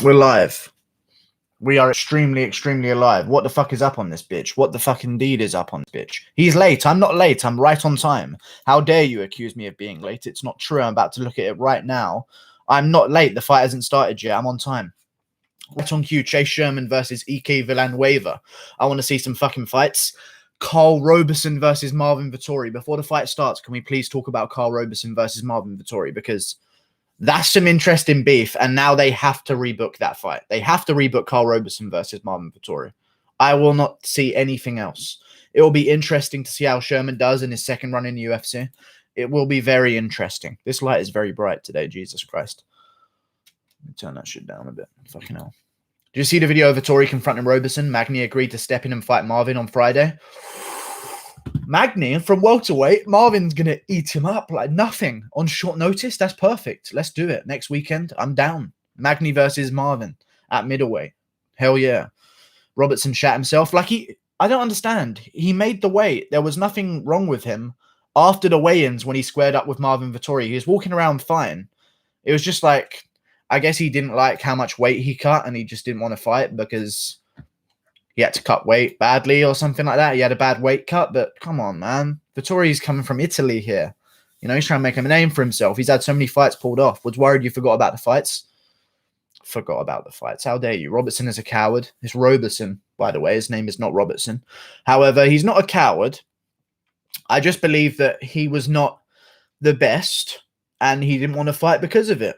We're live. We are extremely, extremely alive. What the fuck is up on this bitch? What the fuck indeed is up on this bitch? He's late. I'm not late. I'm right on time. How dare you accuse me of being late? It's not true. I'm about to look at it right now. I'm not late. The fight hasn't started yet. I'm on time. Right on cue. Chase Sherman versus EK Velinwaver. I want to see some fucking fights. Carl Roberson versus Marvin Vettori. Before the fight starts, can we please talk about Carl Roberson versus Marvin Vettori? Because that's some interesting beef, and now they have to rebook that fight. They have to rebook Carl Roberson versus Marvin Vettori. I will not see anything else. It will be interesting to see how Sherman does in his second run in the UFC. It will be very interesting. This light is very bright today, Jesus Christ. Let me turn that shit down a bit. Fucking hell. Did you see the video of Vettori confronting Roberson? Magny agreed to step in and fight Marvin on Friday. Magny from welterweight, Marvin's going to eat him up like nothing on short notice. That's perfect. Let's do it. Next weekend, I'm down. Magny versus Marvin at middleweight. Hell yeah. Robertson shat himself. I don't understand. He made the weight. There was nothing wrong with him after the weigh-ins when he squared up with Marvin Vettori. He was walking around fine. It was just like, I guess he didn't like how much weight he cut and he just didn't want to fight because he had to cut weight badly or something like that. He had a bad weight cut, but come on, man. Vettori's coming from Italy here. You know, he's trying to make him a name for himself. He's had so many fights pulled off. Was worried you forgot about the fights. Forgot about the fights. How dare you? Robertson is a coward. It's Roberson, by the way. His name is not Robertson. However, he's not a coward. I just believe that he was not the best and he didn't want to fight because of it.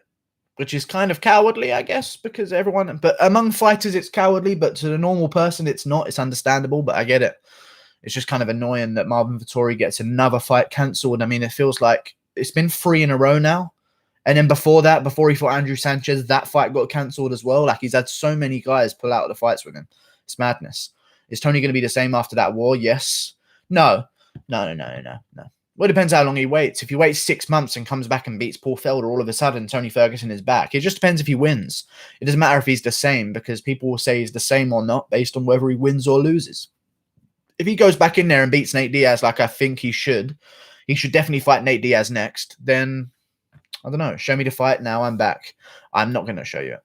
Which is kind of cowardly, I guess, because everyone... But among fighters, it's cowardly, but to the normal person, it's not. It's understandable, but I get it. It's just kind of annoying that Marvin Vettori gets another fight cancelled. I mean, it feels like it's been 3 in a row now. And then before that, before he fought Andrew Sanchez, that fight got cancelled as well. Like, he's had so many guys pull out of the fights with him. It's madness. Is Tony going to be the same after that war? Yes. No. No. Well, it depends how long he waits. If he waits 6 months and comes back and beats Paul Felder, all of a sudden Tony Ferguson is back. It just depends if he wins. It doesn't matter if he's the same because people will say he's the same or not based on whether he wins or loses. If he goes back in there and beats Nate Diaz like I think he should definitely fight Nate Diaz next, then, I don't know, show me the fight, now I'm back. I'm not going to show you it.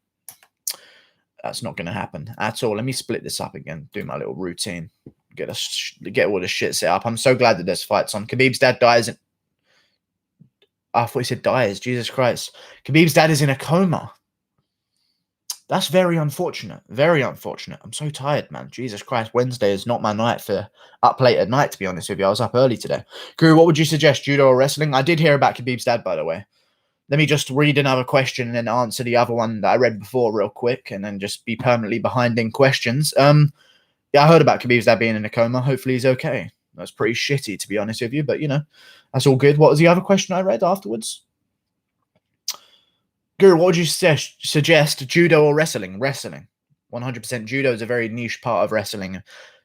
That's not going to happen at all. Let me split this up again, do my little routine. Get all the shit set up. I'm so glad that there's fights on. Khabib's dad dies. I thought he said dies. Jesus Christ. Khabib's dad is in a coma. That's very unfortunate. Very unfortunate. I'm so tired, man. Jesus Christ. Wednesday is not my night for up late at night, to be honest with you. I was up early today. Guru, what would you suggest? Judo or wrestling? I did hear about Khabib's dad, by the way. Let me just read another question and then answer the other one that I read before real quick and then just be permanently behind in questions. Yeah, I heard about Khabib's dad being in a coma. Hopefully he's okay. That's pretty shitty, to be honest with you. But, you know, that's all good. What was the other question I read afterwards? Guru, what would you suggest? Judo or wrestling? Wrestling. 100%. Judo is a very niche part of wrestling.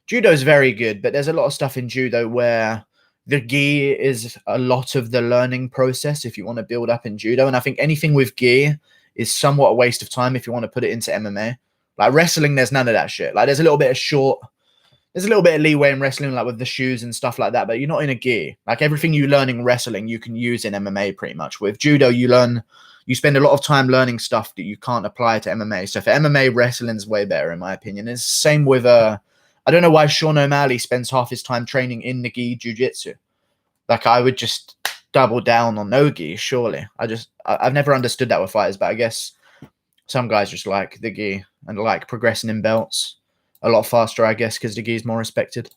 Judo is very good, but there's a lot of stuff in judo where the gi is a lot of the learning process if you want to build up in judo. And I think anything with gi is somewhat a waste of time if you want to put it into MMA. Like wrestling, there's none of that shit. Like there's a little bit of leeway in wrestling, like with the shoes and stuff like that, but you're not in a gi. Like everything you learn in wrestling, you can use in MMA pretty much. With judo, you spend a lot of time learning stuff that you can't apply to MMA. So for MMA, wrestling's way better in my opinion. It's the same with, I don't know why Sean O'Malley spends half his time training in the gi jiu-jitsu. Like I would just double down on no gi, surely. I've never understood that with fighters, but I guess some guys just like the gi and like progressing in belts a lot faster, I guess, because the gi is more respected.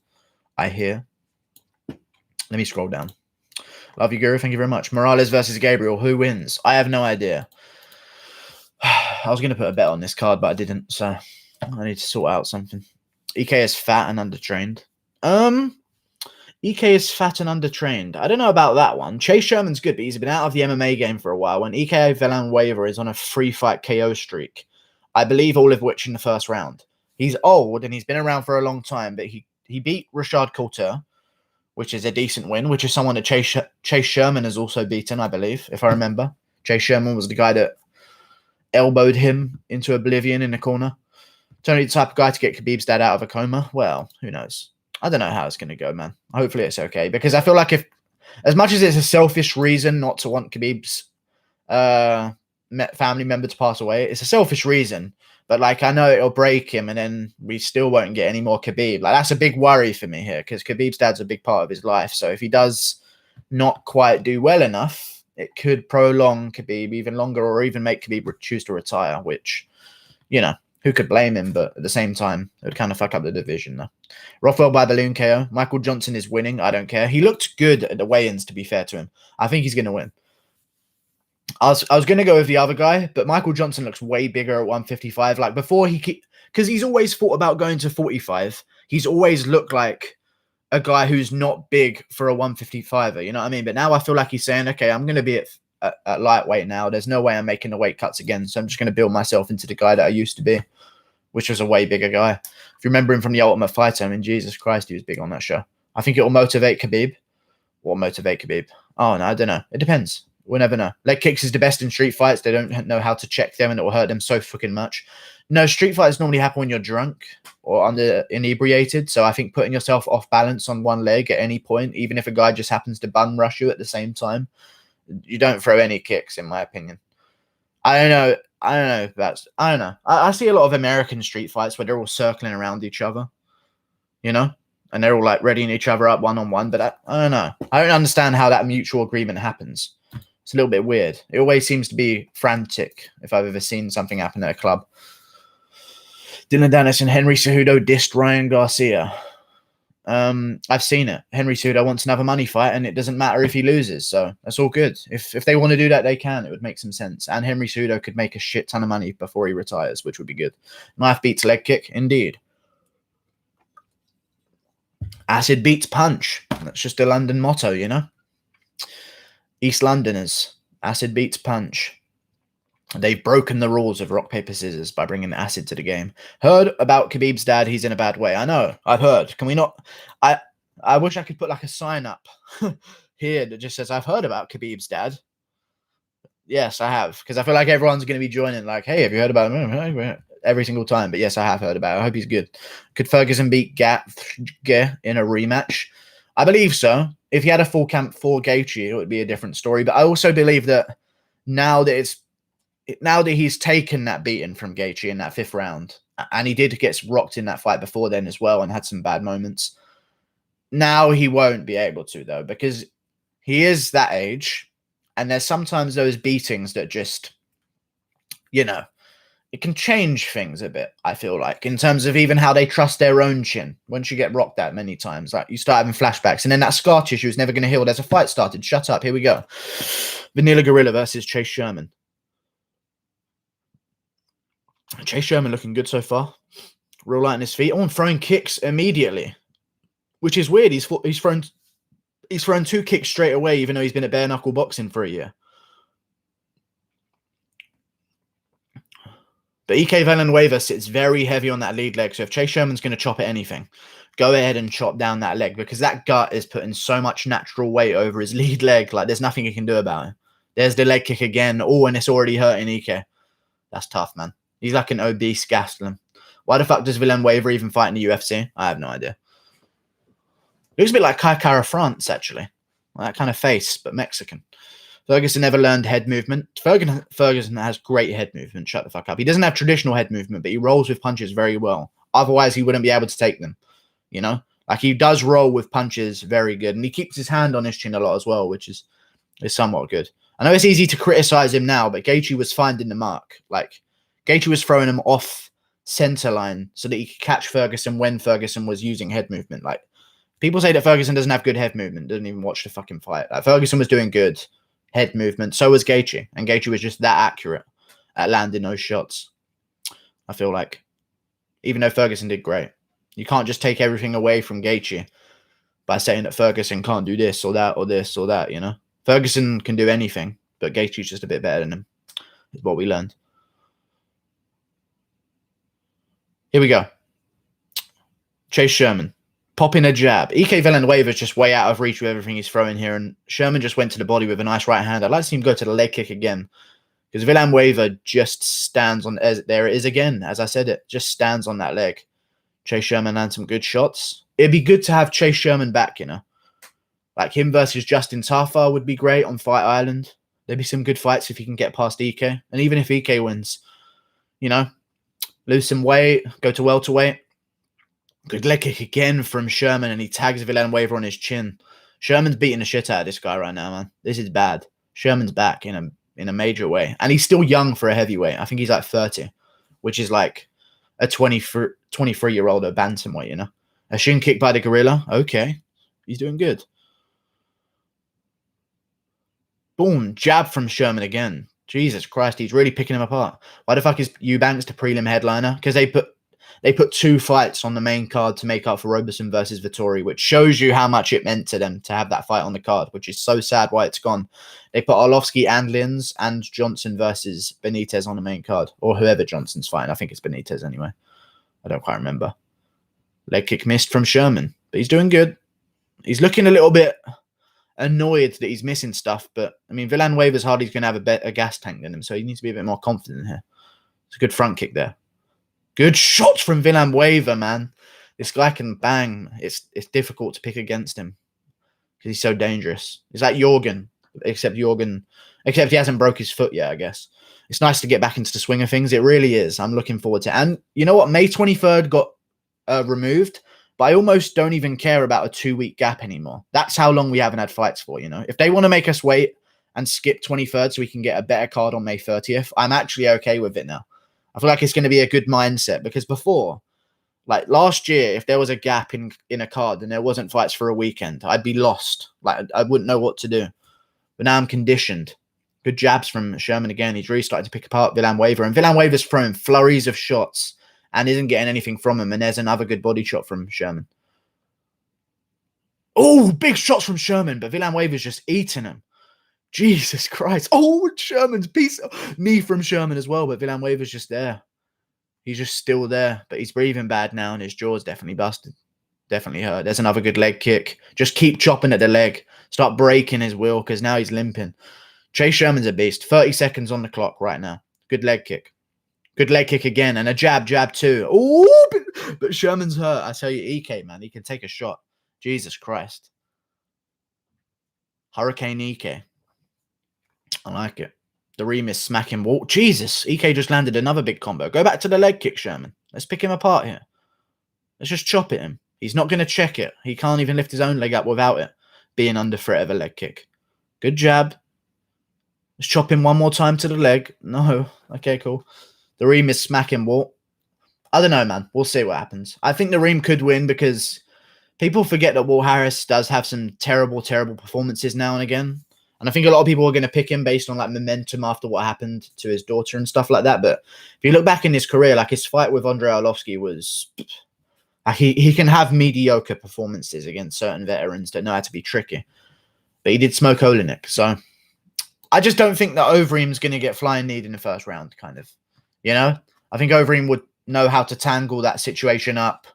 I hear. Let me scroll down. Love you, Guru. Thank you very much. Morales versus Gabriel. Who wins? I have no idea. I was going to put a bet on this card, but I didn't, so I need to sort out something. EK is fat and undertrained. EK is fat and undertrained. I don't know about that one. Chase Sherman's good, but he's been out of the MMA game for a while. When EK Velinwaver is on a 3-fight KO streak, I believe all of which in the first round. He's old and he's been around for a long time, but he beat Rashad Coulter, which is a decent win, which is someone that Chase Sherman has also beaten, I believe, if I remember. Chase Sherman was the guy that elbowed him into oblivion in the corner. Tony, the type of guy to get Khabib's dad out of a coma? Well, who knows? I don't know how it's going to go, man. Hopefully it's okay, because I feel like as much as it's a selfish reason not to want Khabib's family member to pass away. It's a selfish reason, but like I know it'll break him, and then we still won't get any more Khabib. Like that's a big worry for me here because Khabib's dad's a big part of his life. So if he does not quite do well enough, it could prolong Khabib even longer, or even make Khabib choose to retire. Which, you know, who could blame him? But at the same time, it would kind of fuck up the division though. Rothwell by balloon KO. Michael Johnson is winning. I don't care. He looked good at the weigh-ins, to be fair to him. I think he's going to win. I was going to go with the other guy, but Michael Johnson looks way bigger at 155. Like before because he's always thought about going to 45. He's always looked like a guy who's not big for a 155er, you know what I mean? But now I feel like he's saying, okay, I'm going to be at lightweight now. There's no way I'm making the weight cuts again. So I'm just going to build myself into the guy that I used to be, which was a way bigger guy. If you remember him from the Ultimate Fighter, I mean, Jesus Christ, he was big on that show. I think it will motivate Khabib. What motivate Khabib? Oh, no, I don't know. It depends. We'll never know. Leg kicks is the best in street fights. They don't know how to check them, and it will hurt them so fucking much. No, street fights normally happen when you're drunk or inebriated. So I think putting yourself off balance on one leg at any point, even if a guy just happens to bum rush you at the same time, you don't throw any kicks, in my opinion. I don't know. I don't know. I see a lot of American street fights where they're all circling around each other, you know, and they're all like readying each other up one-on-one. But I don't know. I don't understand how that mutual agreement happens. It's a little bit weird. It always seems to be frantic if I've ever seen something happen at a club. Dylan Dennis and Henry Cejudo dissed Ryan Garcia. I've seen it. Henry Cejudo wants another money fight, and it doesn't matter if he loses. So that's all good. If they want to do that, they can. It would make some sense. And Henry Cejudo could make a shit ton of money before he retires, which would be good. Knife beats leg kick, indeed. Acid beats punch. That's just a London motto, you know. East Londoners, acid beats punch. They've broken the rules of rock, paper, scissors by bringing acid to the game. Heard about Khabib's dad. He's in a bad way. I know. I've heard. Can we not? I wish I could put like a sign up here that just says, I've heard about Khabib's dad. Yes, I have. Because I feel like everyone's going to be joining like, hey, have you heard about him? Every single time. But yes, I have heard about it. I hope he's good. Could Ferguson beat Gaethje in a rematch? I believe so. If he had a full camp for Gaethje, it would be a different story. But I also believe that now that he's taken that beating from Gaethje in that 5th round, and he did get rocked in that fight before then as well and had some bad moments, now he won't be able to, though, because he is that age, and there's sometimes those beatings that just, you know, it can change things a bit, I feel like, in terms of even how they trust their own chin. Once you get rocked that many times, like you start having flashbacks, and then that scar tissue is never going to heal. There's a fight started. Shut up. Here we go. Vanilla Gorilla versus Chase Sherman. Chase Sherman looking good so far. Real light on his feet. Oh, and throwing kicks immediately, which is weird. He's thrown 2 kicks straight away, even though he's been at bare knuckle boxing for a year. But EK Velinwaver sits very heavy on that lead leg. So if Chase Sherman's going to chop at anything, go ahead and chop down that leg, because that gut is putting so much natural weight over his lead leg. Like there's nothing he can do about it. There's the leg kick again. Oh, and it's already hurting EK. That's tough, man. He's like an obese Gastelum. Why the fuck does Velinwaver even fight in the UFC? I have no idea. Looks a bit like Kai Kara France, actually. Like that kind of face, but Mexican. Ferguson never learned head movement. Ferguson has great head movement. Shut the fuck up. He doesn't have traditional head movement, but he rolls with punches very well. Otherwise, he wouldn't be able to take them. You know? Like, he does roll with punches very good. And he keeps his hand on his chin a lot as well, which is somewhat good. I know it's easy to criticize him now, but Gaethje was finding the mark. Like, Gaethje was throwing him off center line so that he could catch Ferguson when Ferguson was using head movement. Like, people say that Ferguson doesn't have good head movement, doesn't even watch the fucking fight. Like, Ferguson was doing good head movement. So was Gaethje. And Gaethje was just that accurate at landing those shots. I feel like, even though Ferguson did great, you can't just take everything away from Gaethje by saying that Ferguson can't do this or that or this or that, you know? Ferguson can do anything, but Gaethje's just a bit better than him, is what we learned. Here we go. Chase Sherman. Popping a jab. EK Velinwaver is just way out of reach with everything he's throwing here, and Sherman just went to the body with a nice right hand. I'd like to see him go to the leg kick again, because Velinwaver just stands on, there it is again, as I said it, just stands on that leg. Chase Sherman lands some good shots. It'd be good to have Chase Sherman back, you know. Like him versus Justin Tafa would be great on Fight Island. There'd be some good fights if he can get past EK. And even if EK wins, you know, lose some weight, go to welterweight. Good leg kick again from Sherman, and he tags Velinwaver on his chin. Sherman's beating the shit out of this guy right now, man. This is bad. Sherman's back in a major way. And he's still young for a heavyweight. I think he's like 30, which is like a 23-year-old bantamweight, you know? A shin kick by the gorilla. Okay. He's doing good. Boom. Jab from Sherman again. Jesus Christ, he's really picking him apart. Why the fuck is Eubanks the prelim headliner? Because they put 2 fights on the main card to make up for Roberson versus Vettori, which shows you how much it meant to them to have that fight on the card, which is so sad why it's gone. They put Arlovski and Lins and Johnson versus Benitez on the main card, or whoever Johnson's fighting. I think it's Benitez anyway. I don't quite remember. Leg kick missed from Sherman, but he's doing good. He's looking a little bit annoyed that he's missing stuff, but I mean, Velinwaver's hardly going to have a gas tank than him, so he needs to be a bit more confident here. It's a good front kick there. Good shots from Velinwaver, man. This guy can bang. It's difficult to pick against him because he's so dangerous. It's like Jorgen, except he hasn't broke his foot yet, I guess. It's nice to get back into the swing of things. It really is. I'm looking forward to it. And you know what? May 23rd got removed, but I almost don't even care about a 2-week gap anymore. That's how long we haven't had fights for, you know? If they want to make us wait and skip 23rd so we can get a better card on May 30th, I'm actually okay with it now. I feel like it's going to be a good mindset because before, like last year, if there was a gap in a card and there wasn't fights for a weekend, I'd be lost. Like I wouldn't know what to do. But now I'm conditioned. Good jabs from Sherman again. He's really starting to pick apart Velinwaver. And Velinwaver's throwing flurries of shots and isn't getting anything from him. And there's another good body shot from Sherman. Oh, big shots from Sherman, but Velinwaver's just eating him. Jesus Christ. Oh, Sherman's piece. Knee from Sherman as well, but Velinwaver's just there. He's just still there, but he's breathing bad now, and his jaw's definitely busted. Definitely hurt. There's another good leg kick. Just keep chopping at the leg. Start breaking his will, because now he's limping. Chase Sherman's a beast. 30 seconds on the clock right now. Good leg kick. Good leg kick again, and a jab too. Oh, but Sherman's hurt. I tell you, EK, man, he can take a shot. Jesus Christ. Hurricane EK. I like it. The Reem is smacking wall. Jesus, EK just landed another big combo. Go back to the leg kick, Sherman. Let's pick him apart here. Let's just chop at him. He's not going to check it. He can't even lift his own leg up without it being under threat of a leg kick. Good jab. Let's chop him one more time to the leg. No. Okay, cool. The Reem is smacking wall. I don't know, man. We'll see what happens. I think the Reem could win because people forget that Walt Harris does have some terrible, terrible performances now and again. And I think a lot of people are going to pick him based on like momentum after what happened to his daughter and stuff like that. But if you look back in his career, like his fight with Andre Arlovski was... He can have mediocre performances against certain veterans that know how to be tricky. But he did smoke Olenek. So I just don't think that Overeem's going to get flying kneed in the first round, kind of. You know? I think Overeem would know how to tangle that situation up,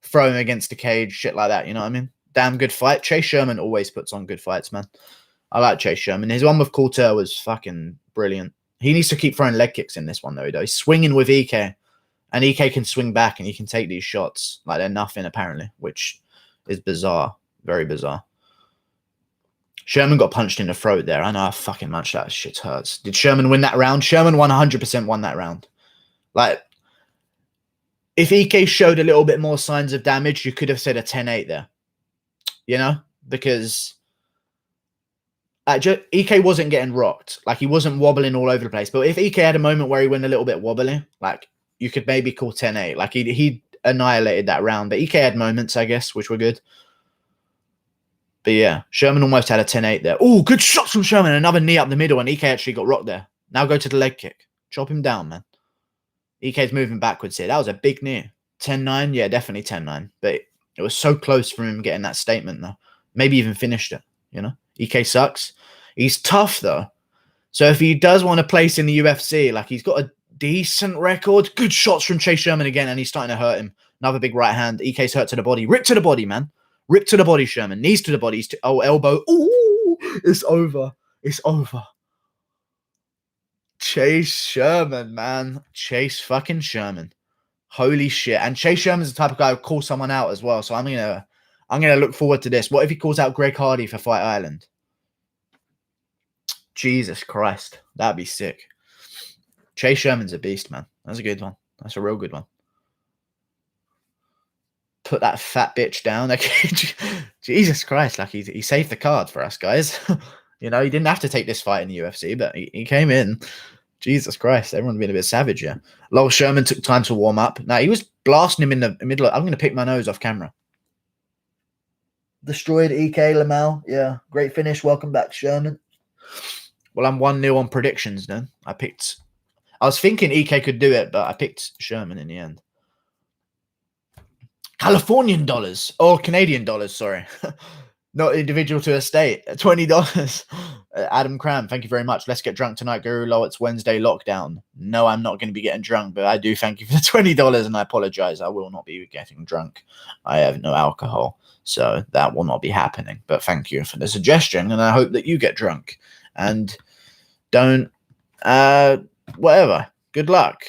throw him against the cage, shit like that. You know what I mean? Damn good fight. Chase Sherman always puts on good fights, man. I like Chase Sherman. His one with Coulter was fucking brilliant. He needs to keep throwing leg kicks in this one, though. He's swinging with EK. And EK can swing back and he can take these shots like they're nothing, apparently, which is bizarre. Very bizarre. Sherman got punched in the throat there. I know how fucking much that shit hurts. Did Sherman win that round? Sherman 100% won that round. Like, if EK showed a little bit more signs of damage, you could have said a 10-8 there. You know? Because... EK wasn't getting rocked. Like, he wasn't wobbling all over the place. But if EK had a moment where he went a little bit wobbly, like, you could maybe call 10-8. Like, he annihilated that round. But EK had moments, I guess, which were good. But, yeah, Sherman almost had a 10-8 there. Oh, good shots from Sherman. Another knee up the middle, and EK actually got rocked there. Now go to the leg kick. Chop him down, man. EK's moving backwards here. That was a big knee. 10-9? Yeah, definitely 10-9. But it was so close from him getting that statement, though. Maybe even finished it, you know? EK sucks. He's tough, though. So if he does want to place in the UFC, like, he's got a decent record. Good shots from Chase Sherman again, and he's starting to hurt him. Another big right hand. EK's hurt to the body. Rip to the body, man. Rip to the body, Sherman. Knees to the body. Oh, elbow. Ooh, it's over. It's over. Chase Sherman, man. Chase fucking Sherman. Holy shit. And Chase Sherman's the type of guy who calls someone out as well. So I'm gonna look forward to this. What if he calls out Greg Hardy for Fight Island? Jesus Christ. That'd be sick. Chase Sherman's a beast, man. That's a good one. That's a real good one. Put that fat bitch down. Like, Jesus Christ. Like, he saved the card for us, guys. You know, he didn't have to take this fight in the UFC, but he came in. Jesus Christ. Everyone's been a bit savage, yeah. Lol Sherman took time to warm up. Now, he was blasting him in the middle of... I'm going to pick my nose off camera. Destroyed EK Lamau. Yeah, great finish. Welcome back, Sherman. Well, I'm 1-0 on predictions then. I was thinking EK could do it, but I picked Sherman in the end. Californian dollars. Or Canadian dollars, sorry. Not individual to a state. $20. Adam Cram, thank you very much. Let's get drunk tonight, Guru. Low, it's Wednesday lockdown. No, I'm not going to be getting drunk, but I do thank you for the $20, and I apologize. I will not be getting drunk. I have no alcohol, so that will not be happening. But thank you for the suggestion, and I hope that you get drunk. And don't, whatever. Good luck.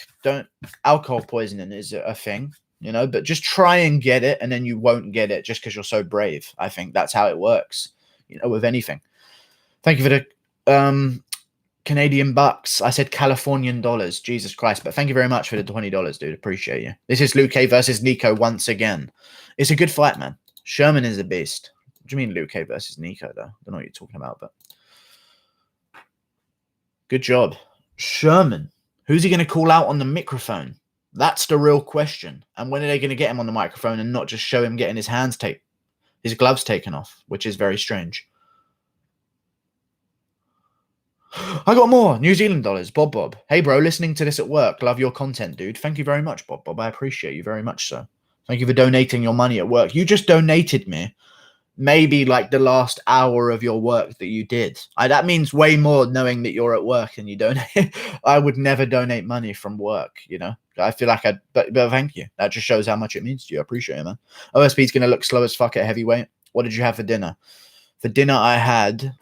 Alcohol poisoning is a thing. You know, but just try and get it, and then you won't get it just because you're so brave. I think that's how it works, you know, with anything. Thank you for the Canadian bucks. I said Californian dollars. Jesus Christ. But thank you very much for the $20, dude. Appreciate you. This is Luque versus Nico once again. It's a good fight, man. Sherman is a beast. What do you mean Luque versus Nico, though? I don't know what you're talking about, but good job. Sherman. Who's he going to call out on the microphone? That's the real question. And when are they going to get him on the microphone and not just show him getting his gloves taken off, which is very strange. I got more New Zealand dollars. Bob. Hey, bro, listening to this at work. Love your content, dude. Thank you very much, Bob. I appreciate you very much, sir. Thank you for donating your money at work. You just donated me maybe like the last hour of your work that you did. That means way more knowing that you're at work and you donate. I would never donate money from work, you know. I feel like but thank you. That just shows how much it means to you. I appreciate it, man. OSP's going to look slow as fuck at heavyweight. What did you have for dinner? For dinner, I had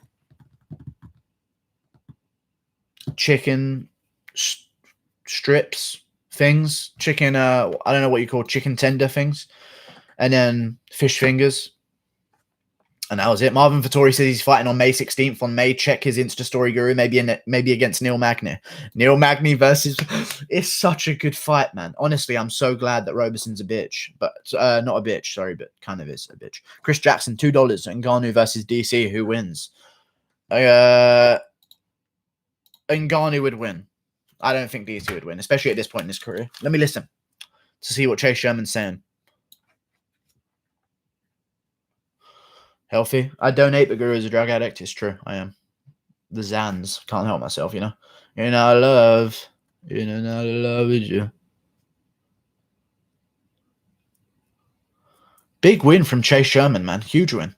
chicken strips things. Chicken, I don't know what you call chicken tender things. And then fish fingers. And that was it. Marvin Vettori says he's fighting on May 16th on May. Check his Insta story, Guru. Maybe against Neil Magny. Neil Magny versus... It's such a good fight, man. Honestly, I'm so glad that Roberson's a bitch. But not a bitch, sorry, but kind of is a bitch. Chris Jackson, $2. Ngannou versus DC. Who wins? Ngannou would win. I don't think DC would win, especially at this point in his career. Let me listen to see what Chase Sherman's saying. Healthy. I donate, but Guru is a drug addict. It's true. I am. The Zans. Can't help myself, you know. In our love. In our love with you. Big win from Chase Sherman, man. Huge win.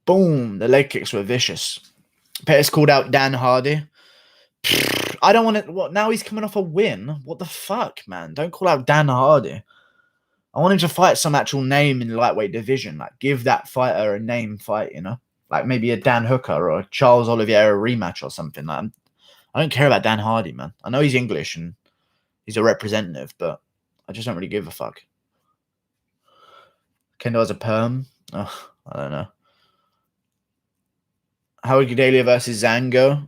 Boom. The leg kicks were vicious. Pettis called out Dan Hardy. I don't want to... What? Now he's coming off a win? What the fuck, man? Don't call out Dan Hardy. I want him to fight some actual name in the lightweight division. Like, give that fighter a name fight, you know? Like, maybe a Dan Hooker or a Charles Oliveira rematch or something. Like, I don't care about Dan Hardy, man. I know he's English and he's a representative, but I just don't really give a fuck. Kendall has a perm? Oh, I don't know. Howard Gedalia versus Zango.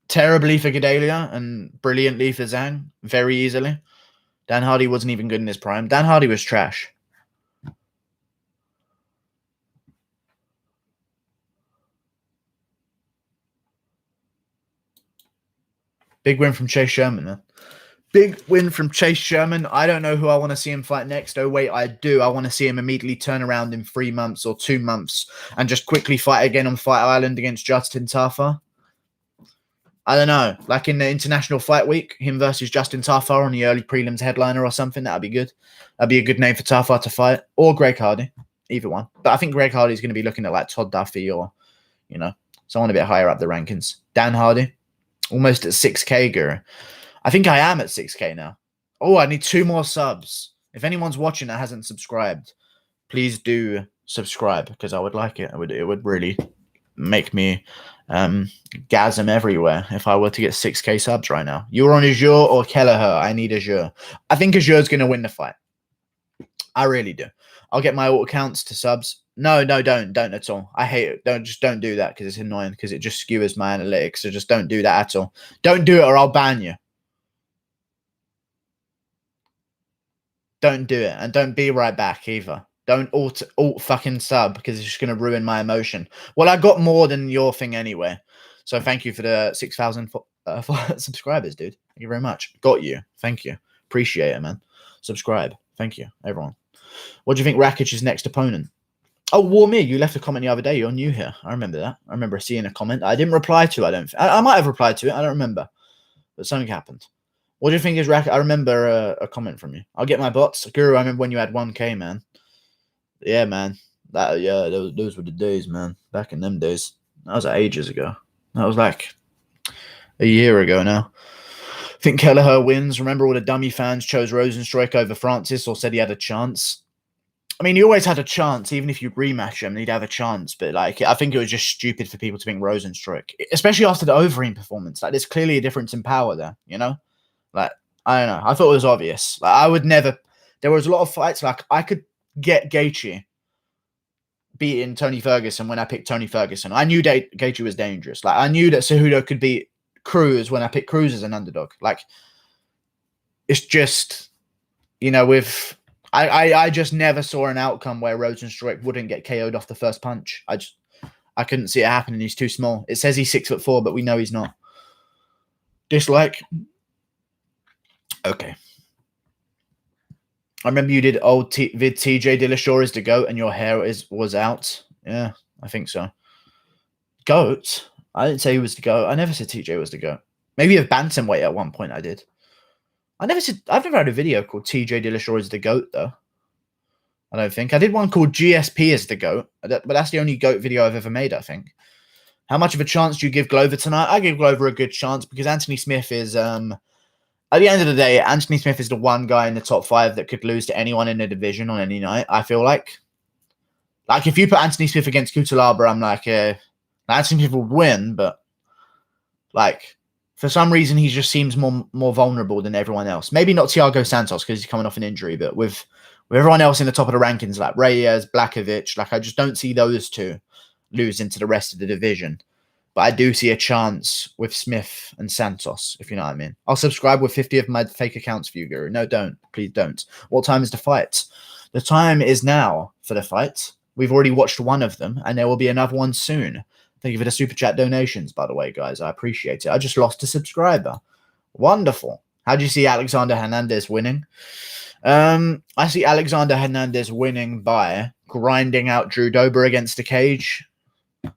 Terribly for Gedalia and brilliantly for Zhang. Very easily. Dan Hardy wasn't even good in his prime. Dan Hardy was trash. Big win from Chase Sherman, man. Big win from Chase Sherman. I don't know who I want to see him fight next. Oh, wait, I do. I want to see him immediately turn around in 3 months or 2 months and just quickly fight again on Fight Island against Justin Tafa. I don't know. Like in the International Fight Week, him versus Justin Tafa on the early prelims headliner or something. That'd be good. That'd be a good name for Tafa to fight. Or Greg Hardy. Either one. But I think Greg Hardy's going to be looking at like Todd Duffy or, you know, someone a bit higher up the rankings. Dan Hardy. Almost at 6K, Guru. I think I am at 6K now. Oh, I need 2 more subs. If anyone's watching that hasn't subscribed, please do subscribe because I would like it. It would really make me gasm everywhere if I were to get 6K subs right now. You're on Azure or Kelleher? I need Azure. I think Azure's going to win the fight. I really do. I'll get my auto counts to subs. No, don't at all. I hate it. Don't do that because it's annoying because it just skewers my analytics. So just don't do that at all. Don't do it or I'll ban you. Don't do it, and don't be right back either. Don't alt fucking sub because it's just gonna ruin my emotion. Well, I got more than your thing anyway, so thank you for the 6,000 subscribers, dude. Thank you very much. Got you. Thank you. Appreciate it, man. Subscribe. Thank you, everyone. What do you think Rakic's next opponent? Oh, Warmir, you left a comment the other day. You're new here. I remember that. I remember seeing a comment. I didn't reply to. I might have replied to it. I don't remember, but something happened. What do you think is Rakic? I remember a comment from you. I'll get my bots. Guru, I remember when you had 1K, man. Yeah, man. Those were the days, man. Back in them days. That was ages ago. That was like a year ago now. I think Kelleher wins. Remember all the dummy fans chose Rosenstruik over Francis or said he had a chance. I mean, he always had a chance. Even if you rematch him, he'd have a chance. But like, I think it was just stupid for people to think Rosenstruik, especially after the Overeem performance. Like, there's clearly a difference in power there, you know? Like, I don't know. I thought it was obvious. Like, I would never. There was a lot of fights. Like, I could get Gaethje beating Tony Ferguson when I picked Tony Ferguson. I knew Gaethje was dangerous. Like, I knew that Cejudo could beat Cruz when I picked Cruz as an underdog. Like, it's just, you know, with I just never saw an outcome where Rosenstruik wouldn't get KO'd off the first punch. I couldn't see it happening. He's too small. It says he's 6'4", but we know he's not. Dislike. Okay. I remember you did old vid TJ Dillashaw is the GOAT and your hair was out. Yeah, I think so. GOAT? I didn't say he was the GOAT. I never said TJ was the GOAT. Maybe a bantamweight at one point I did. I've never had a video called TJ Dillashaw is the GOAT though. I don't think. I did one called GSP is the GOAT, but that's the only GOAT video I've ever made, I think. How much of a chance do you give Glover tonight? I give Glover a good chance because Anthony Smith is at the end of the day, Anthony Smith is the one guy in the top 5 that could lose to anyone in the division on any night, I feel like. Like, if you put Anthony Smith against Kutalaba, I'm like, Anthony Smith will win, but, like, for some reason, he just seems more vulnerable than everyone else. Maybe not Thiago Santos because he's coming off an injury, but with everyone else in the top of the rankings, like Reyes, Blachowicz, like, I just don't see those two losing to the rest of the division. But I do see a chance with Smith and Santos, if you know what I mean. I'll subscribe with 50 of my fake accounts for you, Guru. No, don't. Please don't. What time is the fight? The time is now for the fight. We've already watched one of them, and there will be another one soon. Thank you for the super chat donations, by the way, guys. I appreciate it. I just lost a subscriber. Wonderful. How do you see Alexander Hernandez winning? I see Alexander Hernandez winning by grinding out Drew Dober against the cage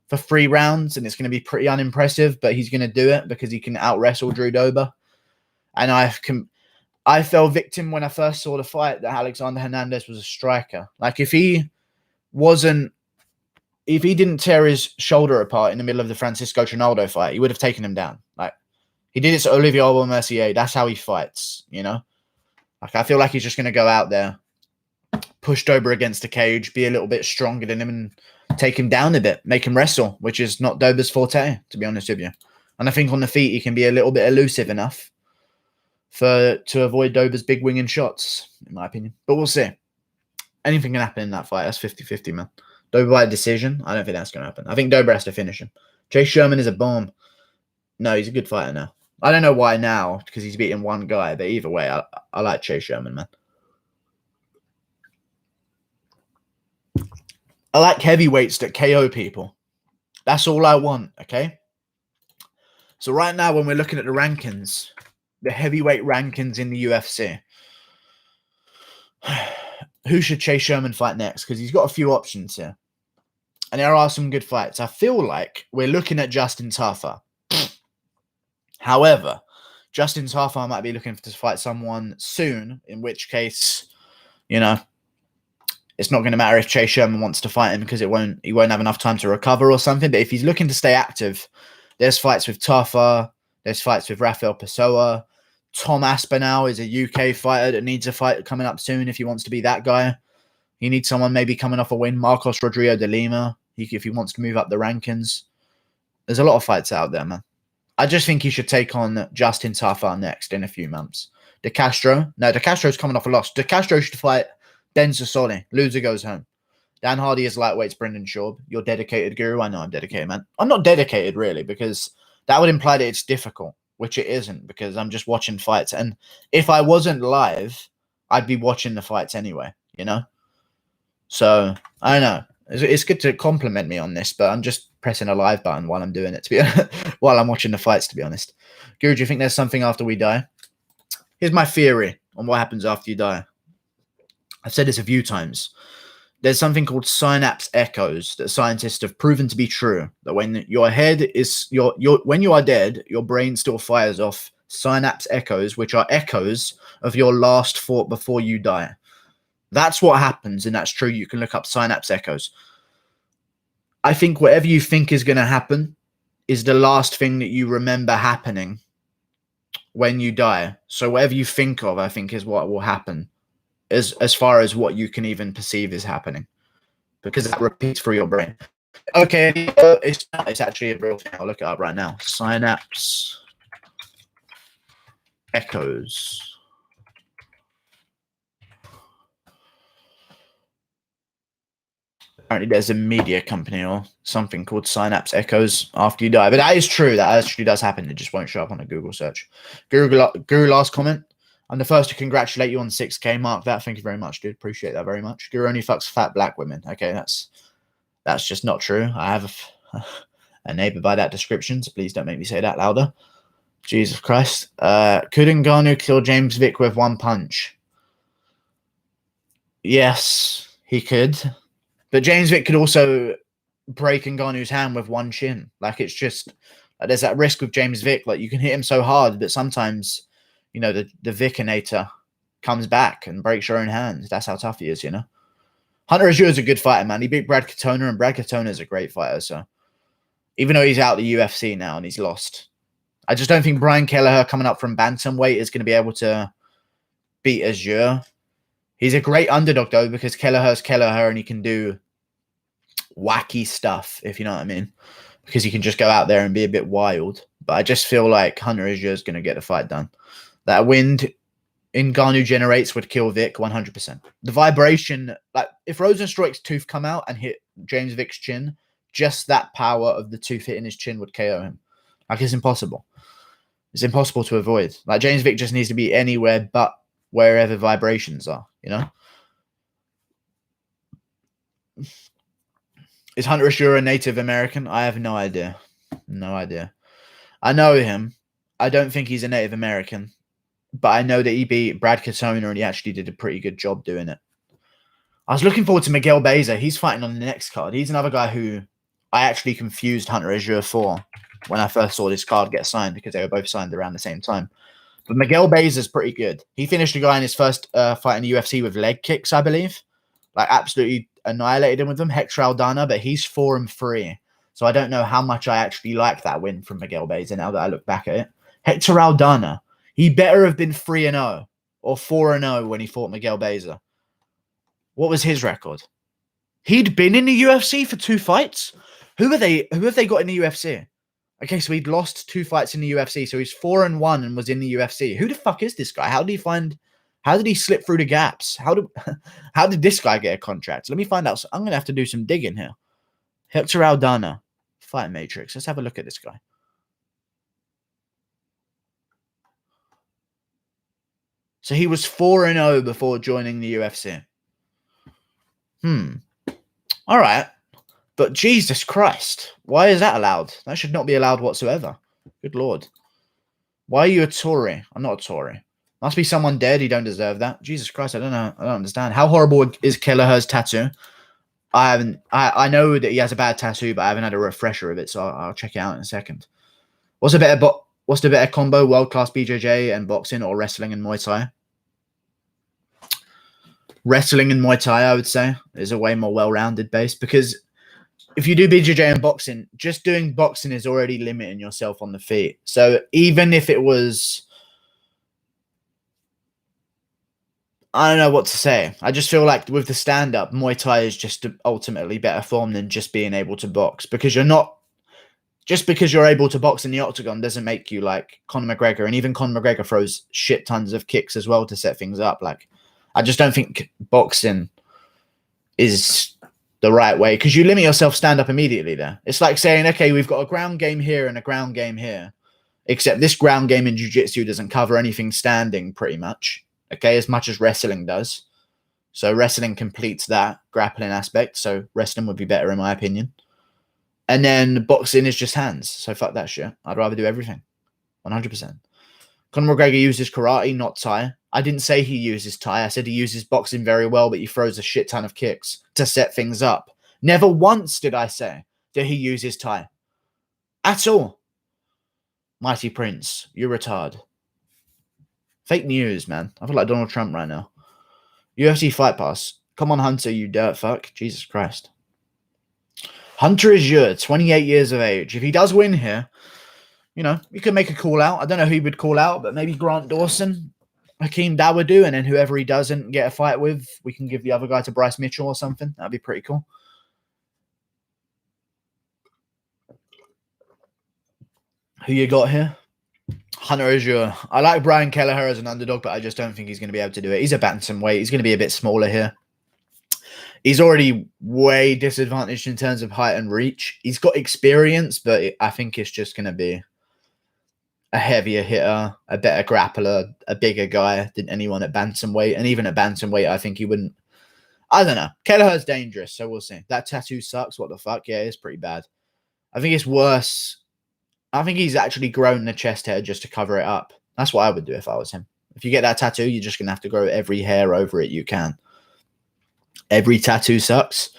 for 3 rounds, and it's going to be pretty unimpressive, but he's going to do it because he can out-wrestle Drew Dober. And I fell victim when I first saw the fight that Alexander Hernandez was a striker. Like, if he didn't tear his shoulder apart in the middle of the Francisco Trinaldo fight, he would have taken him down. Like, he did it to Olivier Mercier. That's how he fights, you know? Like, I feel like he's just going to go out there, push Dober against the cage, be a little bit stronger than him, and take him down a bit, make him wrestle, which is not Dober's forte, to be honest with you. And I think on the feet, he can be a little bit elusive enough to avoid Dober's big winging shots, in my opinion. But we'll see. Anything can happen in that fight. That's 50-50, man. Dober by decision, I don't think that's going to happen. I think Dober has to finish him. Chase Sherman is a bomb. No, he's a good fighter now. I don't know why now, because he's beating one guy, but either way, I like Chase Sherman, man. I like heavyweights that KO people. That's all I want, okay? So right now, when we're looking at the rankings, the heavyweight rankings in the UFC, who should Chase Sherman fight next? Because he's got a few options here. And there are some good fights. I feel like we're looking at Justin Tafa. However, Justin Tafa might be looking to fight someone soon, in which case, you know, it's not going to matter if Chase Sherman wants to fight him because he won't have enough time to recover or something. But if he's looking to stay active, there's fights with Tafa, there's fights with Rafael Pessoa. Tom Aspinall is a UK fighter that needs a fight coming up soon if he wants to be that guy. He needs someone maybe coming off a win. Marcos Rodrigo de Lima, if he wants to move up the rankings. There's a lot of fights out there, man. I just think he should take on Justin Tafa next in a few months. De Castro's coming off a loss. De Castro should fight Then Sassoli. Loser goes home. Dan Hardy is lightweights, Brendan Schaub. You're dedicated, Guru. I know I'm dedicated, man. I'm not dedicated, really, because that would imply that it's difficult, which it isn't, because I'm just watching fights. And if I wasn't live, I'd be watching the fights anyway, you know? So, I don't know. It's good to compliment me on this, but I'm just pressing a live button while I'm doing it, to be honest, while I'm watching the fights, to be honest. Guru, do you think there's something after we die? Here's my theory on what happens after you die. I've said this a few times. There's something called synapse echoes that scientists have proven to be true. That when your head is when you are dead, your brain still fires off synapse echoes, which are echoes of your last thought before you die. That's what happens, and that's true. You can look up synapse echoes. I think whatever you think is going to happen is the last thing that you remember happening when you die. So whatever you think of, I think, is what will happen. As far as what you can even perceive is happening, because that repeats through your brain. Okay, it's actually a real thing. I'll look it up right now. Synapse echoes. Apparently, there's a media company or something called Synapse Echoes after you die. But that is true. That actually does happen. It just won't show up on a Google search. Guru, last comment. I'm the first to congratulate you on 6K. Mark that. Thank you very much, dude. Appreciate that very much. Guru only fucks fat black women. Okay, that's just not true. I have a neighbor by that description, so please don't make me say that louder. Jesus Christ. Couldn't Ngannou kill James Vick with one punch? Yes, he could. But James Vick could also break Ngannou's hand with one chin. Like, it's just, there's that risk with James Vick. Like, you can hit him so hard that sometimes, you know, the Vickinator comes back and breaks your own hand. That's how tough he is, you know. Hunter Azure is a good fighter, man. He beat Brad Katona, and Brad Katona is a great fighter. So even though he's out of the UFC now and he's lost, I just don't think Brian Kelleher coming up from bantamweight is going to be able to beat Azure. He's a great underdog, though, because Kelleher's Kelleher and he can do wacky stuff, if you know what I mean, because he can just go out there and be a bit wild. But I just feel like Hunter Azure is going to get the fight done. That wind Ngannou generates would kill Vick 100%. The vibration, like if Rosenstruik's tooth come out and hit James Vick's chin, just that power of the tooth hitting his chin would KO him. Like, it's impossible. It's impossible to avoid. Like, James Vick just needs to be anywhere but wherever vibrations are, you know? Is Hunter Azure a Native American? I have no idea. No idea. I know him. I don't think he's a Native American. But I know that he beat Brad Katona and he actually did a pretty good job doing it. I was looking forward to Miguel Beza. He's fighting on the next card. He's another guy who I actually confused Hunter Azure for when I first saw this card get signed, because they were both signed around the same time. But Miguel Beza is pretty good. He finished a guy in his first fight in the UFC with leg kicks, I believe. Like, absolutely annihilated him with them. Hector Aldana, but he's 4-3. So I don't know how much I actually like that win from Miguel Beza now that I look back at it. Hector Aldana. He better have been 3-0 or 4-0 when he fought Miguel Beza. What was his record? He'd been in the UFC for 2 fights. Who have they got in the UFC? Okay, so he'd lost 2 fights in the UFC, so he's 4-1 and was in the UFC. Who the fuck is this guy? How did he slip through the gaps? How did this guy get a contract? Let me find out. I'm gonna have to do some digging here. Hector Aldana, Fight Matrix. Let's have a look at this guy. So he was 4-0 before joining the UFC. All right. But Jesus Christ, why is that allowed? That should not be allowed whatsoever. Good Lord. Why are you a Tory? I'm not a Tory. Must be someone dead. You don't deserve that. Jesus Christ, I don't know. I don't understand. How horrible is Kelleher's tattoo? I know that he has a bad tattoo, but I haven't had a refresher of it, so I'll check it out in a second. What's the better combo? World-class BJJ and boxing, or wrestling and Muay Thai? Wrestling and Muay Thai, I would say, is a way more well-rounded base, because if you do BJJ and boxing, just doing boxing is already limiting yourself on the feet. So even if it was, I don't know what to say. I just feel like with the stand-up, Muay Thai is just ultimately better form than just being able to box, because just because you're able to box in the octagon doesn't make you like Conor McGregor. And even Conor McGregor throws shit tons of kicks as well to set things up. Like, I just don't think boxing is the right way because you limit yourself stand up immediately there. It's like saying, okay, we've got a ground game here and a ground game here, except this ground game in jiu-jitsu doesn't cover anything standing pretty much, okay, as much as wrestling does. So wrestling completes that grappling aspect. So wrestling would be better in my opinion. And then boxing is just hands. So fuck that shit. I'd rather do everything. 100%. Conor McGregor uses karate, not Thai. I didn't say he uses Thai. I said he uses boxing very well, but he throws a shit ton of kicks to set things up. Never once did I say that he uses Thai. At all. Mighty Prince, you retard. Fake news, man. I feel like Donald Trump right now. UFC Fight Pass. Come on, Hunter, you dirt fuck. Jesus Christ. Hunter Azure, 28 years of age. If he does win here, you know, you could make a call out. I don't know who he would call out, but maybe Grant Dawson, Hakeem Dawodu, and then whoever he doesn't get a fight with, we can give the other guy to Bryce Mitchell or something. That'd be pretty cool. Who you got here? Hunter Azure. I like Brian Kelleher as an underdog, but I just don't think he's going to be able to do it. He's a bantamweight. He's going to be a bit smaller here. He's already way disadvantaged in terms of height and reach. He's got experience, but I think it's just going to be a heavier hitter, a better grappler, a bigger guy than anyone at bantamweight. And even at bantamweight, I think he wouldn't. I don't know. Kelleher's dangerous, so we'll see. That tattoo sucks. What the fuck? Yeah, it's pretty bad. I think it's worse. I think he's actually grown the chest hair just to cover it up. That's what I would do if I was him. If you get that tattoo, you're just going to have to grow every hair over it you can. Every tattoo sucks.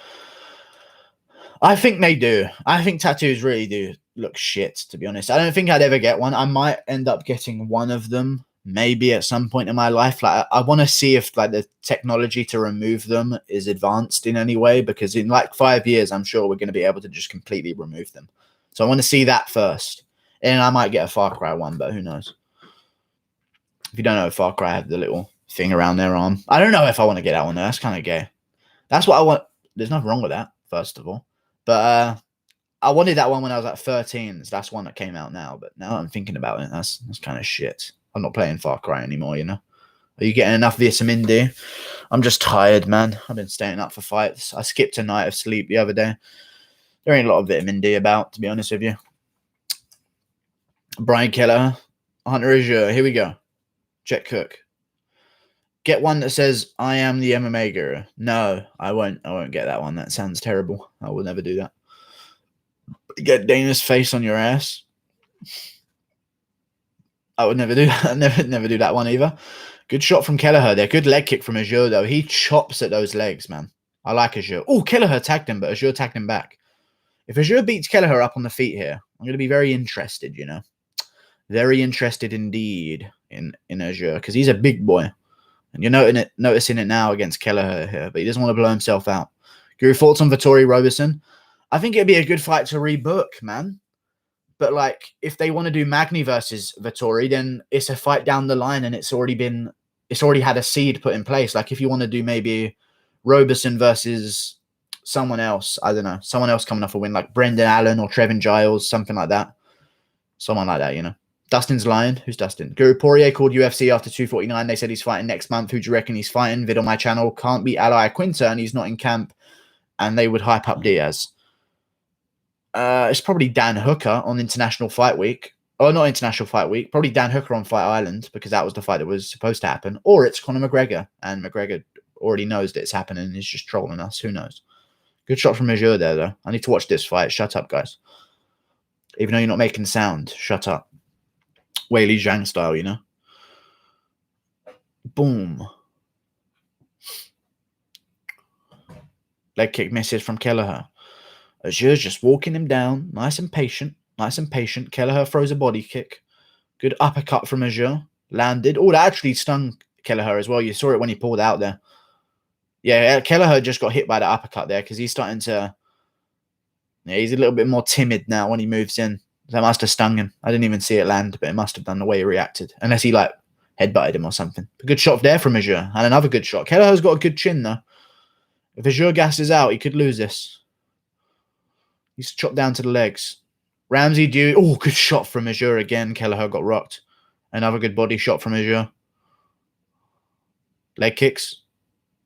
I think they do. I think tattoos really do look shit, to be honest. I don't think I'd ever get one. I might end up getting one of them maybe at some point in my life. Like I want to see if like the technology to remove them is advanced in any way, because in like 5 years, I'm sure we're going to be able to just completely remove them. So I want to see that first. And I might get a Far Cry one, but who knows? If you don't know, Far Cry have the little thing around their arm. I don't know if I want to get that one, though. That's kind of gay. That's what I want. There's nothing wrong with that, first of all. But I wanted that one when I was like 13. So that's one that came out now. But now I'm thinking about it, that's kind of shit. I'm not playing Far Cry anymore, you know? Are you getting enough vitamin D? I'm just tired, man. I've been staying up for fights. I skipped a night of sleep the other day. There ain't a lot of vitamin D about, to be honest with you. Brian Kelleher, Hunter Azure. Here we go. Check Cook. Get one that says, I am the MMA guru. No, I won't get that one. That sounds terrible. I will never do that. Get Dana's face on your ass. I would never do that. Never do that one either. Good shot from Kelleher there. Good leg kick from Azure, though. He chops at those legs, man. I like Azure. Oh, Kelleher tagged him, but Azure tagged him back. If Azure beats Kelleher up on the feet here, I'm going to be very interested, you know. Very interested indeed in Azure, because he's a big boy. And you're noticing it now against Kelleher here, but he doesn't want to blow himself out. Guru, thoughts on Vettori Roberson? I think it'd be a good fight to rebook, man. But like, if they want to do Magny versus Vettori, then it's a fight down the line, and it's already had a seed put in place. Like, if you want to do maybe Roberson versus someone else, I don't know, someone else coming off a win, like Brendan Allen or Trevin Giles, something like that. Someone like that, you know. Dustin's lying. Who's Dustin? Guru Poirier called UFC after 249. They said he's fighting next month. Who do you reckon he's fighting? Vid on my channel. Can't beat Ally Quinta, and he's not in camp. And they would hype up Diaz. It's probably Dan Hooker on International Fight Week. Oh, not International Fight Week. Probably Dan Hooker on Fight Island, because that was the fight that was supposed to happen. Or it's Conor McGregor, and McGregor already knows that it's happening and he's just trolling us. Who knows? Good shot from Azure there, though. I need to watch this fight. Shut up, guys. Even though you're not making sound, shut up. Weili Zhang style, you know. Boom. Leg kick misses from Kelleher. Azure's just walking him down. Nice and patient. Nice and patient. Kelleher throws a body kick. Good uppercut from Azure. Landed. Oh, that actually stung Kelleher as well. You saw it when he pulled out there. Yeah, Kelleher just got hit by the uppercut there, because he's starting to... Yeah, he's a little bit more timid now when he moves in. That must have stung him. I didn't even see it land, but it must have done the way he reacted. Unless he, like, headbutted him or something. A good shot there from Azure. And another good shot. Kelleher's got a good chin, though. If Azure gasses out, he could lose this. He's chopped down to the legs. Ramsey Dewey. Oh, good shot from Azure again. Kelleher got rocked. Another good body shot from Azure. Leg kicks.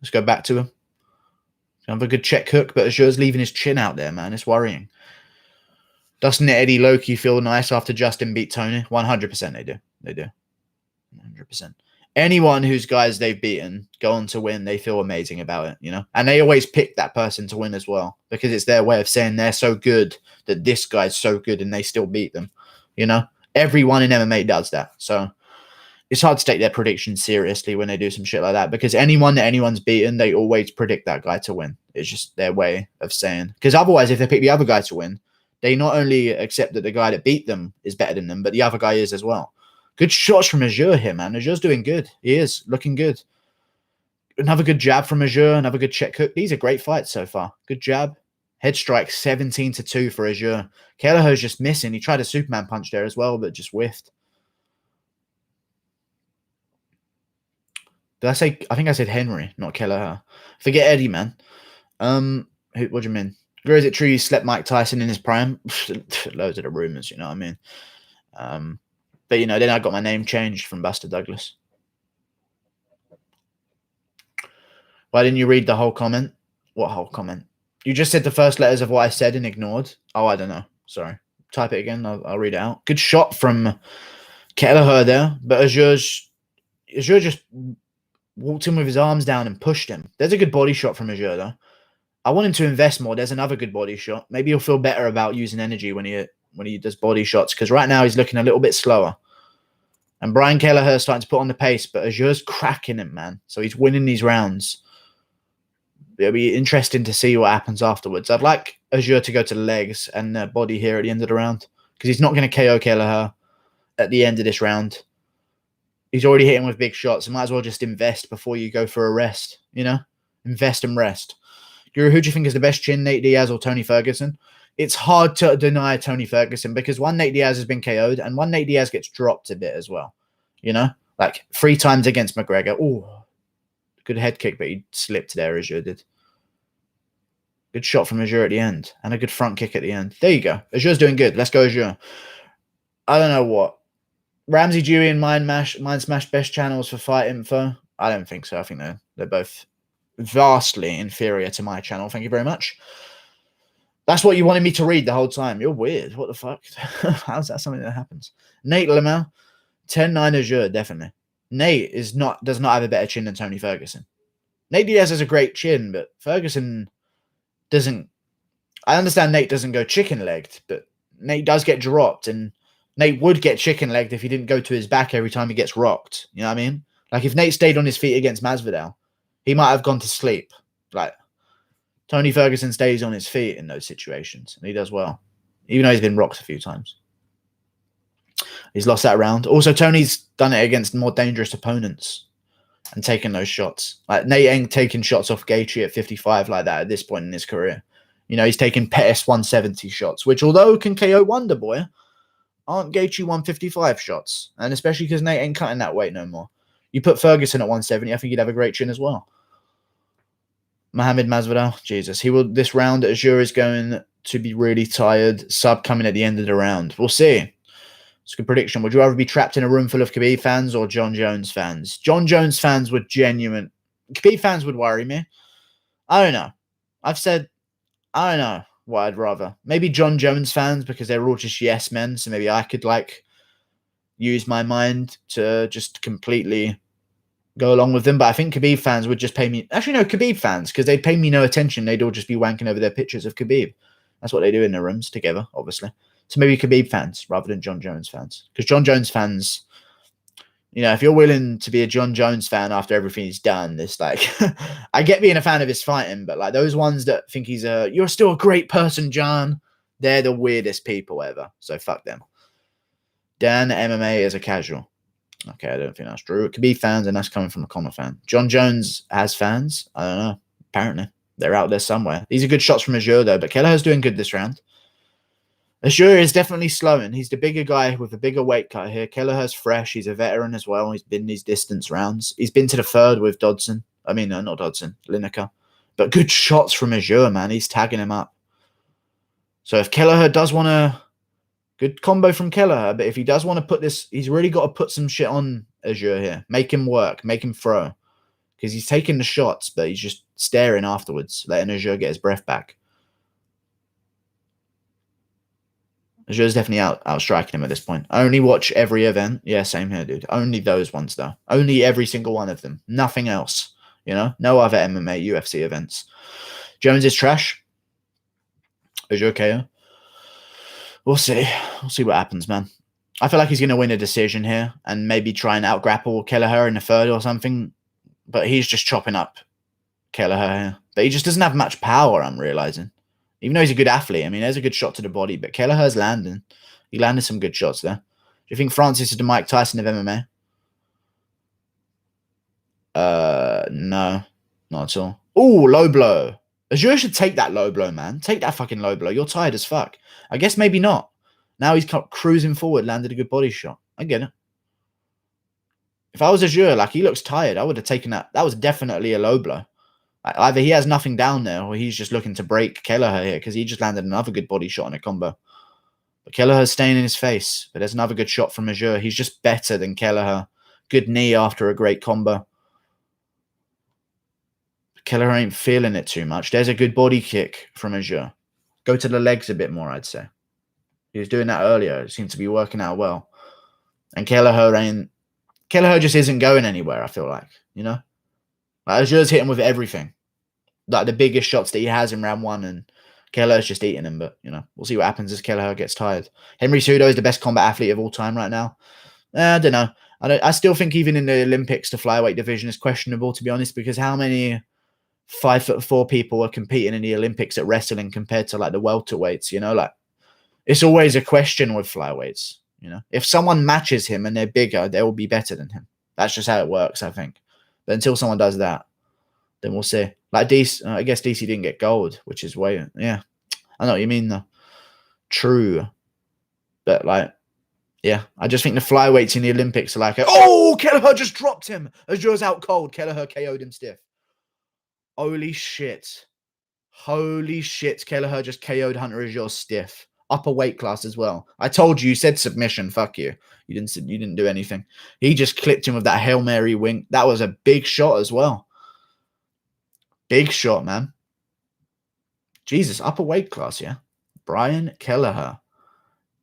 Let's go back to him. Have a good check hook, but Azure's leaving his chin out there, man. It's worrying. Doesn't Eddie Loki feel nice after Justin beat Tony? 100% they do. They do. 100%. Anyone whose guys they've beaten go on to win, they feel amazing about it, you know? And they always pick that person to win as well because it's their way of saying they're so good that this guy's so good and they still beat them, you know? Everyone in MMA does that. So it's hard to take their predictions seriously when they do some shit like that because anyone that anyone's beaten, they always predict that guy to win. It's just their way of saying. Because otherwise, if they pick the other guy to win, they not only accept that the guy that beat them is better than them, but the other guy is as well. Good shots from Azure here, man. Azure's doing good. He is looking good. Another good jab from Azure. Another good check hook. These are great fights so far. Good jab. Head strike 17-2 for Azure. Kelleher's just missing. He tried a Superman punch there as well, but just whiffed. Did I say? I think I said Henry, not Kelleher. Forget Eddie, man. What do you mean? Or is it true you slept Mike Tyson in his prime? Loads of the rumors, you know what I mean? But, you know, then I got my name changed from Buster Douglas. Why didn't you read the whole comment? What whole comment? You just said the first letters of what I said and ignored. Oh, I don't know. Sorry. Type it again. I'll read it out. Good shot from Kelleher there. But Azure just walked in with his arms down and pushed him. There's a good body shot from Azure, though. I want him to invest more. There's another good body shot. Maybe he'll feel better about using energy when he does body shots because right now he's looking a little bit slower. And Brian Kelleher is starting to put on the pace, but Azure's cracking him, man. So he's winning these rounds. It'll be interesting to see what happens afterwards. I'd like Azure to go to the legs and body here at the end of the round because he's not going to KO Kelleher at the end of this round. He's already hitting with big shots. So might as well just invest before you go for a rest, you know? Invest and rest. Guru, who do you think is the best chin, Nate Diaz or Tony Ferguson? It's hard to deny Tony Ferguson because one Nate Diaz has been KO'd and one Nate Diaz gets dropped a bit as well. You know? Like 3 times against McGregor. Oh, good head kick, but he slipped there, Azure did. Good shot from Azure at the end. And a good front kick at the end. There you go. Azure's doing good. Let's go, Azure. I don't know what. Ramsey, Dewey, and Mind Smash best channels for fight info? I don't think so. I think they're both vastly inferior to my channel. Thank you very much. That's what you wanted me to read the whole time. You're weird. What the fuck? How's that something that happens? Nate Lemel, 10-9 Azure, definitely. Nate does not have a better chin than Tony Ferguson. Nate Diaz has a great chin, but Ferguson doesn't. I understand Nate doesn't go chicken-legged, but Nate does get dropped, and Nate would get chicken-legged if he didn't go to his back every time he gets rocked. You know what I mean? Like, if Nate stayed on his feet against Masvidal, he might have gone to sleep. Like, Tony Ferguson stays on his feet in those situations, and he does well, even though he's been rocked a few times. He's lost that round. Also, Tony's done it against more dangerous opponents and taken those shots. Like, Nate ain't taking shots off Gaethje at 55 like that at this point in his career. You know, he's taking Pettis 170 shots, which, although can KO Wonderboy, aren't Gaethje 155 shots. And especially because Nate ain't cutting that weight no more. You put Ferguson at 170, I think he'd have a great chin as well. Mohamed Masvidal, Jesus. This round, Azure is going to be really tired. Sub coming at the end of the round. We'll see. It's a good prediction. Would you rather be trapped in a room full of Khabib fans or John Jones fans? John Jones fans would genuine. Khabib fans would worry me. I don't know. I've said, I don't know what I'd rather. Maybe John Jones fans because they're all just yes men. So maybe I could like use my mind to just completely go along with them. But I think Khabib fans would just pay me. Actually, no, Khabib fans, because they'd pay me no attention. They'd all just be wanking over their pictures of Khabib. That's what they do in their rooms together, obviously. So maybe Khabib fans rather than John Jones fans. Because John Jones fans, you know, if you're willing to be a John Jones fan after everything he's done, it's like, I get being a fan of his fighting, but like those ones that think you're still a great person, John, they're the weirdest people ever. So fuck them. Dan, MMA is a casual. Okay, I don't think that's true. It could be fans, and that's coming from a Connor fan. John Jones has fans. I don't know. Apparently. They're out there somewhere. These are good shots from Azure, though, but Kelleher's doing good this round. Azure is definitely slowing. He's the bigger guy with a bigger weight cut here. Kelleher's fresh. He's a veteran as well. He's been these distance rounds. He's been to the third with Dodson. I mean, no, not Dodson. Lineker. But good shots from Azure, man. He's tagging him up. So if Kelleher does want to... Good combo from Kelleher, but if he does want to put this... He's really got to put some shit on Azure here. Make him work. Make him throw. because he's taking the shots, but he's just staring afterwards, letting Azure get his breath back. Azure's definitely outstriking him at this point. I only watch every event. Yeah, same here, dude. Only those ones, though. Only every single one of them. Nothing else. You know? No other MMA, UFC events. Jones is trash. Azure KO. We'll see. We'll see what happens, man. I feel like he's going to win a decision here and maybe try and out-grapple Kelleher in the third or something. But he's just chopping up Kelleher here. But he just doesn't have much power, I'm realizing. Even though he's a good athlete. I mean, there's a good shot to the body, but Kelleher's landing. He landed some good shots there. Do you think Francis is the Mike Tyson of MMA? No. Not at all. Ooh, low blow. Azure should take that low blow, man. Take that fucking low blow. You're tired as fuck. I guess maybe not. Now he's cruising forward, landed a good body shot. I get it. If I was Azure, like, he looks tired, I would have taken that. That was definitely a low blow. Either he has nothing down there or he's just looking to break Kelleher here because he just landed another good body shot in a combo. But Kelleher's staying in his face. But there's another good shot from Azure. He's just better than Kelleher. Good knee after a great combo. Kelleher ain't feeling it too much. There's a good body kick from Azure. Go to the legs a bit more, I'd say. He was doing that earlier. It seemed to be working out well. And Kelleher just isn't going anywhere, I feel like. You know? Like, Azure's hitting with everything. Like the biggest shots that he has in round one, and Kelleher's just eating him. But, you know, we'll see what happens as Kelleher gets tired. Henry Cejudo is the best combat athlete of all time right now. I don't know. I still think even in the Olympics, the flyweight division is questionable, to be honest, because how many 5'4" people are competing in the Olympics at wrestling compared to like the welterweights, you know? Like, it's always a question with flyweights, you know? If someone matches him and they're bigger, they will be better than him. That's just how it works, I think. But until someone does that, then we'll see. Like DC, I guess DC didn't get gold, which is way, yeah. I know what you mean, though. True. But, like, yeah. I just think the flyweights in the Olympics are like, oh, Kelleher just dropped him. Azure's out cold. Kelleher KO'd him stiff. Holy shit. Holy shit. Kelleher just KO'd Hunter Azure stiff. Upper weight class as well. I told you said submission. Fuck you. You didn't do anything. He just clipped him with that Hail Mary wing. That was a big shot as well. Big shot, man. Jesus, upper weight class, yeah. Brian Kelleher.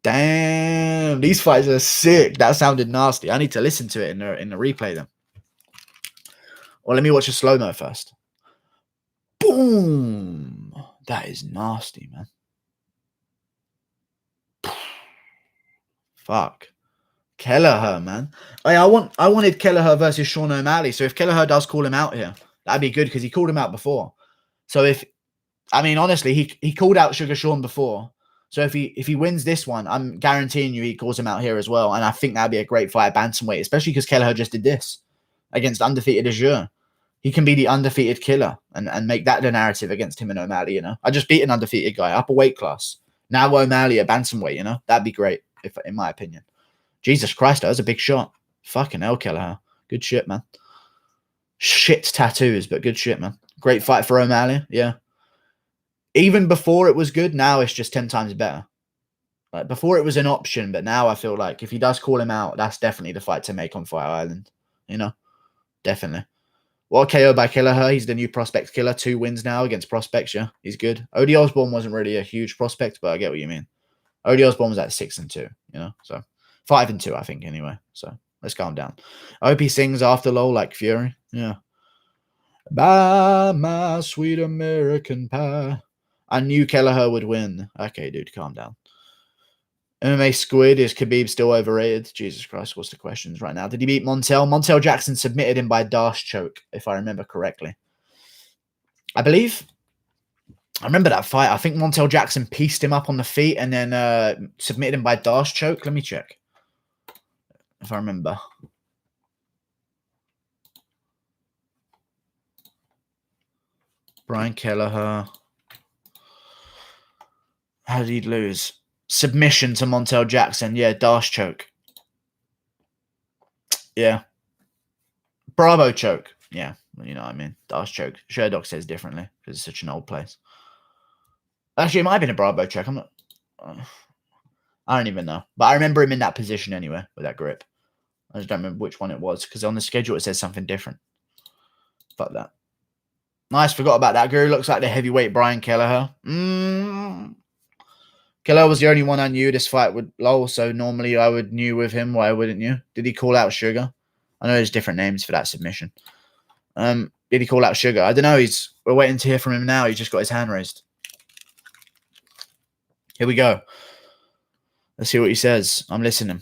Damn, these fights are sick. That sounded nasty. I need to listen to it in the replay then. Well, let me watch a slow-mo first. Boom. That is nasty, man. Fuck. Kelleher, man. I wanted Kelleher versus Sean O'Malley. So if Kelleher does call him out here, that'd be good because he called him out before. So honestly, he called out Sugar Sean before. So if he wins this one, I'm guaranteeing you he calls him out here as well. And I think that'd be a great fight at bantamweight, especially because Kelleher just did this against undefeated Azure. He can be the undefeated killer and make that the narrative against him and O'Malley, you know. I just beat an undefeated guy, upper weight class. Now O'Malley at bantamweight, you know. That'd be great, in my opinion. Jesus Christ, that was a big shot. Fucking hell, Kelleher. Good shit, man. Shit tattoos, but good shit, man. Great fight for O'Malley, yeah. Even before it was good, now it's just 10 times better. Like before it was an option, but now I feel like if he does call him out, that's definitely the fight to make on Fire Island. You know? Definitely. Well, KO by Kelleher. He's the new prospect killer. 2 wins now against prospects, yeah. He's good. Odie Osborne wasn't really a huge prospect, but I get what you mean. Odie Osborne was at 6-2, you know? So 5-2, I think, anyway. So let's calm down. I hope he sings after LOL like Fury. Yeah. Bye, my sweet American pie. I knew Kelleher would win. Okay, dude, calm down. MMA Squid, is Khabib still overrated? Jesus Christ, what's the questions right now? Did he beat Montel? Montel Jackson submitted him by Dash choke, if I remember correctly. I believe. I remember that fight. I think Montel Jackson pieced him up on the feet and then submitted him by Dash choke. Let me check. If I remember. Brian Kelleher. How did he lose? Submission to Montel Jackson. Yeah, Dash choke. Yeah. Bravo choke. Yeah, you know what I mean. Dash choke. Sherdock says differently because it's such an old place. Actually, it might have been a Bravo choke. I'm not... I don't even know. But I remember him in that position anyway with that grip. I just don't remember which one it was because on the schedule it says something different. Fuck that. Nice, forgot about that. Guru looks like the heavyweight Brian Kelleher. Kelleher was the only one I knew this fight would lol, so normally I would knew with him. Why wouldn't you? Did he call out Sugar? I know there's different names for that submission. Did he call out Sugar? I don't know. We're waiting to hear from him now. He's just got his hand raised. Here we go. Let's see what he says. I'm listening.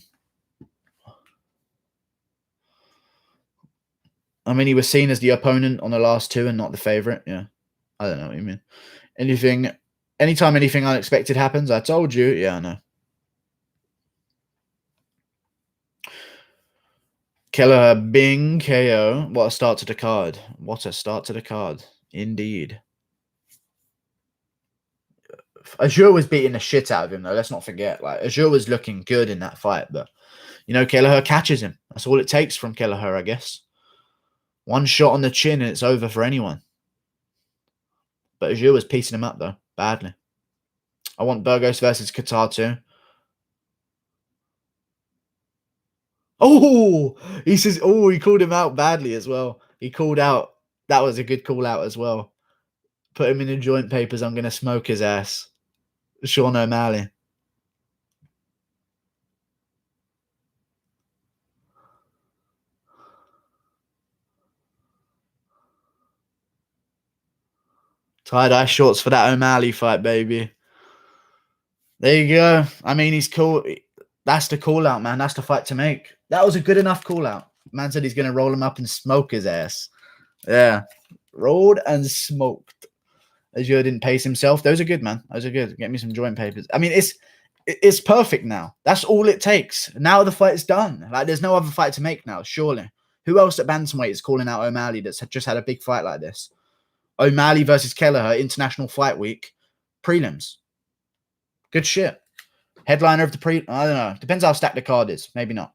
I mean, he was seen as the opponent on the last two and not the favorite. Yeah. I don't know what you mean. Anytime anything unexpected happens, I told you. Yeah, I know. Kelleher Bing KO. What a start to the card. What a start to the card. Indeed. Azure was beating the shit out of him, though. Let's not forget. Like, Azure was looking good in that fight, but, you know, Kelleher catches him. That's all it takes from Kelleher, I guess. One shot on the chin and it's over for anyone. But Azure was piecing him up, though, badly. I want Burgos versus Qatar, too. Oh, he says, oh, he called him out badly as well. He called out. That was a good call out as well. Put him in the joint papers. I'm going to smoke his ass. Sean O'Malley. Tie-dye shorts for that O'Malley fight, baby. There you go. I mean, he's cool. That's the call out, man. That's the fight to make. That was a good enough call out. Man said he's going to roll him up and smoke his ass. Yeah. Rolled and smoked. Azure didn't pace himself. Those are good, man. Those are good. Get me some joint papers. I mean, it's perfect now. That's all it takes. Now the fight's done. Like, there's no other fight to make now, surely. Who else at bantamweight is calling out O'Malley that's just had a big fight like this? O'Malley versus Kelleher, International Fight Week, prelims. Good shit. Headliner of the I don't know. Depends how stacked the card is. Maybe not.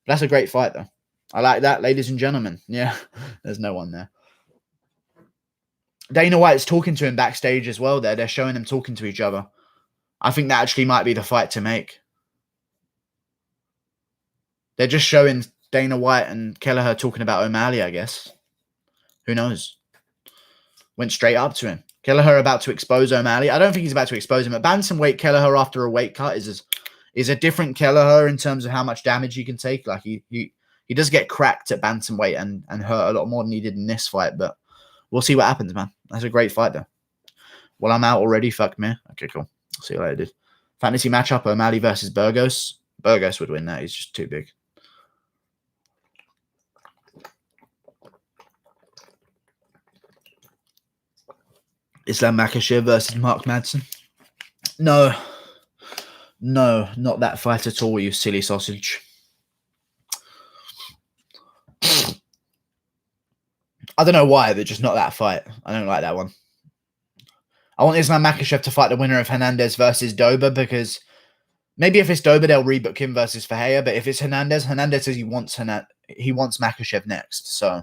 But that's a great fight, though. I like that, ladies and gentlemen. Yeah, there's no one there. Dana White's talking to him backstage as well there. They're showing them talking to each other. I think that actually might be the fight to make. They're just showing Dana White and Kelleher talking about O'Malley, I guess. Who knows? Went straight up to him. Kelleher about to expose O'Malley. I don't think he's about to expose him. At bantamweight, Kelleher after a weight cut is a different Kelleher in terms of how much damage he can take. Like he does get cracked at bantamweight and hurt a lot more than he did in this fight, but we'll see what happens, man. That's a great fight, though. Well, I'm out already. Fuck me. Okay, cool. See what I did. Fantasy matchup, O'Malley versus Burgos. Burgos would win that. He's just too big. Islam Makhachev versus Mark Madsen. No. No, not that fight at all, you silly sausage. I don't know why, but just not that fight. I don't like that one. I want Islam Makhachev to fight the winner of Hernandez versus Dober, because maybe if it's Dober, they'll rebook him versus Ferreira. But if it's Hernandez says he wants Makhachev next. So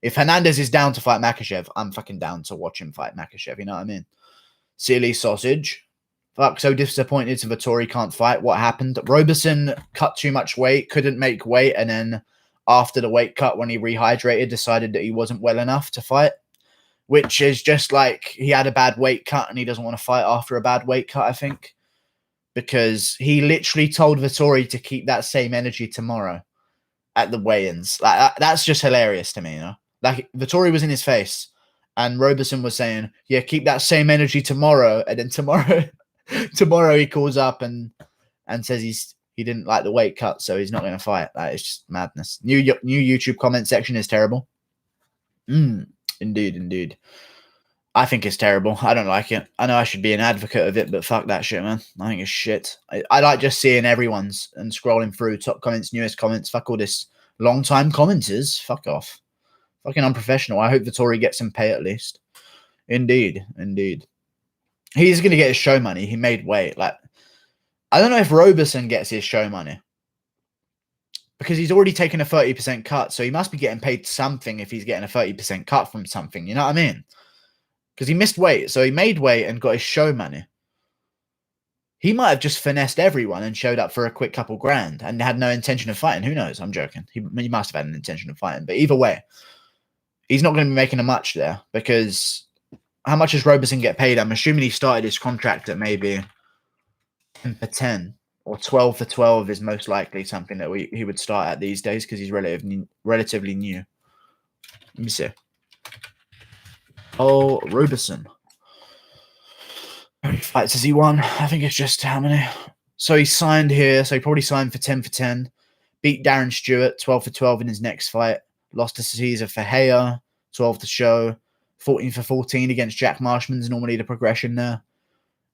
if Hernandez is down to fight Makhachev, I'm fucking down to watch him fight Makhachev. You know what I mean? Silly sausage. Fuck, so disappointed Vettori can't fight. What happened? Roberson cut too much weight, couldn't make weight, and then after the weight cut, when he rehydrated, decided that he wasn't well enough to fight, which is just like he had a bad weight cut and he doesn't want to fight after a bad weight cut, I think, because he literally told Vettori to keep that same energy tomorrow at the weigh-ins. Like, that's just hilarious to me, you know? Like, Vettori was in his face and Roberson was saying, yeah, keep that same energy tomorrow, and then tomorrow he calls up and says he didn't like the weight cut, so he's not going to fight. Like, it's just madness. New YouTube comment section is terrible. Indeed. I think it's terrible. I don't like it. I know I should be an advocate of it, but fuck that shit, man. I think it's shit. I like just seeing everyone's and scrolling through top comments, newest comments. Fuck all this long-time commenters. Fuck off. Fucking unprofessional. I hope Vettori gets some pay at least. Indeed. He's going to get his show money. He made weight. Like, I don't know if Roberson gets his show money, because he's already taken a 30% cut, so he must be getting paid something if he's getting a 30% cut from something. You know what I mean? Because he missed weight, so he made weight and got his show money. He might have just finessed everyone and showed up for a quick couple grand and had no intention of fighting. Who knows? I'm joking. He must have had an intention of fighting. But either way, He's not going to be making a much there because how much does Roberson get paid? I'm assuming he started his contract at maybe 10 for 10 or 12 for 12 is most likely something that he would start at these days because he's relatively new. Let me see. Oh, Roberson. How many fights has he won? I think it's just how many? So he signed here. So he probably signed for 10 for 10. Beat Darren Stewart, 12 for 12 in his next fight. Lost to Cesar Ferreira, 12 to show. 14 for 14 against Jack Marshman's normally the progression there.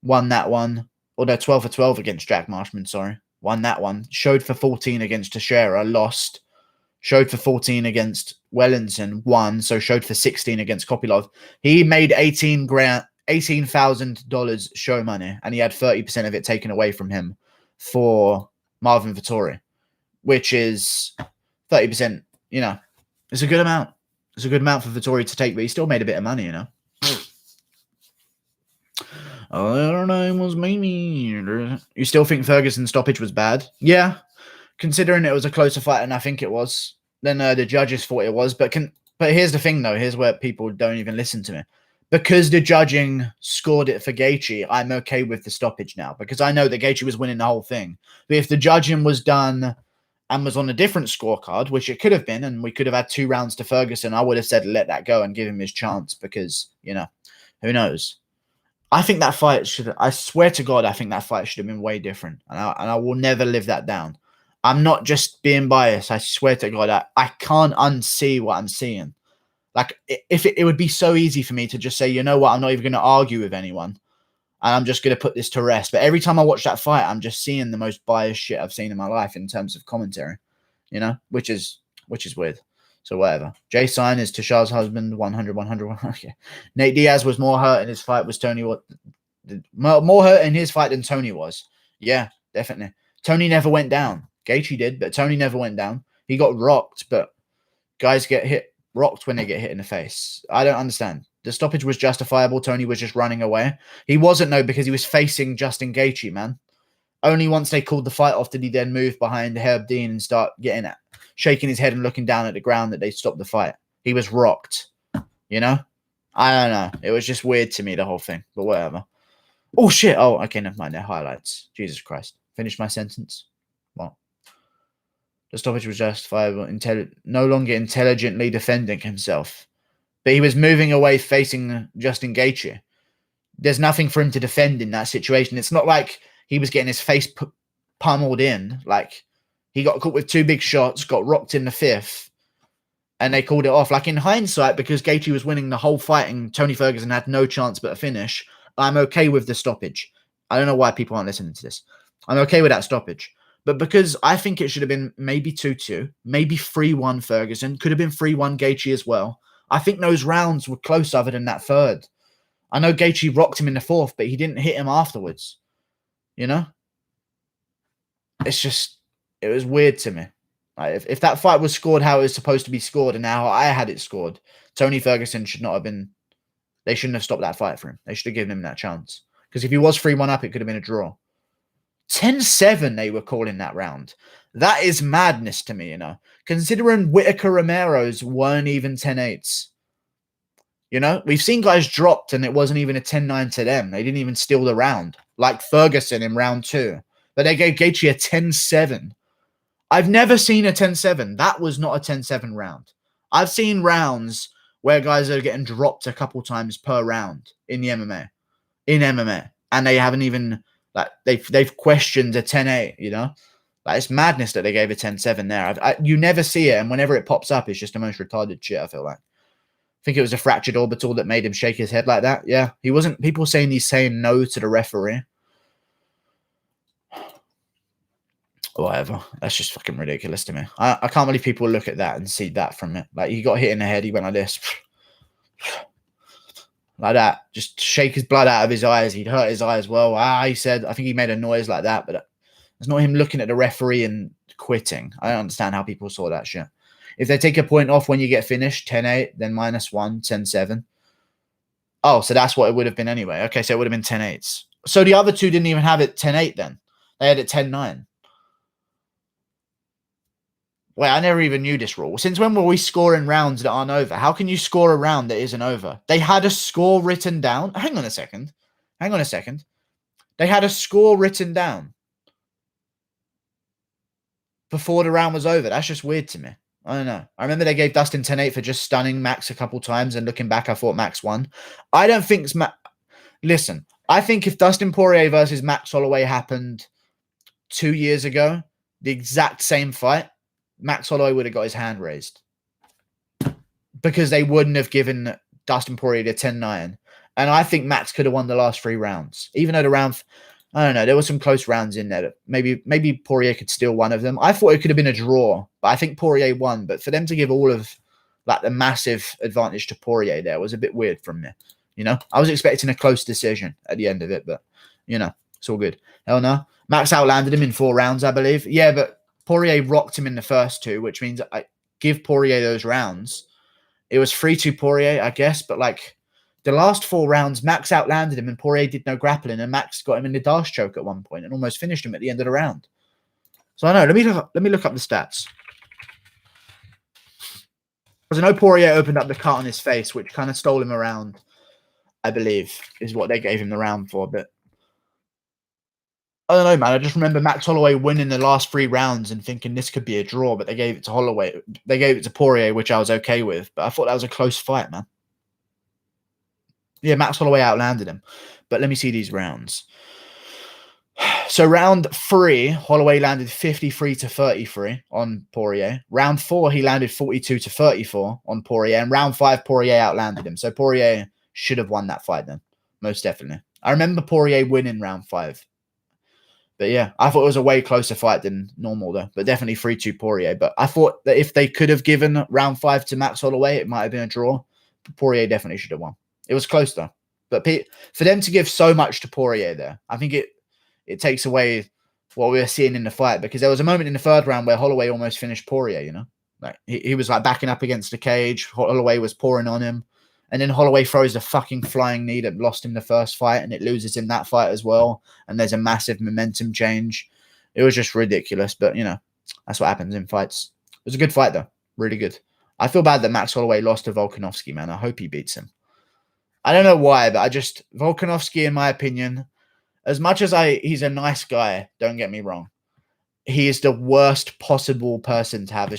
Won that one. Or no, 12 for 12 against Jack Marshman, sorry. Won that one. Showed for 14 against Teixeira, lost. Showed for 14 against Wellington, won. So showed for 16 against Kopylov. He made $18,000 show money, and he had 30% of it taken away from him for Marvin Vettori, which is 30%, you know, it's a good amount. It's a good amount for Vettori to take, but he still made a bit of money, you know. Her name was Mimi. You still think Ferguson's stoppage was bad? Yeah, considering it was a closer fight, and I think it was. Then the judges thought it was. But here's the thing, though. Here's where people don't even listen to me. Because the judging scored it for Gaethje, I'm okay with the stoppage now. Because I know that Gaethje was winning the whole thing. But if the judging was done and was on a different scorecard, which it could have been, and we could have had 2 rounds to Ferguson, I would have said let that go and give him his chance. Because, you know, who knows? I think that fight should, I swear to God, I think that fight should have been way different. And I will never live that down. I'm not just being biased. I swear to God, I can't unsee what I'm seeing. Like, if it would be so easy for me to just say, you know what, I'm not even going to argue with anyone. And I'm just going to put this to rest. But every time I watch that fight, I'm just seeing the most biased shit I've seen in my life in terms of commentary. You know, which is weird. So whatever. Jay Sign is Tashar's husband, 100. Okay. Nate Diaz was more hurt in his fight. Was Tony more hurt in his fight than Tony was? Yeah, definitely. Tony never went down. Gaethje did, but Tony never went down. He got rocked, but guys get rocked when they get hit in the face. I don't understand. The stoppage was justifiable. Tony was just running away. He wasn't, though, because he was facing Justin Gaethje, man. Only once they called the fight off did he then move behind Herb Dean and start shaking his head and looking down at the ground that they stopped the fight. He was rocked, you know? I don't know. It was just weird to me, the whole thing, but whatever. Oh, shit. Oh, okay, never mind. They're highlights. Jesus Christ. Finish my sentence. Well, the stoppage was justifiable, no longer intelligently defending himself. But he was moving away facing Justin Gaethje. There's nothing for him to defend in that situation. It's not like he was getting his face pummeled in. Like, he got caught with 2 big shots, got rocked in the 5th, and they called it off. Like, in hindsight, because Gaethje was winning the whole fight and Tony Ferguson had no chance but a finish, I'm okay with the stoppage. I don't know why people aren't listening to this. I'm okay with that stoppage. But because I think it should have been maybe 2-2, maybe 3-1 Ferguson, could have been 3-1 Gaethje as well. I think those rounds were close other than that 3rd. I know Gaethje rocked him in the 4th, but he didn't hit him afterwards. You know? It's just, it was weird to me. Like, if that fight was scored how it was supposed to be scored and how I had it scored, Tony Ferguson should not have been, they shouldn't have stopped that fight for him. They should have given him that chance. Because if he was 3-1 up, it could have been a draw. 10-7 they were calling that round. That is madness to me, you know. Considering Whitaker Romero's weren't even 10-8s. You know, we've seen guys dropped and it wasn't even a 10-9 to them. They didn't even steal the round. Like Ferguson in round 2. But they gave Gaethje a 10-7. I've never seen a 10-7. That was not a 10-7 round. I've seen rounds where guys are getting dropped a couple times per round in the MMA. In MMA. And they haven't even, like, they've questioned a 10-8, you know? Like, it's madness that they gave a 10-7 there. You never see it, and whenever it pops up, it's just the most retarded shit, I feel like. I think it was a fractured orbital that made him shake his head like that. Yeah, he wasn't, people saying he's saying no to the referee. Whatever. That's just fucking ridiculous to me. I can't believe people look at that and see that from it. Like, he got hit in the head, he went like this. Like that. Just shake his blood out of his eyes. He'd hurt his eye as well. He said, I think he made a noise like that, but it's not him looking at the referee and quitting. I don't understand how people saw that shit. If they take a point off when you get finished, 10-8, then -1, 10-7. Oh, so that's what it would have been anyway. Okay, so it would have been 10-8s. So the other two didn't even have it 10-8 then. They had it 10-9. Wait, I never even knew this rule. Since when were we scoring rounds that aren't over? How can you score a round that isn't over? They had a score written down. Hang on a second. Hang on a second. They had a score written down before the round was over. That's just weird to me. I don't know. I remember they gave Dustin 10-8 for just stunning Max a couple times, and looking back, I thought Max won. I don't think it's Listen, I think if Dustin Poirier versus Max Holloway happened 2 years ago, the exact same fight, Max Holloway would have got his hand raised because they wouldn't have given Dustin Poirier the 10-9. And I think Max could have won the last 3 rounds, even though the round, I don't know, there were some close rounds in there. Maybe Poirier could steal one of them. I thought it could have been a draw, but I think Poirier won. But for them to give all of like the massive advantage to Poirier there was a bit weird from me. You know, I was expecting a close decision at the end of it, but you know, it's all good. Hell no. Max outlanded him in 4 rounds, I believe. Yeah, but Poirier rocked him in the first 2, which means I give Poirier those rounds. It was 3-2 Poirier, I guess, but like the last 4 rounds, Max outlanded him and Poirier did no grappling, and Max got him in the dash choke at one point and almost finished him at the end of the round. So I know. Let me look up the stats. Because I know Poirier opened up the cut on his face, which kind of stole him around, I believe, is what they gave him the round for. But I don't know, man. I just remember Max Holloway winning the last 3 rounds and thinking this could be a draw, but they gave it to Holloway. They gave it to Poirier, which I was okay with. But I thought that was a close fight, man. Yeah, Max Holloway outlanded him. But let me see these rounds. So round 3, Holloway landed 53-33 on Poirier. Round 4, he landed 42-34 on Poirier. And round 5, Poirier outlanded him. So Poirier should have won that fight then, most definitely. I remember Poirier winning round 5. But yeah, I thought it was a way closer fight than normal though. But definitely 3-2 Poirier. But I thought that if they could have given round 5 to Max Holloway, it might have been a draw. But Poirier definitely should have won. It was close though. But for them to give so much to Poirier there, I think it takes away what we were seeing in the fight, because there was a moment in the 3rd round where Holloway almost finished Poirier, you know? Like he was like backing up against the cage. Holloway was pouring on him. And then Holloway throws a fucking flying knee that lost him the first fight, and it loses him that fight as well. And there's a massive momentum change. It was just ridiculous, but, you know, that's what happens in fights. It was a good fight, though. Really good. I feel bad that Max Holloway lost to Volkanovski, man. I hope he beats him. I don't know why, but Volkanovski, in my opinion, as much as he's a nice guy, don't get me wrong, he is the worst possible person to have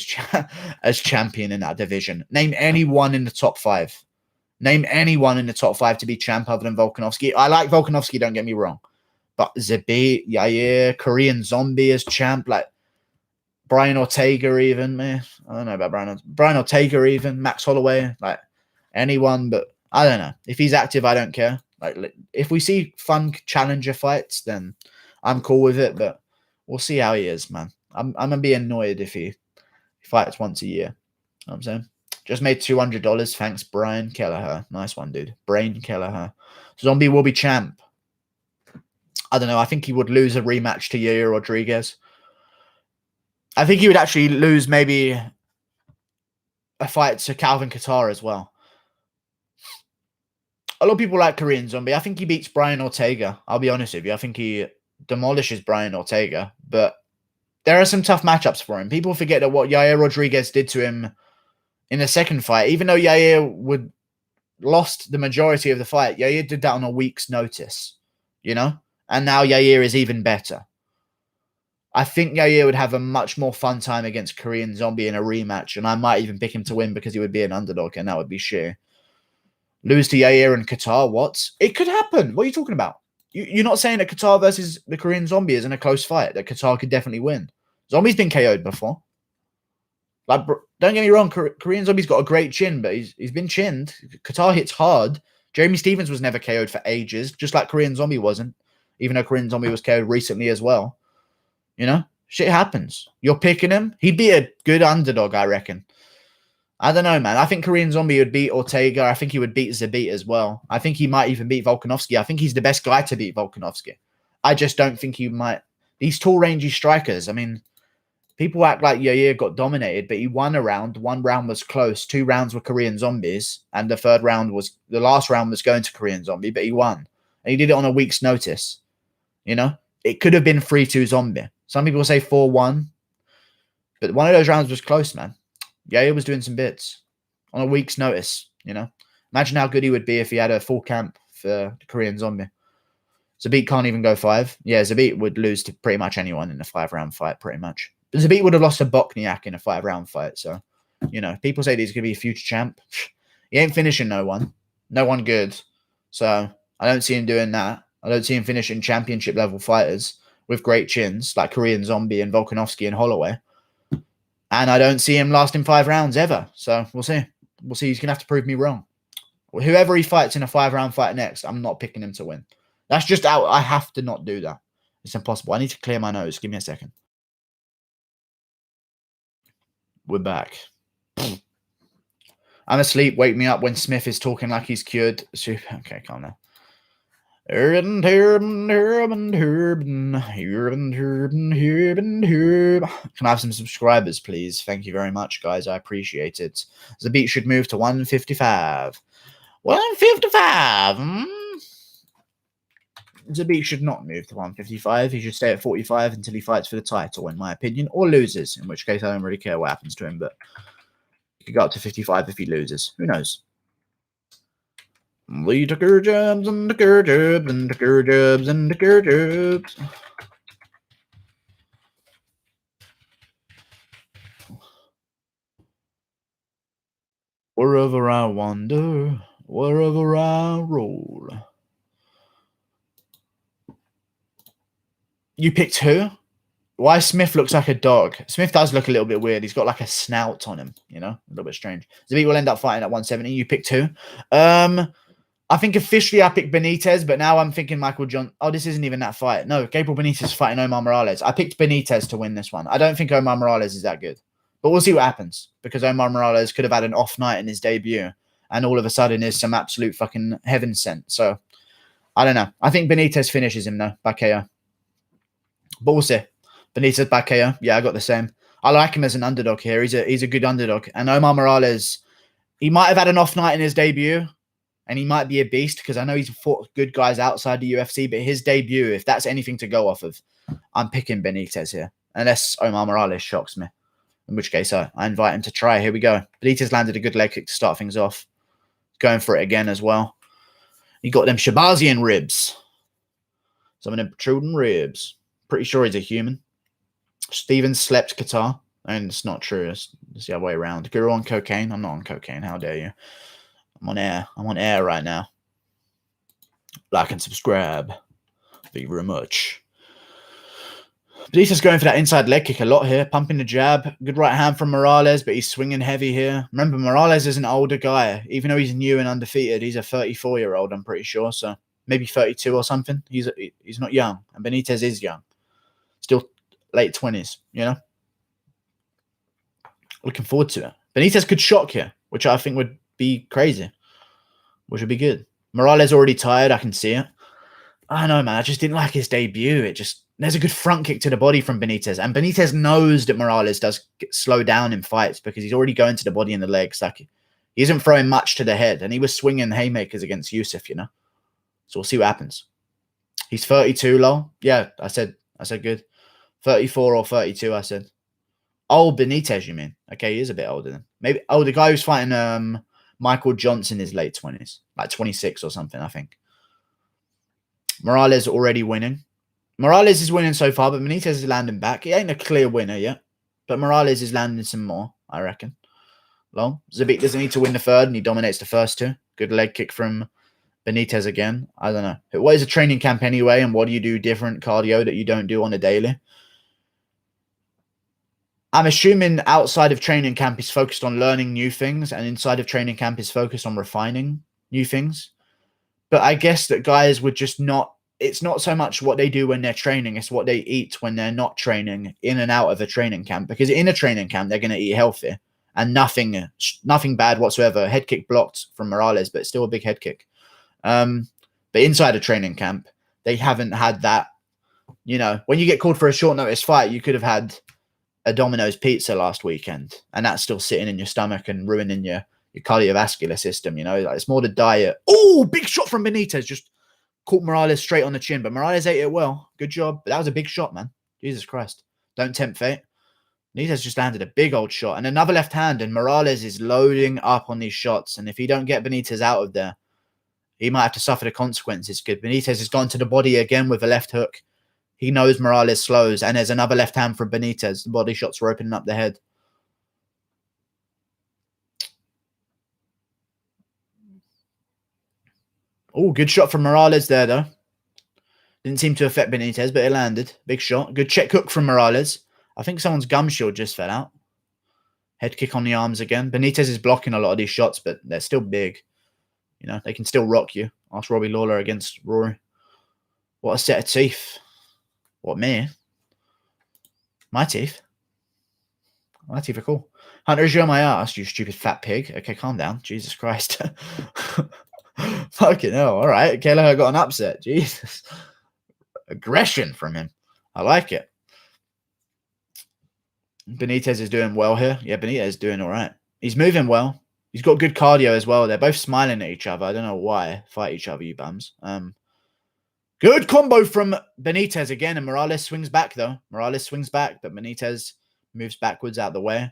as champion in that division. Name anyone in the top 5. Name anyone in the top 5 to be champ other than Volkanovski. I like Volkanovski, don't get me wrong. But Zabit, Yair, Korean Zombie as champ, like Brian Ortega even, man. I don't know about Brian Ortega even, Max Holloway, like anyone, but I don't know. If he's active, I don't care. Like if we see fun challenger fights, then I'm cool with it, but we'll see how he is, man. I'm going to be annoyed if he fights once a year. You know what I'm saying? Just made $200. Thanks, Brian Kelleher. Nice one, dude. Brain Kelleher. Zombie will be champ. I don't know. I think he would lose a rematch to Yair Rodriguez. I think he would actually lose maybe a fight to Calvin Kattar as well. A lot of people like Korean Zombie. I think he beats Brian Ortega. I'll be honest with you. I think he demolishes Brian Ortega. But there are some tough matchups for him. People forget that what Yair Rodriguez did to him in the second fight, even though Yair lost the majority of the fight, Yair did that on a week's notice, you know? And now Yair is even better. I think Yair would have a much more fun time against Korean Zombie in a rematch, and I might even pick him to win because he would be an underdog, and that would be sheer. Lose to Yair and Qatar, what? It could happen. What are you talking about? You're not saying that Qatar versus the Korean Zombie isn't a close fight, that Qatar could definitely win. Zombie's been KO'd before. Like, don't get me wrong, Korean Zombie's got a great chin, but he's been chinned. Qatar hits hard. Jeremy Stevens was never KO'd for ages, just like Korean Zombie wasn't, even though Korean Zombie was KO'd recently as well. You know? Shit happens. You're picking him. He'd be a good underdog, I reckon. I don't know, man. I think Korean Zombie would beat Ortega. I think he would beat Zabit as well. I think he might even beat Volkanovski. I think he's the best guy to beat Volkanovski. I just don't think he might. These tall, rangy strikers, I mean, people act like Yair got dominated, but he won a round. 1 round was close. 2 rounds were Korean Zombies. And the last round was going to Korean Zombie, but he won. And he did it on a week's notice. You know? It could have been 3-2 Zombie. Some people say 4-1. But one of those rounds was close, man. Yair was doing some bits on a week's notice, you know. Imagine how good he would be if he had a full camp for the Korean Zombie. Zabit can't even go 5. Yeah, Zabit would lose to pretty much anyone in a 5-round fight, pretty much. But Zabit would have lost to Bokniak in a 5-round fight. So, you know, people say that he's going to be a future champ. He ain't finishing no one. No one good. So, I don't see him doing that. I don't see him finishing championship-level fighters with great chins, like Korean Zombie and Volkanovski and Holloway. And I don't see him lasting 5 rounds ever. So, we'll see. We'll see. He's going to have to prove me wrong. Whoever he fights in a 5-round fight next, I'm not picking him to win. That's just out. I have to not do that. It's impossible. I need to clear my nose. Give me a second. We're back. I'm asleep. Wake me up when Smith is talking like he's cured. Okay, calm down. Can I have some subscribers, please? Thank you very much, guys. I appreciate it. The beat should move to 155. 155. Zabit should not move to 155. He should stay at 45 until he fights for the title, in my opinion, or loses, in which case I don't really care what happens to him, but he could go up to 55 if he loses. Who knows? The ticker jabs and ticker jabs and ticker jabs and ticker jabs. Wherever I wander, wherever I roll. You picked who? Why Smith looks like a dog? Smith does look a little bit weird. He's got like a snout on him, you know, a little bit strange. Zabit will end up fighting at 170. You picked who? I think officially I picked Benitez, but now I'm thinking Michael John. Oh, this isn't even that fight. No, Gabriel Benitez fighting Omar Morales. I picked Benitez to win this one. I don't think Omar Morales is that good, but we'll see what happens because Omar Morales could have had an off night in his debut, and all of a sudden is some absolute fucking heaven sent. So I don't know. I think Benitez finishes him though by KO. But we'll see. Benitez by KO. Yeah, I got the same. I like him as an underdog here. He's a good underdog. And Omar Morales, he might have had an off night in his debut, and he might be a beast because I know he's fought good guys outside the UFC, but his debut, if that's anything to go off of, I'm picking Benitez here. Unless Omar Morales shocks me. In which case, I invite him to try. Here we go. Benitez landed a good leg kick to start things off. Going for it again as well. He got them Shabazian ribs. Some of them protruding ribs. Pretty sure he's a human. Stevens slept Qatar. And it's not true. It's the other way around. Guru on cocaine. I'm not on cocaine. How dare you? I'm on air. I'm on air right now. Like and subscribe. Thank you very much. Benitez going for that inside leg kick a lot here. Pumping the jab. Good right hand from Morales, but he's swinging heavy here. Remember, Morales is an older guy. Even though he's new and undefeated, he's a 34-year-old, I'm pretty sure. So maybe 32 or something. He's not young. And Benitez is young. Still late 20s, you know? Looking forward to it. Benitez could shock here, which I think would be crazy. Which would be good. Morales already tired. I can see it. I don't know, man. I just didn't like his debut. There's a good front kick to the body from Benitez. And Benitez knows that Morales does slow down in fights because he's already going to the body and the legs. Like, he isn't throwing much to the head. And he was swinging haymakers against Yusuf, you know? So we'll see what happens. He's 32, lol. Yeah, I said good. 34 or 32, I said. Oh, Benitez, you mean? Okay, he is a bit older then. Maybe. Oh, the guy who's fighting Michael Johnson in his late 20s. Like 26 or something, I think. Morales already winning. Morales is winning so far, but Benitez is landing back. He ain't a clear winner yet. But Morales is landing some more, I reckon. Long. Zabit doesn't need to win the third, and he dominates the first two. Good leg kick from Benitez again. I don't know. What is a training camp anyway, and what do you do different cardio that you don't do on a daily? I'm assuming outside of training camp is focused on learning new things, and inside of training camp is focused on refining new things. But I guess that guys would just not, it's not so much what they do when they're training, it's what they eat when they're not training in and out of a training camp. Because in a training camp, they're going to eat healthy and nothing bad whatsoever. Head kick blocked from Morales, but still a big head kick. But inside a training camp, they haven't had that, you know, when you get called for a short notice fight, you could have had a Domino's pizza last weekend and that's still sitting in your stomach and ruining your cardiovascular system, you know. Like, it's more the diet. Oh, big shot from Benitez. Just caught Morales straight on the chin, but Morales ate it well. Good job. But that was a big shot, man. Jesus Christ. Don't tempt fate. Benitez just landed a big old shot and another left hand, and Morales is loading up on these shots. And if he don't get Benitez out of there, he might have to suffer the consequences. Because Benitez has gone to the body again with a left hook. He knows Morales slows, and there's another left hand from Benitez. The body shots are opening up the head. Oh, good shot from Morales there, though. Didn't seem to affect Benitez, but it landed. Big shot. Good check hook from Morales. I think someone's gum shield just fell out. Head kick on the arms again. Benitez is blocking a lot of these shots, but they're still big. You know, they can still rock you. Ask Robbie Lawler against Rory. What a set of teeth. What, me? My teeth? My teeth are cool. Hunter, is you on my ass, you stupid fat pig? Okay, calm down. Jesus Christ. Fucking hell. All right. Kelleher got an upset. Jesus. Aggression from him. I like it. Benitez is doing well here. Yeah, Benitez is doing all right. He's moving well. He's got good cardio as well. They're both smiling at each other. I don't know why. Fight each other, you bums. Good combo from Benitez again, and Morales swings back, though. Morales swings back, but Benitez moves backwards out the way. I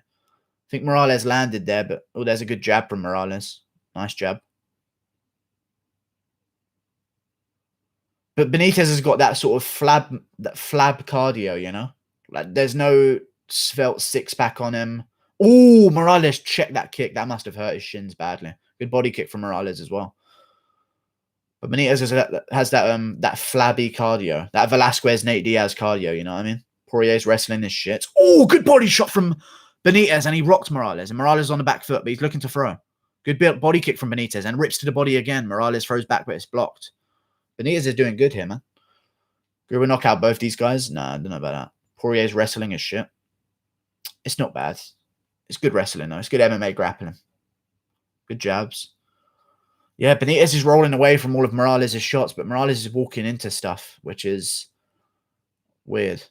think Morales landed there, but oh, there's a good jab from Morales. Nice jab. But Benitez has got that sort of flab cardio, you know? Like, there's no svelte six-pack on him. Oh, Morales checked that kick. That must have hurt his shins badly. Good body kick from Morales as well. But Benitez has that flabby cardio. That Velasquez, Nate Diaz cardio, you know what I mean? Poirier's wrestling this shit. Oh, good body shot from Benitez, and he rocked Morales. And Morales on the back foot, but he's looking to throw. Good body kick from Benitez, and rips to the body again. Morales throws back, but it's blocked. Benitez is doing good here, man. Could we knock out both these guys? Nah, I don't know about that. Poirier's wrestling is shit. It's not bad. It's good wrestling, though. It's good MMA grappling. Good jabs. Yeah, Benitez is rolling away from all of Morales' shots, but Morales is walking into stuff, which is weird.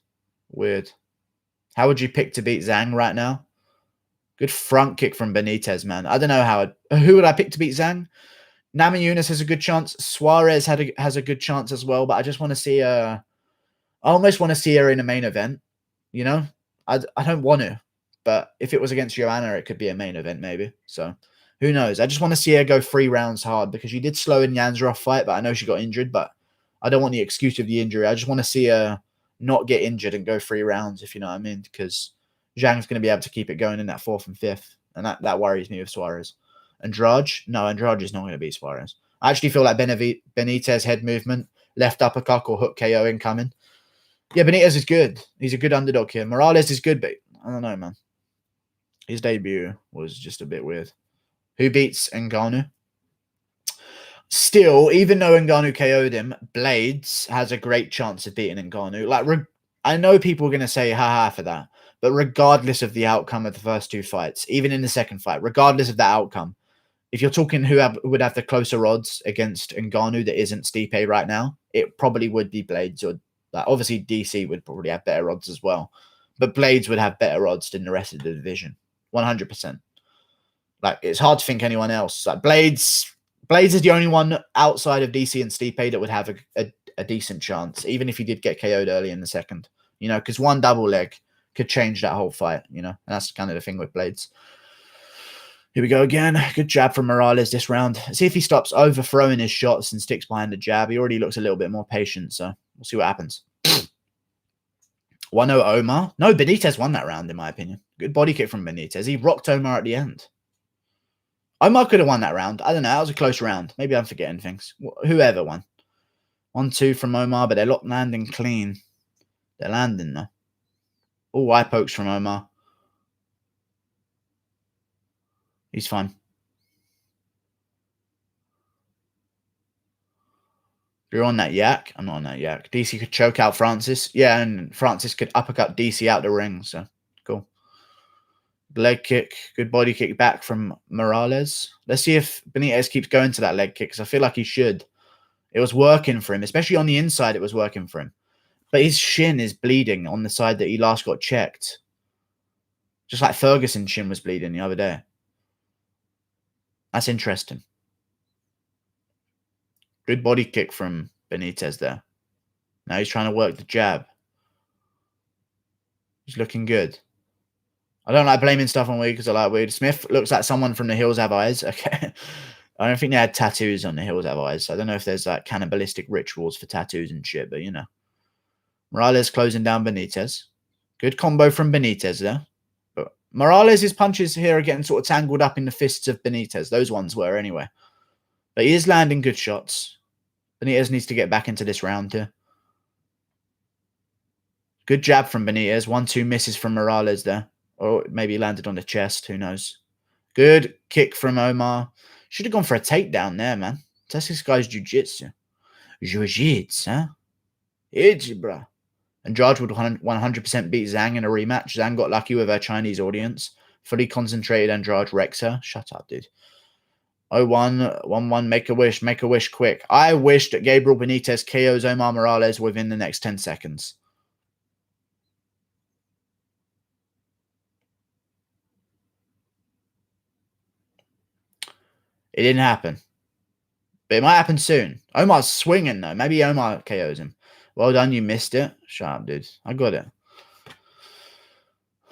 Weird. How would you pick to beat Zhang right now? Good front kick from Benitez, man. I don't know who would I pick to beat Zhang? Namajunas has a good chance. Suarez has a good chance as well, but I just want to see her. I almost want to see her in a main event. You know, I don't want to, but if it was against Joanna, it could be a main event maybe. So who knows? I just want to see her go 3 rounds hard, because she did slow in Yanzarov fight, but I know she got injured. But I don't want the excuse of the injury. I just want to see her not get injured and go 3 rounds, if you know what I mean, because Zhang's going to be able to keep it going in that 4th and 5th, and that worries me with Suarez. Andrade? No, Andrade is not going to beat Suarez. I actually feel like Benitez head movement, left uppercut or hook KO incoming. Yeah, Benitez is good. He's a good underdog here. Morales is good, but I don't know, man. His debut was just a bit weird. Who beats Ngannou? Still, even though Ngannou KO'd him, Blades has a great chance of beating Ngannou. Like, I know people are going to say haha for that, but regardless of the outcome of the first 2 fights, even in the second fight, regardless of that outcome, if you're talking who would have the closer odds against Ngannou that isn't Stipe right now, it probably would be Blades. Or obviously DC would probably have better odds as well, but Blades would have better odds than the rest of the division, 100%. Like, it's hard to think anyone else. Like, Blades is the only one outside of DC and Stipe that would have a decent chance, even if he did get KO'd early in the second. You know, because one double leg could change that whole fight. You know, and that's kind of the thing with Blades. Here we go again. Good jab from Morales this round. See if he stops overthrowing his shots and sticks behind the jab. He already looks a little bit more patient, so we'll see what happens. 1-0 Omar. No, Benitez won that round, in my opinion. Good body kick from Benitez. He rocked Omar at the end. Omar could have won that round. I don't know. That was a close round. Maybe I'm forgetting things. Whoever won. 1-2 from Omar, but they're not landing clean. They're landing, though. Oh, eye pokes from Omar. He's fine. You're on that yak. I'm not on that yak. DC could choke out Francis. Yeah, and Francis could uppercut DC out the ring. So, cool. Leg kick. Good body kick back from Morales. Let's see if Benitez keeps going to that leg kick, because I feel like he should. It was working for him. Especially on the inside, it was working for him. But his shin is bleeding on the side that he last got checked. Just like Ferguson's shin was bleeding the other day. That's interesting. Good body kick from Benitez there. Now he's trying to work the jab. He's looking good. I don't like blaming stuff on weed because I like weed. Smith looks like someone from the Hills Have Eyes. Okay. I don't think they had tattoos on the Hills Have Eyes. I don't know if there's like cannibalistic rituals for tattoos and shit, but you know. Morales closing down Benitez. Good combo from Benitez there. But Morales' punches here are getting sort of tangled up in the fists of Benitez. Those ones were anyway. But he is landing good shots. Benitez needs to get back into this round here. Good jab from Benitez. 1-2 misses from Morales there. Or maybe landed on the chest. Who knows? Good kick from Omar. Should have gone for a takedown there, man. Test this guy's jiu-jitsu. Jiu-jitsu, huh? Itchy, bro. Andrade would 100% beat Zhang in a rematch. Zhang got lucky with her Chinese audience. Fully concentrated Andrade wrecks her. Shut up, dude. 0-1, 1-1, make a wish quick. I wish that Gabriel Benitez KOs Omar Morales within the next 10 seconds. It didn't happen. But it might happen soon. Omar's swinging, though. Maybe Omar KOs him. Well done, you missed it. Shut up, dude. I got it.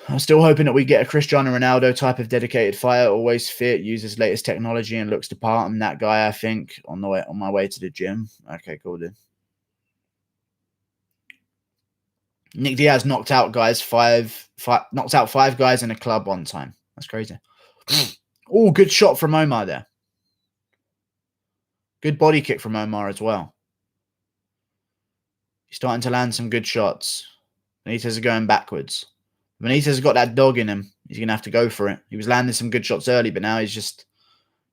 I'm still hoping that we get a Cristiano Ronaldo type of dedicated fighter, always fit, uses latest technology, and looks the part. I'm that guy, I think, on my way to the gym. Okay, cool, dude. Nick Diaz knocked out five guys in a club one time. That's crazy. Oh, good shot from Omar there. Good body kick from Omar as well. He's starting to land some good shots. Benitez is going backwards. Benitez has got that dog in him. He's going to have to go for it. He was landing some good shots early, but now he's just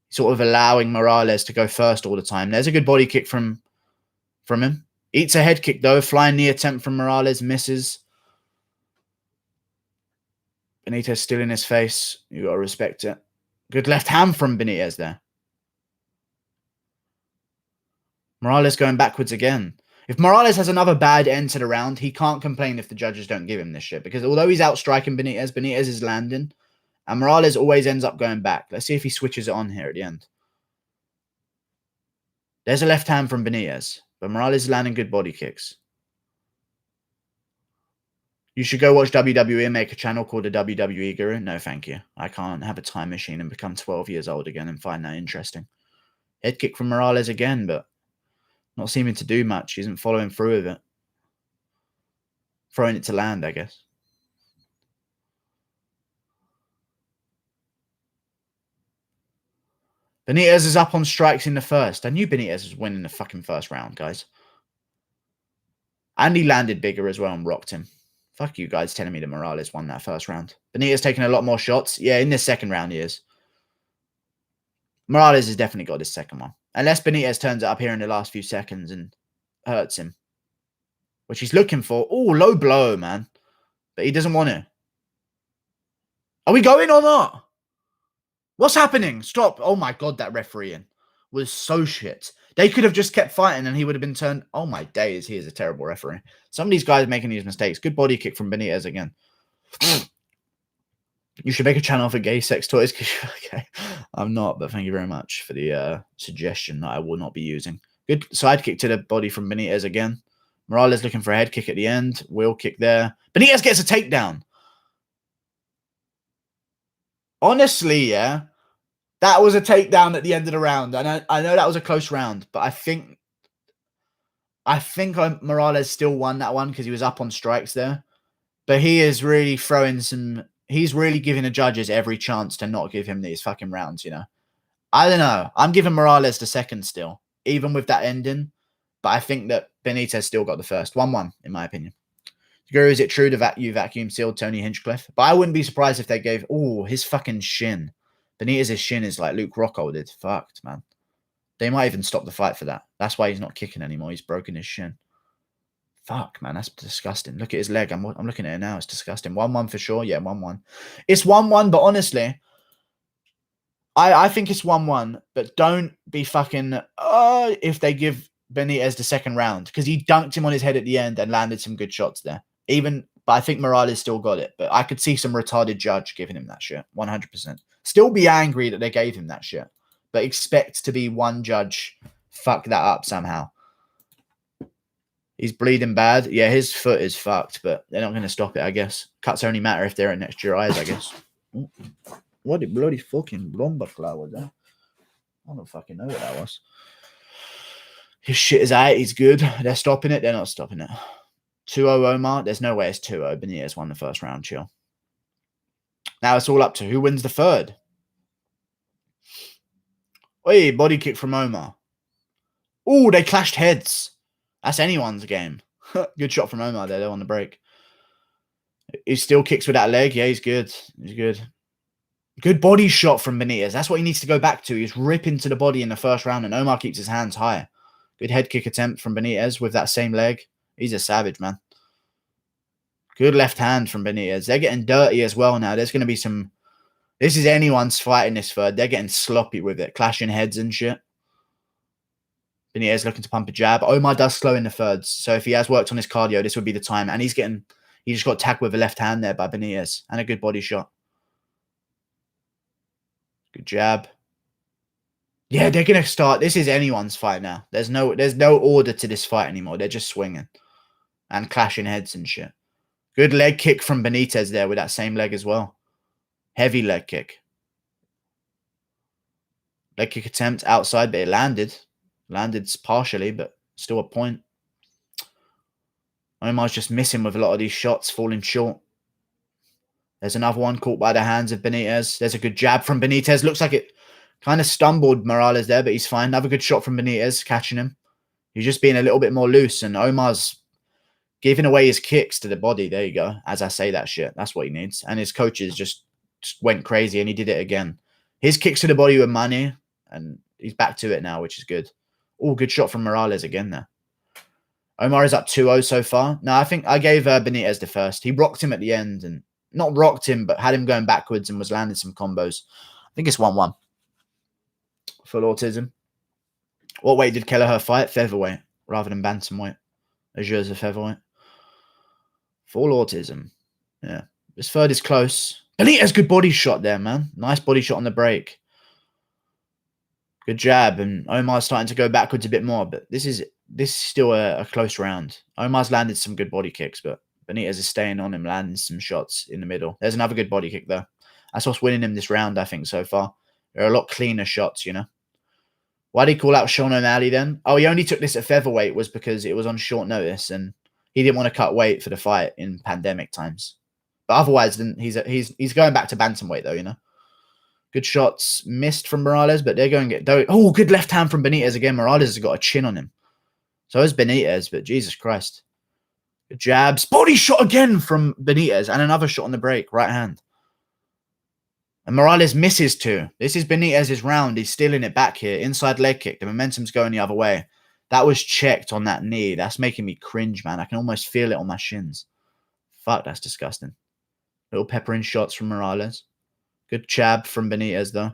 sort of allowing Morales to go first all the time. There's a good body kick from him. Eats a head kick, though. Flying knee attempt from Morales. Misses. Benitez still in his face. You got to respect it. Good left hand from Benitez there. Morales going backwards again. If Morales has another bad end to the round, he can't complain if the judges don't give him this shit. Because although he's outstriking Benitez, Benitez is landing. And Morales always ends up going back. Let's see if he switches it on here at the end. There's a left hand from Benitez. But Morales is landing good body kicks. You should go watch WWE and make a channel called the WWE Guru. No, thank you. I can't have a time machine and become 12 years old again and find that interesting. Head kick from Morales again, but not seeming to do much. He isn't following through with it. Throwing it to land, I guess. Benitez is up on strikes in the first. I knew Benitez was winning the fucking first round, guys. And he landed bigger as well and rocked him. Fuck you guys telling me that Morales won that first round. Benitez taking a lot more shots. Yeah, in this second round he is. Morales has definitely got his second one. Unless Benitez turns it up here in the last few seconds and hurts him. Which he's looking for. Oh, low blow, man. But he doesn't want it. Are we going or not? What's happening? Stop. Oh my God, that refereeing was so shit. They could have just kept fighting and he would have been turned. Oh my days, he is a terrible referee. Some of these guys making these mistakes. Good body kick from Benitez again. You should make a channel for gay sex toys. Okay, I'm not, but thank you very much for the suggestion that I will not be using. Good side kick to the body from Benitez again. Morales looking for a head kick at the end. Wheel kick there. Benitez gets a takedown. Honestly, yeah, that was a takedown at the end of the round. I know that was a close round, but I think Morales still won that one because he was up on strikes there. But he is really throwing some. He's really giving the judges every chance to not give him these fucking rounds, you know. I don't know. I'm giving Morales the second still, even with that ending. But I think that Benitez still got the first. 1-1, in my opinion. Guru, is it true that you vacuum sealed Tony Hinchcliffe? But I wouldn't be surprised if they gave... Oh, his fucking shin. Benitez's shin is like Luke Rockhold did. Fucked, man. They might even stop the fight for that. That's why he's not kicking anymore. He's broken his shin. Fuck, man, that's disgusting. Look at his leg. I'm looking at it now. It's disgusting. 1-1 for sure. Yeah, 1-1. It's 1-1, but honestly, I think it's 1-1. But don't be fucking... if they give Benitez the second round. Because he dunked him on his head at the end and landed some good shots there. But I think Morales still got it. But I could see some retarded judge giving him that shit. 100%. Still be angry that they gave him that shit. But expect to be one judge fuck that up somehow. He's bleeding bad. Yeah, his foot is fucked, but they're not going to stop it, I guess. Cuts only matter if they're next to your eyes, I guess. What the bloody fucking Blombakla was that? I don't fucking know what that was. His shit is out. He's good. They're stopping it. They're not stopping it. 2-0 Omar. There's no way it's 2-0. Benitez won the first round. Chill. Now it's all up to who wins the third. Oi, body kick from Omar. Oh, they clashed heads. That's anyone's game. Good shot from Omar there, though, on the break. He still kicks with that leg. Yeah, he's good. He's good. Good body shot from Benitez. That's what he needs to go back to. He's ripping to the body in the first round, and Omar keeps his hands high. Good head kick attempt from Benitez with that same leg. He's a savage, man. Good left hand from Benitez. They're getting dirty as well now. There's going to be some... This is anyone's fight in this third. They're getting sloppy with it. Clashing heads and shit. Benitez looking to pump a jab. Omar does slow in the thirds. So if he has worked on his cardio, this would be the time. And he just got tagged with a left hand there by Benitez. And a good body shot. Good jab. Yeah, they're going to start. This is anyone's fight now. There's no order to this fight anymore. They're just swinging. And clashing heads and shit. Good leg kick from Benitez there with that same leg as well. Heavy leg kick. Leg kick attempt outside, but it landed. Landed partially, but still a point. Omar's just missing with a lot of these shots, falling short. There's another one caught by the hands of Benitez. There's a good jab from Benitez. Looks like it kind of stumbled Morales there, but he's fine. Another good shot from Benitez, catching him. He's just being a little bit more loose, and Omar's giving away his kicks to the body. There you go. As I say that shit, that's what he needs. And his coaches just went crazy, and he did it again. His kicks to the body were money, and he's back to it now, which is good. Oh, good shot from Morales again there. Omar is up 2-0 so far. No, I think I gave Benitez the first. He rocked him at the end, and not rocked him, but had him going backwards and was landing some combos. I think it's 1-1. Full autism. What weight did Kelleher fight? Featherweight rather than bantamweight. Azure's a featherweight. Full autism. Yeah. This third is close. Benitez, good body shot there, man. Nice body shot on the break. Good jab, and Omar's starting to go backwards a bit more, but this is still a close round. Omar's landed some good body kicks, but Benitez is staying on him, landing some shots in the middle. There's another good body kick, though. That's what's winning him this round, I think, so far. There are a lot cleaner shots, you know. Why did he call out Sean O'Malley then? Oh, he only took this at featherweight was because it was on short notice, and he didn't want to cut weight for the fight in pandemic times. But otherwise, then he's going back to bantamweight, though, you know. Good shots missed from Morales, but they're going to get... Oh, good left hand from Benitez again. Morales has got a chin on him. So has Benitez, but Jesus Christ. Good jabs. Body shot again from Benitez, and another shot on the break. Right hand. And Morales misses too. This is Benitez's round. He's stealing it back here. Inside leg kick. The momentum's going the other way. That was checked on that knee. That's making me cringe, man. I can almost feel it on my shins. Fuck, that's disgusting. Little peppering shots from Morales. Good jab from Benitez, though.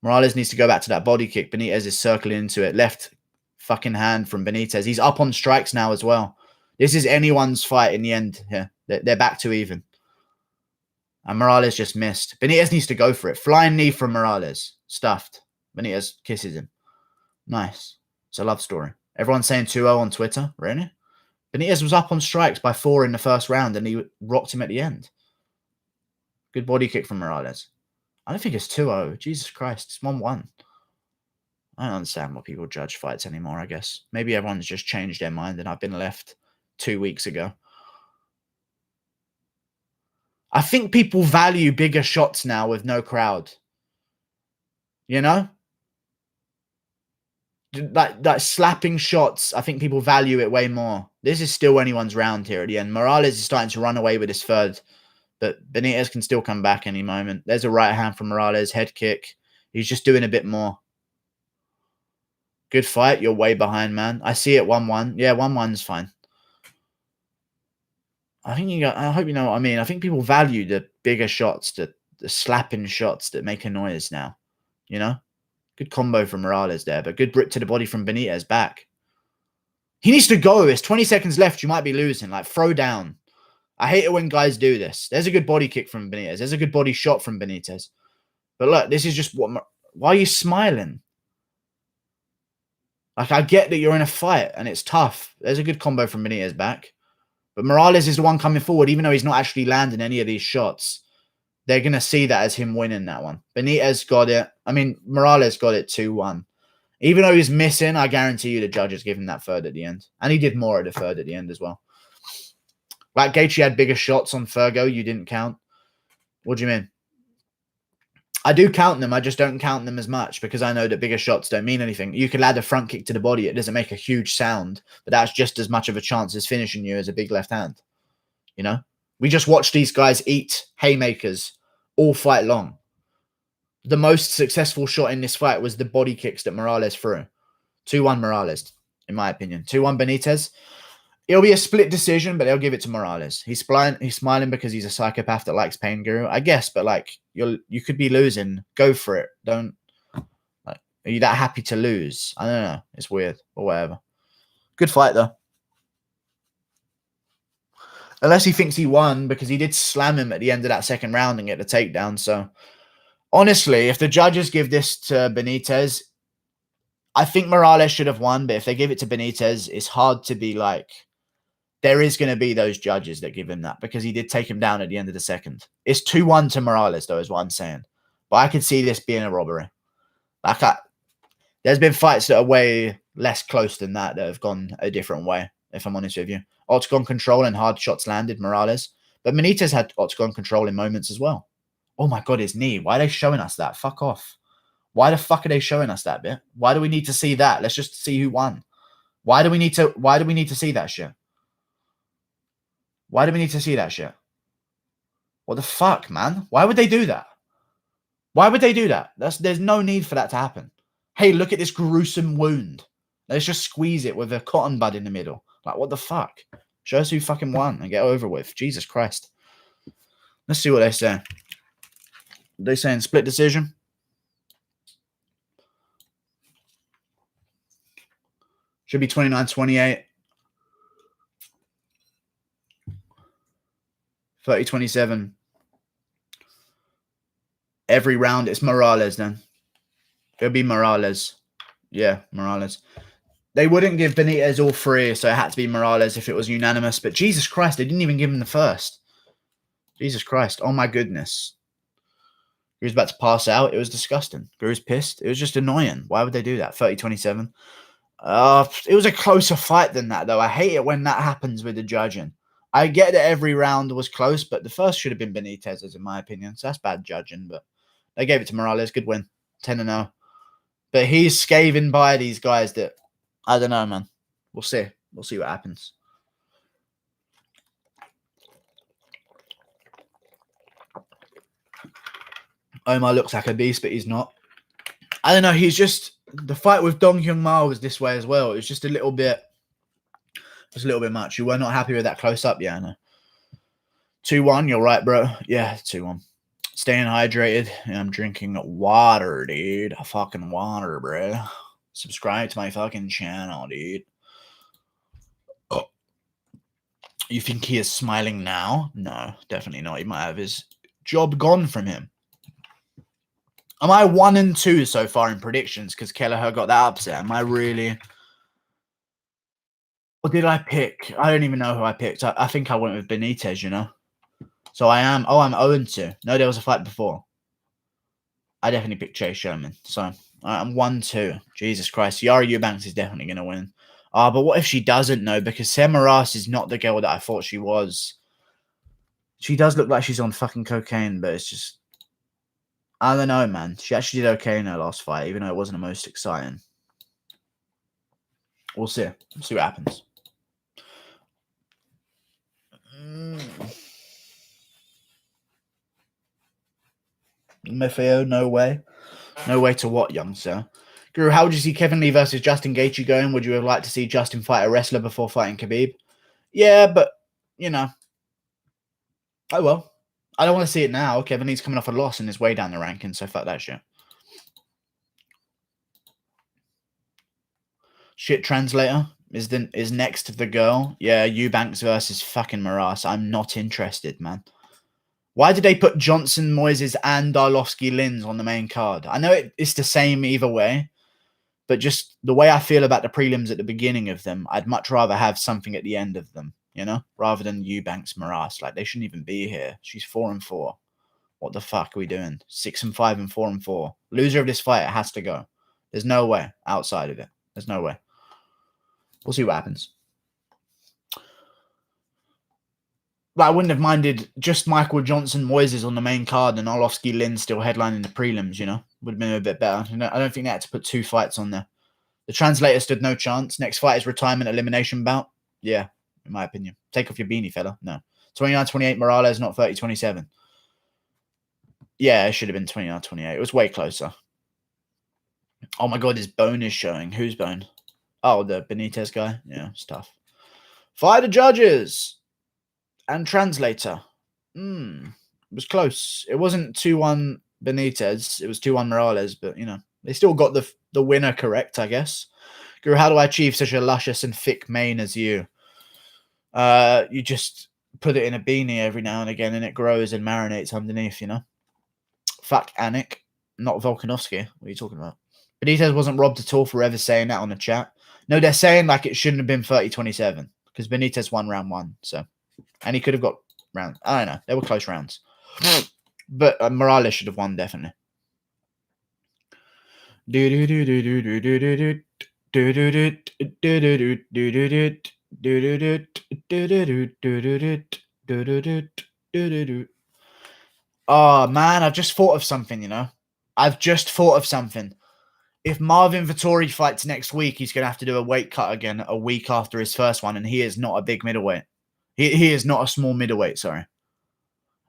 Morales needs to go back to that body kick. Benitez is circling into it. Left fucking hand from Benitez. He's up on strikes now as well. This is anyone's fight in the end here. They're back to even. And Morales just missed. Benitez needs to go for it. Flying knee from Morales. Stuffed. Benitez kisses him. Nice. It's a love story. Everyone's saying 2-0 on Twitter. Really? Benitez was up on strikes by 4 in the first round, and he rocked him at the end. Good body kick from Morales. I don't think it's 2-0. Jesus Christ. It's 1-1. I don't understand what people judge fights anymore, I guess. Maybe everyone's just changed their mind and I've been left 2 weeks ago. I think people value bigger shots now with no crowd. You know? Like slapping shots, I think people value it way more. This is still anyone's round here at the end. Morales is starting to run away with his third. But Benitez can still come back any moment. There's a right hand from Morales. Head kick. He's just doing a bit more. Good fight. You're way behind, man. I see it 1-1. Yeah, 1-1's fine. I hope you know what I mean. I think people value the bigger shots, the slapping shots that make a noise now. You know? Good combo from Morales there, but good grip to the body from Benitez back. He needs to go. There's 20 seconds left. You might be losing. Like, throw down. I hate it when guys do this. There's a good body kick from Benitez. There's a good body shot from Benitez. But look, this is just what... Why are you smiling? Like, I get that you're in a fight and it's tough. There's a good combo from Benitez back. But Morales is the one coming forward, even though he's not actually landing any of these shots. They're going to see that as him winning that one. Benitez got it. I mean, Morales got it 2-1. Even though he's missing, I guarantee you the judges give him that third at the end. And he did more at the third at the end as well. Like, Gaethje had bigger shots on Fergo. You didn't count. What do you mean? I do count them. I just don't count them as much because I know that bigger shots don't mean anything. You could add a front kick to the body. It doesn't make a huge sound, but that's just as much of a chance as finishing you as a big left hand. You know? We just watched these guys eat haymakers all fight long. The most successful shot in this fight was the body kicks that Morales threw. 2-1 Morales, in my opinion. 2-1 Benitez. It'll be a split decision, but they'll give it to Morales. He's smiling because he's a psychopath that likes pain, Guru, I guess. But like, you could be losing. Go for it. Don't. Like, are you that happy to lose? I don't know. It's weird or whatever. Good fight though. Unless he thinks he won because he did slam him at the end of that second round and get the takedown. So honestly, if the judges give this to Benitez, I think Morales should have won. But if they give it to Benitez, it's hard to be like. There is going to be those judges that give him that because he did take him down at the end of the second. It's 2-1 to Morales, though, is what I'm saying. But I could see this being a robbery. Like, there's been fights that are way less close than that have gone a different way, if I'm honest with you. Octagon control and hard shots landed, Morales. But Benitez had octagon control in moments as well. Oh, my God, his knee. Why are they showing us that? Fuck off. Why the fuck are they showing us that bit? Why do we need to see that? Let's just see who won. Why do we need to see that shit? Why do we need to see that shit? What the fuck, man? Why would they do that? Why would they do that? There's no need for that to happen. Hey, look at this gruesome wound. Let's just squeeze it with a cotton bud in the middle. Like, what the fuck? Show us who fucking won and get over with. Jesus Christ. Let's see what they say. They saying split decision? Should be 29-28. 30-27. Every round, it's Morales then. It'll be Morales. Yeah, Morales. They wouldn't give Benitez all three, so it had to be Morales if it was unanimous. But Jesus Christ, they didn't even give him the first. Jesus Christ. Oh, my goodness. He was about to pass out. It was disgusting. Guru's pissed. It was just annoying. Why would they do that? 30-27. It was a closer fight than that, though. I hate it when that happens with the judging. I get that every round was close, but the first should have been Benitez's, in my opinion. So that's bad judging, but they gave it to Morales. Good win. 10-0. But he's scaving by these guys that, I don't know, man. We'll see. We'll see what happens. Omar looks like a beast, but he's not. I don't know. He's just, the fight with Dong Hyun Ma was this way as well. It was just a little bit. It's a little bit much. You were not happy with that close up, yeah, I know. 2-1, you're right, bro. Yeah, 2-1. Staying hydrated. Yeah, I'm drinking water, dude. Fucking water, bro. Subscribe to my fucking channel, dude. Oh. You think he is smiling now? No, definitely not. He might have his job gone from him. Am I 1-2 so far in predictions because Kelleher got that upset? Am I really... What did I pick? I don't even know who I picked. I think I went with Benitez, you know. So I am... Oh, I'm 0-2. No, there was a fight before. I definitely picked Sherman. So I'm 1-2. Jesus Christ. Yara Eubanks is definitely going to win. But what if she doesn't know? Because Semaras is not the girl that I thought she was. She does look like she's on fucking cocaine, but it's just... I don't know, man. She actually did okay in her last fight, even though it wasn't the most exciting. We'll see. We'll see what happens. Mefeo, no way. No way to what, young sir? Guru, how would you see Kevin Lee versus Justin Gaethje going? Would you have liked to see Justin fight a wrestler before fighting Khabib? Yeah, but, you know. Oh, well. I don't want to see it now. Kevin Lee's coming off a loss and is way down the rankings, so fuck that shit. Shit translator is next to the girl. Yeah, Eubanks versus fucking Moraes. I'm not interested, man. Why did they put Johnson, Moises, and Arlovski Lins on the main card? I know it's the same either way, But just the way I feel about the prelims at the beginning of them, I'd much rather have something at the end of them, you know, rather than Eubanks Moraes. Like, they shouldn't even be here. She's 4-4. What the fuck are we doing? 6-5 and 4-4. Loser of this fight has to go. There's no way outside of it. There's no way. We'll see what happens. But I wouldn't have minded just Michael Johnson Moises on the main card and Arlovski Lynn still headlining the prelims, you know? Would have been a bit better. You know, I don't think they had to put 2 fights on there. The translator stood no chance. Next fight is retirement elimination bout. Yeah, in my opinion. Take off your beanie, fella. No. 29-28 Morales, not 30-27. Yeah, it should have been 29-28. It was way closer. Oh my god, his bone is showing. Whose bone? Oh, the Benitez guy. Yeah, it's tough. Fire the judges. And translator. It was close. It wasn't 2-1 Benitez. It was 2-1 Morales, but, you know, they still got the winner correct, I guess. Guru, how do I achieve such a luscious and thick mane as you? You just put it in a beanie every now and again, and it grows and marinates underneath, you know? Fuck Anik, not Volkanovski. What are you talking about? Benitez wasn't robbed at all for ever saying that on the chat. No, they're saying like it shouldn't have been 30-27 because Benitez won round 1, so... And he could have got round. I don't know. They were close rounds. But Morales should have won, definitely. Oh, man. I've just thought of something, you know. I've just thought of something. If Marvin Vettori fights next week, he's going to have to do a weight cut again a week after his first one, and he is not a big middleweight. He is not a small middleweight, sorry.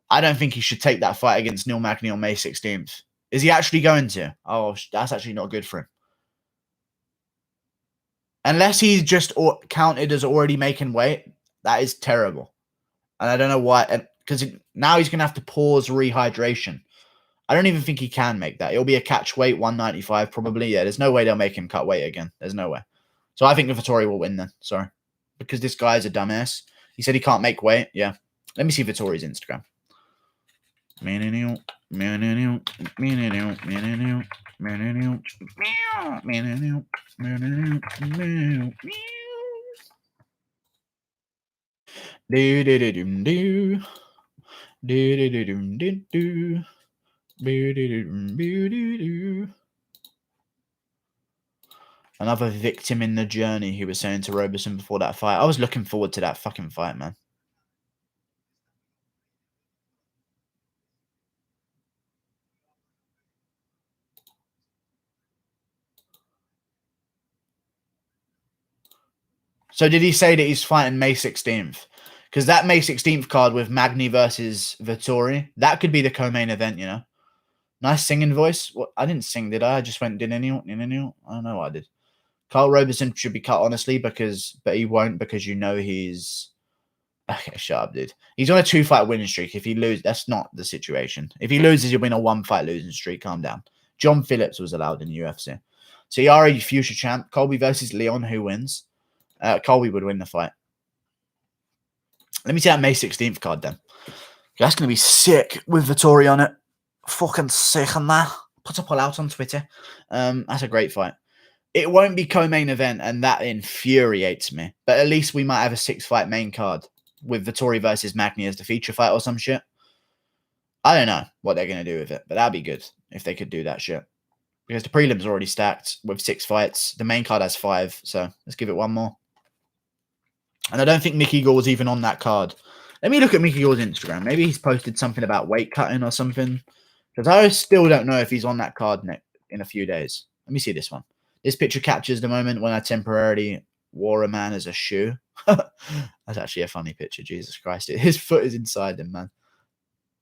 I don't think he should take that fight against Neil Magny on May 16th. Is he actually going to? Oh, that's actually not good for him. Unless he's just counted as already making weight, that is terrible. And I don't know why, because now he's going to have to pause rehydration. I don't even think he can make that. It'll be a catch weight, 195 probably. Yeah, there's no way they'll make him cut weight again. There's no way. So I think Vettori will win then. Sorry. Because this guy's a dumbass. He said he can't make weight. Yeah. Let me see Vettori's Instagram. Another victim in the journey, he was saying to Roberson before that fight. I was looking forward to that fucking fight, man. So did he say that he's fighting May 16th? Because that May 16th card with Magny versus Vettori, that could be the co-main event, you know? Nice singing voice. What? I didn't sing, did I? I just went, I don't know what I did. Carl Roberson should be cut, honestly, but he won't because you know he's... Okay, shut up, dude. He's on a 2-fight winning streak. If he loses, that's not the situation. If he loses, he'll win a 1-fight losing streak. Calm down. John Phillips was allowed in the UFC. So Yari, future champ. Colby versus Leon, who wins? Colby would win the fight. Let me see that May 16th card then. That's going to be sick with Vettori on it. Fucking sick on that. Put a pull out on Twitter. That's a great fight. It won't be co-main event, and that infuriates me. But at least we might have a 6-fight main card with Vettori versus Magny as the feature fight or some shit. I don't know what they're going to do with it, but that'd be good if they could do that shit. Because the prelims are already stacked with 6 fights. The main card has 5, so let's give it one more. And I don't think Mickey Gore's even on that card. Let me look at Mickey Gore's Instagram. Maybe he's posted something about weight cutting or something. Because I still don't know if he's on that card in a few days. Let me see this one. This picture captures the moment when I temporarily wore a man as a shoe. That's actually a funny picture. Jesus Christ. His foot is inside him, man.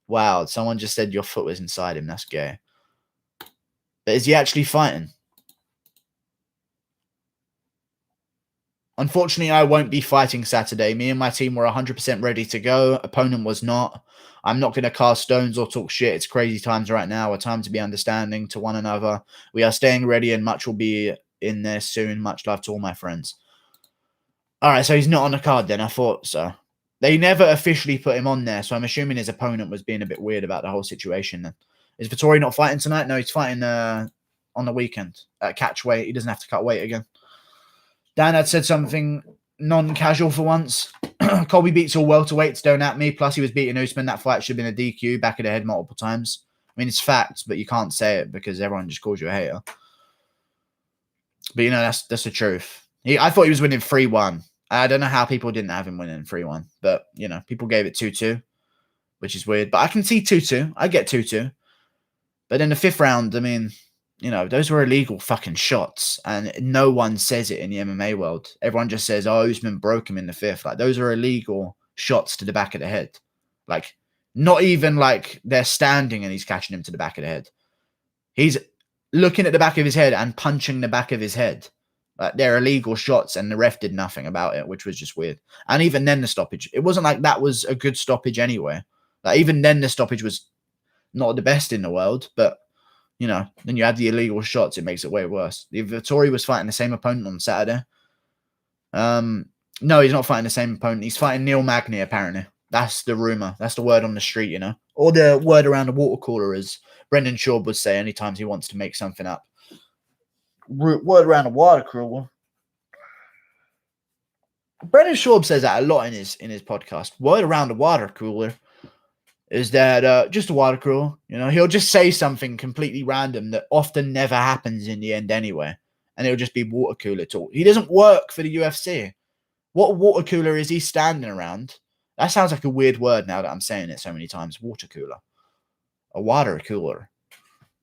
Wow. Someone just said your foot was inside him. That's gay. But is he actually fighting? Unfortunately, I won't be fighting Saturday. Me and my team were 100% ready to go. Opponent was not. I'm not going to cast stones or talk shit. It's crazy times right now. A time to be understanding to one another. We are staying ready and much will be in there soon. Much love to all my friends. All right, so he's not on the card then. I thought so. They never officially put him on there, so I'm assuming his opponent was being a bit weird about the whole situation then. Is Vettori not fighting tonight? No, he's fighting on on the weekend at catch weight. He doesn't have to cut weight again. Dan had said something non-casual for once. Colby beats all welterweights, don't at me. Plus, he was beating Usman. That fight should have been a DQ, back of the head multiple times. I mean, it's facts, but you can't say it because everyone just calls you a hater. But, you know, that's the truth. I thought he was winning 3-1. I don't know how people didn't have him winning 3-1. But, you know, people gave it 2-2, which is weird. But I can see 2-2. I get 2-2. But in the 5th round, I mean, you know, those were illegal fucking shots. And no one says it in the MMA world. Everyone just says, oh, Usman broke him in the 5th. Like, those are illegal shots to the back of the head. Like, not even like they're standing and he's catching him to the back of the head. He's looking at the back of his head and punching the back of his head. Like, they're illegal shots, and the ref did nothing about it, which was just weird. And even then, the stoppage, it wasn't like that was a good stoppage anyway. Like, even then, the stoppage was not the best in the world, but, you know, then you add the illegal shots, it makes it way worse. If Vettori was fighting the same opponent on Saturday, no, he's not fighting the same opponent. He's fighting Neil Magny, apparently. That's the rumor. That's the word on the street, you know. Or the word around the water cooler, as Brendan Schaub would say anytime he wants to make something up. Word around the water cooler. Brendan Schaub says that a lot in his podcast. Word around the water cooler is that just a water cooler. You know, he'll just say something completely random that often never happens in the end anyway, and it'll just be water cooler talk. He doesn't work for the UFC. What water cooler is he standing around? That sounds like a weird word now that I'm saying it so many times. Water cooler. A water cooler.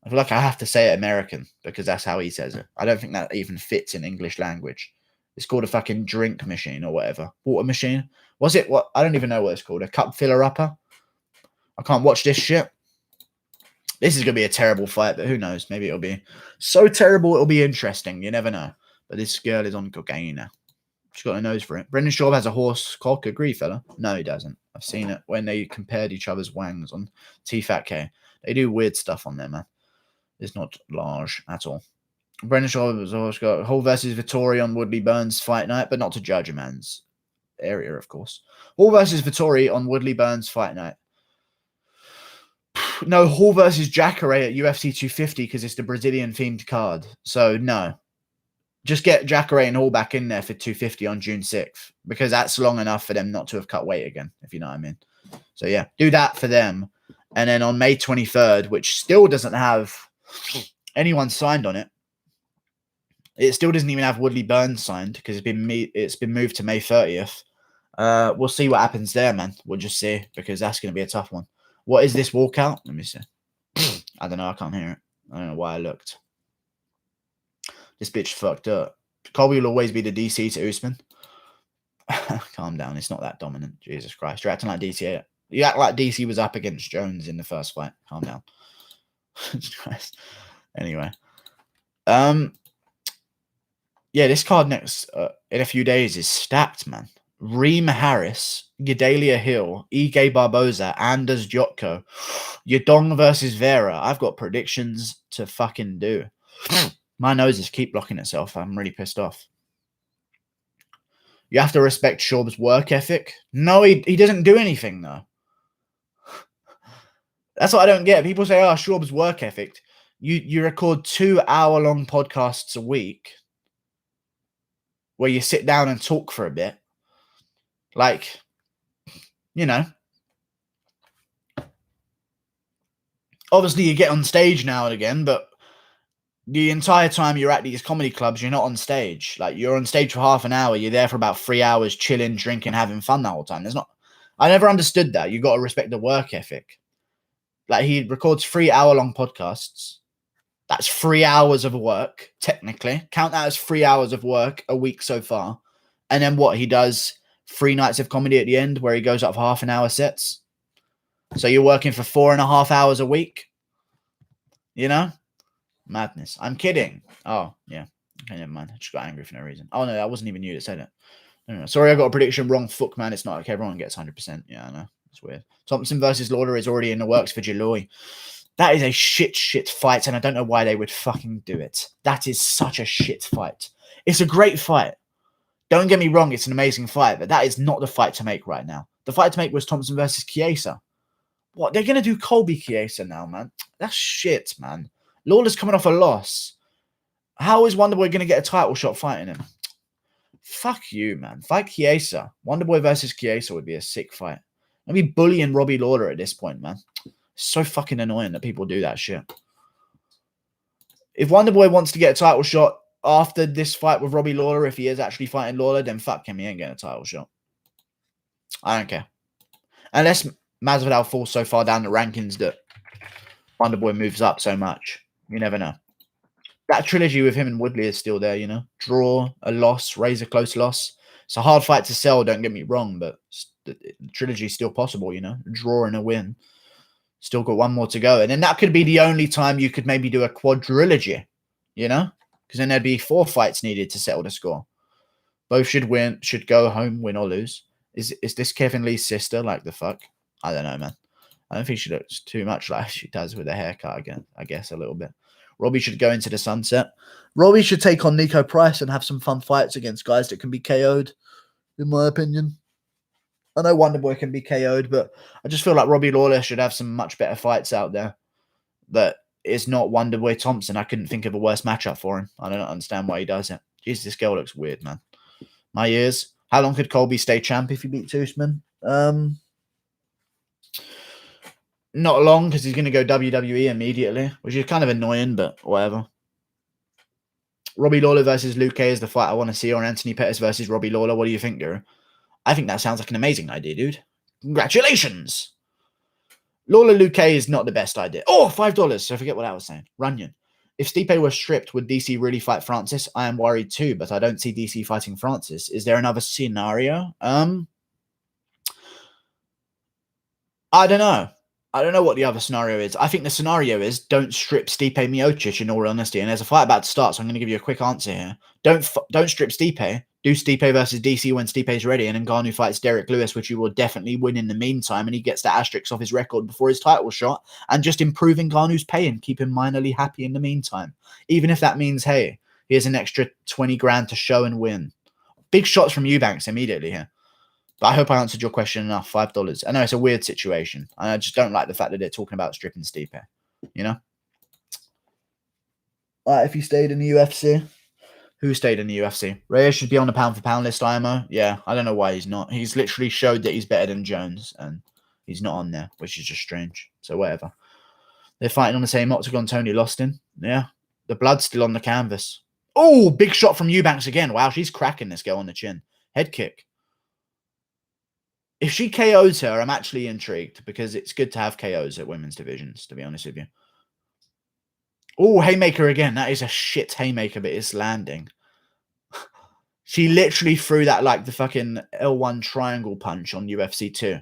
I feel like I have to say it American because that's how he says it. I don't think that even fits in English language. It's called a fucking drink machine or whatever. Water machine. Was it what? I don't even know what it's called. A cup filler upper? I can't watch this shit. This is going to be a terrible fight, but who knows? Maybe it'll be so terrible it'll be interesting. You never know. But this girl is on cocaine now. She's got a nose for it. Brendan Schaub has a horse cock. Agree, fella? No, he doesn't. I've seen it when they compared each other's wangs on TFATK. They do weird stuff on there, man. It's not large at all. Brendan Schaub has also got Hall versus Vettori on Woodley Burns fight night, but not to judge a man's area, of course. Hall versus Vettori on Woodley Burns fight night. No, Hall versus Jacare at UFC 250 because it's the Brazilian-themed card. So, no. Just get Jacare and Hall back in there for 250 on June 6th because that's long enough for them not to have cut weight again, if you know what I mean. So, yeah, do that for them. And then on May 23rd, which still doesn't have anyone signed on it, it still doesn't even have Woodley Burns signed because it's been moved to May 30th. We'll see what happens there, man. We'll just see because that's going to be a tough one. What is this walkout? Let me see. I don't know. I can't hear it. I don't know why I looked. This bitch fucked up. Colby will always be the DC to Usman. Calm down. It's not that dominant. Jesus Christ. You're acting like DC. You act like DC was up against Jones in the first fight. Calm down. Anyway. Yeah, this card next in a few days is stacked, man. Reem Harris, Gedalia Hill, Ige Barboza, Anders Jotko, Yadong versus Vera. I've got predictions to fucking do. My noses keep blocking itself. I'm really pissed off. You have to respect Schaub's work ethic. No, he doesn't do anything, though. That's what I don't get. People say, oh, Schaub's work ethic. You record 2-hour-long podcasts a week where you sit down and talk for a bit. Like, you know. Obviously, you get on stage now and again, but the entire time you're at these comedy clubs, you're not on stage. Like, you're on stage for half an hour. You're there for about 3 hours, chilling, drinking, having fun the whole time. I never understood that. You got to respect the work ethic. Like, he records 3-hour-long podcasts. That's 3 hours of work, technically. Count that as 3 hours of work a week so far. And then what? He does 3 nights of comedy at the end where he goes up for half-an-hour sets. So you're working for 4.5 hours a week. You know? Madness. I'm kidding. Oh, yeah. Okay, never mind. I just got angry for no reason. Oh, no, that wasn't even you that said it. No. Sorry, I got a prediction wrong. Fuck, man. It's not okay. Everyone gets 100%. Yeah, I know. It's weird. Thompson versus Lauder is already in the works for July. That is a shit fight, and I don't know why they would fucking do it. That is such a shit fight. It's a great fight. Don't get me wrong, it's an amazing fight, but that is not the fight to make right now. The fight to make was Thompson versus Chiesa. What? They're going to do Colby Chiesa now, man. That's shit, man. Lawler's coming off a loss. How is Wonderboy going to get a title shot fighting him? Fuck you, man. Fight Chiesa. Wonderboy versus Chiesa would be a sick fight. I'd be bullying Robbie Lawler at this point, man. So fucking annoying that people do that shit. If Wonderboy wants to get a title shot after this fight with Robbie Lawler, if he is actually fighting Lawler, then fuck him. He ain't getting a title shot. I don't care. Unless Masvidal falls so far down the rankings that Wonderboy moves up so much. You never know. That trilogy with him and Woodley is still there, you know. Draw, a loss, razor close loss. It's a hard fight to sell, don't get me wrong, but the trilogy is still possible, you know. A draw and a win. Still got one more to go. And then that could be the only time you could maybe do a quadrilogy, you know? Because then there'd be 4 fights needed to settle the score. Both should win, should go home, win or lose. Is this Kevin Lee's sister? Like the fuck? I don't know, man. I don't think she looks too much like she does with a haircut again. I guess a little bit. Robbie should go into the sunset. Robbie should take on Nico Price and have some fun fights against guys that can be KO'd, in my opinion. I know Wonderboy can be KO'd, but I just feel like Robbie Lawler should have some much better fights out there. That is not Wonderboy Thompson. I couldn't think of a worse matchup for him. I don't understand why he does it. Jesus, this girl looks weird, man. My ears. How long could Colby stay champ if he beat Usman? Not long, because he's going to go WWE immediately, which is kind of annoying, but whatever. Robbie Lawler versus Luke is the fight I want to see, or Anthony Pettis versus Robbie Lawler. What do you think, Guru? I think that sounds like an amazing idea, dude. Congratulations! Lawler Luke is not the best idea. Oh, $5. So I forget what I was saying. Runyon. If Stipe was stripped, would DC really fight Francis? I am worried too, but I don't see DC fighting Francis. Is there another scenario? I don't know. I don't know what the other scenario is. I think the scenario is don't strip Stipe Miocic, in all honesty. And there's a fight about to start, so I'm going to give you a quick answer here. Don't strip Stipe. Do Stipe versus DC when Stipe's ready, and then Ngannou fights Derek Lewis, which he will definitely win in the meantime, and he gets the asterisk off his record before his title shot, and just improve Ngannou's pay and keep him minorly happy in the meantime. Even if that means, hey, here's an extra 20 grand to show and win. Big shots from Eubanks immediately here. But I hope I answered your question enough. $5. I know it's a weird situation. I just don't like the fact that they're talking about stripping Stipe. You know? If he stayed in the UFC. Who stayed in the UFC? Reyes should be on the pound-for-pound list, IMO. Yeah, I don't know why he's not. He's literally showed that he's better than Jones, and he's not on there, which is just strange. So whatever. They're fighting on the same octagon Tony lost in. Yeah. The blood's still on the canvas. Oh, big shot from Eubanks again. Wow, she's cracking this girl on the chin. Head kick. If she KOs her, I'm actually intrigued because it's good to have KOs at women's divisions, to be honest with you. Oh, haymaker again. That is a shit haymaker, but it's landing. She literally threw that like the fucking L1 triangle punch on UFC 2.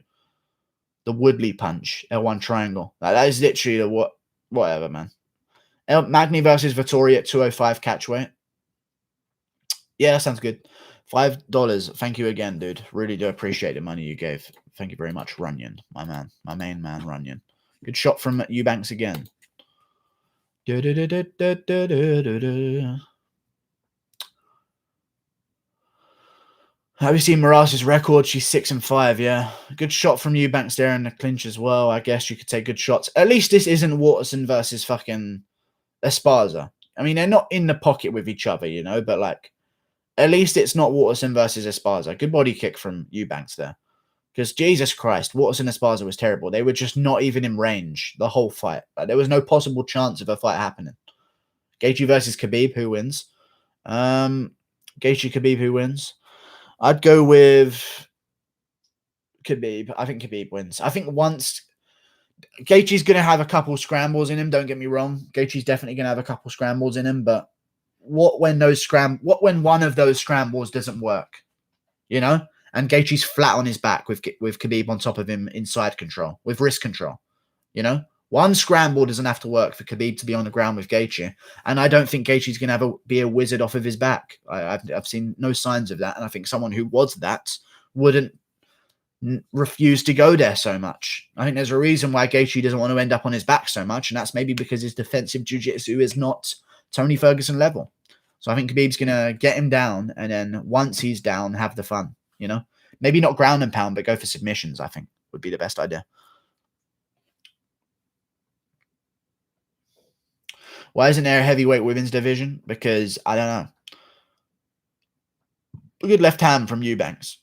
The Woodley punch, L1 triangle. That is literally the whatever, man. Magny versus Vittori at 205 catchweight. Yeah, that sounds good. $5. Thank you again, dude. Really do appreciate the money you gave. Thank you very much, Runyon, my man, my main man, Runyon. Good shot from Eubanks again. Have you seen Morales' record? She's 6-5. Yeah, good shot from Eubanks there in the clinch as well. I guess you could take good shots. At least this isn't Waterson versus fucking Esparza. I mean, they're not in the pocket with each other, you know, but like, at least it's not Waterson versus Esparza. Good body kick from Eubanks there. Because Jesus Christ, Waterson Esparza was terrible. They were just not even in range the whole fight. Like, there was no possible chance of a fight happening. Gaethje versus Khabib, who wins? Gaethje Khabib, who wins? I'd go with Khabib. I think Khabib wins. I think once Gaethje's going to have a couple scrambles in him, don't get me wrong. Gaethje's definitely going to have a couple scrambles in him, but what when one of those scrambles doesn't work, you know? And Gaethje's flat on his back with Khabib on top of him in side control, with wrist control, you know? One scramble doesn't have to work for Khabib to be on the ground with Gaethje. And I don't think Gaethje's going to be a wizard off of his back. I've seen no signs of that. And I think someone who was that wouldn't refuse to go there so much. I think there's a reason why Gaethje doesn't want to end up on his back so much. And that's maybe because his defensive jiu-jitsu is not Tony Ferguson level. So I think Khabib's going to get him down. And then once he's down, have the fun, you know? Maybe not ground and pound, but go for submissions, I think would be the best idea. Why isn't there a heavyweight women's division? Because, I don't know. A good left hand from Eubanks.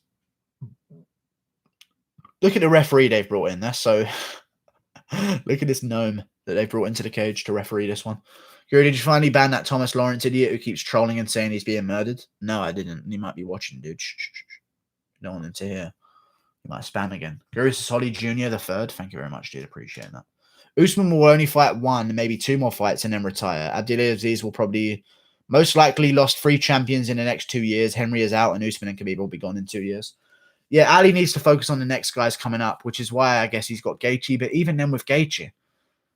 Look at the referee they've brought in. That's so... Look at this gnome that they brought into the cage to referee this one. Guru, did you finally ban that Thomas Lawrence idiot who keeps trolling and saying he's being murdered? No, I didn't. He might be watching, dude. Shh, shh, shh. Don't want him to hear. He might spam again. Guru Sasoli Jr. the third. Thank you very much, dude. Appreciate that. Usman will only fight one, maybe two more fights and then retire. Abdulaziz will probably most likely lost 3 champions in the next 2 years. Henry is out and Usman and Khabib will be gone in 2 years. Yeah, Ali needs to focus on the next guys coming up, which is why I guess he's got Gaethje. But even then with Gaethje,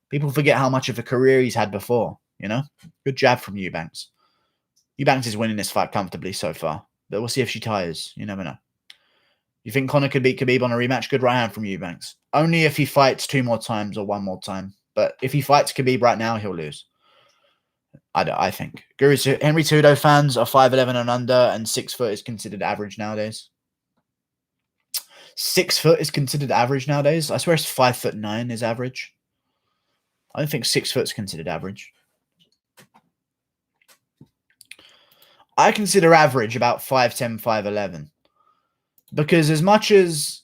people forget how much of a career he's had before, you know? Good jab from Eubanks. Eubanks is winning this fight comfortably so far. But we'll see if she tires. You never know. You think Conor could beat Khabib on a rematch? Good right hand from Eubanks. Only if he fights 2 more times or 1 more time. But if he fights Khabib right now, he'll lose. I think. Guru Henry Cejudo fans are 5'11" and under, and 6 foot is considered average nowadays. 6 foot is considered average nowadays. I swear it's 5'9" is average. I don't think 6 foot is considered average. I consider average about 5'10", 5'11". Because as much as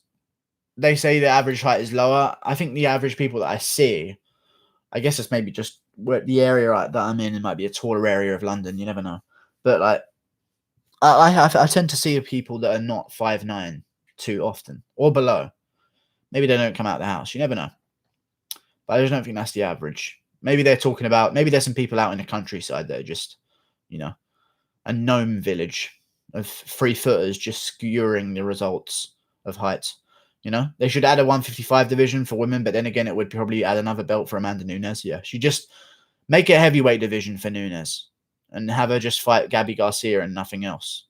they say the average height is lower, I think the average people that I see, I guess it's maybe just the area that I'm in. It might be a taller area of London. You never know. But like, I tend to see people that are not 5'9" too often or below. Maybe they don't come out of the house. You never know. But I just don't think that's the average. Maybe they're talking about, maybe there's some people out in the countryside that are just, you know, a gnome village of 3-footers just skewering the results of height. You know, they should add a 155 division for women, but then again, it would probably add another belt for Amanda Nunes. Yeah, she just make it a heavyweight division for Nunes and have her just fight Gabby Garcia and nothing else.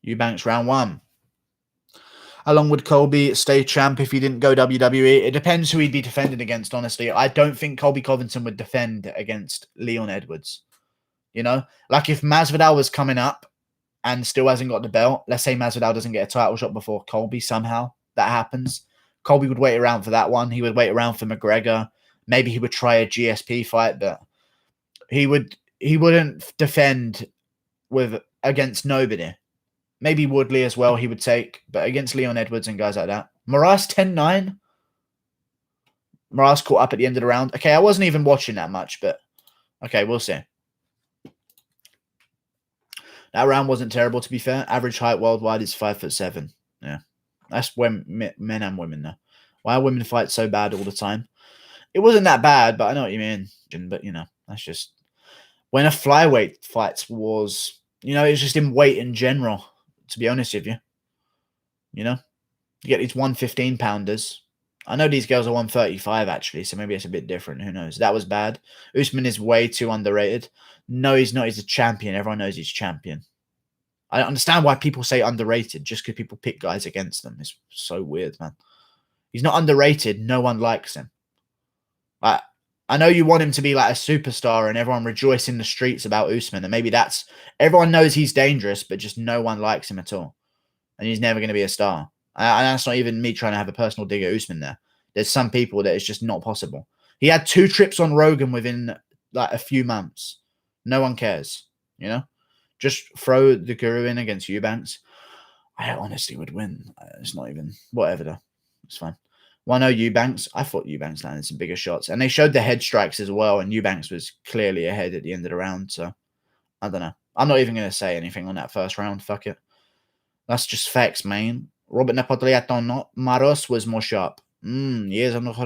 Eubanks round 1. How long would Colby stay champ if he didn't go WWE? It depends who he'd be defending against, honestly. I don't think Colby Covington would defend against Leon Edwards. You know? Like if Masvidal was coming up and still hasn't got the belt, let's say Masvidal doesn't get a title shot before Colby somehow, that happens. Colby would wait around for that one. He would wait around for McGregor. Maybe he would try a GSP fight, but he wouldn't defend against nobody. Maybe Woodley as well he would take, but against Leon Edwards and guys like that. Moraes 10-9. Moraes caught up at the end of the round. Okay, I wasn't even watching that much, but okay, we'll see. That round wasn't terrible, to be fair. Average height worldwide is 5'7". Yeah, that's when men and women, though. Why are women fight so bad all the time? It wasn't that bad, but I know what you mean. But, you know, that's just... When a flyweight fights was... You know, it's just in weight in general, to be honest with you. You know? You get these 115-pounders. I know these girls are 135, actually, so maybe it's a bit different. Who knows? That was bad. Usman is way too underrated. No, he's not. He's a champion. Everyone knows he's champion. I don't understand why people say underrated just because people pick guys against them. It's so weird, man. He's not underrated. No one likes him. I know you want him to be like a superstar and everyone rejoice in the streets about Usman. And maybe that's... Everyone knows he's dangerous, but just no one likes him at all. And he's never going to be a star. And that's not even me trying to have a personal dig at Usman there. There's some people that it's just not possible. He had 2 trips on Rogan within like a few months. No one cares, you know? Just throw the Guru in against Eubanks. I honestly would win. It's not even... Whatever, though. It's fine. 1-0 Eubanks. I thought Eubanks landed some bigger shots. And they showed the head strikes as well. And Eubanks was clearly ahead at the end of the round. So, I don't know. I'm not even going to say anything on that first round. Fuck it. That's just facts, man. Robert Napoleon Maros was more sharp. Yes, I'm not...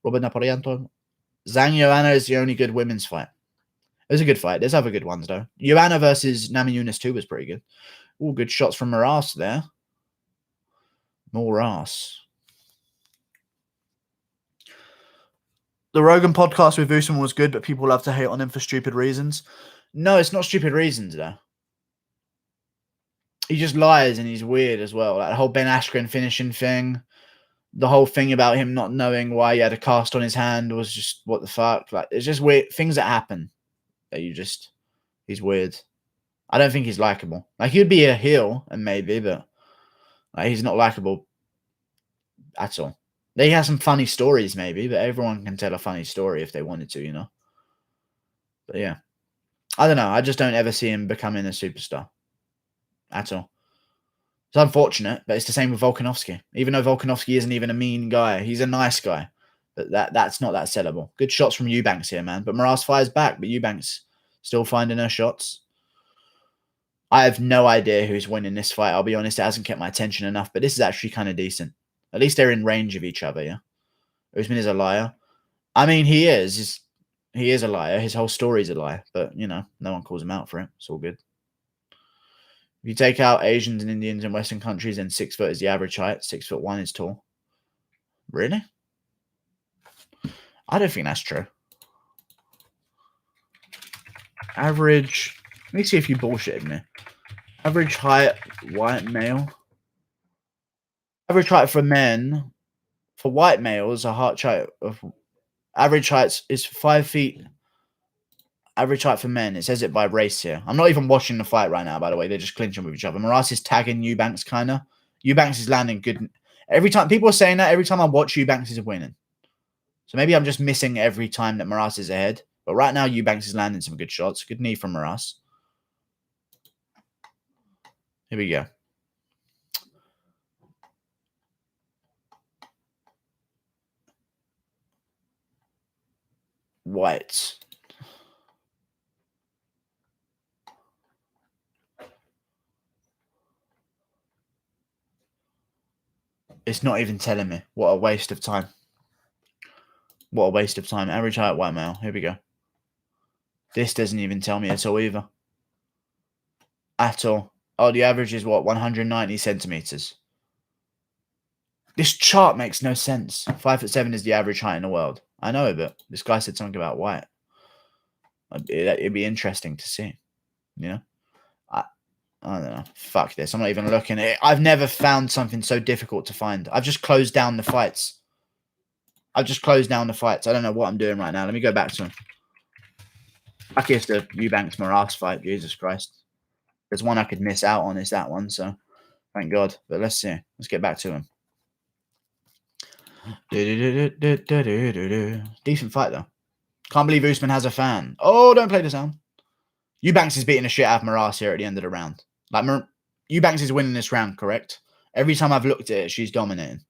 Robert Napoleon. Zhang Joanna is the only good women's fight. It was a good fight. There's other good ones, though. Joanna versus Namajunas 2 was pretty good. All good shots from Moraes there. Moraes. The Rogan podcast with Usman was good, but people love to hate on him for stupid reasons. No, it's not stupid reasons, though. He just lies and he's weird as well. Like the whole Ben Askren finishing thing. The whole thing about him not knowing why he had a cast on his hand was just, what the fuck? Like, it's just weird things that happen. That you just... He's weird. I don't think he's likable. Like, he'd be a heel, and maybe, but like, he's not likable at all. He has some funny stories, maybe, but everyone can tell a funny story if they wanted to, you know? But yeah. I don't know. I just don't ever see him becoming a superstar at all. It's unfortunate, but it's the same with Volkanovski. Even though Volkanovski isn't even a mean guy, he's a nice guy. But that's not that sellable. Good shots from Eubanks here, man. But Moraes fires back, but Eubanks still finding her shots. I have no idea who's winning this fight. I'll be honest, it hasn't kept my attention enough, but this is actually kind of decent. At least they're in range of each other, yeah? Usman is a liar. I mean, he is. He is a liar. His whole story's a lie, but, you know, no one calls him out for it. It's all good. If you take out Asians and Indians in Western countries, then 6 foot is the average height. 6'1" is tall. Really? I don't think that's true. Average. Let me see if you bullshitted me. Average height, white male. Average height for men, for white males, a height of average height is 5 feet. Average height for men. It says it by race here. I'm not even watching the fight right now, by the way. They're just clinching with each other. Moraes is tagging Eubanks, kind of. Eubanks is landing good. Every time people are saying that, every time I watch, Eubanks is winning. So maybe I'm just missing every time that Moraes is ahead. But right now, Eubanks is landing some good shots. Good knee from Moraes. Here we go. White. It's not even telling me. What a waste of time. What a waste of time. Average height, white male. Here we go. This doesn't even tell me at all either. At all. Oh, the average is what? 190 centimeters. This chart makes no sense. 5'7" is the average height in the world. I know, but this guy said something about white. It'd be interesting to see. You know? I don't know. Fuck this. I'm not even looking at it. I've never found something so difficult to find. I've just closed down the fights. I don't know what I'm doing right now. Let me go back to him. I guess the Eubanks Moraes fight. Jesus Christ. There's one I could miss out on. Is that one. So thank God. But let's see. Let's get back to him. Decent fight, though. Can't believe Usman has a fan. Oh, don't play the sound. Eubanks is beating the shit out of Moraes here at the end of the round. Like, Eubanks is winning this round, correct? Every time I've looked at it, she's dominating.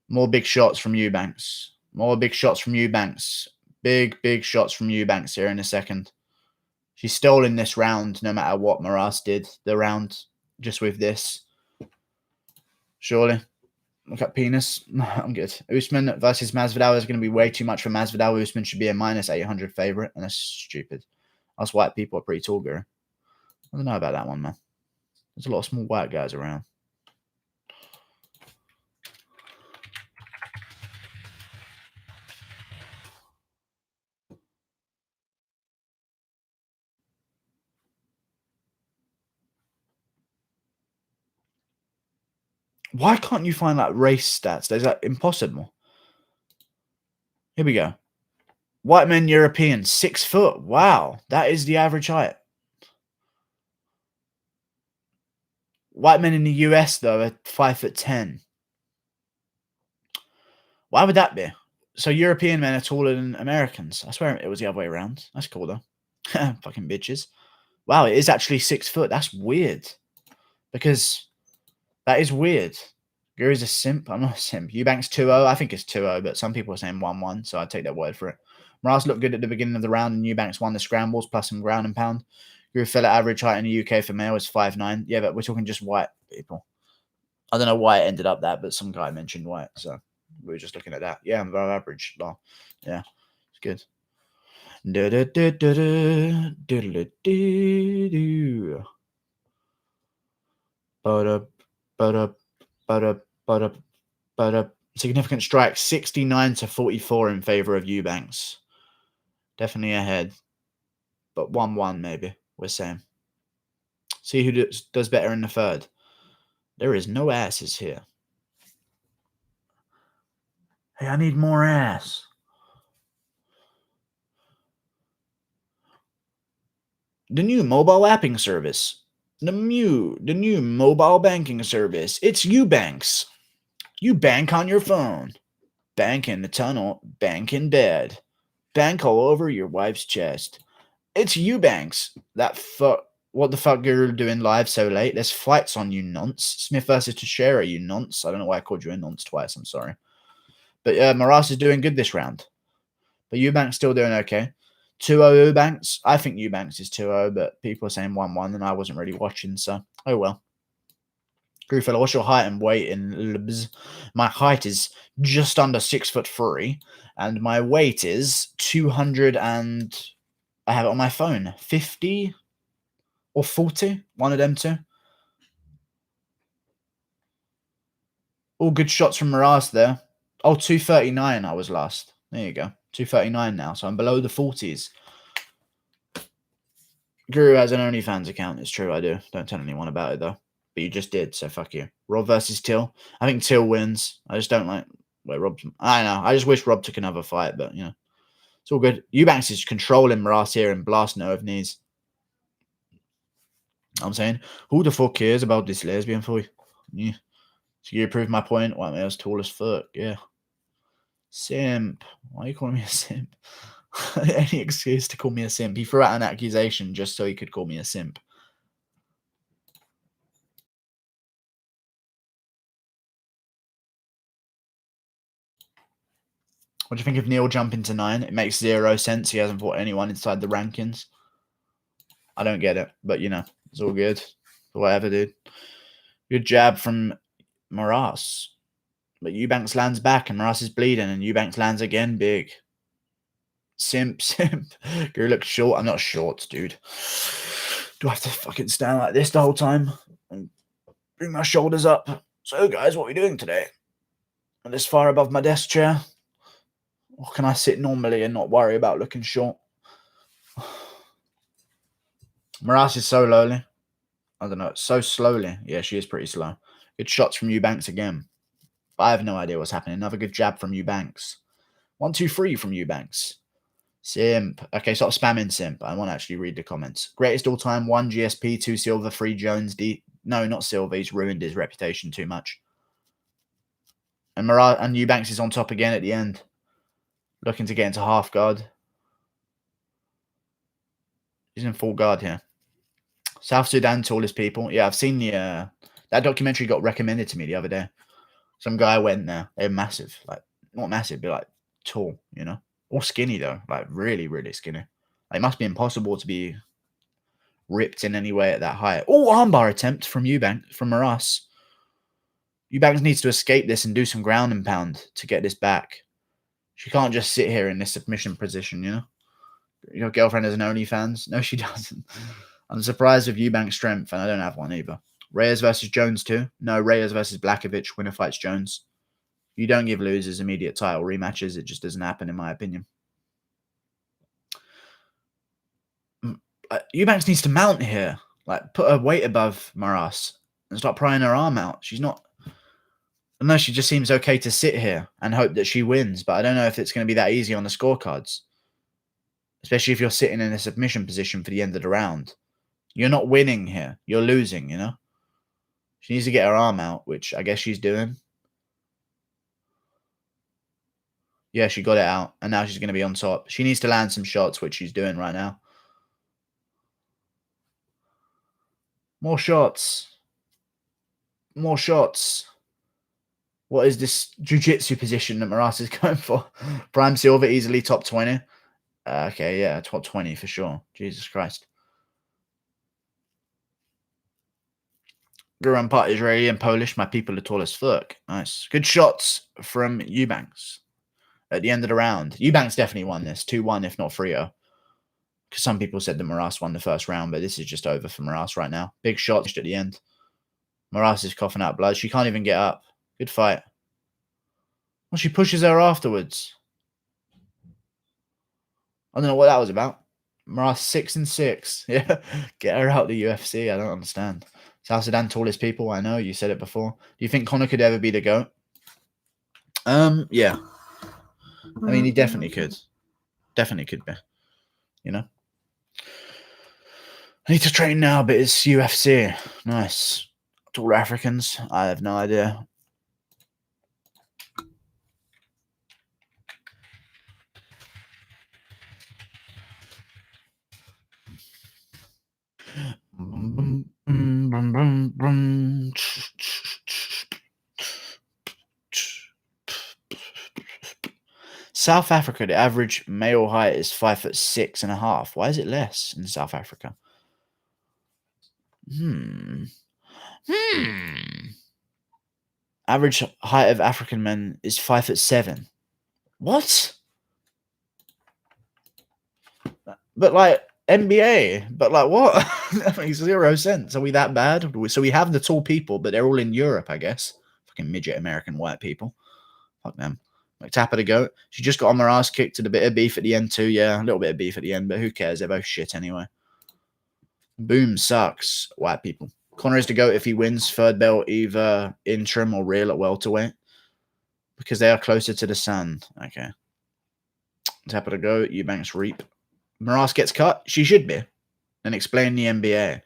More big shots from Eubanks. More big shots from Eubanks. Big shots from Eubanks here in a second. She's stolen this round no matter what Moraes did. The round just with this. Surely. Look at penis. I'm good. Usman versus Masvidal is going to be way too much for Masvidal. Usman should be a minus 800 favorite, and that's stupid. Us white people are pretty tall, girl. I don't know about that one, man. There's a lot of small white guys around. Why can't you find like race stats? Is that impossible? Here we go. White men, European, 6 foot. Wow, that is the average height. White men in the US, though, are 5'10". Why would that be? So European men are taller than Americans. I swear it was the other way around. That's cool, though. Fucking bitches. Wow, it is actually 6 foot. That's weird. Because that is weird. Gary's a simp. I'm not a simp. Eubanks 2-0. I think it's 2-0, but some people are saying 1-1, so I'd take their word for it. Moraes looked good at the beginning of the round, and Eubanks won the scrambles plus some ground and pound. Guru fell at average height in the UK for male is 5'9". Yeah, but we're talking just white people. I don't know why it ended up that, but some guy mentioned white, so we were just looking at that. Yeah, I'm very average. Yeah, it's good. Significant strike, 69-44 in favor of Eubanks. Definitely ahead, but 1-1 maybe, we're saying. See who does better in the third. There is no asses here. Hey, I need more ass. The new mobile apping service. The new mobile banking service. It's Eubanks. You bank on your phone. Bank in the tunnel. Bank in bed. Bank all over your wife's chest. It's Eubanks. What the fuck are you doing live so late? There's fights on, you nonce. Smith versus Teixeira, you nonce. I don't know why I called you a nonce twice. I'm sorry. But Maras is doing good this round. But Eubanks still doing okay. 2-0 Eubanks. I think Eubanks is 2-0, but people are saying 1-1, and I wasn't really watching, so oh well. Grewfella, what's your height and weight in libs? My height is just under 6'3", and my weight is 200 and I have it on my phone, 50 or 40, one of them two. All good shots from Maras there. Oh, 239 I was last. There you go. 239 now, so I'm below the 40s. Guru has an OnlyFans account. It's true, I do. Don't tell anyone about it, though. But you just did, so fuck you. Rob versus Till. I think Till wins. I just don't like where Rob... I know. I just wish Rob took another fight, but, you know. It's all good. Eubanks is controlling Maras here and blasting it over knees. I'm saying, who the fuck cares about this lesbian fight? Yeah. So you prove my point? Why am I as tall as fuck? Yeah. Simp. Why are you calling me a simp? Any excuse to call me a simp. He threw out an accusation just so he could call me a simp. What do you think of Neil jumping to 9? It makes 0 sense. He hasn't fought anyone inside the rankings. I don't get it, but you know, it's all good. Whatever, dude. Good jab from Maras. But Eubanks lands back and Maras is bleeding, and Eubanks lands again big. Simp. Guru looks short. I'm not short, dude. Do I have to fucking stand like this the whole time and bring my shoulders up? So, guys, what are we doing today? I'm this far above my desk chair. Or can I sit normally and not worry about looking short? Maras is so lowly. I don't know. So slowly. Yeah, she is pretty slow. Good shots from Eubanks again. But I have no idea what's happening. Another good jab from Eubanks. 1, 2, 3 from Eubanks. Simp. Okay, stop spamming simp. I want to actually read the comments. Greatest all time, 1 GSP, 2 silver, 3 Jones. No, not silver. He's ruined his reputation too much. And Eubanks is on top again at the end. Looking to get into half guard. He's in full guard here. South Sudan, tallest people. Yeah, I've seen the that documentary got recommended to me the other day. Some guy went there. They're massive. Like, not massive, but like tall, you know? Or skinny, though. Like, really, really skinny. Like, it must be impossible to be ripped in any way at that height. Oh, armbar attempt from Eubanks, from Maras. Eubanks needs to escape this and do some ground and pound to get this back. She can't just sit here in this submission position, you know? Your girlfriend has an OnlyFans? No, she doesn't. I'm surprised with Eubanks' strength, and I don't have one either. Reyes versus Jones too? No, Reyes versus Blachowicz. Winner fights Jones. You don't give losers immediate title rematches. It just doesn't happen, in my opinion. Eubanks needs to mount here. Like, put her weight above Maras and start prying her arm out. She's not... Unless she just seems okay to sit here and hope that she wins. But I don't know if it's going to be that easy on the scorecards. Especially if you're sitting in a submission position for the end of the round. You're not winning here. You're losing, you know? She needs to get her arm out, which I guess she's doing. Yeah, she got it out. And now she's going to be on top. She needs to land some shots, which she's doing right now. More shots. More shots. What is this jiu-jitsu position that Maras is going for? Prime Silver, easily top 20. Okay, yeah, top 20 for sure. Jesus Christ. Guran part Israeli and Polish. My people are tall as fuck. Nice. Good shots from Eubanks at the end of the round. Eubanks definitely won this. 2-1, if not 3-0. Because some people said that Maras won the first round, but this is just over for Maras right now. Big shots at the end. Maras is coughing out blood. She can't even get up. Good fight. Well, she pushes her afterwards. I don't know what that was about. Maras 6-6. Yeah, get her out the UFC. I don't understand. South Sudan, tallest people. I know, you said it before. Do you think Conor could ever be the GOAT? Yeah. I mean, he definitely could. Definitely could be. You know? I need to train now, but it's UFC. Nice. Tall Africans. I have no idea. South Africa, the average male height is 5'6.5". Why is it less in South Africa? Average height of African men is 5'7". What? But like NBA, but like what? That makes 0 sense. Are we that bad? So we have the tall people, but they're all in Europe, I guess. Fucking midget American white people. Fuck them. Like Tapper the goat. She just got on her ass kicked, to a bit of beef at the end too. Yeah, a little bit of beef at the end, but who cares? They're both shit anyway. Boom sucks. White people. Conor is the goat if he wins third belt, either interim or real at welterweight, because they are closer to the sun. Okay. Tapper the goat. Eubanks reap. Moraes gets cut. She should be. Then explain the NBA.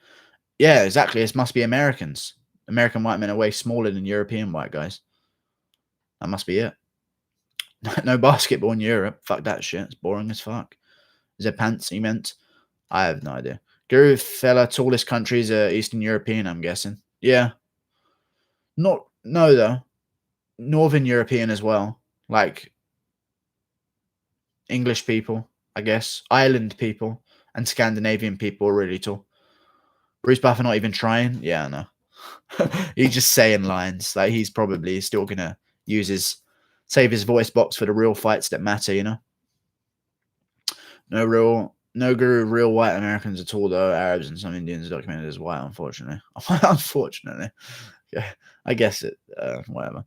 Yeah, exactly. This must be Americans. American white men are way smaller than European white guys. That must be it. No basketball in Europe. Fuck that shit. It's boring as fuck. Is it pants he meant? I have no idea. Guru fella, tallest countries are Eastern European, I'm guessing. Yeah. No, though. Northern European as well. Like English people, I guess. Ireland people and Scandinavian people are really tall. Bruce Buffer not even trying? Yeah, I know. He's just saying lines. Like he's probably still gonna save his voice box for the real fights that matter, you know? No guru real white Americans at all, though. Arabs and some Indians are documented as white, unfortunately. Unfortunately. Yeah, I guess it, whatever.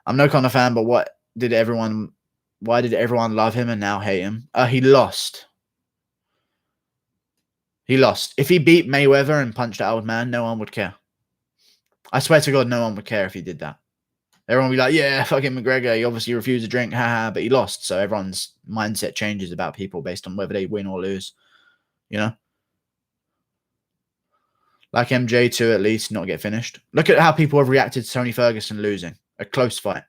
I'm no Conor fan, but why did everyone love him and now hate him? He lost. He lost. If he beat Mayweather and punched that old man, no one would care. I swear to God, no one would care if he did that. Everyone would be like, yeah, fucking McGregor, he obviously refused to drink, haha, but he lost. So everyone's mindset changes about people based on whether they win or lose. You know? Like MJ to at least not get finished. Look at how people have reacted to Tony Ferguson losing. A close fight.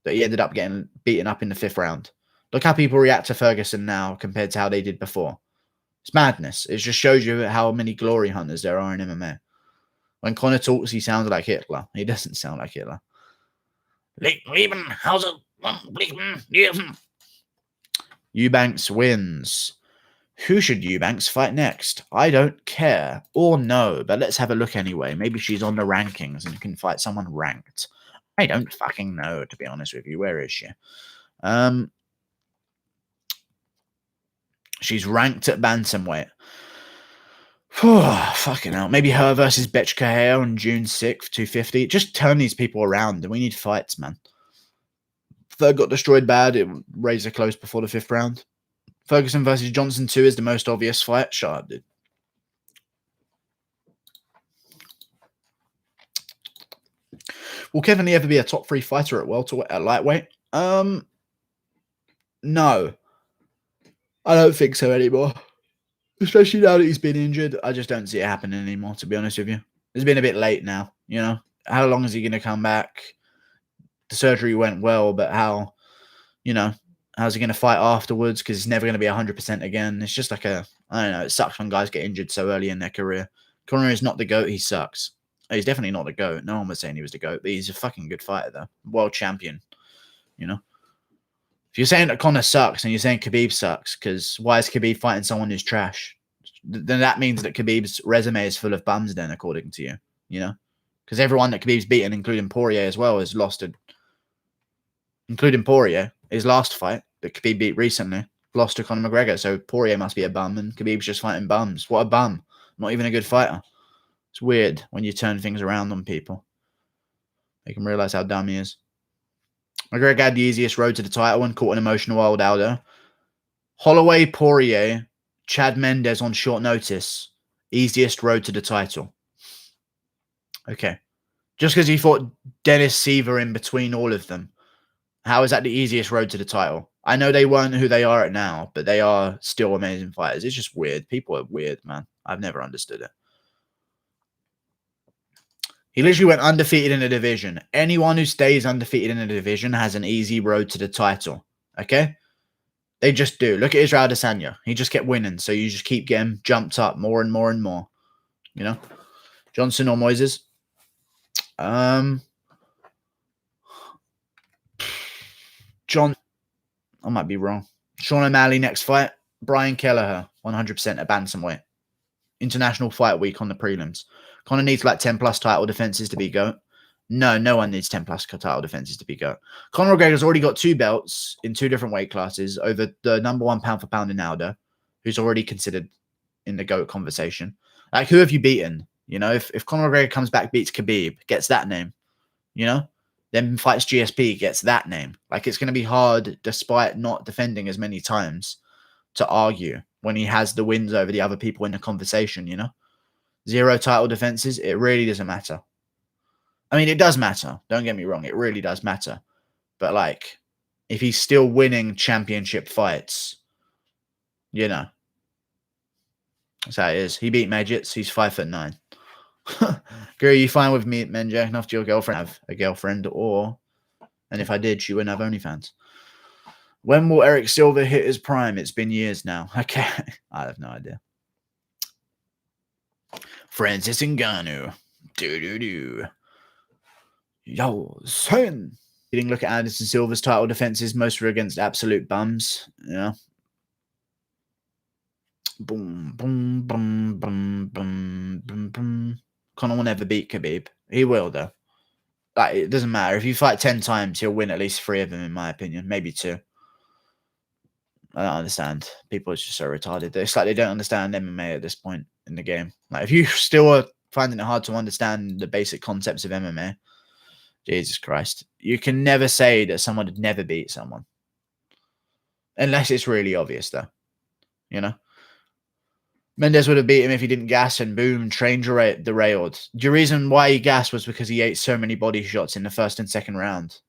That he ended up getting beaten up in the 5th round. Look how people react to Ferguson now compared to how they did before. It's madness. It just shows you how many glory hunters there are in MMA. When Conor talks, he sounds like Hitler. He doesn't sound like Hitler. Eubanks wins. Who should Eubanks fight next? I don't care or know, but let's have a look anyway. Maybe she's on the rankings and can fight someone ranked. I don't fucking know, to be honest with you. Where is she? She's ranked at bantamweight. Fucking hell. Maybe her versus Kelleher on June 6th, 250. Just turn these people around. We need fights, man. Third got destroyed bad. It razor close before the 5th round. Ferguson versus Johnson 2 is the most obvious fight. Shut up, dude. Will Kevin Lee ever be a top 3 fighter at welterweight, at lightweight? No. I don't think so anymore. Especially now that he's been injured. I just don't see it happening anymore, to be honest with you. It's been a bit late now, you know? How long is he going to come back? The surgery went well, but how, you know, how's he going to fight afterwards? Because he's never going to be 100% again. It's just like I don't know. It sucks when guys get injured so early in their career. Conor is not the GOAT. He sucks. He's definitely not the GOAT. No one was saying he was the GOAT, but he's a fucking good fighter, though. World champion, you know? If you're saying that Conor sucks and you're saying Khabib sucks, because why is Khabib fighting someone who's trash? Then that means that Khabib's resume is full of bums then, according to you, you know? Because everyone that Khabib's beaten, including Poirier as well, has lost including Poirier, his last fight that Khabib beat recently, lost to Conor McGregor. So Poirier must be a bum and Khabib's just fighting bums. What a bum. Not even a good fighter. It's weird when you turn things around on people. Make them realize how dumb he is. McGregor had the easiest road to the title and caught an emotional wild Aldo. Holloway, Poirier, Chad Mendes on short notice. Easiest road to the title. Okay. Just because he fought Dennis Seaver in between all of them. How is that the easiest road to the title? I know they weren't who they are at now, but they are still amazing fighters. It's just weird. People are weird, man. I've never understood it. He literally went undefeated in a division. Anyone who stays undefeated in a division has an easy road to the title. Okay? They just do. Look at Israel Adesanya. He just kept winning. So you just keep getting jumped up more and more and more. You know? Johnson or Moises? John. I might be wrong. Sean O'Malley next fight. Brian Kelleher. 100% a bantamweight. International Fight Week on the prelims. Conor needs like 10 plus title defenses to be GOAT. No one needs 10 plus title defenses to be GOAT. Conor McGregor's already got 2 belts in 2 different weight classes over the number 1 pound for pound in Aldo, who's already considered in the GOAT conversation. Like, who have you beaten? You know, if Conor McGregor comes back, beats Khabib, gets that name, you know, then fights GSP, gets that name. Like, it's going to be hard, despite not defending as many times, to argue when he has the wins over the other people in the conversation, you know? 0 title defenses, it really doesn't matter. I mean, it does matter. Don't get me wrong. It really does matter. But, like, if he's still winning championship fights, you know, that's how it is. He beat Midgets. He's 5'9". Girl, you fine with me, men jacking off to your girlfriend? Have a girlfriend, or, and if I did, she wouldn't have OnlyFans. When will Eric Silva hit his prime? It's been years now. Okay. I have no idea. Francis Ngannou. Do. Yo, son. You didn't look at Anderson Silva's title defenses. Most were against absolute bums. Yeah. Boom, boom, boom, boom, boom, boom, boom. Conor will never beat Khabib. He will, though. Like, it doesn't matter. If you fight 10 times, he'll win at least 3 of them, in my opinion. Maybe 2. I don't understand. People are just so retarded. It's like they don't understand MMA at this point in the game. Like, if you still are finding it hard to understand the basic concepts of MMA, Jesus Christ. You can never say that someone would never beat someone. Unless it's really obvious, though. You know? Mendes would have beat him if he didn't gas and boom, train derailed. The reason why he gassed was because he ate so many body shots in the first and second round.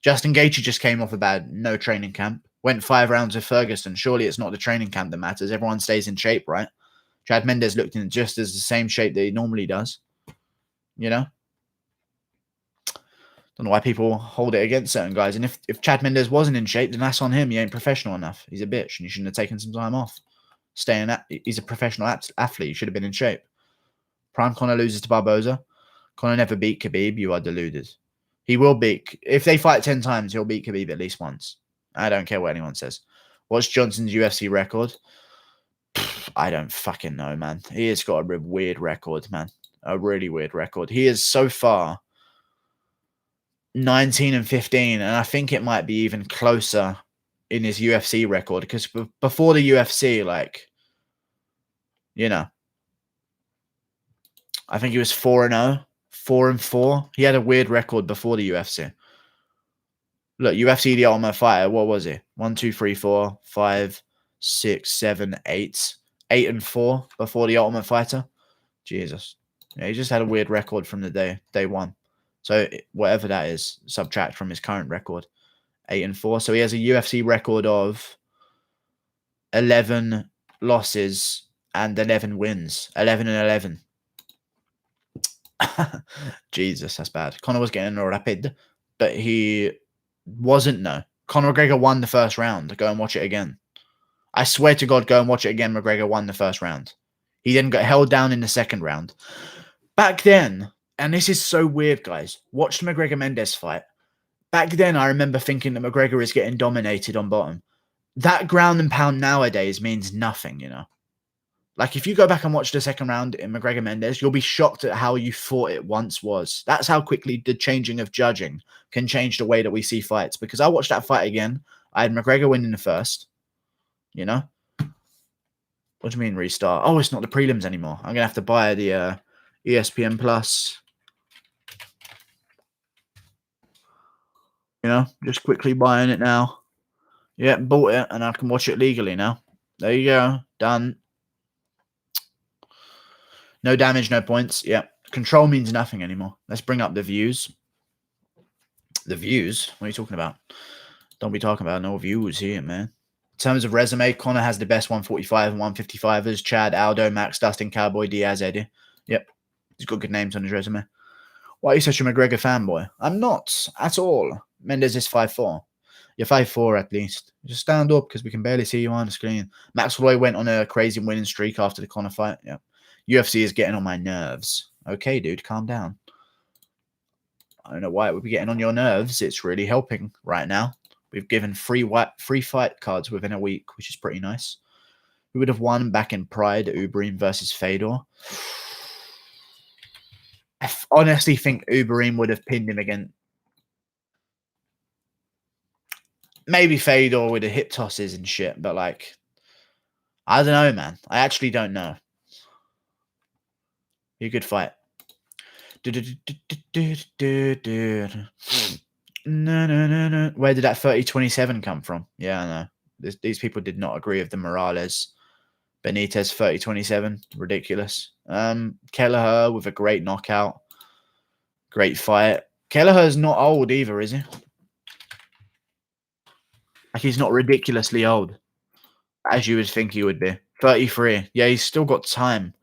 Justin Gaethje just came off a bad no training camp. Went 5 rounds with Ferguson. Surely it's not the training camp that matters. Everyone stays in shape, right? Chad Mendes looked in just as the same shape that he normally does. You know? Don't know why people hold it against certain guys. And if Chad Mendes wasn't in shape, then that's on him. He ain't professional enough. He's a bitch, and he shouldn't have taken some time off. He's a professional athlete. He should have been in shape. Prime Conor loses to Barboza. Conor never beat Khabib. You are deluded. He will beat. If they fight 10 times, he'll beat Khabib at least once. I don't care what anyone says. What's Johnson's UFC record? I don't fucking know, man. He has got a weird record, man. A really weird record. He is so far 19-15, and I think it might be even closer in his UFC record, because before the UFC, like, you know, I think he was 4-0, 4-4. He had a weird record before the UFC. Look, UFC The Ultimate Fighter, what was it? 1, 2, 3, 4, 5, 6, 7, 8. 8-4 before The Ultimate Fighter. Jesus. Yeah, he just had a weird record from the day one. So whatever that is, subtract from his current record. 8-4. So he has a UFC record of 11 losses and 11 wins. 11-11. Jesus, that's bad. Conor was getting a rapid, but he wasn't, no. Conor McGregor won the first round. Go and watch it again. I swear to God, go and watch it again. McGregor won the first round. He then got held down in the second round. Back then, and this is so weird, guys, watch the McGregor-Mendes fight. Back then, I remember thinking that McGregor is getting dominated on bottom. That ground and pound nowadays means nothing, you know. Like, if you go back and watch the second round in McGregor-Mendes, you'll be shocked at how you thought it once was. That's how quickly the changing of judging can change the way that we see fights. Because I watched that fight again. I had McGregor winning the first. You know? What do you mean restart? Oh, it's not the prelims anymore. I'm going to have to buy the ESPN Plus. You know? Just quickly buying it now. Yeah, bought it, and I can watch it legally now. There you go. Done. No damage, no points. Yeah. Control means nothing anymore. Let's bring up the views. The views? What are you talking about? Don't be talking about no views here, man. In terms of resume, Conor has the best 145 and 155ers. Chad, Aldo, Max, Dustin, Cowboy, Diaz, Eddie. Yep. He's got good names on his resume. Why are you such a McGregor fanboy? I'm not at all. Mendes is 5'4". You're 5'4" at least. Just stand up because we can barely see you on the screen. Max Holloway went on a crazy winning streak after the Conor fight. Yeah. UFC is getting on my nerves. Okay, dude, calm down. I don't know why it would be getting on your nerves. It's really helping right now. We've given free fight cards within a week, which is pretty nice. Who would have won back in Pride, Uberim versus Fedor? I honestly think Uberim would have pinned him again. Maybe Fedor with the hip tosses and shit, but like, I don't know, man. I actually don't know. Be a good fight. No. Where did that 30-27 come from? Yeah, I know. These people did not agree with the Morales. Benitez 30-27. Ridiculous. Kelleher with a great knockout. Great fight. Kelleher's not old either, is he? Like, he's not ridiculously old, as you would think he would be. 33. Yeah, he's still got time.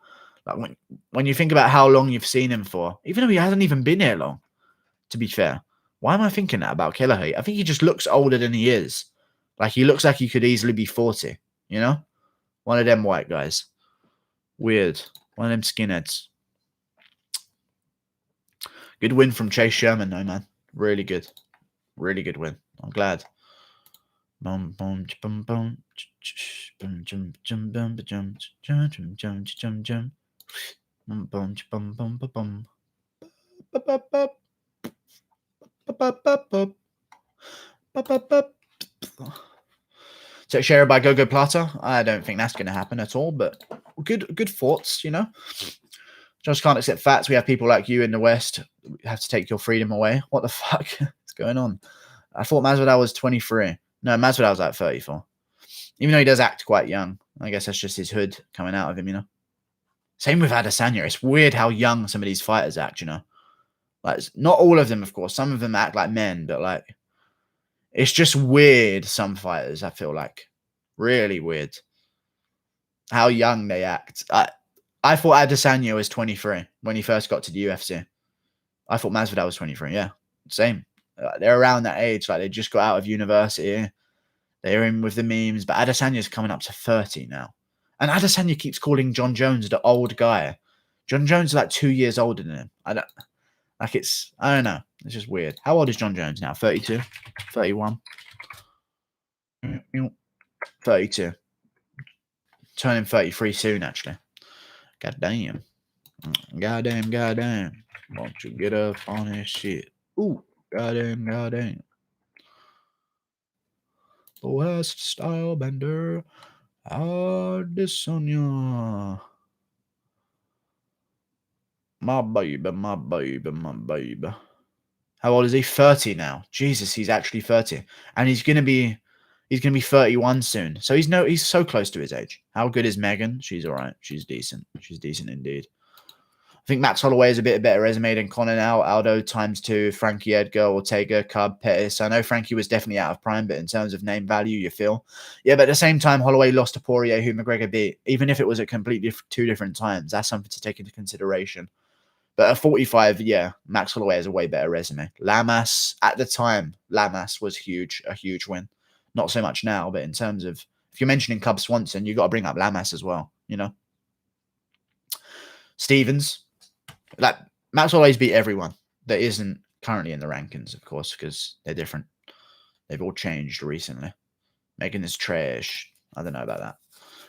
Like, when you think about how long you've seen him for, even though he hasn't even been here long, to be fair. Why am I thinking that about Kelleher? I think he just looks older than he is. Like, he looks like he could easily be 40, you know? One of them white guys. Weird. One of them skinheads. Good win from Chase Sherman, though, man. Really good. Really good win. I'm glad. Boom, boom, boom, boom. Boom, jum, jum, bum, jum, jum, jum, jum, jum, jum. Boom, boom, boom, boom, boom. Teixeira by Gogo Plata. I don't think that's going to happen at all, but good thoughts, you know. Just can't accept facts. We have people like you in the West who have to take your freedom away. What the fuck is going on? I thought Masvidal was 23. No, Masvidal was like 34. Even though he does act quite young. I guess that's just his hood coming out of him, you know. Same with Adesanya. It's weird how young some of these fighters act, you know. Like, not all of them, of course. Some of them act like men, but like, it's just weird, some fighters, I feel like. Really weird. How young they act. I thought Adesanya was 23 when he first got to the UFC. I thought Masvidal was 23, yeah. Same. They're around that age. Like, they just got out of university. They're in with the memes. But Adesanya's coming up to 30 now. And Adesanya keeps calling John Jones the old guy. John Jones is like 2 years older than him. I don't know. It's just weird. How old is John Jones now? 32? 31? 32. Turning 33 soon, actually. God damn. Goddamn. Won't you get up on this shit? Ooh. Goddamn. The West Style Bender. Adesanya. My baby. How old is he? 30 now. Jesus, he's actually 30. And he's gonna be 31 soon. So he's so close to his age. How good is Megan? She's alright. She's decent. She's decent indeed. I think Max Holloway is a bit better resume than Conor now. Aldo ×2, Frankie Edgar, Ortega, Cub, Pettis. I know Frankie was definitely out of prime, but in terms of name value, you feel. Yeah, but at the same time, Holloway lost to Poirier, who McGregor beat. Even if it was at completely two different times, that's something to take into consideration. But at 45, yeah, Max Holloway has a way better resume. Lamas, at the time, Lamas was huge, a huge win. Not so much now, but in terms of, if you're mentioning Cub Swanson, you got to bring up Lamas as well, you know. Stevens, like, Max Holloway's beat everyone that isn't currently in the rankings, of course, because they're different. They've all changed recently. Making this trash. I don't know about that.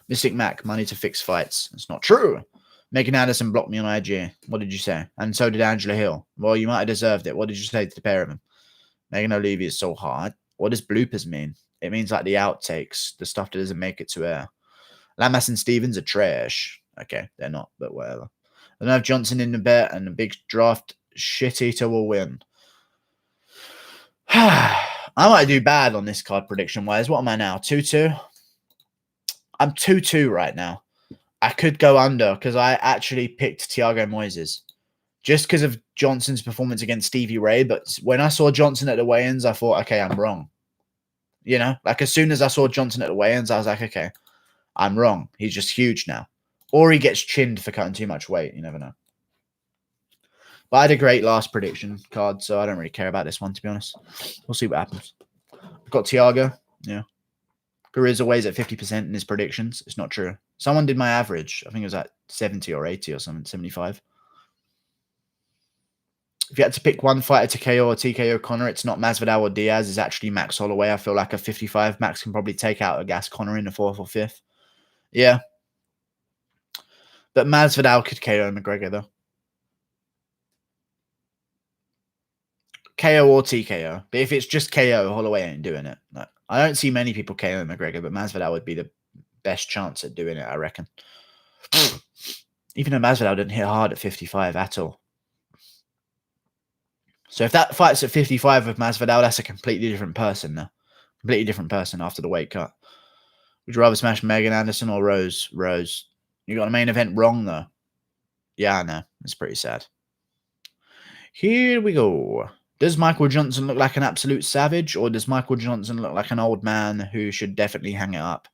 Mystic Mac, money to fix fights. It's not true. Megan Anderson blocked me on IG. What did you say? And so did Angela Hill. Well, you might have deserved it. What did you say to the pair of them? Megan O'Leary is so hard. What does bloopers mean? It means like the outtakes, the stuff that doesn't make it to air. Lamas and Stevens are trash. Okay, they're not, but whatever. I don't have Johnson in the bet and the big draft shit eater will win. I might do bad on this card prediction wise. What am I now? 2-2? I'm 2-2 right now. I could go under because I actually picked Thiago Moises just because of Johnson's performance against Stevie Ray. But when I saw Johnson at the weigh-ins, I thought, okay, I'm wrong. You know, like as soon as I saw Johnson at the weigh-ins, I was like, okay, I'm wrong. He's just huge now. Or he gets chinned for cutting too much weight. You never know. But I had a great last prediction card, so I don't really care about this one, to be honest. We'll see what happens. I've got Thiago. Yeah. Gariz always at 50% in his predictions. It's not true. Someone did my average. I think it was at 70 or 80 or something, 75. If you had to pick one fighter to KO or TKO Conor, it's not Masvidal or Diaz. It's actually Max Holloway. I feel like a 55. Max can probably take out a gas Conor in the 4th or 5th. Yeah. But Masvidal could KO McGregor, though. KO or TKO. But if it's just KO, Holloway ain't doing it. No. I don't see many people KO McGregor, but Masvidal would be the best chance at doing it, I reckon. Even though Masvidal didn't hit hard at 55 at all. So if that fight's at 55 with Masvidal, that's a completely different person now. Completely different person after the weight cut. Would you rather smash Megan Anderson or Rose? Rose. You got a main event wrong, though. Yeah, I know. It's pretty sad. Here we go. Does Michael Johnson look like an absolute savage, or does Michael Johnson look like an old man who should definitely hang it up?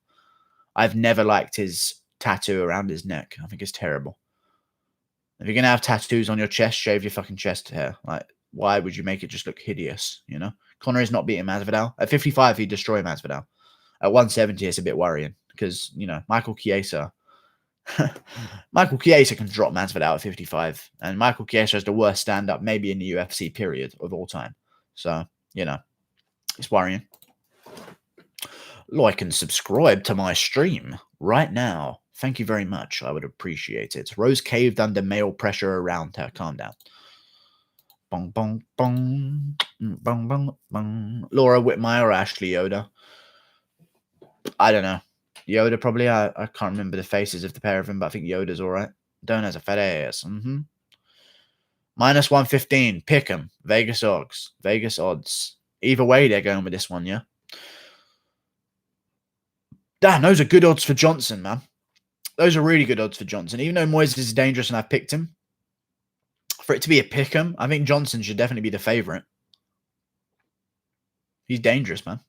I've never liked his tattoo around his neck. I think it's terrible. If you're going to have tattoos on your chest, shave your fucking chest hair. Like, why would you make it just look hideous, you know? Conor is not beating Masvidal. At 55, he'd destroy Masvidal. At 170, it's a bit worrying because, you know, Michael Chiesa can drop Masvidal at 55, and Michael Chiesa is the worst stand-up maybe in the UFC period of all time. So, you know, it's worrying. Like and subscribe to my stream right now. Thank you very much. I would appreciate it. Rose caved under male pressure around her. Calm down. Bong, bong, bong. Bong, bong, bong. Laura Whitmire or Ashley Yoda? I don't know. Yoda probably. I can't remember the faces of the pair of them, but I think Yoda's all right. Don has a fat ass. Minus 115. Pick 'em. Vegas odds. Vegas odds. Either way, they're going with this one, yeah? Damn, those are good odds for Johnson, man. Those are really good odds for Johnson. Even though Moises is dangerous and I've picked him, for it to be a pick 'em, I think Johnson should definitely be the favorite. He's dangerous, man.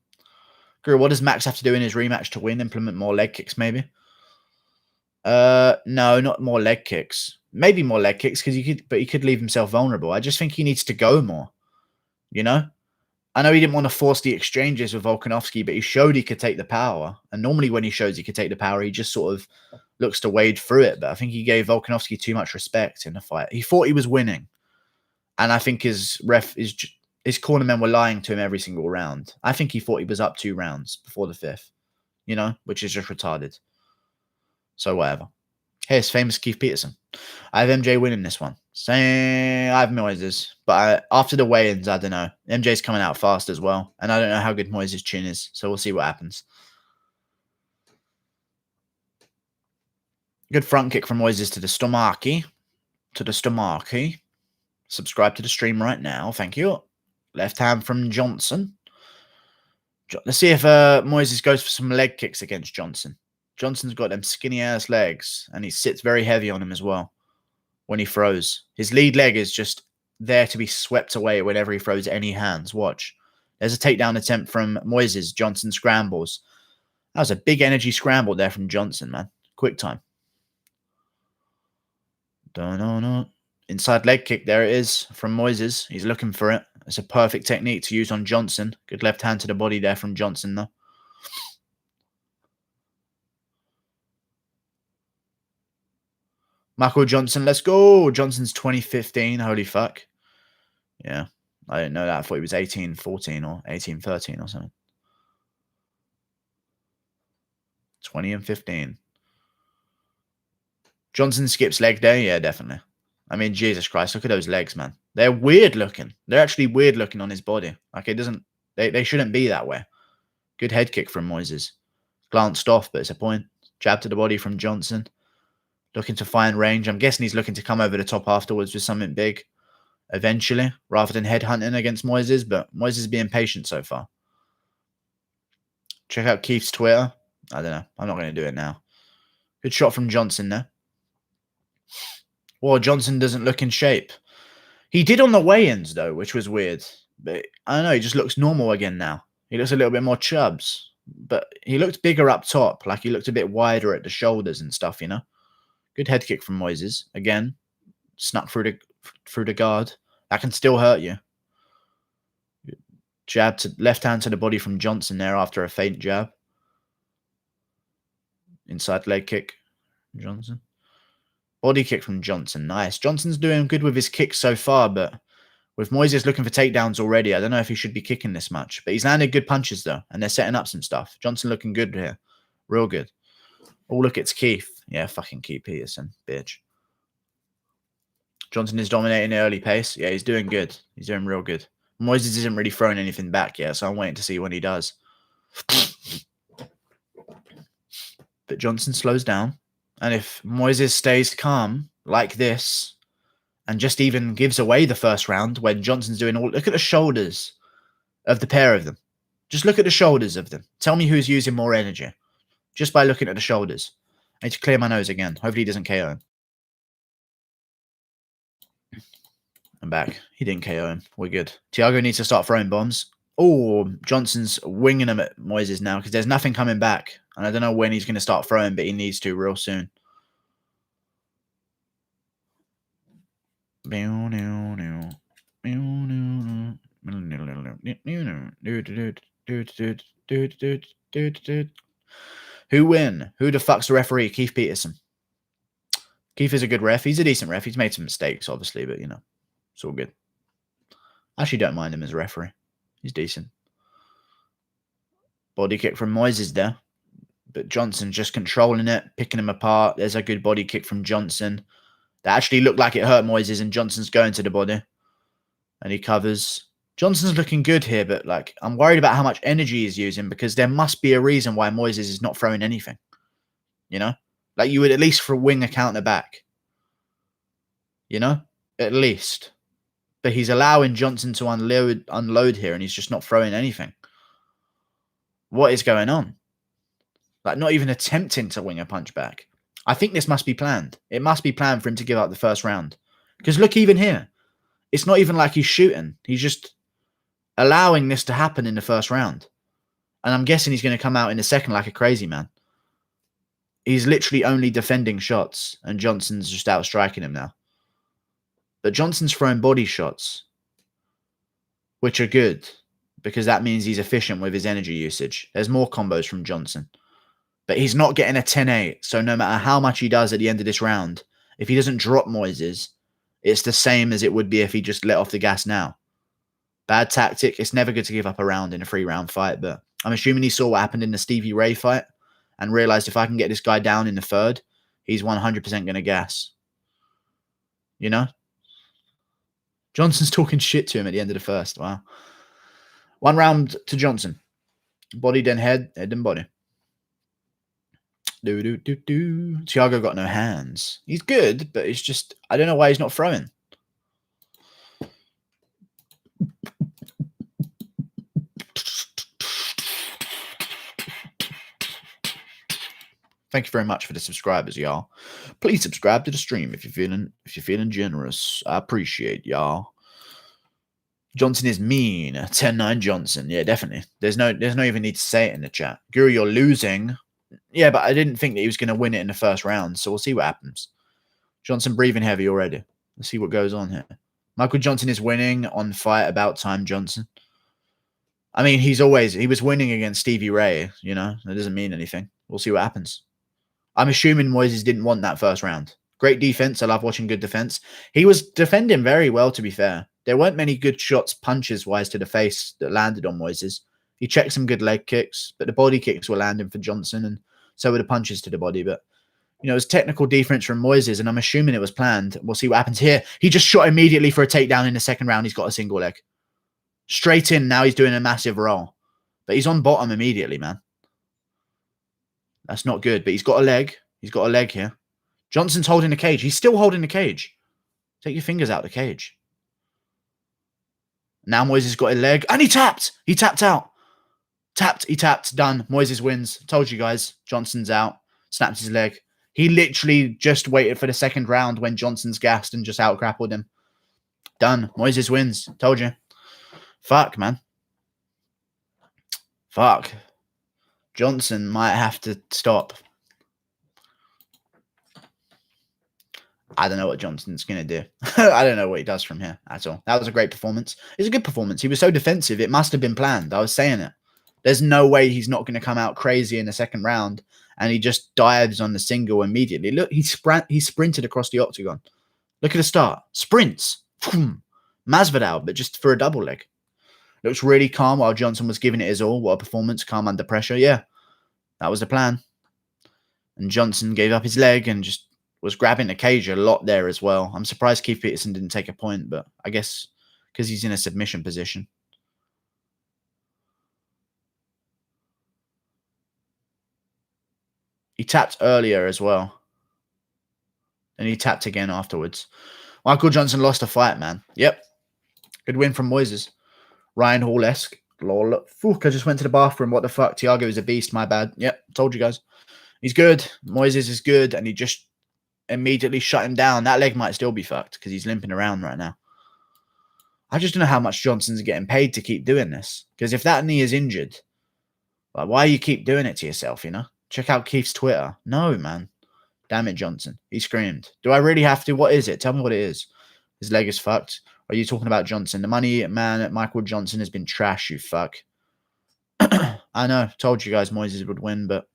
Guru, what does Max have to do in his rematch to win? Implement more leg kicks, maybe? No, not more leg kicks. Maybe more leg kicks, because he could leave himself vulnerable. I just think he needs to go more. You know? I know he didn't want to force the exchanges with Volkanovski, but he showed he could take the power. And normally when he shows he could take the power, he just sort of looks to wade through it. But I think he gave Volkanovski too much respect in the fight. He thought he was winning. And I think his cornermen were lying to him every single round. I think he thought he was up 2 rounds before the 5th. You know? Which is just retarded. So whatever. Here's famous Keith Peterson. I have MJ winning this one. Same. I have Moises. But after the weigh-ins, I don't know. MJ's coming out fast as well. And I don't know how good Moises' chin is. So we'll see what happens. Good front kick from Moises to the stomachy. Subscribe to the stream right now. Thank you. Left hand from Johnson. Let's see if Moises goes for some leg kicks against Johnson. Johnson's got them skinny-ass legs, and he sits very heavy on him as well when he throws. His lead leg is just there to be swept away whenever he throws any hands. Watch. There's a takedown attempt from Moises. Johnson scrambles. That was a big energy scramble there from Johnson, man. Quick time. Inside leg kick. There it is from Moises. He's looking for it. It's a perfect technique to use on Johnson. Good left hand to the body there from Johnson, though. Michael Johnson, let's go. Johnson's 2015. Holy fuck. Yeah. I didn't know that. I thought he was 18-14 or 18-13 or something. 20 and 15. Johnson skips leg day? Yeah, definitely. I mean, Jesus Christ, look at those legs, man. They're weird looking. They're actually weird looking on his body. Like, it doesn't... They shouldn't be that way. Good head kick from Moises. Glanced off, but it's a point. Jab to the body from Johnson. Looking to find range. I'm guessing he's looking to come over the top afterwards with something big. Eventually. Rather than headhunting against Moises. But Moises is being patient so far. Check out Keith's Twitter. I don't know. I'm not going to do it now. Good shot from Johnson there. Well, Johnson doesn't look in shape. He did on the weigh-ins, though, which was weird. But I don't know. He just looks normal again now. He looks a little bit more chubs, but he looked bigger up top. Like he looked a bit wider at the shoulders and stuff, you know? Good head kick from Moises. Again, snuck through the guard. That can still hurt you. Jab to left hand to the body from Johnson there after a feint jab. Inside leg kick, Johnson. Body kick from Johnson. Nice. Johnson's doing good with his kicks so far, but with Moises looking for takedowns already, I don't know if he should be kicking this much. But he's landed good punches, though, and they're setting up some stuff. Johnson looking good here. Real good. Oh, look, it's Keith. Yeah, fucking Keith Peterson, bitch. Johnson is dominating the early pace. Yeah, he's doing good. He's doing real good. Moises isn't really throwing anything back yet, so I'm waiting to see when he does. But Johnson slows down. And if Moises stays calm like this and just even gives away the first round when Johnson's doing all... Look at the shoulders of the pair of them. Just look at the shoulders of them. Tell me who's using more energy. Just by looking at the shoulders. I need to clear my nose again. Hopefully he doesn't KO him. I'm back. He didn't KO him. We're good. Thiago needs to start throwing bombs. Oh, Johnson's winging them at Moises now because there's nothing coming back. And I don't know when he's going to start throwing, but he needs to real soon. Who win? Who the fuck's the referee? Keith Peterson. Keith is a good ref. He's a decent ref. He's made some mistakes, obviously, but, you know, it's all good. I actually don't mind him as a referee. He's decent. Body kick from Moises there. But Johnson just controlling it, picking him apart. There's a good body kick from Johnson. That actually looked like it hurt Moises, and Johnson's going to the body. And he covers. Johnson's looking good here, but like I'm worried about how much energy he's using because there must be a reason why Moises is not throwing anything. You know? Like you would at least wing a counter back. You know? At least. But he's allowing Johnson to unload here, and he's just not throwing anything. What is going on? Like, not even attempting to wing a punch back. I think this must be planned. It must be planned for him to give up the first round. Because look, even here. It's not even like he's shooting. He's just allowing this to happen in the first round. And I'm guessing he's going to come out in the second like a crazy man. He's literally only defending shots, and Johnson's just out striking him now. But Johnson's throwing body shots, which are good, because that means he's efficient with his energy usage. There's more combos from Johnson. But he's not getting a 10-8, so no matter how much he does at the end of this round, if he doesn't drop Moises, it's the same as it would be if he just let off the gas now. Bad tactic. It's never good to give up a round in a 3-round fight, but I'm assuming he saw what happened in the Stevie Ray fight and realized if I can get this guy down in the third, he's 100% going to gas. You know? Johnson's talking shit to him at the end of the first. Wow. 1 round to Johnson. Body then head, head then body. Thiago got no hands. He's good, but it's just, I don't know why he's not throwing. Thank you very much for the subscribers, y'all. Please subscribe to the stream if you're feeling generous. I appreciate y'all. Johnson is mean. 10-9 Johnson. Yeah, definitely. There's no even need to say it in the chat. Guru, you're losing. Yeah, but I didn't think that he was going to win it in the first round, so we'll see what happens. Johnson breathing heavy already. Let's see what goes on here. Michael Johnson is winning on Fight About Time Johnson. I mean, he was winning against Stevie Ray, you know. That doesn't mean anything. We'll see what happens. I'm assuming Moises didn't want that first round. Great defense. I love watching good defense. He was defending very well, to be fair. There weren't many good shots, punches-wise, to the face that landed on Moises. He checked some good leg kicks, but the body kicks were landing for Johnson, and so were the punches to the body. But, you know, it was technical defense from Moises, and I'm assuming it was planned. We'll see what happens here. He just shot immediately for a takedown in the second round. He's got a single leg. Straight in, now he's doing a massive roll. But he's on bottom immediately, man. That's not good, but he's got a leg. He's got a leg here. Johnson's holding the cage. He's still holding the cage. Take your fingers out of the cage. Now Moises got a leg, and he tapped. He tapped out. He tapped, done. Moises wins. Told you guys. Johnson's out. Snapped his leg. He literally just waited for the second round when Johnson's gassed and just out-grappled him. Done. Moises wins. Told you. Fuck, man. Fuck. Johnson might have to stop. I don't know what Johnson's going to do. I don't know what he does from here at all. That was a great performance. It was a good performance. He was so defensive. It must have been planned. I was saying it. There's no way he's not going to come out crazy in the second round. And he just dives on the single immediately. Look, he sprinted across the octagon. Look at the start. Sprints. Masvidal, but just for a double leg. Looks really calm while Johnson was giving it his all. What a performance. Calm under pressure. Yeah, that was the plan. And Johnson gave up his leg and just was grabbing the cage a lot there as well. I'm surprised Keith Peterson didn't take a point, but I guess because he's in a submission position. He tapped earlier as well. And he tapped again afterwards. Michael Johnson lost a fight, man. Yep. Good win from Moises. Ryan Hall-esque. Lol. Fuck, I just went to the bathroom. What the fuck? Thiago is a beast. My bad. Yep. Told you guys. He's good. Moises is good. And he just immediately shut him down. That leg might still be fucked because he's limping around right now. I just don't know how much Johnson's getting paid to keep doing this. Because if that knee is injured, like, why you keep doing it to yourself, you know? Check out Keith's Twitter. No, man. Damn it, Johnson. He screamed. Do I really have to? What is it? Tell me what it is. His leg is fucked. Are you talking about Johnson? The money man at Michael Johnson has been trash, you fuck. I know. Told you guys Moises would win, but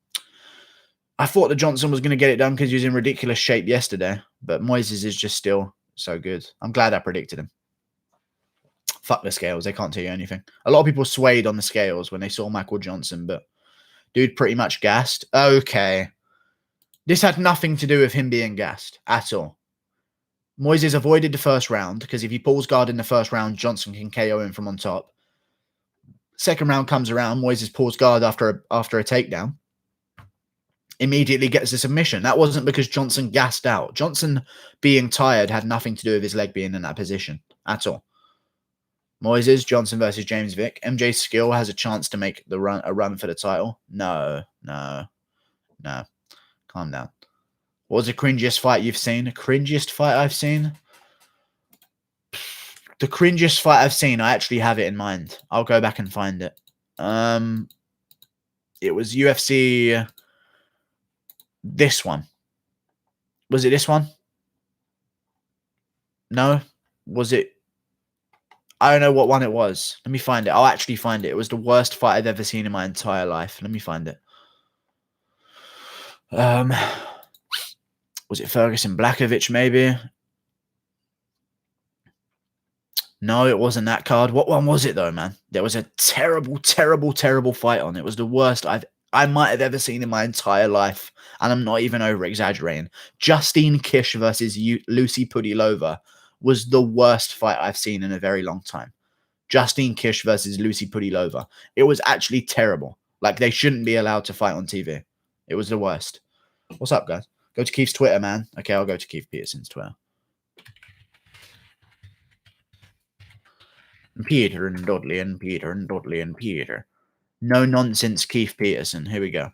I thought that Johnson was going to get it done because he was in ridiculous shape yesterday. But Moises is just still so good. I'm glad I predicted him. Fuck the scales. They can't tell you anything. A lot of people swayed on the scales when they saw Michael Johnson, but dude pretty much gassed. Okay. This had nothing to do with him being gassed at all. Moises avoided the first round because if he pulls guard in the first round, Johnson can KO him from on top. Second round comes around. Moises pulls guard after a takedown. Immediately gets a submission. That wasn't because Johnson gassed out. Johnson being tired had nothing to do with his leg being in that position at all. Moises, Johnson versus James Vick. MJ Skill has a chance to make a run for the title. No. Calm down. What was the cringiest fight you've seen? The cringiest fight I've seen? The cringiest fight I've seen, I actually have it in mind. I'll go back and find it. It was UFC... This one. Was it this one? No? Was it... I don't know what one it was. Let me find it. I'll actually find it. It was the worst fight I've ever seen in my entire life. Let me find it. Was it Ferguson Blachowicz, maybe? No, it wasn't that card. What one was it, though, man? There was a terrible, terrible, terrible fight on. It was the worst I might have ever seen in my entire life. And I'm not even over-exaggerating. Justine Kish versus Lucy Pudilova was the worst fight I've seen in a very long time. Justine Kish versus Lucy Pudilova. It was actually terrible. Like, they shouldn't be allowed to fight on TV. It was the worst. What's up, guys? Go to Keith's Twitter, man. Okay, I'll go to Keith Peterson's Twitter. Peter and Dudley and Peter and Dudley and Peter. No nonsense, Keith Peterson. Here we go.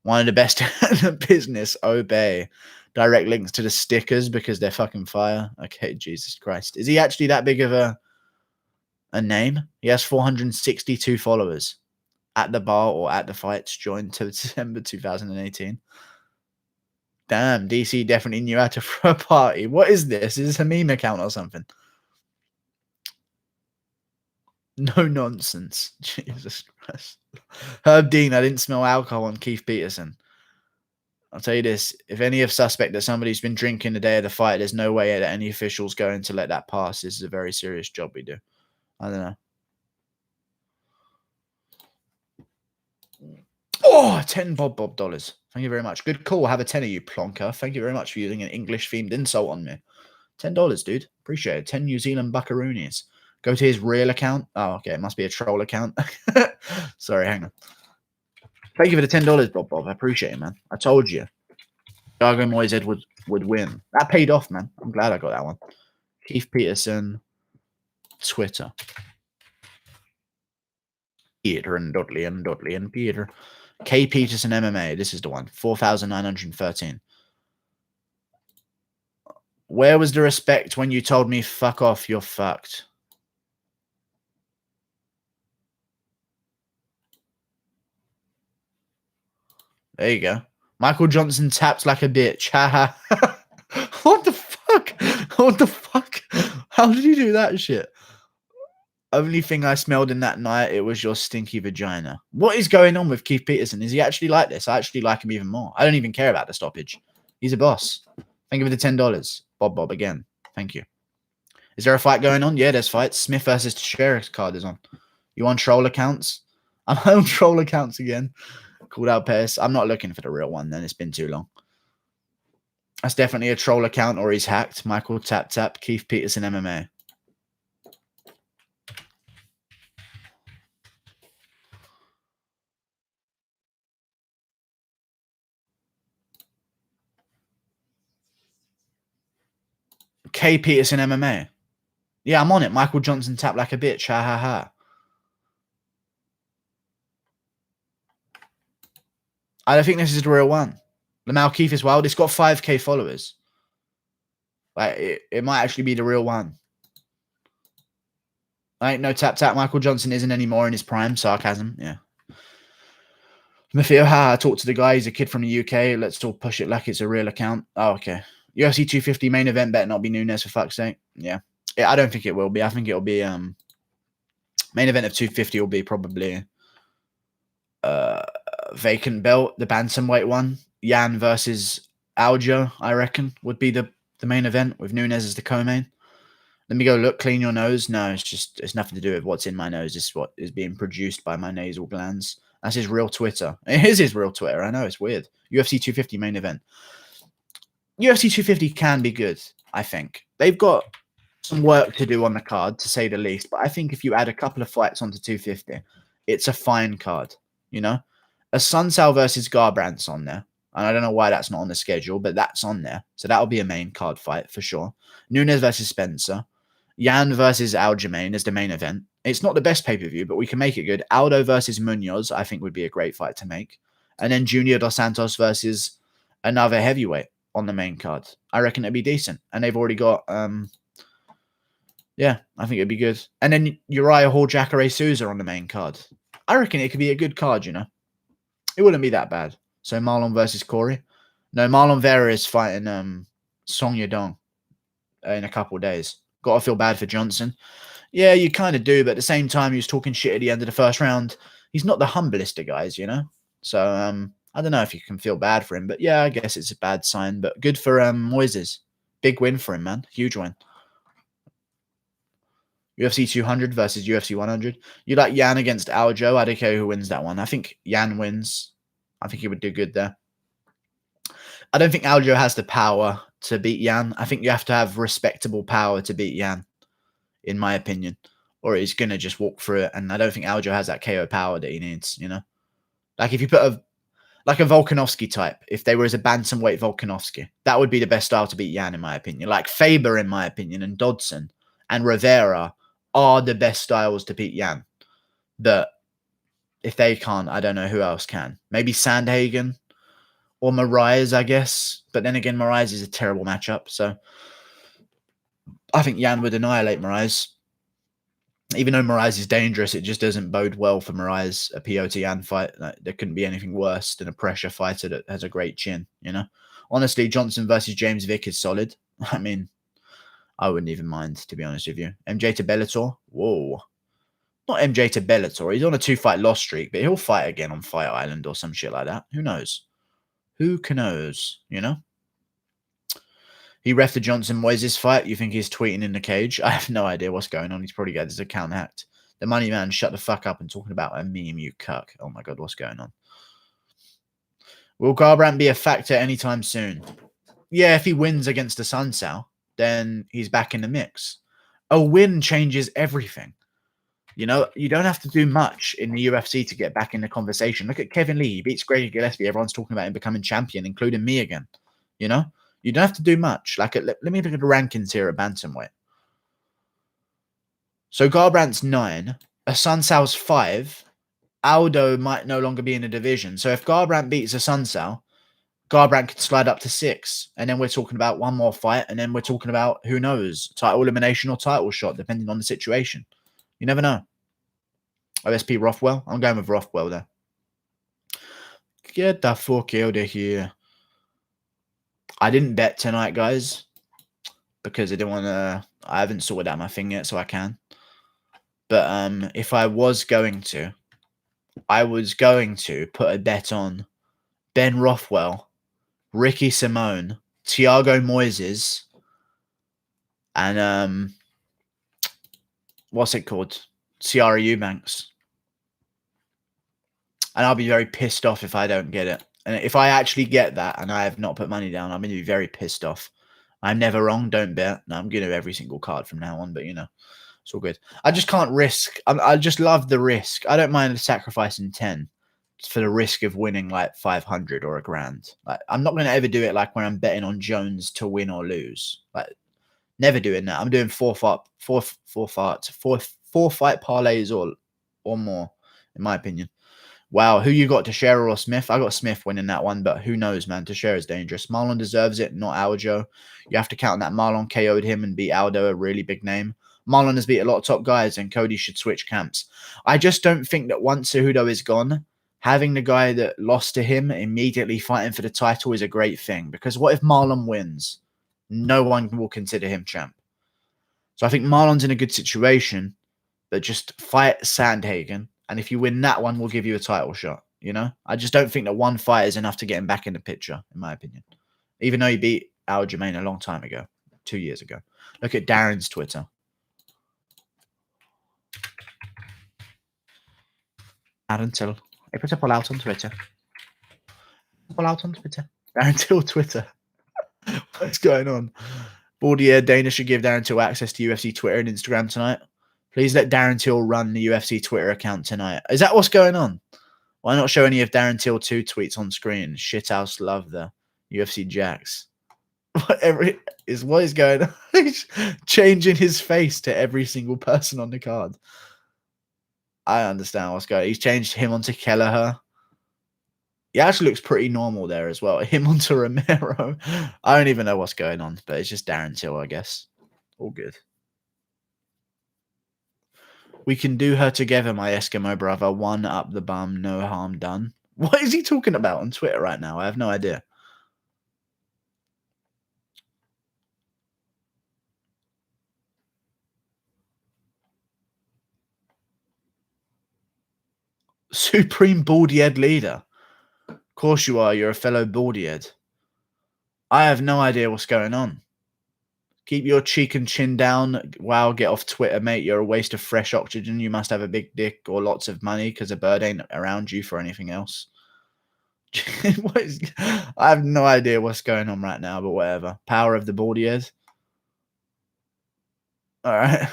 One of the best in the business. Obey. Direct links to the stickers because they're fucking fire. Okay, Jesus Christ. Is he actually that big of a name? He has 462 followers. At the bar or at the fights. Joined to December 2018. Damn, DC definitely knew how to throw a party. What is this? Is this a meme account or something? No nonsense. Jesus Christ. Herb Dean, I didn't smell alcohol on Keith Peterson. I'll tell you this. If any of suspect that somebody's been drinking the day of the fight, there's no way that any official's going to let that pass. This is a very serious job we do. I don't know. Oh, 10 Bob dollars. Thank you very much. Good call. Have a tenner, you plonker. Thank you very much for using an English-themed insult on me. $10, dude. Appreciate it. 10 New Zealand buckaroonies. Go to his real account. Oh, okay. It must be a troll account. Sorry, hang on. Thank you for the $10, Bob. I appreciate it, man. I told you. Thiago Moises would win. That paid off, man. I'm glad I got that one. Keith Peterson, Twitter. Peter and Dudley and Dudley and Peter. K. Peterson MMA. This is the one. 4,913. Where was the respect when you told me, fuck off, you're fucked? There you go. Michael Johnson taps like a bitch. Haha. What the fuck? What the fuck? How did you do that shit? Only thing I smelled in that night, it was your stinky vagina. What is going on with Keith Peterson? Is he actually like this? I actually like him even more. I don't even care about the stoppage. He's a boss. Thank you for the $10. Bob again. Thank you. Is there a fight going on? Yeah, there's fights. Smith versus Teixeira's card is on. You on troll accounts? I'm on troll accounts again. Called out Paris. I'm not looking for the real one then. It's been too long. That's definitely a troll account or he's hacked. Michael Tap, Keith Peterson MMA. K Peterson MMA. Yeah, I'm on it. Michael Johnson tap like a bitch. Ha ha ha. I don't think this is the real one. Lamal Keith is wild. It's got 5K followers. Like it might actually be the real one. Like no tap. Michael Johnson isn't anymore in his prime. Sarcasm. Yeah. Mafia, I talked to the guy. He's a kid from the UK. Let's all push it like it's a real account. Oh, okay. UFC 250 main event better not be Nunes for fuck's sake. Yeah. I don't think it will be. I think it'll be main event of 250 will be probably vacant belt, the bantamweight one. Yan versus Aljo, I reckon, would be the main event with Nunes as the co-main. Let me go look. Clean your nose. No, it's nothing to do with what's in my nose. It's what is being produced by my nasal glands. That's his real Twitter. It is his real Twitter. I know, it's weird. UFC 250 main event. UFC 250 can be good, I think. They've got some work to do on the card, to say the least. But I think if you add a couple of fights onto 250, it's a fine card, you know? A Sunsao versus Garbrandt's on there. And I don't know why that's not on the schedule, but that's on there. So that'll be a main card fight for sure. Nunes versus Spencer. Yan versus Aljamain is the main event. It's not the best pay-per-view, but we can make it good. Aldo versus Munoz, I think, would be a great fight to make. And then Junior Dos Santos versus another heavyweight on the main card. I reckon it'd be decent. And they've already got, yeah, I think it'd be good. And then Uriah Hall, Jacare Souza on the main card. I reckon it could be a good card, you know. It wouldn't be that bad. So Marlon versus Corey. No, Marlon Vera is fighting Song Yadong in a couple of days. Got to feel bad for Johnson. Yeah, you kind of do, but at the same time, he was talking shit at the end of the first round. He's not the humblest of guys, you know? So, I don't know if you can feel bad for him, but yeah, I guess it's a bad sign, but good for Moises. Big win for him, man. Huge win. UFC 200 versus UFC 100. You like Yan against Aljo? I don't care who wins that one. I think Yan wins. I think he would do good there. I don't think Aljo has the power to beat Yan. I think you have to have respectable power to beat Yan, in my opinion, or he's going to just walk through it. And I don't think Aljo has that KO power that he needs, you know? Like if you put a Volkanovski type, if they were as a bantamweight Volkanovski, that would be the best style to beat Yan, in my opinion. Like Faber, in my opinion, and Dodson and Rivera are the best styles to beat Yan. But if they can't, I don't know who else can. Maybe Sandhagen or Moraes, I guess. But then again, Moraes is a terrible matchup. So I think Yan would annihilate Moraes. Even though Moraes is dangerous, it just doesn't bode well for Moraes, a POT Yan fight. Like, there couldn't be anything worse than a pressure fighter that has a great chin, you know? Honestly, Johnson versus James Vick is solid. I mean, I wouldn't even mind, to be honest with you. MJ to Bellator? Whoa. Not MJ to Bellator. He's on a 2-fight loss streak, but he'll fight again on Fight Island or some shit like that. Who knows? Who knows, you know? He reffed the Johnson Moises fight. You think he's tweeting in the cage? I have no idea what's going on. He's probably got his account hacked. The money man, shut the fuck up and talking about a meme, you cuck. Oh my God, what's going on? Will Garbrandt be a factor anytime soon? Yeah, if he wins against the Sunsao, then he's back in the mix. A win changes everything. You know, you don't have to do much in the UFC to get back in the conversation. Look at Kevin Lee. He beats Grady Gillespie. Everyone's talking about him becoming champion, including me again. You know? You don't have to do much. Like, let me look at the rankings here at bantamweight. So Garbrandt's 9. Asunsao's 5. Aldo might no longer be in the division. So if Garbrandt beats Asunsao, Garbrandt could slide up to 6. And then we're talking about one more fight. And then we're talking about, who knows, title elimination or title shot, depending on the situation. You never know. OSP Rothwell. I'm going with Rothwell there. Get the fuck out of here. I didn't bet tonight, guys, because I didn't want to. I haven't sorted out my thing yet, so I can. But if I was going to, I was going to put a bet on Ben Rothwell, Ricky Simone, Thiago Moises, and what's it called? Ciara Eubanks. And I'll be very pissed off if I don't get it. And if I actually get that and I have not put money down, I'm going to be very pissed off. I'm never wrong. Don't bet. No, I'm going to every single card from now on, but you know, it's all good. I just can't risk. I just love the risk. I don't mind sacrificing 10 for the risk of winning like 500 or $1,000. Like, I'm not going to ever do it like when I'm betting on Jones to win or lose. Like, never doing that. I'm doing four fight parlays or more, in my opinion. Wow, who you got, Teixeira or Smith? I got Smith winning that one, but who knows, man? Teixeira is dangerous. Marlon deserves it, not Aljo. You have to count that Marlon KO'd him and beat Aldo, a really big name. Marlon has beat a lot of top guys, and Cody should switch camps. I just don't think that once Cejudo is gone, having the guy that lost to him immediately fighting for the title is a great thing. Because what if Marlon wins? No one will consider him champ. So I think Marlon's in a good situation, but just fight Sandhagen. And if you win that one, we'll give you a title shot. You know, I just don't think that one fight is enough to get him back in the picture, in my opinion. Even though he beat Aljamain a long time ago, 2 years ago. Look at Darren's Twitter. Darren Till. I put a pull out on Twitter. Pull out on Twitter. Darren Till Twitter. What's going on? Bordier, Dana should give Darren Till access to UFC Twitter and Instagram tonight. Please let Darren Till run the UFC Twitter account tonight. Is that what's going on? Why not show any of Darren Till 2 tweets on screen? Shithouse love the UFC Jax. What is going on? He's changing his face to every single person on the card. I understand what's going on. He's changed him onto Kelleher. He actually looks pretty normal there as well. Him onto Romero. I don't even know what's going on, but it's just Darren Till, I guess. All good. We can do her together, my Eskimo brother. One up the bum, no harm done. What is he talking about on Twitter right now? I have no idea. Supreme Baldy-Ed leader. Of course you are. You're a fellow Baldy-Ed. I have no idea what's going on. Keep your cheek and chin down. Wow, get off Twitter, mate. You're a waste of fresh oxygen. You must have a big dick or lots of money because a bird ain't around you for anything else. I have no idea what's going on right now, but whatever. Power of the Baldy-Ed. All right.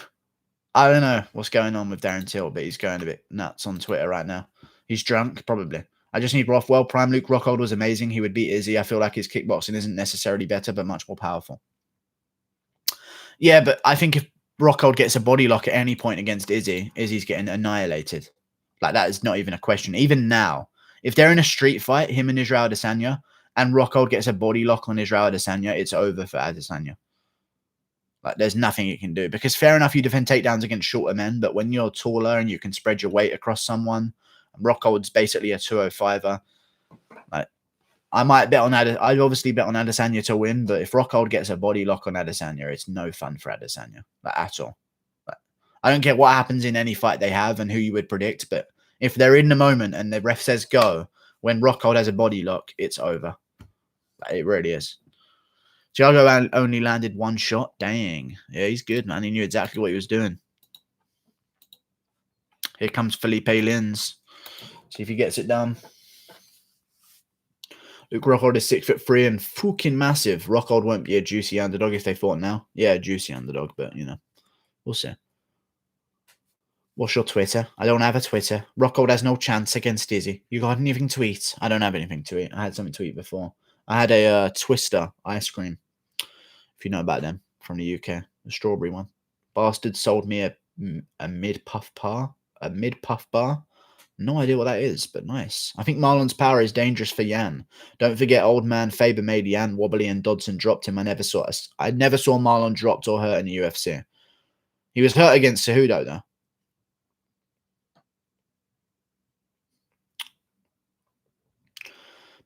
I don't know what's going on with Darren Till, but he's going a bit nuts on Twitter right now. He's drunk, probably. I just need Rothwell. Prime Luke Rockhold was amazing. He would beat Izzy. I feel like his kickboxing isn't necessarily better, but much more powerful. Yeah, but I think if Rockhold gets a body lock at any point against Izzy, Izzy's getting annihilated. Like, that is not even a question. Even now, if they're in a street fight, him and Israel Adesanya, and Rockhold gets a body lock on Israel Adesanya, it's over for Adesanya. Like, there's nothing you can do. Because fair enough, you defend takedowns against shorter men, but when you're taller and you can spread your weight across someone, Rockhold's basically a 205er. Like, I might bet on I'd obviously bet on Adesanya to win, but if Rockhold gets a body lock on Adesanya, it's no fun for Adesanya, like, at all. Like, I don't care what happens in any fight they have and who you would predict, but if they're in the moment and the ref says go, when Rockhold has a body lock, it's over. Like, it really is. Thiago only landed one shot. Dang. Yeah, he's good, man. He knew exactly what he was doing. Here comes Felipe Lins. See if he gets it done. Luke Rockhold is 6'3" and fucking massive. Rockhold won't be a juicy underdog if they fought now. Yeah, a juicy underdog, but, you know, we'll see. What's your Twitter? I don't have a Twitter. Rockhold has no chance against Izzy. You got anything to eat? I don't have anything to eat. I had something to eat before. I had a Twister ice cream, if you know about them, from the UK. The strawberry one. Bastard sold me a mid-puff bar. A mid-puff bar. No idea what that is, but nice. I think Marlon's power is dangerous for Yan. Don't forget, old man Faber made Yan wobbly and Dodson dropped him. I never saw Marlon dropped or hurt in the UFC. He was hurt against Cejudo, though.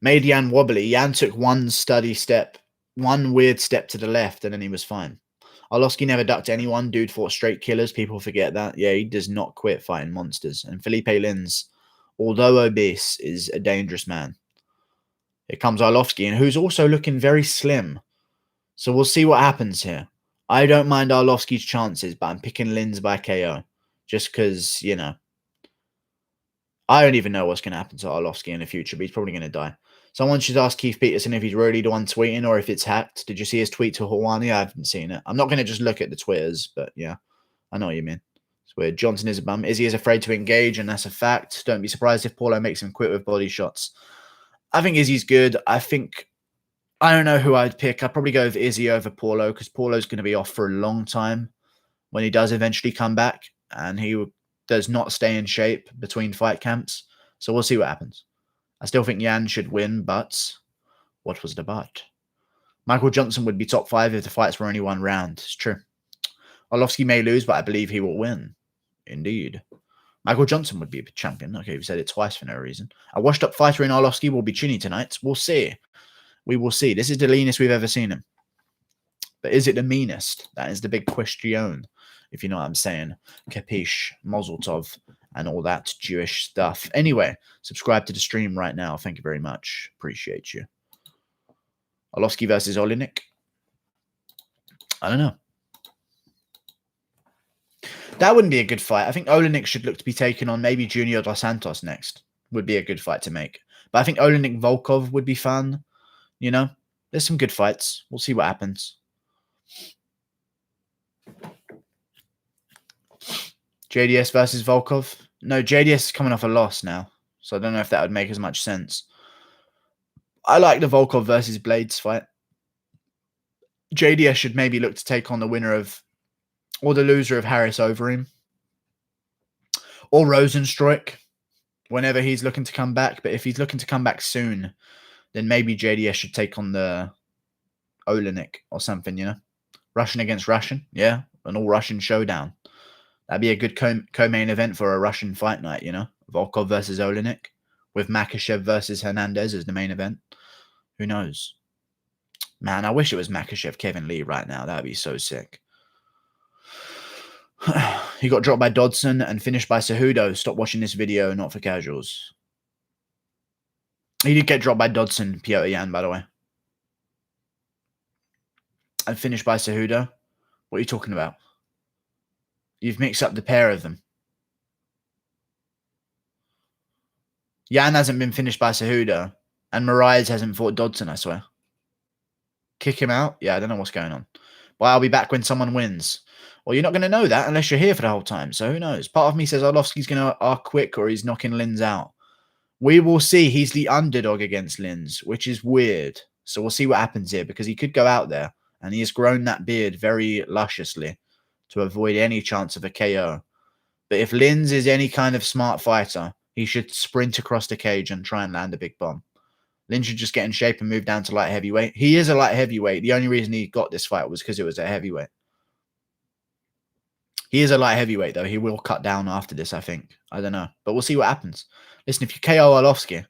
Made Jan wobbly. Jan took one weird step to the left, and then he was fine. Arlovski never ducked anyone. Dude fought straight killers. People forget that. Yeah, he does not quit fighting monsters. And Felipe Lins, although obese, is a dangerous man. Here comes Arlovski, and who's also looking very slim. So we'll see what happens here. I don't mind Arlovski's chances, but I'm picking Lins by KO. Just because, you know, I don't even know what's going to happen to Arlovski in the future, but he's probably going to die. Someone should ask Keith Peterson if he's really the one tweeting or if it's hacked. Did you see his tweet to Hawani? I haven't seen it. I'm not going to just look at the Twitters, but yeah, I know what you mean. It's weird. Johnson is a bum. Izzy is afraid to engage, and that's a fact. Don't be surprised if Paulo makes him quit with body shots. I think Izzy's good. I don't know who I'd pick. I'd probably go with Izzy over Paulo because Paulo's going to be off for a long time when he does eventually come back, and he does not stay in shape between fight camps. So we'll see what happens. I still think Jan should win, but what was the but? Michael Johnson would be top 5 if the fights were only 1 round. It's true. Arlovski may lose, but I believe he will win. Indeed. Michael Johnson would be a champion. Okay, you've said it twice for no reason. A washed-up fighter in Arlovski will be chinny tonight. We'll see. We will see. This is the leanest we've ever seen him. But is it the meanest? That is the big question, if you know what I'm saying. Capiche, Mazel Tov, and all that Jewish stuff. Anyway, subscribe to the stream right now. Thank you very much. Appreciate you. Arlovski versus Oleinik. I don't know. That wouldn't be a good fight. I think Oleinik should look to be taken on maybe Junior Dos Santos next. Would be a good fight to make. But I think Oleinik-Volkov would be fun. You know, there's some good fights. We'll see what happens. JDS versus Volkov. No, JDS is coming off a loss now. So I don't know if that would make as much sense. I like the Volkov versus Blades fight. JDS should maybe look to take on the winner of, or the loser of Harris over him. Or Rosenstruik, whenever he's looking to come back. But if he's looking to come back soon, then maybe JDS should take on the Oleinik or something, you know? Russian against Russian, yeah? An all-Russian showdown. That'd be a good co-main event for a Russian fight night, you know? Volkov versus Oleinik, with Makhachev versus Hernandez as the main event. Who knows? Man, I wish it was Makhachev, Kevin Lee right now. That'd be so sick. He got dropped by Dodson and finished by Cejudo. Stop watching this video, not for casuals. He did get dropped by Dodson, Piotr Jan, by the way. And finished by Cejudo. What are you talking about? You've mixed up the pair of them. Jan hasn't been finished by Cejudo. And Moraes hasn't fought Dodson, I swear. Kick him out? Yeah, I don't know what's going on. But I'll be back when someone wins. Well, you're not going to know that unless you're here for the whole time. So who knows? Part of me says Arlovski's going to arc quick or he's knocking Lins out. We will see. He's the underdog against Lins, which is weird. So we'll see what happens here because he could go out there and he has grown that beard very lusciously to avoid any chance of a KO. But if Lins is any kind of smart fighter, he should sprint across the cage and try and land a big bomb. Lins should just get in shape and move down to light heavyweight. He is a light heavyweight. The only reason he got this fight was because it was a heavyweight. He is a light heavyweight, though. He will cut down after this, I think. I don't know. But we'll see what happens. Listen, if you KO Arlovski,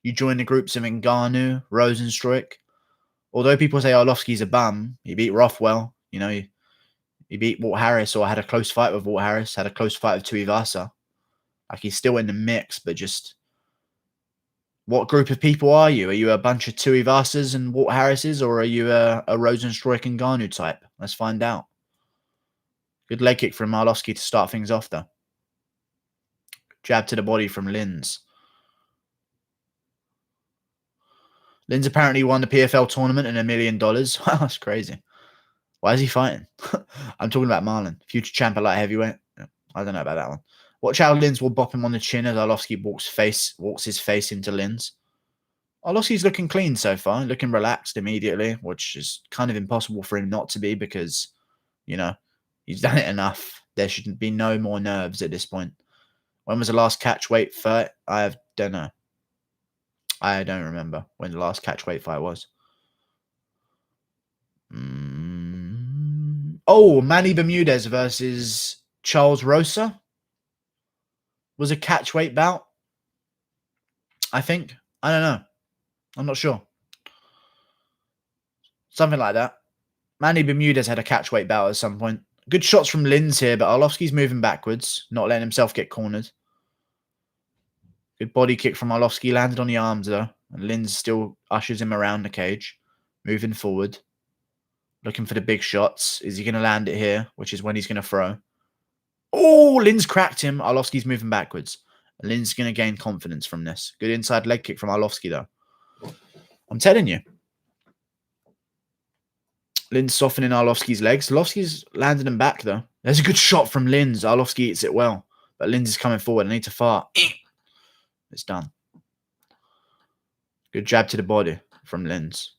you join the groups of Ngannou, Rosenstruik. Although people say Arlovski's a bum, he beat Rothwell. You know, he beat Walt Harris or had a close fight with Walt Harris, had a close fight with Tuivasa. Like, he's still in the mix, but just... What group of people are you? Are you a bunch of Tuivasas and Walt Harrises, or are you a Rosenstruik and Ngannou type? Let's find out. Good leg kick from Arlovski to start things off, though. Jab to the body from Lins. Lins apparently won the PFL tournament and $1 million. Wow, that's crazy. Why is he fighting? I'm talking about Marlon. Future champ at light heavyweight. I don't know about that one. Watch how Lins will bop him on the chin as Arlovski walks his face into Lins. Arlovski's looking clean so far, looking relaxed immediately, which is kind of impossible for him not to be because, you know, he's done it enough. There shouldn't be no more nerves at this point. When was the last catch weight fight? I don't know. I don't remember when the last catch weight fight was. Oh, Manny Bermudez versus Charles Rosa was a catch weight bout. I think. I don't know. I'm not sure. Something like that. Manny Bermudez had a catchweight bout at some point. Good shots from Linz here, but Arlovski's moving backwards, not letting himself get cornered. Good body kick from Arlovski, landed on the arms though. And Linz still ushers him around the cage, moving forward. Looking for the big shots. Is he going to land it here, which is when he's going to throw? Oh, Linz cracked him. Arlovski's moving backwards. Linz is going to gain confidence from this. Good inside leg kick from Arlovski though. I'm telling you. Linz softening Arlovski's legs. Arlovski's landed him back, though. There's a good shot from Linz. Arlovski eats it well. But Linz is coming forward. I need to fart. It's done. Good jab to the body from Linz.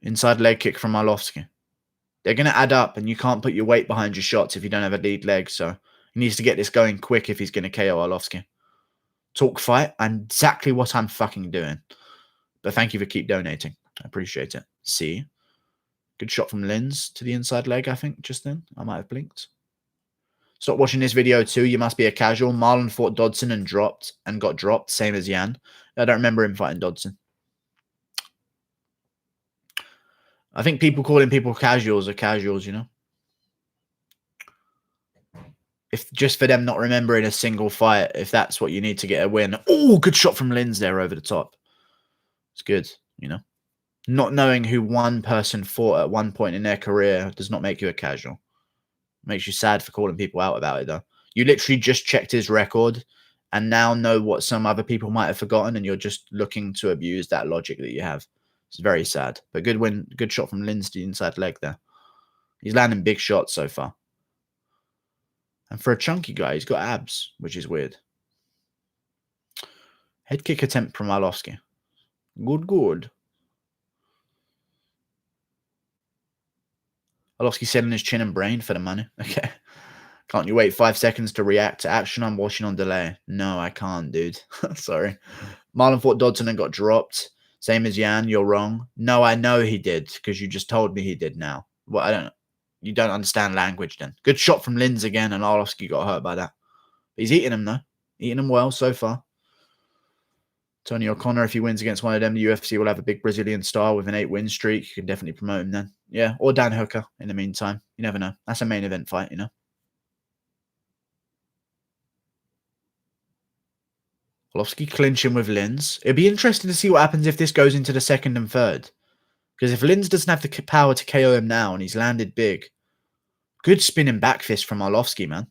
Inside leg kick from Arlovski. They're going to add up, and you can't put your weight behind your shots if you don't have a lead leg. So he needs to get this going quick if he's going to KO Arlovski. Talk fight. And exactly what I'm fucking doing. But thank you for keep donating. I appreciate it. See. Good shot from Linz to the inside leg, I think, just then. I might have blinked. Stop watching this video too. You must be a casual. Marlon fought Dodson and got dropped, same as Jan. I don't remember him fighting Dodson. I think people calling people casuals are casuals, you know. If just for them not remembering a single fight, if that's what you need to get a win. Oh, good shot from Linz there over the top. It's good, you know. Not knowing who one person fought at one point in their career does not make you a casual. Makes you sad for calling people out about it, though. You literally just checked his record and now know what some other people might have forgotten, and you're just looking to abuse that logic that you have. It's very sad. But good win, good shot from Linz to the inside leg there. He's landing big shots so far. And for a chunky guy, he's got abs, which is weird. Head kick attempt from Arlovski. Good. Arlovski selling his chin and brain for the money. Okay. Can't you wait 5 seconds to react to action? I'm watching on delay. No, I can't, dude. Sorry. Marlon fought Dodson and got dropped. Same as Jan, you're wrong. No, I know he did, because you just told me he did now. Well, I don't know. You don't understand language then. Good shot from Linz again, and Arlovski got hurt by that. He's eating him, though. Eating him well so far. Tony O'Connor, if he wins against one of them, the UFC will have a big Brazilian star with an 8-win streak. You can definitely promote him then. Yeah, or Dan Hooker in the meantime. You never know. That's a main event fight, you know. Arlovski clinching with Linz. It'd be interesting to see what happens if this goes into the second and third. Because if Linz doesn't have the power to KO him now and he's landed big. Good spinning back fist from Arlovski, man.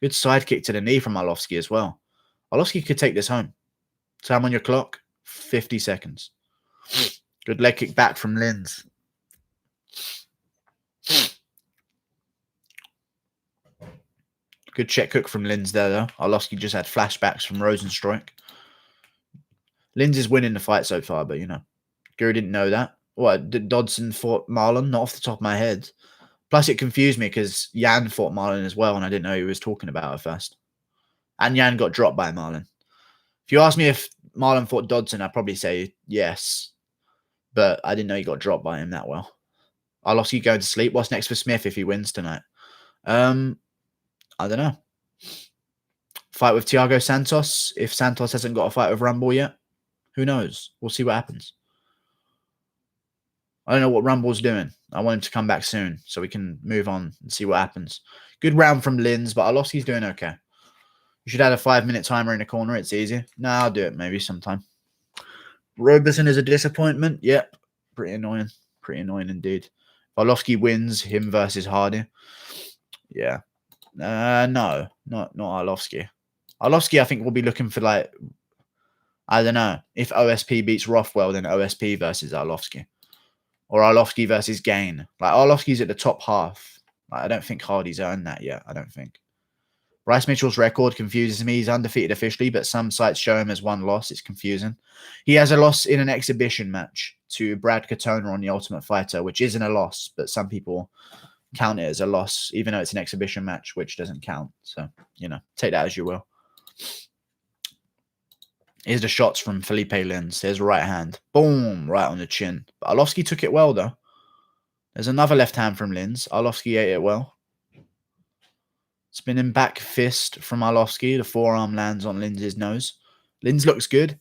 Good side kick to the knee from Arlovski as well. Arlovski could take this home. Time on your clock. 50 seconds. Good leg kick back from Linz. Good check hook from Linz there, though. Arlovski just had flashbacks from Rosenstruik. Linz is winning the fight so far, but, you know. Guru didn't know that. What, did Dodson fought Marlon? Not off the top of my head. Plus, it confused me because Jan fought Marlon as well, and I didn't know who he was talking about at first. And Jan got dropped by Marlon. If you ask me if Marlon fought Dodson, I'd probably say yes. But I didn't know he got dropped by him that well. Arlovski going to sleep. What's next for Smith if he wins tonight? I don't know. Fight with Thiago Santos. If Santos hasn't got a fight with Rumble yet, who knows? We'll see what happens. I don't know what Rumble's doing. I want him to come back soon so we can move on and see what happens. Good round from Linz, but Arlovski's doing okay. You should add a 5-minute timer in the corner. It's easy. No, I'll do it maybe sometime. Roberson is a disappointment. Yep. Pretty annoying. Pretty annoying indeed. Arlovski wins him versus Hardy. Yeah. No, not Arlovski. Arlovski, I think, will be looking for, like, I don't know. If OSP beats Rothwell, then OSP versus Arlovski. Or Arlovski versus Gain. Like, Arlovski's at the top half. Like, I don't think Hardy's earned that yet. I don't think. Bryce Mitchell's record confuses me. He's undefeated officially, but some sites show him as one loss. It's confusing. He has a loss in an exhibition match to Brad Katona on The Ultimate Fighter, which isn't a loss, but some people count it as a loss, even though it's an exhibition match, which doesn't count. So, you know, take that as you will. Here's the shots from Felipe Linz. There's right hand. Boom, right on the chin. But Arlovski took it well, though. There's another left hand from Linz. Arlovski ate it well. Spinning back fist from Arlovski. The forearm lands on Linz's nose. Linz looks good.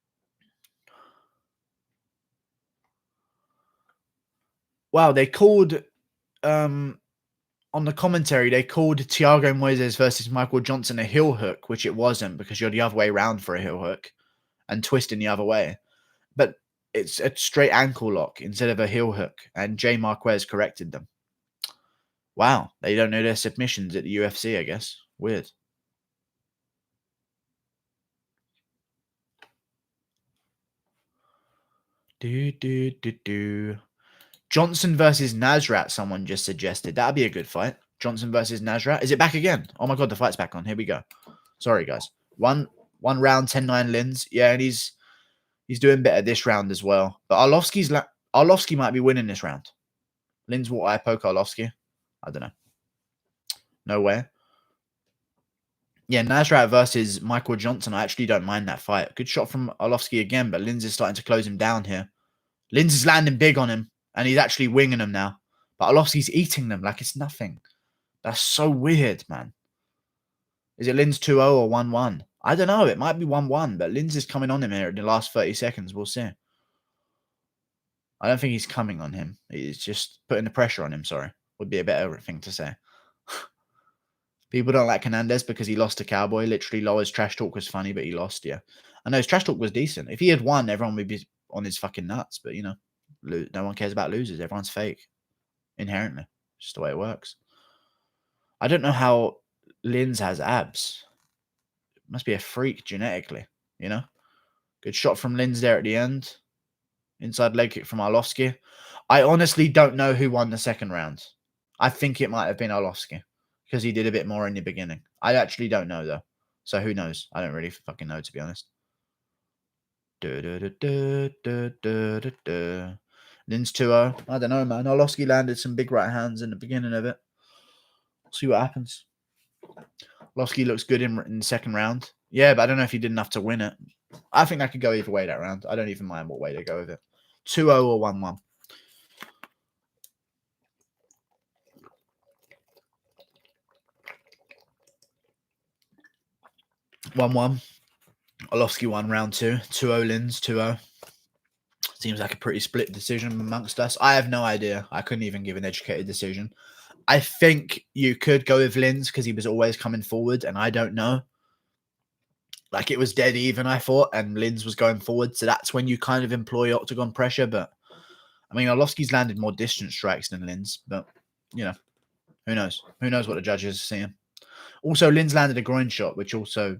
Wow, they called on the commentary, they called Thiago Moises versus Michael Johnson a heel hook, which it wasn't because you're the other way around for a heel hook and twisting the other way. But it's a straight ankle lock instead of a heel hook, and Jay Marquez corrected them. Wow, they don't know their submissions at the UFC, I guess. Weird. Johnson versus Nasrat, someone just suggested. That'd be a good fight. Johnson versus Nasrat. Is it back again? Oh my god, the fight's back on. Here we go. Sorry, guys. One round, 10-9 Lins. Yeah, and he's doing better this round as well. But Arlovski might be winning this round. Lins will eye poke Arlovski. I don't know. No way. Yeah, Nasrat versus Michael Johnson. I actually don't mind that fight. Good shot from Arlovski again, but Lins is starting to close him down here. Lins is landing big on him, and he's actually winging them now. But Arlovski's eating them like it's nothing. That's so weird, man. Is it Lins 2-0 or 1-1? I don't know. It might be 1-1, but Lins is coming on him here in the last 30 seconds. We'll see. I don't think he's coming on him. He's just putting the pressure on him, sorry. Would be a better thing to say. People don't like Hernandez because he lost to Cowboy. Literally, Lowell's trash talk was funny, but he lost, yeah. I know his trash talk was decent. If he had won, everyone would be on his fucking nuts. But, you know, no one cares about losers. Everyone's fake. Inherently. Just the way it works. I don't know how Lins has abs. Must be a freak genetically, you know? Good shot from Lins there at the end. Inside leg kick from Arlovski. I honestly don't know who won the second round. I think it might have been Arlovski because he did a bit more in the beginning. I actually don't know, though. So who knows? I don't really fucking know, to be honest. Lins 2-0. I don't know, man. Arlovski landed some big right hands in the beginning of it. We'll see what happens. Arlovski looks good in the second round. Yeah, but I don't know if he did enough to win it. I think that could go either way that round. I don't even mind what way they go with it. 2-0 or 1-1. Arlovski won round 2. 2-0 Lins, 2-0. Seems like a pretty split decision amongst us. I have no idea. I couldn't even give an educated decision. I think you could go with Lins because he was always coming forward, and I don't know. Like, it was dead even, I thought, and Lins was going forward, so that's when you kind of employ octagon pressure, but I mean, Arlovski's landed more distance strikes than Lins, but, you know, who knows? Who knows what the judges are seeing? Also, Lins landed a groin shot, which also,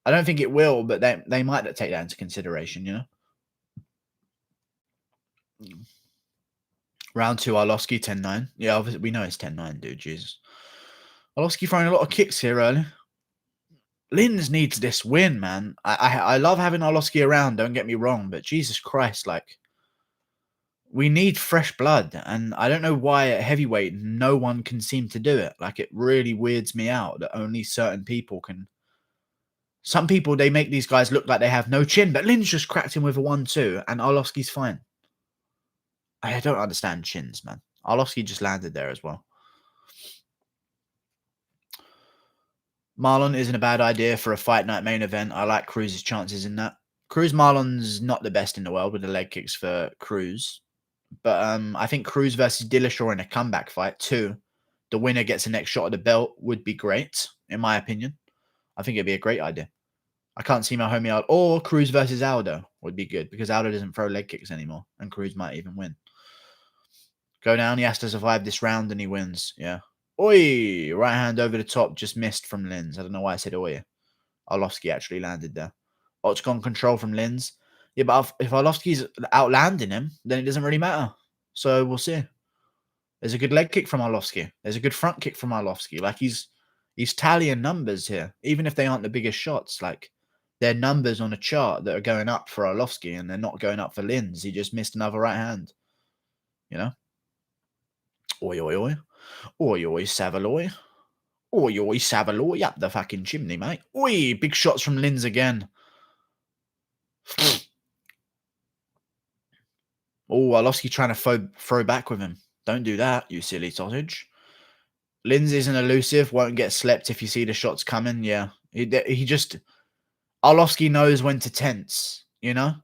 I don't think it will, but they might take that into consideration, you know? Round 2, Arlovski, 10-9. Yeah, obviously, we know it's 10-9, dude, Jesus. Arlovski throwing a lot of kicks here early. Lins needs this win, man. I love having Arlovski around, don't get me wrong, but Jesus Christ, like, we need fresh blood, and I don't know why at heavyweight no one can seem to do it. Like, it really weirds me out that only certain people can. Some people, they make these guys look like they have no chin, but Lins just cracked him with a 1-2, and Arlovski's fine. I don't understand chins, man. Arlovski just landed there as well. Marlon isn't a bad idea for a fight night main event. I like Cruz's chances in that. Cruz Marlon's not the best in the world with the leg kicks for Cruz. But I think Cruz versus Dillashaw in a comeback fight too. The winner gets the next shot at the belt would be great, in my opinion. I think it'd be a great idea. I can't see my homie out. Or Cruz versus Aldo would be good because Aldo doesn't throw leg kicks anymore, and Cruz might even win. Go down. He has to survive this round, and he wins. Yeah. Oi! Right hand over the top, just missed from Lins. I don't know why I said oi. Arlovski actually landed there. Octagon control from Lins. Yeah, but if Arlovski's outlanding him, then it doesn't really matter. So we'll see. There's a good leg kick from Arlovski. There's a good front kick from Arlovski. Like, he's tallying numbers here, even if they aren't the biggest shots. Like, they're numbers on a chart that are going up for Arlovski, and they're not going up for Lins. He just missed another right hand. You know? Oi, oi, oi. Oi, oi, Savaloy. Oi, oi, Savaloy. Up the fucking chimney, mate. Oi, big shots from Lins again. Oh, Arlovski trying to throw back with him. Don't do that, you silly sausage. Lins isn't elusive. Won't get slept if you see the shots coming. Yeah. He just... Arlovski knows when to tense, you know?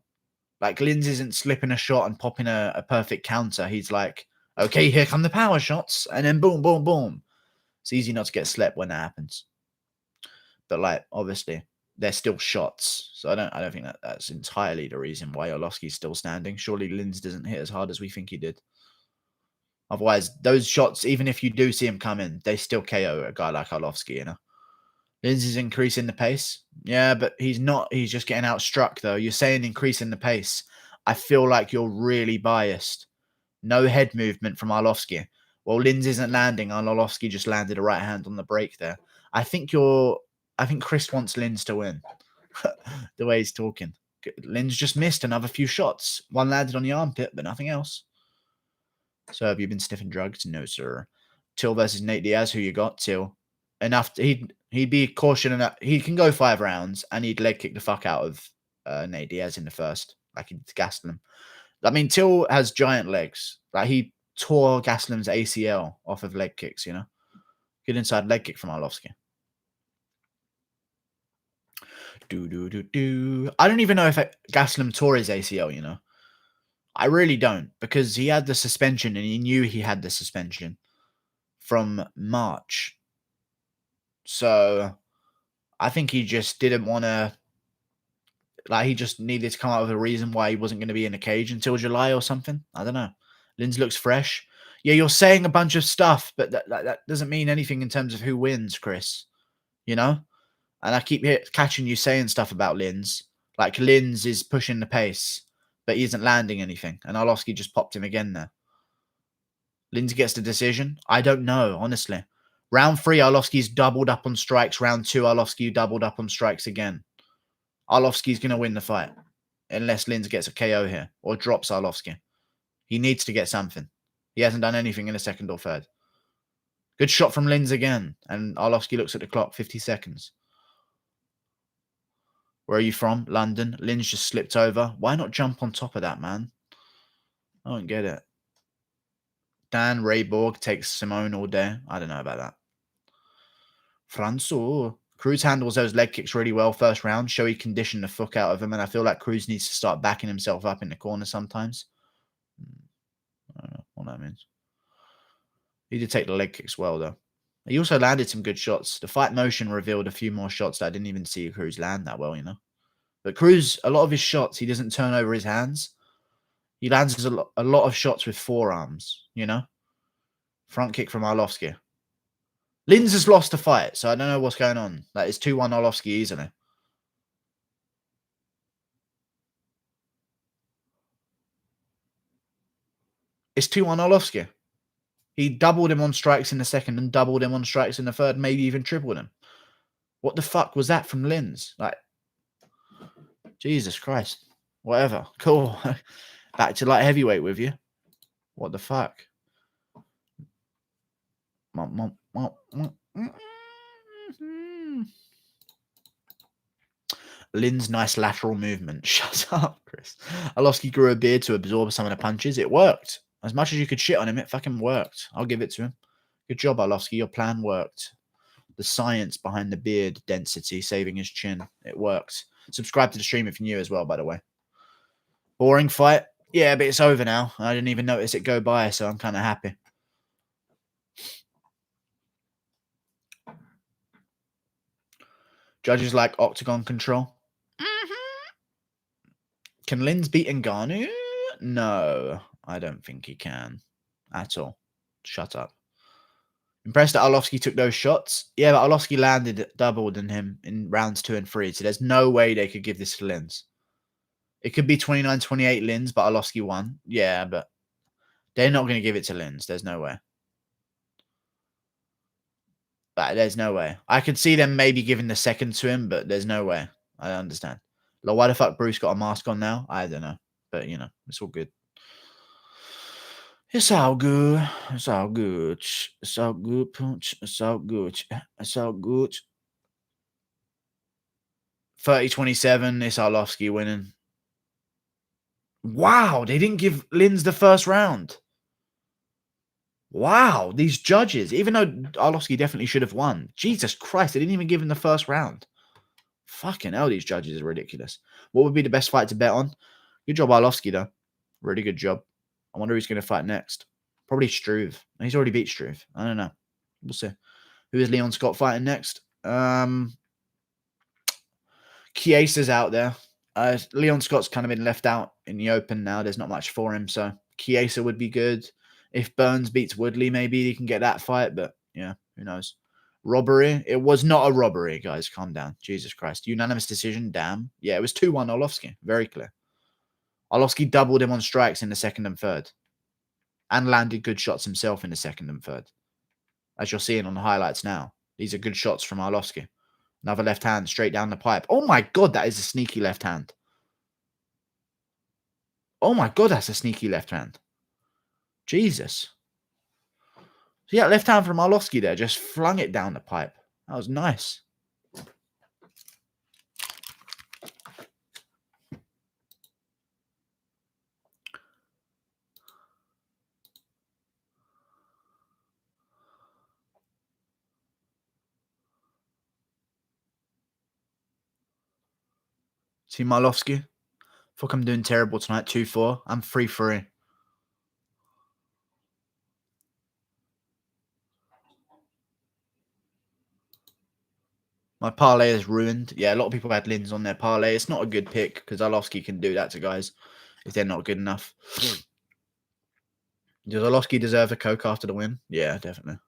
Like, Lins isn't slipping a shot and popping a perfect counter. He's like, Okay, here come the power shots, and then boom, boom, boom. It's easy not to get slept when that happens. But like, obviously, they're still shots, so I don't think that's entirely the reason why Arlovski's still standing. Surely Linz doesn't hit as hard as we think he did. Otherwise, those shots, even if you do see him come in, they still KO a guy like Arlovski, you know. Linz is increasing the pace. Yeah, but he's not. He's just getting outstruck, though. You're saying increasing the pace. I feel like you're really biased. No head movement from Arlovski. Well, Linz isn't landing, and Arlovski just landed a right hand on the break there. I think Chris wants Linz to win. The way he's talking. Linz just missed another few shots. One landed on the armpit, but nothing else. So have you been sniffing drugs? No, sir. Till versus Nate Diaz, who you got? Till. Enough. He'd be caution enough. He can go 5 rounds, and he'd leg kick the fuck out of Nate Diaz in the first. Like he'd Gastelum. I mean, Till has giant legs. Like he tore Gastelum's ACL off of leg kicks, you know. Good inside leg kick from Arlovski. I don't even know if Gastelum tore his ACL, you know. I really don't, because he had the suspension and he knew he had the suspension from March. So I think he just didn't want to, like, he just needed to come up with a reason why he wasn't going to be in the cage until July or something. I don't know. Linz looks fresh. Yeah, you're saying a bunch of stuff, but that doesn't mean anything in terms of who wins, Chris. You know? And I keep catching you saying stuff about Linz. Like, Linz is pushing the pace, but he isn't landing anything. And Arlovski just popped him again there. Linz gets the decision. I don't know, honestly. Round 3, Arlovski's doubled up on strikes. Round 2, Arlovski doubled up on strikes again. Arlovski's going to win the fight. Unless Linz gets a KO here. Or drops Arlovski. He needs to get something. He hasn't done anything in the second or third. Good shot from Linz again. And Arlovski looks at the clock. 50 seconds. Where are you from? London. Linz just slipped over. Why not jump on top of that, man? I don't get it. Dan Rayborg takes Simone all day. I don't know about that. Francois. Cruz handles those leg kicks really well first round. Show he conditioned the fuck out of him. And I feel like Cruz needs to start backing himself up in the corner sometimes. I don't know what that means. He did take the leg kicks well, though. He also landed some good shots. The fight motion revealed a few more shots that I didn't even see Cruz land that well, you know. But Cruz, a lot of his shots, he doesn't turn over his hands. He lands a lot of shots with forearms, you know. Front kick from Arlovski. Linz has lost the fight, so I don't know what's going on. Like, it's 2-1 Arlovski easily. It's 2-1 Arlovski. He doubled him on strikes in the second and doubled him on strikes in the third, maybe even tripled him. What the fuck was that from Linz? Like, Jesus Christ. Whatever. Cool. Back to light heavyweight with you. What the fuck? Lin's nice lateral movement. Shut up, Chris. Arlovski grew a beard to absorb some of the punches. It worked. As much as you could shit on him, it fucking worked. I'll give it to him. Good job, Arlovski. Your plan worked. The science behind the beard density saving his chin. It worked. Subscribe to the stream if you're new as well, by the way. Boring fight? Yeah, but it's over now. I didn't even notice it go by, so I'm kind of happy. Judges like octagon control. Can Linz beat Ngannou? No, I don't think he can. At all. Shut up. Impressed that Arlovski took those shots? Yeah, but Arlovski landed doubled than him in rounds 2 and 3, so there's no way they could give this to Linz. It could be 29-28 Linz, but Arlovski won. Yeah, but they're not going to give it to Linz. There's no way. But there's no way. I could see them maybe giving the second to him, but there's no way. I don't understand. Like, why the fuck Bruce got a mask on now? I don't know. But, you know, it's all good. It's all good. It's all good. It's all good, punch. It's all good. It's all good. 30-27. It's Arlovski winning. Wow, they didn't give Linz the first round. Wow, these judges, even though Arlovski definitely should have won. Jesus Christ, they didn't even give him the first round. Fucking hell, these judges are ridiculous. What would be the best fight to bet on? Good job, Arlovski, though. Really good job. I wonder who's going to fight next. Probably Struve. He's already beat Struve. I don't know. We'll see. Who is Leon Scott fighting next? Chiesa's out there. Leon Scott's kind of been left out in the open now. There's not much for him, so Chiesa would be good. If Burns beats Woodley, maybe he can get that fight, but yeah, who knows? Robbery? It was not a robbery, guys. Calm down. Jesus Christ. Unanimous decision? Damn. Yeah, it was 2-1 Arlovski. Very clear. Arlovski doubled him on strikes in the second and third. And landed good shots himself in the second and third. As you're seeing on the highlights now. These are good shots from Arlovski. Another left hand straight down the pipe. Oh my God, that is a sneaky left hand. Oh my God, that's a sneaky left hand. Jesus. So yeah, left hand from Arlovski there. Just flung it down the pipe. That was nice. See Arlovski? Fuck, I'm doing terrible tonight. 2-4. I'm 3-3. My parlay is ruined. Yeah, a lot of people had Lins on their parlay. It's not a good pick because Arlovski can do that to guys if they're not good enough. Does Arlovski deserve a Coke after the win? Yeah, definitely.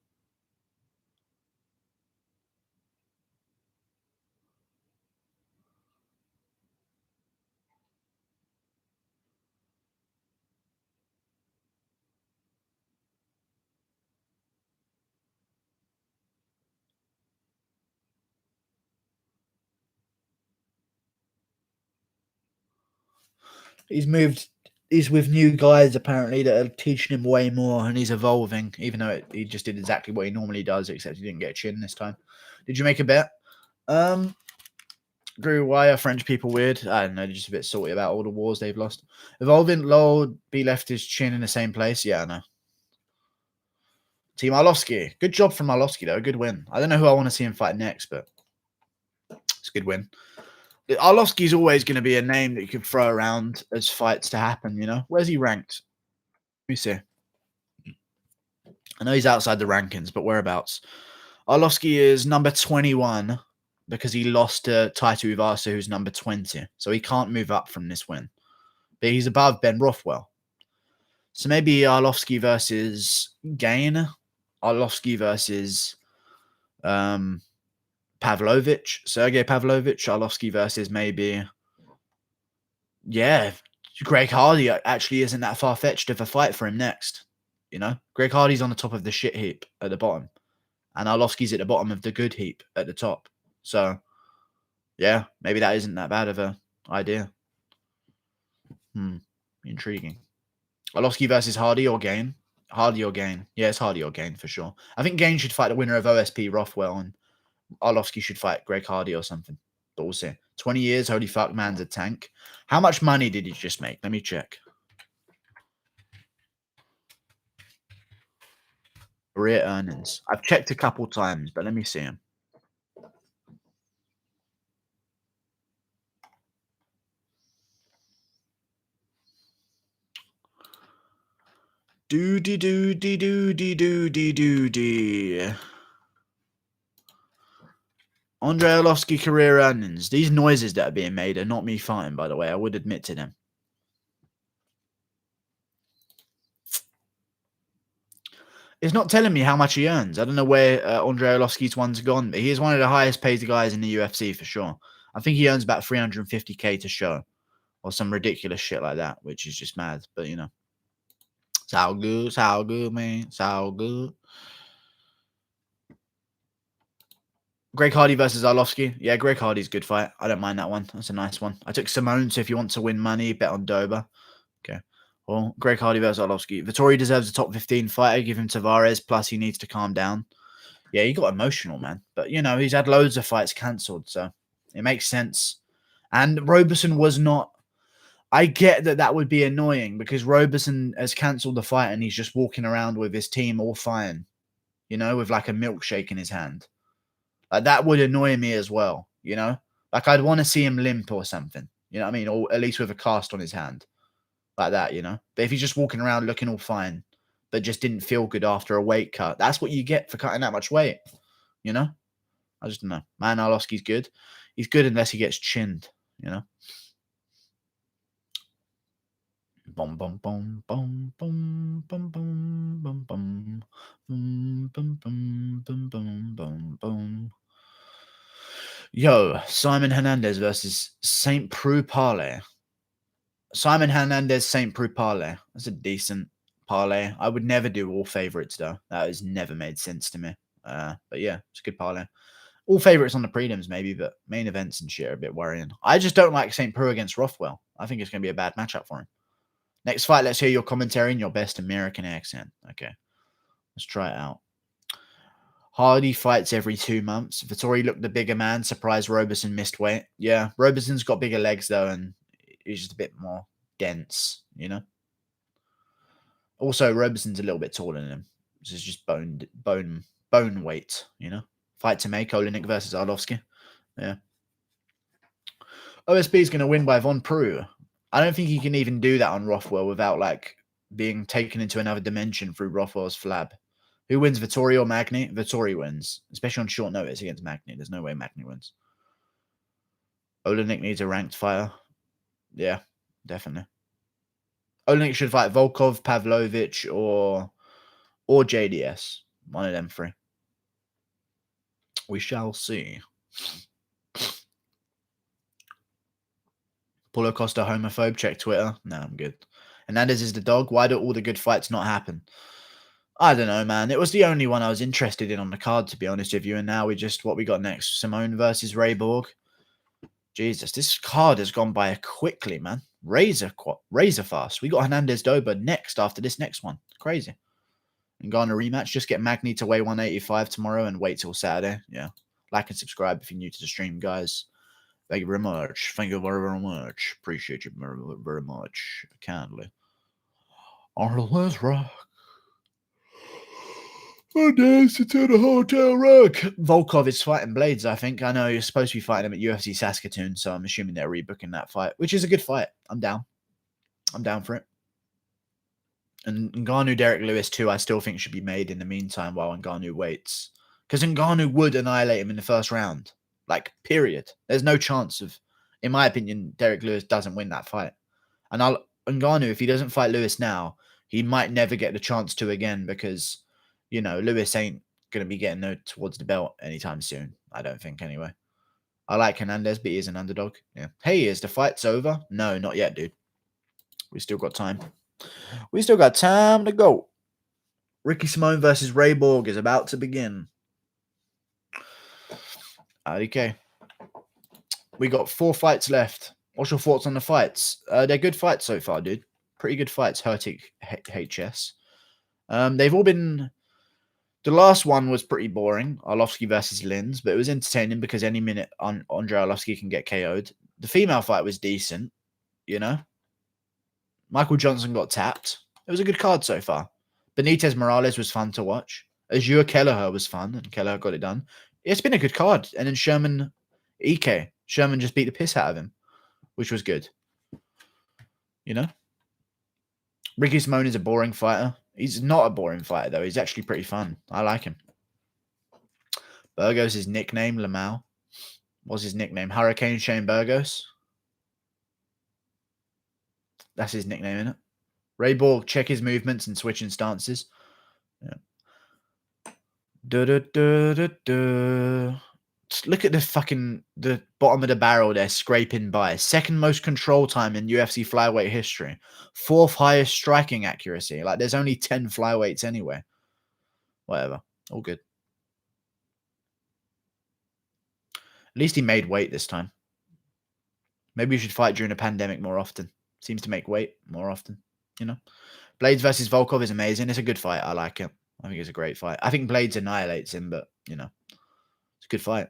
He's moved. He's with new guys apparently that are teaching him way more, and he's evolving. Even though he just did exactly what he normally does, except he didn't get a chin this time. Did you make a bet? Drew, why are French people weird? I don't know. They're just a bit salty about all the wars they've lost. Evolving, Lowell be left his chin in the same place. Yeah, I know. Team Arlovski. Good job from Arlovski though. Good win. I don't know who I want to see him fight next, but it's a good win. Arlovski's always going to be a name that you can throw around as fights to happen, you know? Where's he ranked? Let me see. I know he's outside the rankings, but whereabouts? Arlovski is number 21 because he lost to Taito Uvasa, who's number 20. So he can't move up from this win. But he's above Ben Rothwell. So maybe Arlovski versus Gain. Arlovski versus Pavlovich, Sergey Pavlovich, Arlovski versus maybe, yeah, Greg Hardy actually isn't that far-fetched of a fight for him next. You know, Greg Hardy's on the top of the shit heap at the bottom, and Arlovski's at the bottom of the good heap at the top. So, yeah, maybe that isn't that bad of a idea. Intriguing. Arlovski versus Hardy or Gain? Hardy or Gain? Yeah, it's Hardy or Gain for sure. I think Gain should fight the winner of OSP Rothwell, and Arlovski should fight Greg Hardy or something. But we'll see. 20 years, holy fuck, man's a tank. How much money did he just make? Let me check. Career earnings. I've checked a couple times, but let me see him. Doody. Andre Arlovski career earnings. These noises that are being made are not me fighting, by the way. I would admit to them. It's not telling me how much he earns. I don't know where Andre Arlovski's one's gone, but he is one of the highest paid guys in the UFC for sure. I think he earns about 350k to show, or some ridiculous shit like that, which is just mad. But you know, it's all good. It's all good, man. It's all good. Greg Hardy versus Arlovski. Yeah, Greg Hardy's a good fight. I don't mind that one. That's a nice one. I took Simone, so if you want to win money, bet on Dober. Okay. Well, Greg Hardy versus Arlovski. Vettori deserves a top 15 fighter. Give him Tavares, plus he needs to calm down. Yeah, he got emotional, man. But, you know, he's had loads of fights cancelled, so it makes sense. And Roberson was not... I get that that would be annoying because Roberson has cancelled the fight and he's just walking around with his team all fine, you know, with like a milkshake in his hand. Like, that would annoy me as well, you know? Like, I'd want to see him limp or something, you know what I mean? Or at least with a cast on his hand. Like that, you know? But if he's just walking around looking all fine, but just didn't feel good after a weight cut. That's what you get for cutting that much weight, you know? I just don't know. Man, Arlovski's good. He's good unless he gets chinned, you know? Boom, boom, boom, boom, boom, boom, boom, boom, boom, boom, boom, boom, boom, boom, boom, boom. Yo, Simon Hernandez versus St. Preux Parlay. Simon Hernandez, St. Preux Parlay. That's a decent parlay. I would never do all favorites, though. That has never made sense to me. But yeah, it's a good parlay. All favorites on the prelims, maybe, but main events and shit are a bit worrying. I just don't like St. Preux against Rothwell. I think it's going to be a bad matchup for him. Next fight, let's hear your commentary in your best American accent. Okay, let's try it out. Hardy fights every 2 months. Vettori looked the bigger man. Surprised Roberson missed weight. Yeah, Roberson's got bigger legs, though, and he's just a bit more dense, you know? Also, Roberson's a little bit taller than him. This is just bone weight, you know? Fight to make, Olenek versus Arlovski. Yeah. OSB is going to win by Von Preux. I don't think he can even do that on Rothwell without, like, being taken into another dimension through Rothwell's flab. Who wins, Vettori or Magny? Vettori wins, especially on short notice against Magny. There's no way Magny wins. Olenek needs a ranked fighter. Yeah, definitely. Olenek should fight Volkov, Pavlovich, or JDS. One of them three. We shall see. Paulo Costa homophobe. Check Twitter. No, I'm good. Hernandez is the dog. Why do all the good fights not happen? I don't know, man. It was the only one I was interested in on the card, to be honest with you. And now what we got next? Simone versus Ray Borg. Jesus, this card has gone by quickly, man. Razor fast. We got Hernandez Dober next after this next one. Crazy. And go on a rematch. Just get Magny to weigh 185 tomorrow and wait till Saturday. Yeah. Like and subscribe if you're new to the stream, guys. Thank you very much. Thank you very, very much. Appreciate you very, very much. Kindly. Let's rock. Oh, dance into the hotel rock. Volkov is fighting Blades, I think. I know you're supposed to be fighting him at UFC Saskatoon, so I'm assuming they're rebooking that fight, which is a good fight. I'm down. I'm down for it. And Ngannou, Derek Lewis, too, I still think should be made in the meantime while Ngannou waits. Because Ngannou would annihilate him in the first round. Like, period. There's no chance of, in my opinion, Derek Lewis doesn't win that fight. And Ngannou, if he doesn't fight Lewis now, he might never get the chance to again because, you know, Lewis ain't going to be getting towards the belt anytime soon. I don't think, anyway. I like Hernandez, but he is an underdog. Yeah. Hey, is the fight's over? No, not yet, dude. We still got time. We still got time to go. Ricky Simone versus Ray Borg is about to begin. Okay. We got 4 fights left. What's your thoughts on the fights? They're good fights so far, dude. Pretty good fights. Hurtig, HS. They've all been... The last one was pretty boring. Arlovski versus Linz, but it was entertaining because any minute Andre Arlovski can get KO'd. The female fight was decent, you know? Michael Johnson got tapped. It was a good card so far. Benitez Morales was fun to watch. Azure Kelleher was fun, and Kelleher got it done. It's been a good card. And then Sherman, EK. Sherman just beat the piss out of him, which was good. You know? Ricky Simone is a boring fighter. He's not a boring fighter, though. He's actually pretty fun. I like him. Burgos' nickname, Lamau. What's his nickname? Hurricane Shane Burgos. That's his nickname, isn't it? Ray Borg, check his movements and switching stances. Yeah. Look at the bottom of the barrel there, scraping by. Second most control time in UFC flyweight history. 4th highest striking accuracy. Like, there's only 10 flyweights anyway. Whatever. All good. At least he made weight this time. Maybe you should fight during a pandemic more often. Seems to make weight more often, you know? Blades versus Volkov is amazing. It's a good fight. I like it. I think it's a great fight. I think Blades annihilates him, but, you know, it's a good fight.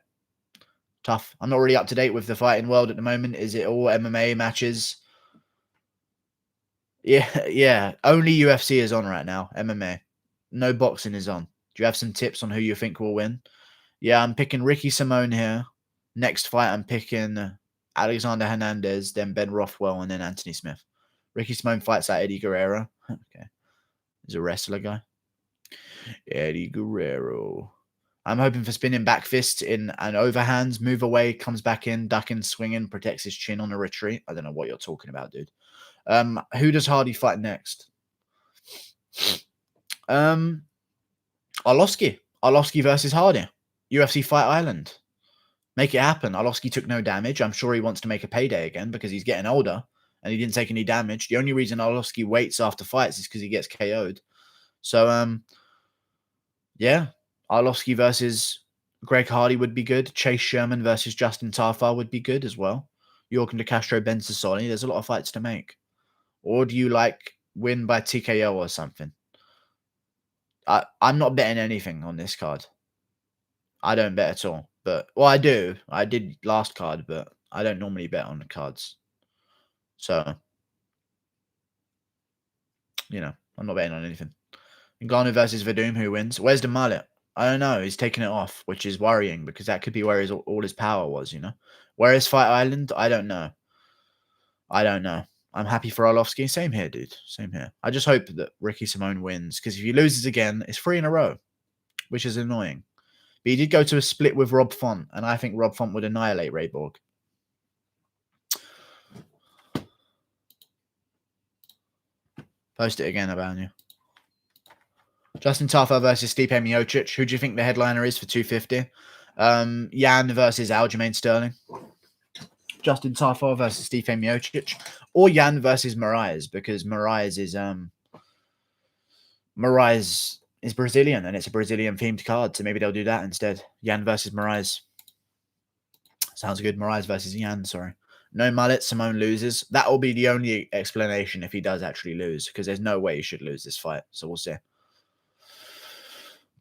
Tough. I'm not really up to date with the fighting world at the moment. Is it all MMA matches? Yeah. Only UFC is on right now. MMA. No boxing is on. Do you have some tips on who you think will win? Yeah, I'm picking Ricky Simone here. Next fight, I'm picking Alexander Hernandez, then Ben Rothwell, and then Anthony Smith. Ricky Simone fights out Eddie Guerrero. Okay. He's a wrestler guy. Eddie Guerrero. I'm hoping for spinning back fist in an overhands, move away, comes back in, ducking, swinging, protects his chin on a retreat. I don't know what you're talking about, dude. Who does Hardy fight next? Arlovski. Arlovski versus Hardy. UFC Fight Island. Make it happen. Arlovski took no damage. I'm sure he wants to make a payday again because he's getting older and he didn't take any damage. The only reason Arlovski waits after fights is because he gets KO'd. So, yeah. Arlovski versus Greg Hardy would be good. Chase Sherman versus Justin Tafa would be good as well. York and DeCastro, Ben Sassoni. There's a lot of fights to make. Or do you like win by TKO or something? I'm not betting anything on this card. I don't bet at all. But, well, I do. I did last card, but I don't normally bet on the cards. So, you know, I'm not betting on anything. Ngannou versus Verdum, who wins? Where's the mullet? I don't know. He's taking it off, which is worrying because that could be where all his power was, you know? Where is Fight Island? I don't know. I don't know. I'm happy for Arlovski. Same here, dude. Same here. I just hope that Ricky Simone wins because if he loses again, it's 3 in a row, which is annoying. But he did go to a split with Rob Font, and I think Rob Font would annihilate Ray Borg. Post it again about you. Justin Tafa versus Stipe Miocic. Who do you think the headliner is for 250? Jan versus Aljamain Sterling. Justin Tafa versus Stipe Miocic. Or Jan versus Moraes, because Moraes is Brazilian, and it's a Brazilian-themed card, so maybe they'll do that instead. Jan versus Moraes. Sounds good. Moraes versus Jan, sorry. No mullet, Simone loses. That will be the only explanation if he does actually lose, because there's no way he should lose this fight, so we'll see.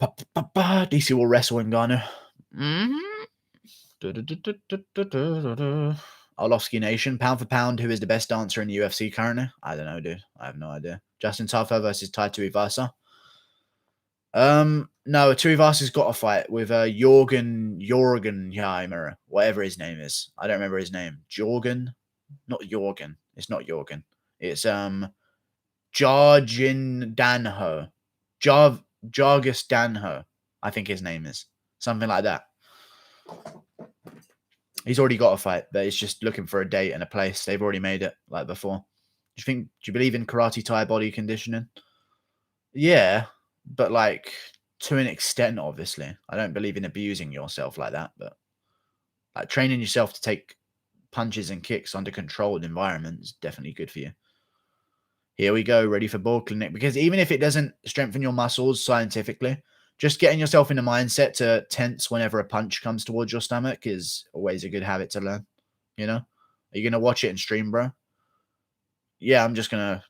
DC will wrestle Ngannou. Arlovski Nation, pound for pound, who is the best dancer in the UFC currently? I don't know, dude. I have no idea. Justin Tafa versus Tai Tuivasa. No, Tuivasa's got a fight with Jorgenheimer, whatever his name is. I don't remember his name. Jorgen? Not Jorgen. It's not Jorgen. It's Jargin Danho. Jargus Danho, I think his name is. Something like that. He's already got a fight, but it's just looking for a date and a place. They've already made it, like before. Do you believe in karate Thai body conditioning? Yeah, but like to an extent, obviously. I don't believe in abusing yourself like that, but like training yourself to take punches and kicks under controlled environments is definitely good for you. Here we go, ready for ball clinic. Because even if it doesn't strengthen your muscles scientifically, just getting yourself in the mindset to tense whenever a punch comes towards your stomach is always a good habit to learn. You know? Are you going to watch it in stream, bro? Yeah, I'm just going to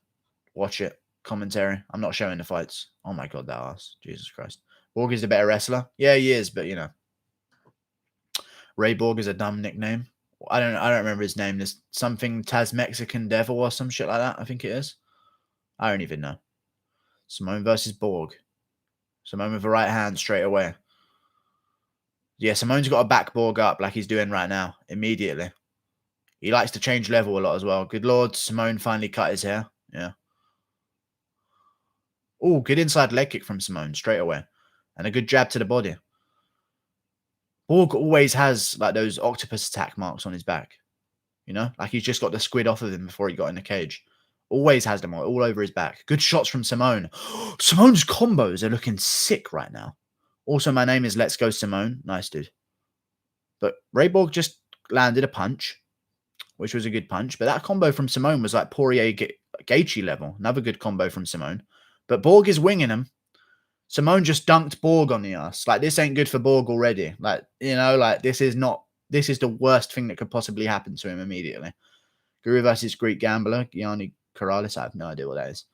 watch it. Commentary. I'm not showing the fights. Oh my God, that ass. Jesus Christ. Borg is the better wrestler. Yeah, he is, but you know. Ray Borg is a dumb nickname. I don't remember his name. There's something Taz Mexican Devil or some shit like that. I think it is. I don't even know. Simone versus Borg. Simone with a right hand straight away. Yeah, Simone's got a back Borg up like he's doing right now. Immediately. He likes to change level a lot as well. Good Lord, Simone finally cut his hair. Yeah. Oh, good inside leg kick from Simone straight away. And a good jab to the body. Borg always has like those octopus attack marks on his back. You know? Like he's just got the squid off of him before he got in the cage. Always has them all over his back. Good shots from Simone. Simone's combos are looking sick right now. Also, my name is Let's Go Simone. Nice, dude. But Ray Borg just landed a punch, which was a good punch. But that combo from Simone was like Poirier Gaethje level. Another good combo from Simone. But Borg is winging him. Simone just dunked Borg on the ass. Like, this ain't good for Borg already. Like, you know, like, this is the worst thing that could possibly happen to him immediately. Guru versus Greek Gambler. Gianni Corrales. I have no idea what that is.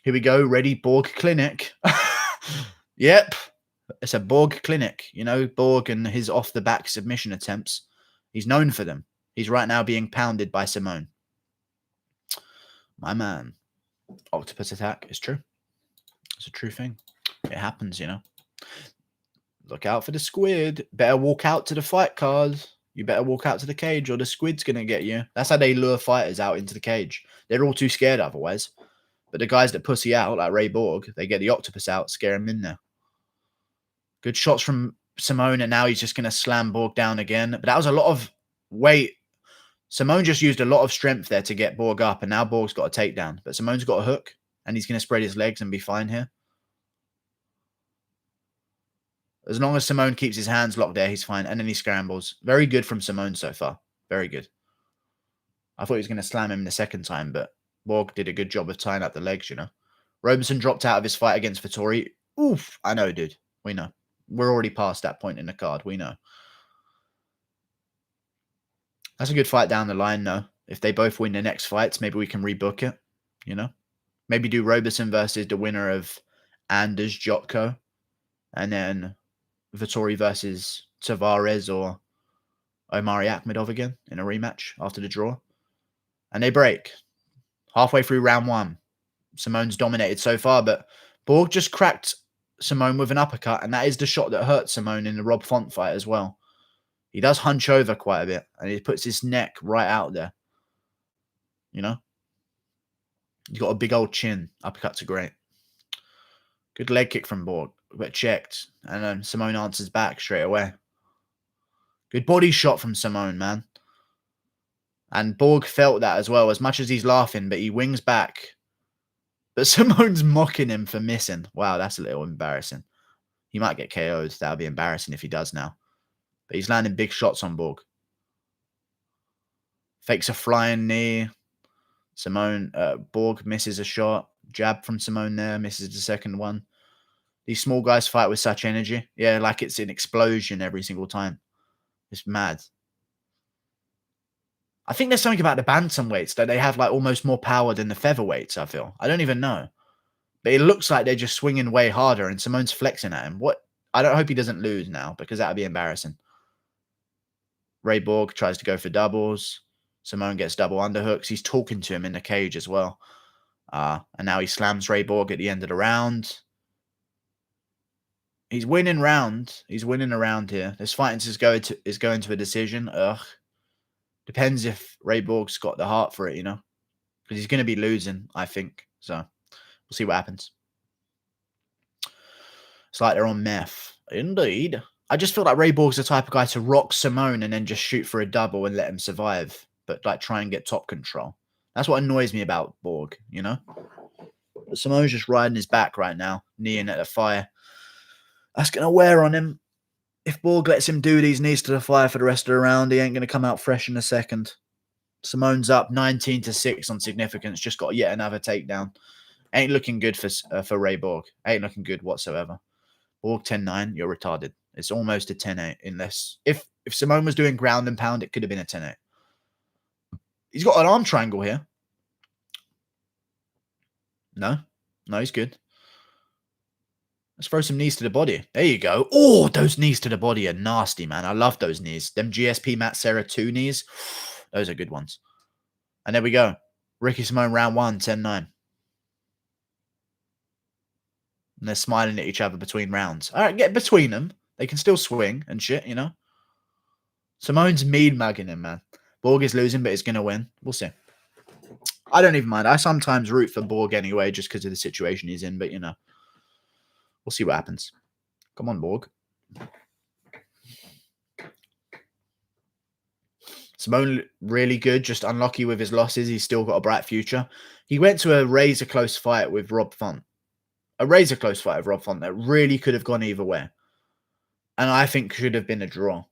Here we go. Ready, Borg Clinic. Yep. It's a Borg Clinic. You know, Borg and his off-the-back submission attempts. He's known for them. He's right now being pounded by Simone. My man. Octopus attack is true. It's a true thing. It happens, you know. Look out for the squid. Better walk out to the fight card. You better walk out to the cage or the squid's going to get you. That's how they lure fighters out into the cage. They're all too scared otherwise. But the guys that pussy out, like Ray Borg, they get the octopus out, scare him in there. Good shots from Simone, and now he's just going to slam Borg down again. But that was a lot of weight. Simone just used a lot of strength there to get Borg up, and now Borg's got a takedown. But Simone's got a hook, and he's going to spread his legs and be fine here. As long as Simone keeps his hands locked there, he's fine. And then he scrambles. Very good from Simone so far. Very good. I thought he was going to slam him the second time, but Borg did a good job of tying up the legs, you know. Roberson dropped out of his fight against Vettori. Oof. I know, dude. We know. We're already past that point in the card. We know. That's a good fight down the line, though. If they both win their next fights, maybe we can rebook it, you know. Maybe do Roberson versus the winner of Anders Jotko. And then Vettori versus Tavares or Omari Akhmedov again in a rematch after the draw. And they break. Halfway through round 1. Simone's dominated so far, but Borg just cracked Simone with an uppercut, and that is the shot that hurt Simone in the Rob Font fight as well. He does hunch over quite a bit, and he puts his neck right out there. You know? He's got a big old chin. Uppercuts are great. Good leg kick from Borg, but checked. And then Simone answers back straight away. Good body shot from Simone, man. And Borg felt that as well, as much as he's laughing, but he wings back. But Simone's mocking him for missing. Wow, that's a little embarrassing. He might get KO'd. That would be embarrassing if he does now. But he's landing big shots on Borg. Fakes a flying knee. Borg misses a shot. Jab from Simone there. Misses the second one. These small guys fight with such energy. Yeah, like it's an explosion every single time. It's mad. I think there's something about the bantamweights that they have like almost more power than the featherweights, I feel. I don't even know. But it looks like they're just swinging way harder and Simone's flexing at him. What? I don't hope he doesn't lose now because that would be embarrassing. Ray Borg tries to go for doubles. Simone gets double underhooks. He's talking to him in the cage as well. And now he slams Ray Borg at the end of the round. He's winning round. He's winning a round here. This fight is going to a decision. Ugh. Depends if Ray Borg's got the heart for it, you know. Because he's going to be losing, I think. So, we'll see what happens. It's like they're on meth. Indeed. I just feel like Ray Borg's the type of guy to rock Simone and then just shoot for a double and let him survive. But, like, try and get top control. That's what annoys me about Borg, you know. But Simone's just riding his back right now. Kneeing at the fire. That's going to wear on him. If Borg lets him do these knees to the fire for the rest of the round, he ain't going to come out fresh in a second. Simone's up 19-6 on significance. Just got yet another takedown. Ain't looking good for Ray Borg. Ain't looking good whatsoever. Borg 10-9, you're retarded. It's almost a 10-8. Unless if Simone was doing ground and pound, it could have been a 10-8. He's got an arm triangle here. No, he's good. Let's throw some knees to the body. There you go. Oh, those knees to the body are nasty, man. I love those knees. Them GSP Matt Serra 2 knees. Those are good ones. And there we go. Ricky Simone round 1, 10-9. And they're smiling at each other between rounds. All right, get between them. They can still swing and shit, you know. Simone's mean mugging him, man. Borg is losing, but he's going to win. We'll see. I don't even mind. I sometimes root for Borg anyway, just because of the situation he's in, but, you know. We'll see what happens. Come on, Borg. Simone really good, just unlucky with his losses. He's still got a bright future. He went to a razor-close fight with Rob Font. A razor-close fight with Rob Font that really could have gone either way. And I think should have been a draw,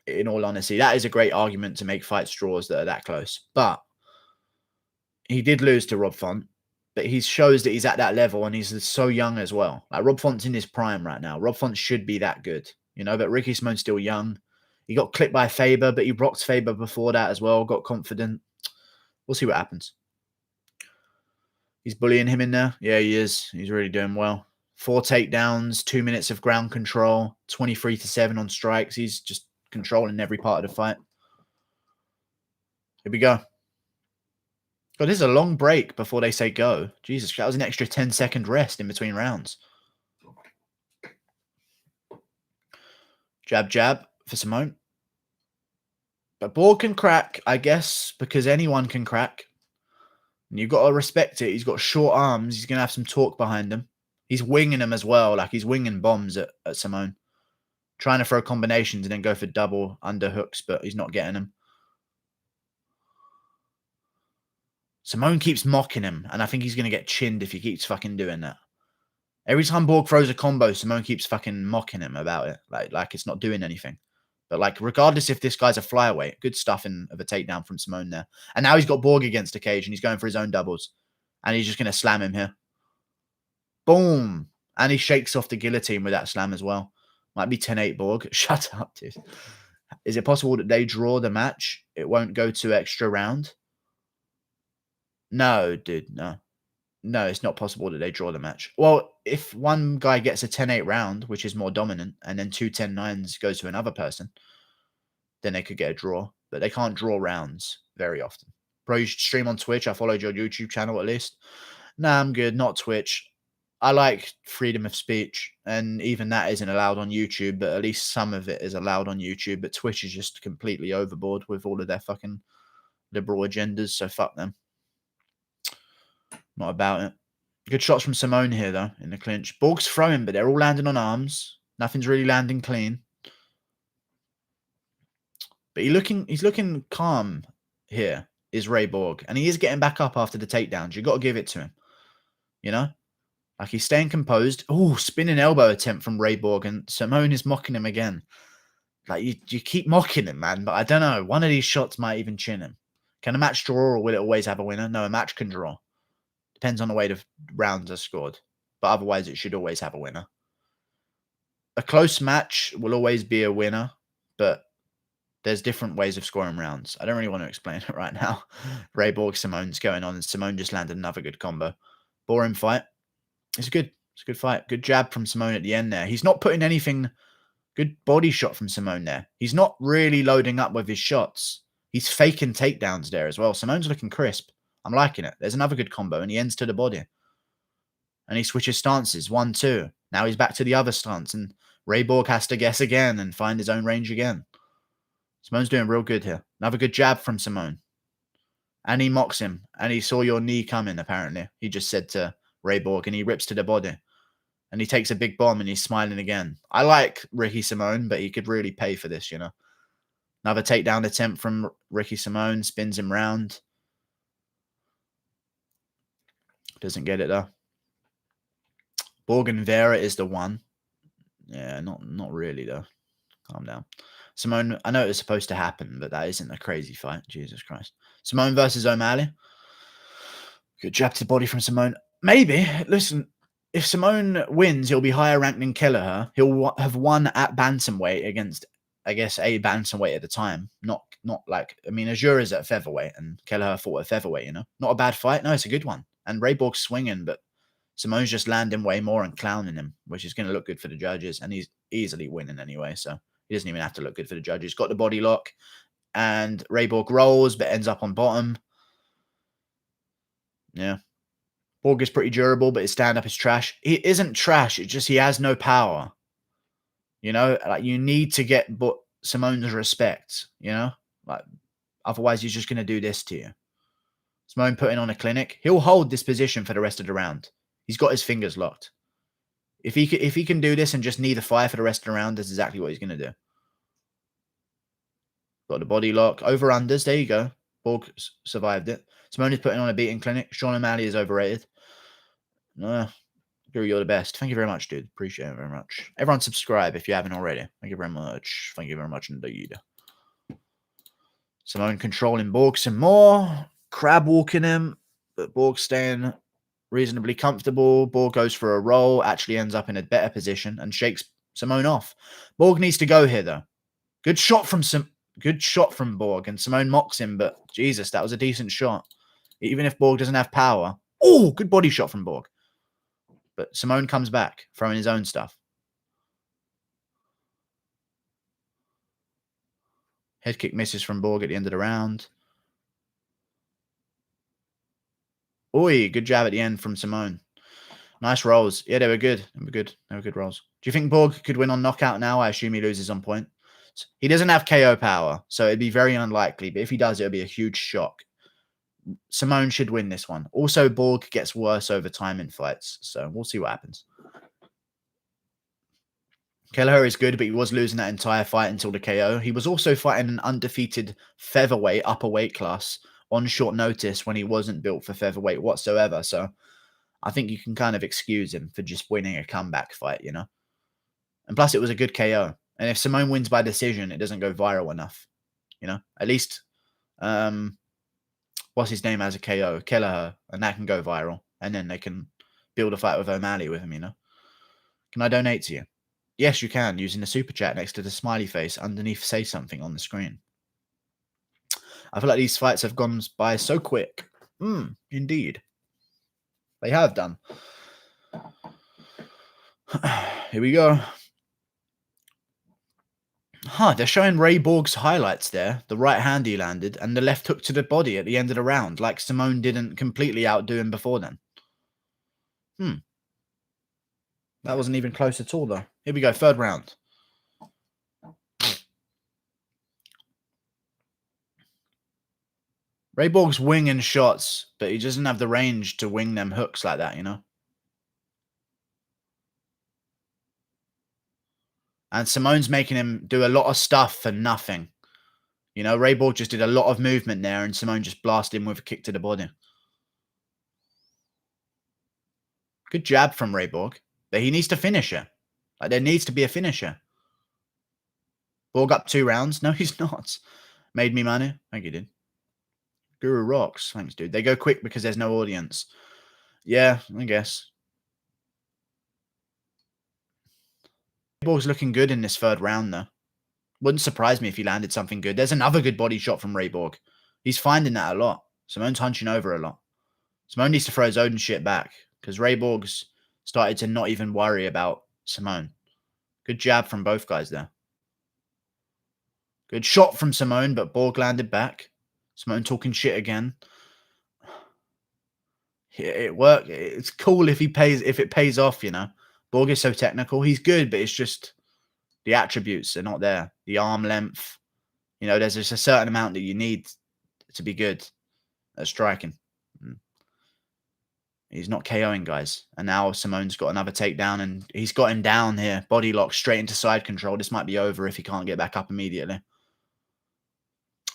in all honesty. That is a great argument to make fights draws that are that close. But he did lose to Rob Font. But he shows that he's at that level and he's so young as well. Like Rob Font's in his prime right now. Rob Font should be that good, you know. But Ricky Simone's still young. He got clipped by Faber, but he rocked Faber before that as well. Got confident. We'll see what happens. He's bullying him in there. Yeah, he is. He's really doing well. 4 takedowns, 2 minutes of ground control, 23-7 on strikes. He's just controlling every part of the fight. Here we go. God, this is a long break before they say go. Jesus, that was an extra 10-second rest in between rounds. Jab, jab for Simone. But Borg can crack, I guess, because anyone can crack. And you've got to respect it. He's got short arms. He's going to have some torque behind him. He's winging him as well. Like, he's winging bombs at Simone. Trying to throw combinations and then go for double underhooks, but he's not getting them. Simone keeps mocking him, and I think he's going to get chinned if he keeps fucking doing that. Every time Borg throws a combo, Simone keeps fucking mocking him about it. Like it's not doing anything. But, like, regardless if this guy's a flyweight, good stuff of a takedown from Simone there. And now he's got Borg against the cage, and he's going for his own doubles. And he's just going to slam him here. Boom. And he shakes off the guillotine with that slam as well. Might be 10-8 Borg. Shut up, dude. Is it possible that they draw the match? It won't go to extra round? No, dude, no. No, it's not possible that they draw the match. Well, if one guy gets a 10-8 round, which is more dominant, and then 2 10-9s goes to another person, then they could get a draw. But they can't draw rounds very often. Bro, you should stream on Twitch. I followed your YouTube channel at least. Nah, I'm good. Not Twitch. I like freedom of speech, and even that isn't allowed on YouTube, but at least some of it is allowed on YouTube. But Twitch is just completely overboard with all of their fucking liberal agendas, so fuck them. Not about it. Good shots from Simone here, though, in the clinch. Borg's throwing, but they're all landing on arms. Nothing's really landing clean. But he's looking calm here, is Ray Borg. And he is getting back up after the takedowns. You've got to give it to him. You know? Like, he's staying composed. Oh, spinning elbow attempt from Ray Borg, and Simone is mocking him again. Like, you keep mocking him, man. But I don't know. One of these shots might even chin him. Can a match draw, or will it always have a winner? No, a match can draw. Depends on the way the rounds are scored. But otherwise, it should always have a winner. A close match will always be a winner, but there's different ways of scoring rounds. I don't really want to explain it right now. Ray Borg, Simone's going on, and Simone just landed another good combo. Boring fight. It's a good fight. Good jab from Simone at the end there. He's not putting anything. Good body shot from Simone there. He's not really loading up with his shots. He's faking takedowns there as well. Simone's looking crisp. I'm liking it. There's another good combo, and he ends to the body. And he switches stances. 1-2. Now he's back to the other stance, and Ray Borg has to guess again and find his own range again. Simone's doing real good here. Another good jab from Simone. And he mocks him. And he saw your knee coming, apparently. He just said to Ray Borg, and he rips to the body. And he takes a big bomb, and he's smiling again. I like Ricky Simone, but he could really pay for this, you know. Another takedown attempt from Ricky Simone. Spins him round. Doesn't get it, though. Borg and Vera is the one. Yeah, not really, though. Calm down. Simone, I know it was supposed to happen, but that isn't a crazy fight. Jesus Christ. Simone versus O'Malley. Good jab to the body from Simone. Maybe. Listen, if Simone wins, he'll be higher ranked than Kelleher. He'll have won at bantamweight against, I guess, a bantamweight at the time. Not like, I mean, Azure is at featherweight, and Kelleher fought at featherweight, you know. Not a bad fight. No, it's a good one. And Ray Borg's swinging, but Simone's just landing way more and clowning him, which is going to look good for the judges. And he's easily winning anyway, so he doesn't even have to look good for the judges. Got the body lock, and Ray Borg rolls, but ends up on bottom. Yeah. Borg is pretty durable, but his stand-up is trash. He isn't trash. It's just he has no power. You know? Like, you need to get Simone's respect, you know? Like, otherwise, he's just going to do this to you. Simone putting on a clinic. He'll hold this position for the rest of the round. He's got his fingers locked. If he can do this and just knee the fire for the rest of the round, that's exactly what he's going to do. Got the body lock. Over-unders. There you go. Borg survived it. Simone is putting on a beating clinic. Sean O'Malley is overrated. Guru, you're the best. Thank you very much, dude. Appreciate it very much. Everyone subscribe if you haven't already. Thank you very much. Thank you very much indeed. Simone controlling Borg some more. Crab walking him. But Borg staying reasonably comfortable. Borg goes for a roll. Actually ends up in a better position and shakes Simone off. Borg needs to go here, though. Good shot from Borg. And Simone mocks him, but Jesus, that was a decent shot. Even if Borg doesn't have power. Oh, good body shot from Borg. But Simone comes back, throwing his own stuff. Head kick misses from Borg at the end of the round. Oi, good jab at the end from Simone. Nice rolls. Yeah, they were good. They were good rolls. Do you think Borg could win on knockout now? I assume he loses on point. He doesn't have KO power, so it'd be very unlikely. But if he does, it'll be a huge shock. Simone should win this one. Also, Borg gets worse over time in fights, so we'll see what happens. Kelleher is good, but he was losing that entire fight until the KO. He was also fighting an undefeated featherweight, upper weight class on short notice when he wasn't built for featherweight whatsoever. So I think you can kind of excuse him for just winning a comeback fight, you know? And plus, it was a good KO. And if Simone wins by decision, it doesn't go viral enough, you know? At least, what's his name as a KO? Kelleher. And that can go viral. And then they can build a fight with O'Malley with him, you know? Can I donate to you? Yes, you can, using the super chat next to the smiley face underneath say something on the screen. I feel like these fights have gone by so quick. Indeed. They have done. Here we go. They're showing Ray Borg's highlights there. The right hand he landed and the left hook to the body at the end of the round, like Simone didn't completely outdo him before then. That wasn't even close at all, though. Here we go, third round. Ray Borg's winging shots, but he doesn't have the range to wing them hooks like that, you know? And Simone's making him do a lot of stuff for nothing. You know, Ray Borg just did a lot of movement there, and Simone just blasted him with a kick to the body. Good jab from Ray Borg. But he needs to finish it. Like, there needs to be a finisher. Borg up 2 rounds? No, he's not. Made me money. I think he did. Guru rocks. Thanks, dude. They go quick because there's no audience. Yeah, I guess. Borg's looking good in this third round, though. Wouldn't surprise me if he landed something good. There's another good body shot from Ray Borg. He's finding that a lot. Simone's hunching over a lot. Simone needs to throw his own shit back because Ray Borg's started to not even worry about Simone. Good jab from both guys there. Good shot from Simone, but Borg landed back. Simone talking shit again. It worked. It's cool if it pays off, you know. Borg is so technical. He's good, but it's just the attributes are not there. The arm length. You know, there's just a certain amount that you need to be good at striking. He's not KOing guys. And now Simone's got another takedown and he's got him down here. Body lock straight into side control. This might be over if he can't get back up immediately.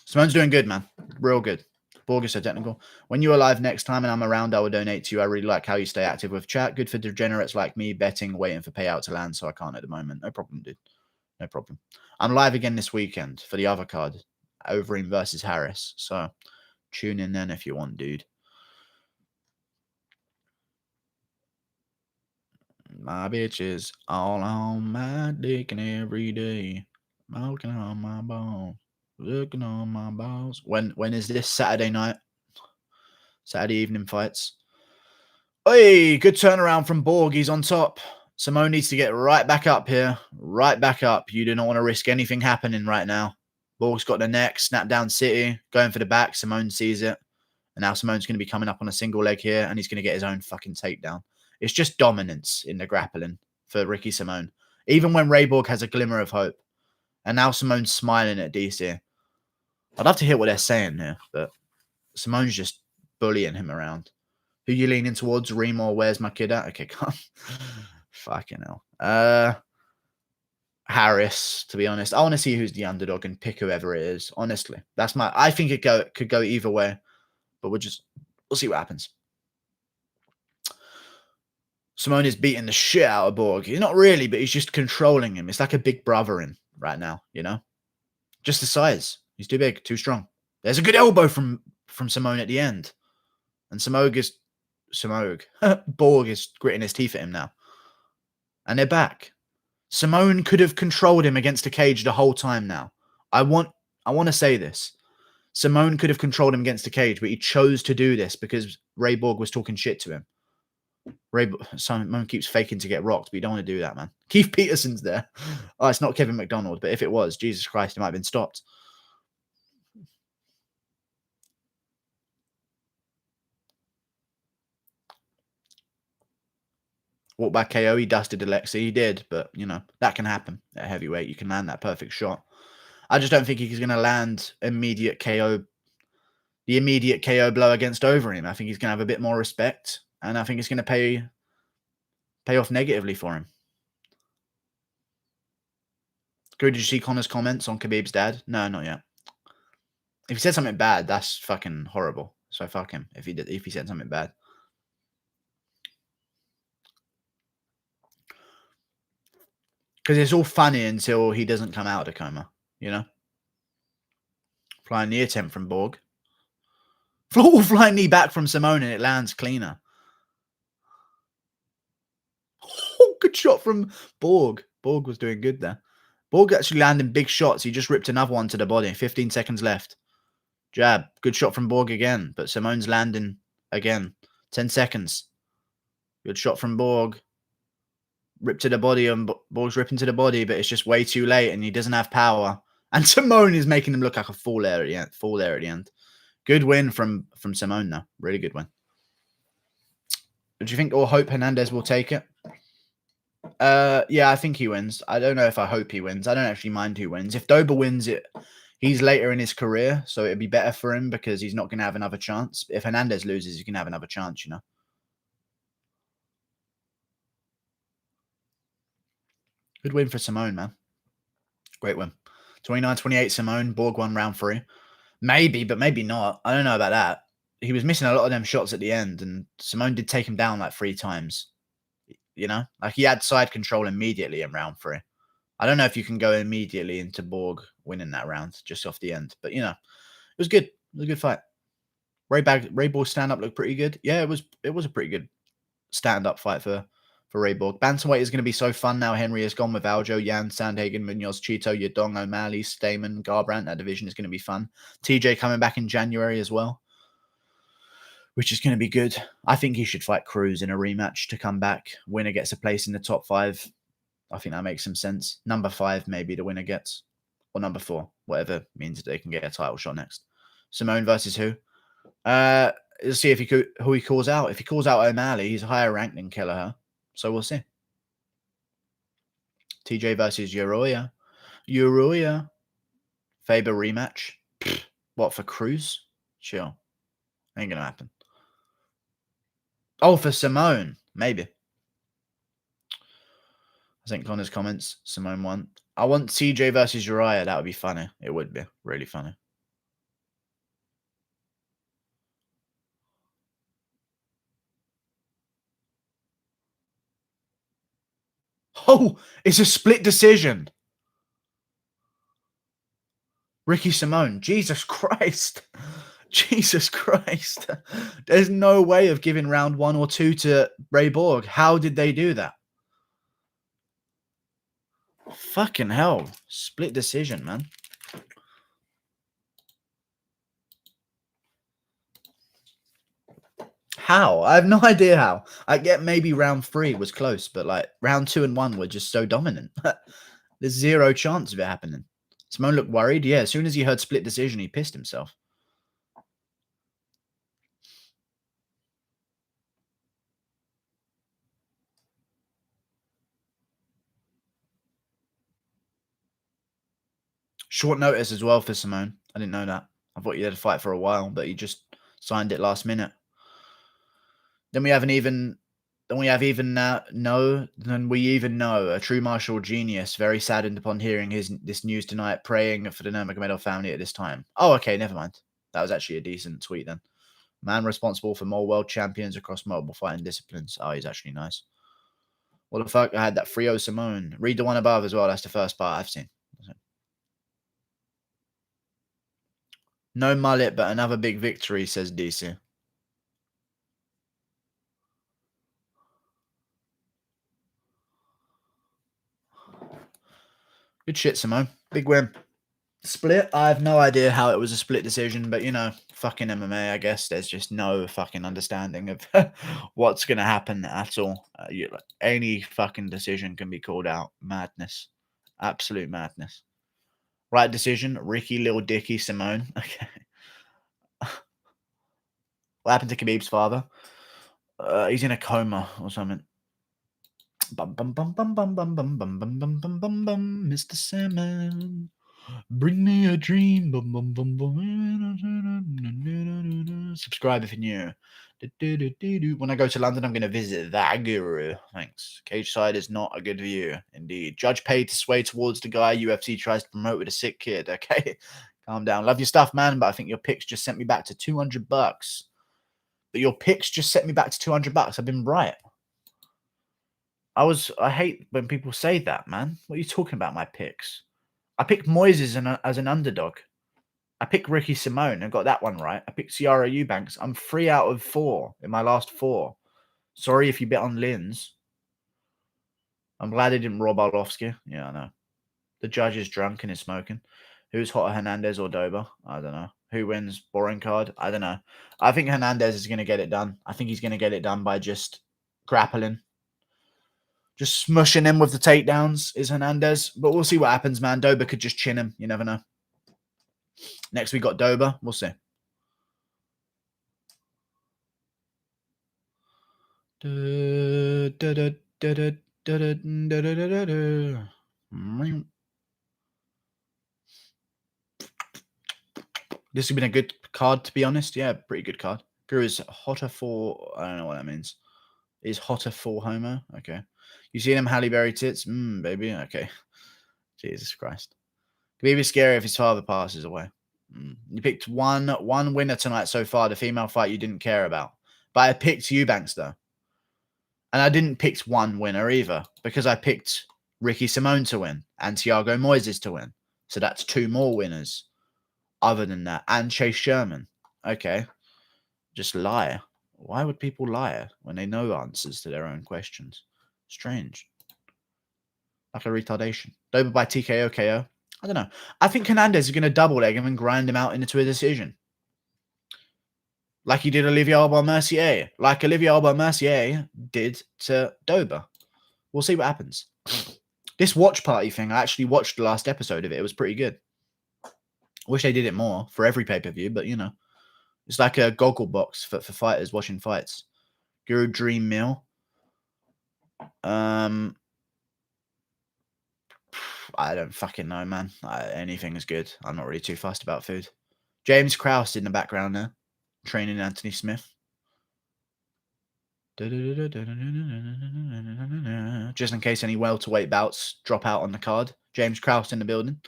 Simone's doing good, man. Real good. Borg is so technical. When you're live next time and I'm around, I will donate to you. I really like how you stay active with chat. Good for degenerates like me, betting, waiting for payout to land, so I can't at the moment. No problem, dude. No problem. I'm live again this weekend for the other card. Overeem versus Harris. So tune in then if you want, dude. My bitch is all on my dick and every day. Smoking on my balls. Looking on my balls. When is this? Saturday night? Saturday evening fights. Hey, good turnaround from Borg. He's on top. Simone needs to get right back up here. Right back up. You do not want to risk anything happening right now. Borg's got the neck. Snap down city. Going for the back. Simone sees it. And now Simone's going to be coming up on a single leg here. And he's going to get his own fucking takedown. It's just dominance in the grappling for Ricky Simone. Even when Ray Borg has a glimmer of hope. And now Simone's smiling at DC. I'd love to hear what they're saying here. But Simone's just bullying him around. Who you leaning towards? Reem or where's my kid at? Okay, come. Fucking hell. Harris, to be honest. I want to see who's the underdog and pick whoever it is. Honestly. I think it could go either way. But we'll see what happens. Simone is beating the shit out of Borg. He's not really, but he's just controlling him. It's like a big brother in right now, you know? Just the size. He's too big, too strong. There's a good elbow from Simone at the end. And Borg is gritting his teeth at him now. And they're back. Simone could have controlled him against the cage the whole time now. I want to say this. Simone could have controlled him against the cage, but he chose to do this because Ray Borg was talking shit to him. Simone keeps faking to get rocked, but you don't want to do that, man. Keith Peterson's there. Oh, it's not Kevin McDonald, but if it was, Jesus Christ, he might have been stopped. Walk back KO, he dusted Alexi. He did, but, you know, that can happen at heavyweight. You can land that perfect shot. I just don't think he's going to land immediate KO the immediate KO blow against over him. I think he's going to have a bit more respect, and I think it's going to pay off negatively for him. Good. Did you see Connor's comments on Khabib's dad? No, not yet. If he said something bad, that's fucking horrible. So fuck him if he said something bad. Because it's all funny until he doesn't come out of the coma, you know? Flying knee attempt from Borg. Flying knee back from Simone and it lands cleaner. Oh, good shot from Borg. Borg was doing good there. Borg actually landing big shots. He just ripped another one to the body. 15 seconds left. Jab. Good shot from Borg again. But Simone's landing again. 10 seconds. Good shot from Borg. Ripped to the body, and Borg's ripping to the body, but it's just way too late, and he doesn't have power. And Simone is making him look like a fool there at the end. Good win from Simone, though. Really good win. Do you think or hope Hernandez will take it? Yeah, I think he wins. I don't know if I hope he wins. I don't actually mind who wins. If Dober wins it, he's later in his career, so it'd be better for him because he's not going to have another chance. If Hernandez loses, he's going to have another chance, you know. Good win for Simone, man. Great win. 29-28 Simone. Borg won round 3. Maybe, but maybe not. I don't know about that. He was missing a lot of them shots at the end, and Simone did take him down like 3 times. You know? Like, he had side control immediately in round 3. I don't know if you can go immediately into Borg winning that round just off the end. But, you know, it was good. It was a good fight. Ray Borg's stand-up looked pretty good. Yeah, it was a pretty good stand-up fight for Ray Borg. Bantamweight is going to be so fun now. Henry has gone with Aljo, Yan, Sandhagen, Munoz, Cheeto, Yadong, O'Malley, Stamen, Garbrandt. That division is going to be fun. TJ coming back in January as well, which is going to be good. I think he should fight Cruz in a rematch to come back. Winner gets a place in the top 5. I think that makes some sense. Number 5, maybe the winner gets. Or number 4, whatever means they can get a title shot next. Simone versus who? Let's see who he calls out. If he calls out O'Malley, he's higher ranked than Kelleher. So we'll see. TJ versus Uruya. Faber rematch. What, for Cruz? Sure. Ain't going to happen. Oh, for Simone. Maybe. I think Connor's comments. Simone won. I want TJ versus Uriah. That would be funny. It would be. Really funny. Oh, it's a split decision. Ricky Simone. Jesus Christ. Jesus Christ. There's no way of giving round 1 or 2 to Ray Borg. How did they do that? Fucking hell. Split decision, man. How? I have no idea how. I get maybe round 3 was close, but like round 2 and 1 were just so dominant. There's 0 chance of it happening. Simone looked worried. Yeah, as soon as he heard split decision, he pissed himself. Short notice as well for Simone. I didn't know that. I thought he had a fight for a while, but he just signed it last minute. Then we even know a true martial genius, very saddened upon hearing this news tonight, praying for the Nurmagomedov family at this time. Oh, okay, never mind. That was actually a decent tweet then. Man responsible for more world champions across multiple fighting disciplines. Oh, he's actually nice. What the fuck? I had that Frio Simone. Read the one above as well. That's the first part I've seen. No mullet, but another big victory, says DC. Good shit, Simone. Big win. Split? I have no idea how it was a split decision, but, you know, fucking MMA, I guess. There's just no fucking understanding of what's going to happen at all. Any fucking decision can be called out. Madness. Absolute madness. Right decision. Ricky Little Dicky Simone. Okay. What happened to Khabib's father? He's in a coma or something. Bum bum bum bum bum bum bum bum bum bum bum bum bum. Mr. Salmon. Bring me a dream. Subscribe if you're new. When I go to London, I'm going to visit that guru. Thanks. Cage side is not a good view, indeed. Judge paid to sway towards the guy UFC tries to promote with a sick kid. Okay, calm down. Love your stuff, man, but I think your picks just sent me back to $200. But your picks just sent me back to $200. I've been right. I hate when people say that, man. What are you talking about, my picks? I picked Moises as an underdog. I picked Ricky Simone and got that one right. I picked Ciara Eubanks. I'm 3 out of 4 in my last 4. Sorry if you bet on Linz. I'm glad he didn't rob Arlovski. Yeah, I know. The judge is drunk and is smoking. Who's hotter, Hernandez or Dober? I don't know. Who wins? Boring card? I don't know. I think Hernandez is going to get it done. I think he's going to get it done by just grappling. Just smushing him with the takedowns is Hernandez. But we'll see what happens, man. Dober could just chin him. You never know. Next, we got Dober. We'll see. This has been a good card, to be honest. Yeah, pretty good card. Guru is hotter for... I don't know what that means. Is hotter for Homo? Okay. You see them Halle Berry tits? Baby. Okay. Jesus Christ. Khabib is scary if his father passes away. You picked one winner tonight so far, the female fight you didn't care about. But I picked Eubanks, though. And I didn't pick one winner either, because I picked Ricky Simone to win and Thiago Moises to win. So that's 2 more winners other than that. And Chase Sherman. Okay. Just lie. Why would people lie when they know answers to their own questions? Strange. Like a retardation. Dober by TKO KO. I don't know. I think Hernandez is going to double leg him and grind him out into a decision. Like he did Olivier Aubin-Mercier. Like Olivier Aubin-Mercier did to Dober. We'll see what happens. This watch party thing, I actually watched the last episode of it. It was pretty good. Wish they did it more for every pay-per-view, but you know. It's like a goggle box for fighters watching fights. Guru Dream Meal. I don't fucking know, man. Anything is good. I'm not really too fussed about food. James Krause in the background there. Training Anthony Smith. Just in case any welterweight bouts drop out on the card. James Krause in the building.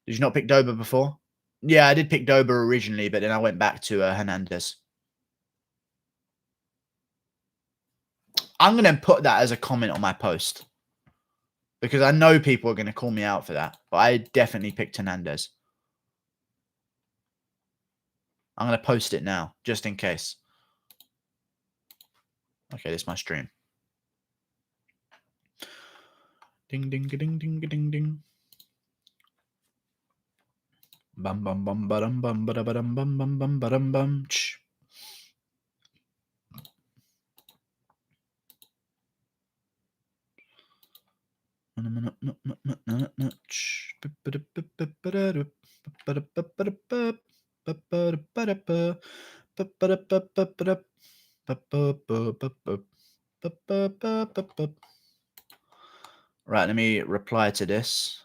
Did you not pick Dober before? Yeah, I did pick Dober originally, but then I went back to Hernandez. I'm going to put that as a comment on my post. Because I know people are going to call me out for that. But I definitely picked Hernandez. I'm going to post it now, just in case. Okay, this is my stream. Ding, ding, ding, ding, ding, ding. Bum, bum, bum, ba-dum, bum, ba-da-ba-dum, bum, bum, bum, ba-dum, bum, ch. Right, let me reply to this.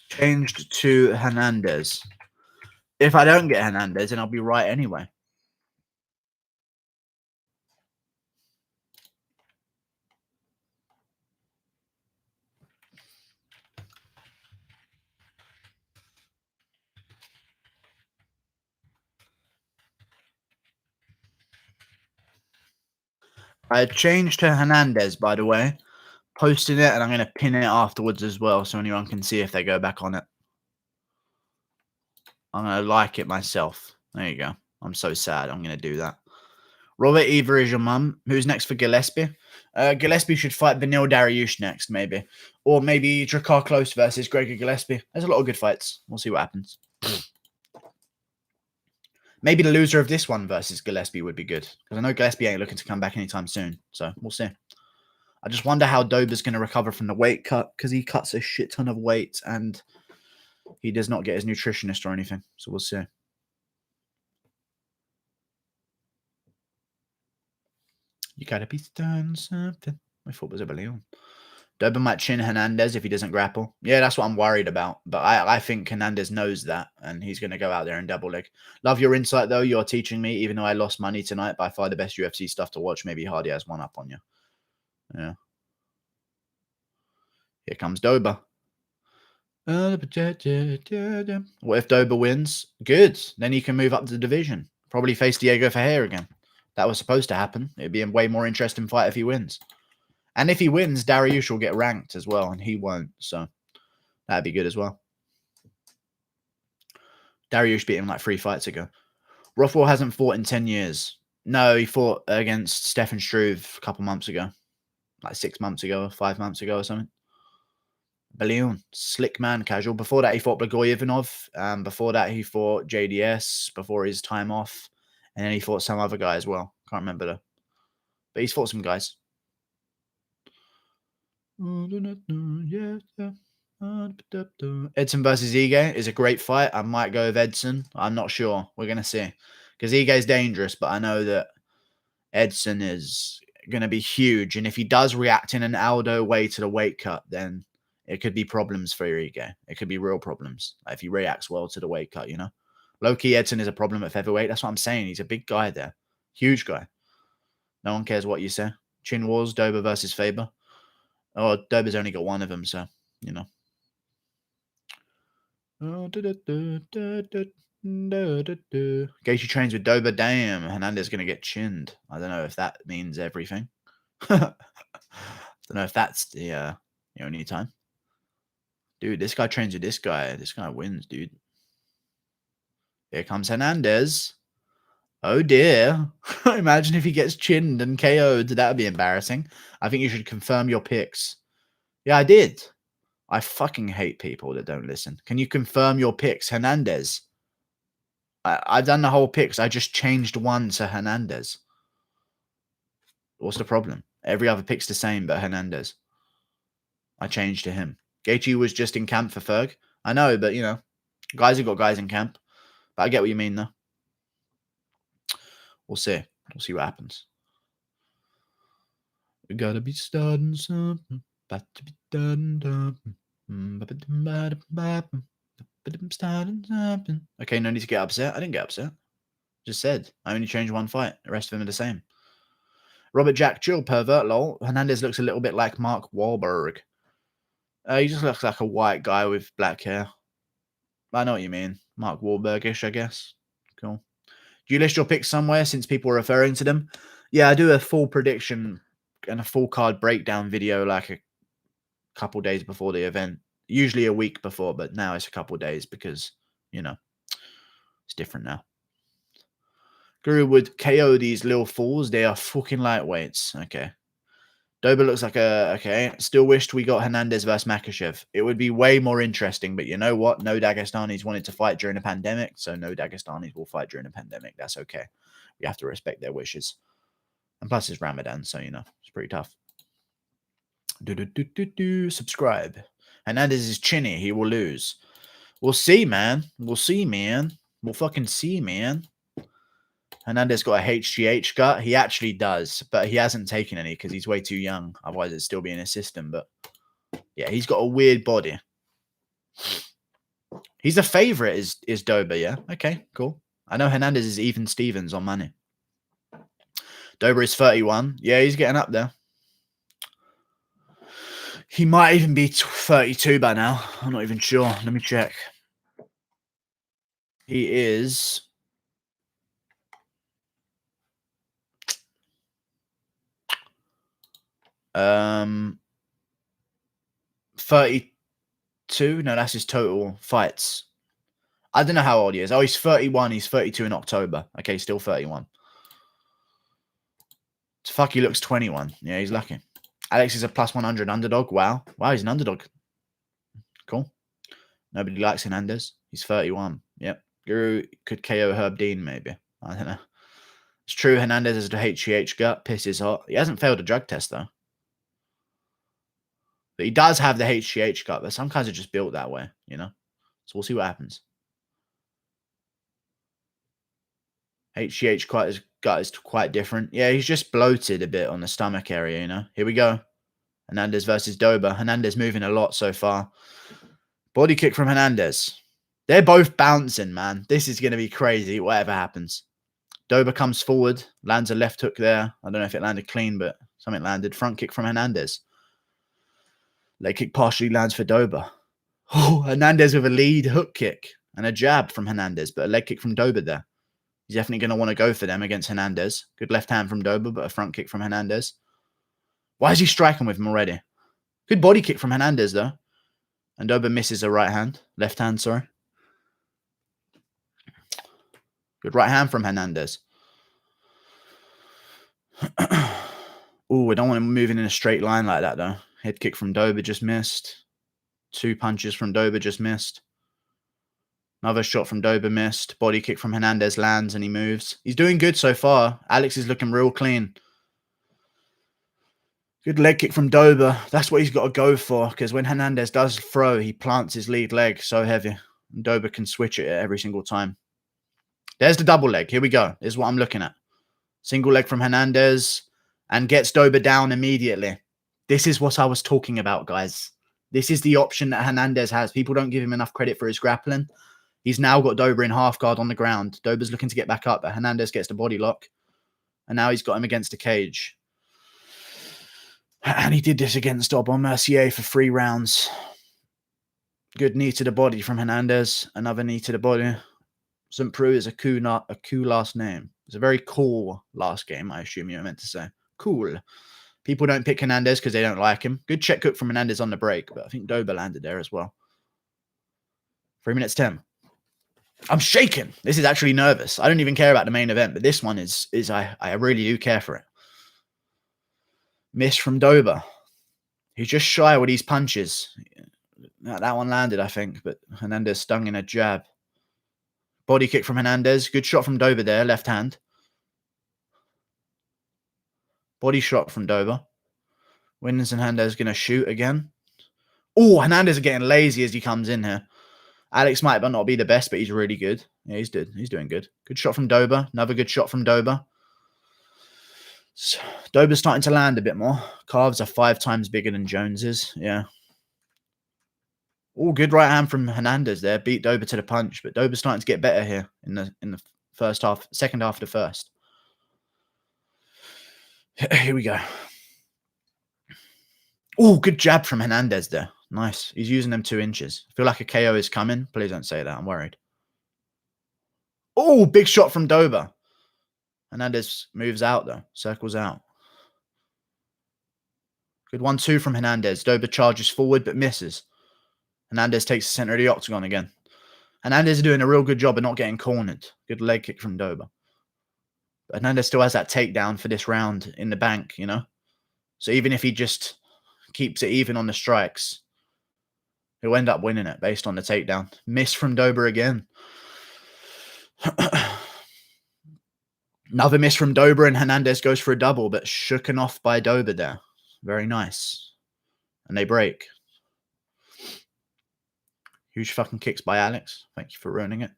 Changed to Hernandez. If I don't get Hernandez, then I'll be right anyway. I changed to Hernandez, by the way. Posting it, and I'm going to pin it afterwards as well, so anyone can see if they go back on it. I'm going to like it myself. There you go. I'm so sad. I'm going to do that. Robert Eva is your mum. Who's next for Gillespie? Gillespie should fight Benil Dariush next, maybe. Or maybe Drakkar Close versus Gregor Gillespie. There's a lot of good fights. We'll see what happens. Maybe the loser of this one versus Gillespie would be good. Because I know Gillespie ain't looking to come back anytime soon. So we'll see. I just wonder how Dober's going to recover from the weight cut. Because he cuts a shit ton of weight. And he does not get his nutritionist or anything. So we'll see. You gotta be done something. I thought it was a balloon. Dober might chin Hernandez if he doesn't grapple. Yeah, that's what I'm worried about. But I think Hernandez knows that, and he's going to go out there and double leg. Love your insight, though. You're teaching me, even though I lost money tonight, by far the best UFC stuff to watch. Maybe Hardy has one up on you. Yeah. Here comes Dober. What if Dober wins? Good. Then he can move up to the division. Probably face Diego Ferreira again. That was supposed to happen. It'd be a way more interesting fight if he wins. And if he wins, Dariush will get ranked as well, and he won't. So that'd be good as well. Dariush beat him like 3 fights ago. Rothwell hasn't fought in 10 years. No, he fought against Stefan Struve a couple months ago. Like 6 months ago, 5 months ago or something. Balloon, slick man, casual. Before that, he fought Blagojevinov. Before that, he fought JDS before his time off. And then he fought some other guy as well. Can't remember though. But he's fought some guys. Edson versus Ige is a great fight. I might go with Edson. I'm not sure. We're going to see. Because Ige is dangerous, but I know that Edson is going to be huge. And if he does react in an Aldo way to the weight cut, then it could be problems for Ige. It could be real problems. Like if he reacts well to the weight cut, you know. Low-key Edson is a problem at featherweight. That's what I'm saying. He's a big guy there. Huge guy. No one cares what you say. Chin Wars, Dober versus Faber. Oh, Dober's only got one of them, so, you know. Gaethje trains with Dober. Damn, Hernandez is going to get chinned. I don't know if that means everything. Don't know if that's the only time. Dude, this guy trains with this guy. This guy wins, dude. Here comes Hernandez. Oh, dear. Imagine if he gets chinned and KO'd. That would be embarrassing. I think you should confirm your picks. Yeah, I did. I fucking hate people that don't listen. Can you confirm your picks, Hernandez? I've done the whole picks. I just changed one to Hernandez. What's the problem? Every other pick's the same, but Hernandez. I changed to him. Gaethje was just in camp for Ferg. I know, but, you know, guys have got guys in camp. But I get what you mean, though. We'll see. We'll see what happens. We gotta be starting something. About to be done. Okay, no need to get upset. I didn't get upset. Just said. I only changed one fight. The rest of them are the same. Robert Jack Jill, pervert, lol. Hernandez looks a little bit like Mark Wahlberg. He just looks like a white guy with black hair. I know what you mean. Mark Wahlberg-ish, I guess. Cool. Do you list your picks somewhere since people are referring to them? Yeah, I do a full prediction and a full card breakdown video like a couple days before the event. Usually a week before, but now it's a couple days because, you know, it's different now. Guru would KO these little fools. They are fucking lightweights. Okay. Dober looks like okay. Still wished we got Hernandez versus Makhachev. It would be way more interesting, but you know what? No Dagestanis wanted to fight during a pandemic, so no Dagestanis will fight during a pandemic. That's okay. We have to respect their wishes. And plus it's Ramadan, so, you know, it's pretty tough. Subscribe. Hernandez is chinny. He will lose. We'll see, man. We'll see, man. We'll fucking see, man. Hernandez got a HGH gut. He actually does, but he hasn't taken any because he's way too young. Otherwise, it'd still be in his system. But yeah, he's got a weird body. He's a favorite, is Dober, yeah? Okay, cool. I know Hernandez is even Stevens on money. Dober is 31. Yeah, he's getting up there. He might even be 32 by now. I'm not even sure. Let me check. He is... 32? No, that's his total fights. I don't know how old he is. Oh, he's 31. He's 32 in October. Okay, still 31. Fuck, he looks 21. Yeah, he's lucky. Alex is a plus 100 underdog. Wow. Wow, he's an underdog. Cool. Nobody likes Hernandez. He's 31. Yep. Guru could KO Herb Dean, maybe. I don't know. It's true, Hernandez has a HGH gut. Piss is hot. He hasn't failed a drug test, though. But he does have the HGH gut, but some guys are just built that way, you know? So we'll see what happens. HGH gut is quite different. Yeah, he's just bloated a bit on the stomach area, you know. Here we go. Hernandez versus Dober. Hernandez moving a lot so far. Body kick from Hernandez. They're both bouncing, man. This is going to be crazy, whatever happens. Dober comes forward, lands a left hook there. I don't know if it landed clean, but something landed. Front kick from Hernandez. Leg kick partially lands for Dober. Oh, Hernandez with a lead hook kick and a jab from Hernandez, but a leg kick from Dober there. He's definitely going to want to go for them against Hernandez. Good left hand from Dober, but a front kick from Hernandez. Why is he striking with him already? Good body kick from Hernandez, though. And Dober misses a right hand. Left hand, sorry. Good right hand from Hernandez. Oh, we don't want him moving in a straight line like that, though. Head kick from Dober just missed. 2 punches from Dober just missed. Another shot from Dober missed. Body kick from Hernandez lands and he moves. He's doing good so far. Alex is looking real clean. Good leg kick from Dober. That's what he's got to go for, because when Hernandez does throw, he plants his lead leg so heavy. And Dober can switch it every single time. There's the double leg. Here we go. This is what I'm looking at. Single leg from Hernandez and gets Dober down immediately. This is what I was talking about, guys. This is the option that Hernandez has. People don't give him enough credit for his grappling. He's now got Dober in half guard on the ground. Dober's looking to get back up, but Hernandez gets the body lock. And now he's got him against the cage. And he did this against Aubin Mercier for 3 rounds. Good knee to the body from Hernandez. Another knee to the body. St. Preux is a cool last name. It's a very cool last game, I assume you were meant to say. Cool. People don't pick Hernandez because they don't like him. Good check hook from Hernandez on the break, but I think Dober landed there as well. 3 minutes 10. I'm shaking. This is actually nervous. I don't even care about the main event, but this one is I really do care for it. Miss from Dober. He's just shy with these punches. That one landed, I think, but Hernandez stung in a jab. Body kick from Hernandez. Good shot from Dober there, left hand. Body shot from Dober. Winners and Hernandez going to shoot again. Oh, Hernandez is getting lazy as he comes in here. Alex might not be the best, but he's really good. Yeah, he's doing good. Good shot from Dober. Another good shot from Dober. So, Dober's starting to land a bit more. Calves are 5 times bigger than Jones's. Yeah. Oh, good right hand from Hernandez there. Beat Dober to the punch, but Dober's starting to get better here in the first half, second half of the first. Here we go. Oh, good jab from Hernandez there. Nice. He's using them 2 inches. I feel like a KO is coming. Please don't say that. I'm worried. Oh, big shot from Dober. Hernandez moves out though. Circles out. Good 1-2 from Hernandez. Dober charges forward but misses. Hernandez takes the center of the octagon again. Hernandez is doing a real good job of not getting cornered. Good leg kick from Dober. But Hernandez still has that takedown for this round in the bank, you know? So even if he just keeps it even on the strikes, he'll end up winning it based on the takedown. Miss from Dober again. Another miss from Dober and Hernandez goes for a double, but shooken off by Dober there. Very nice. And they break. Huge fucking kicks by Alex. Thank you for ruining it.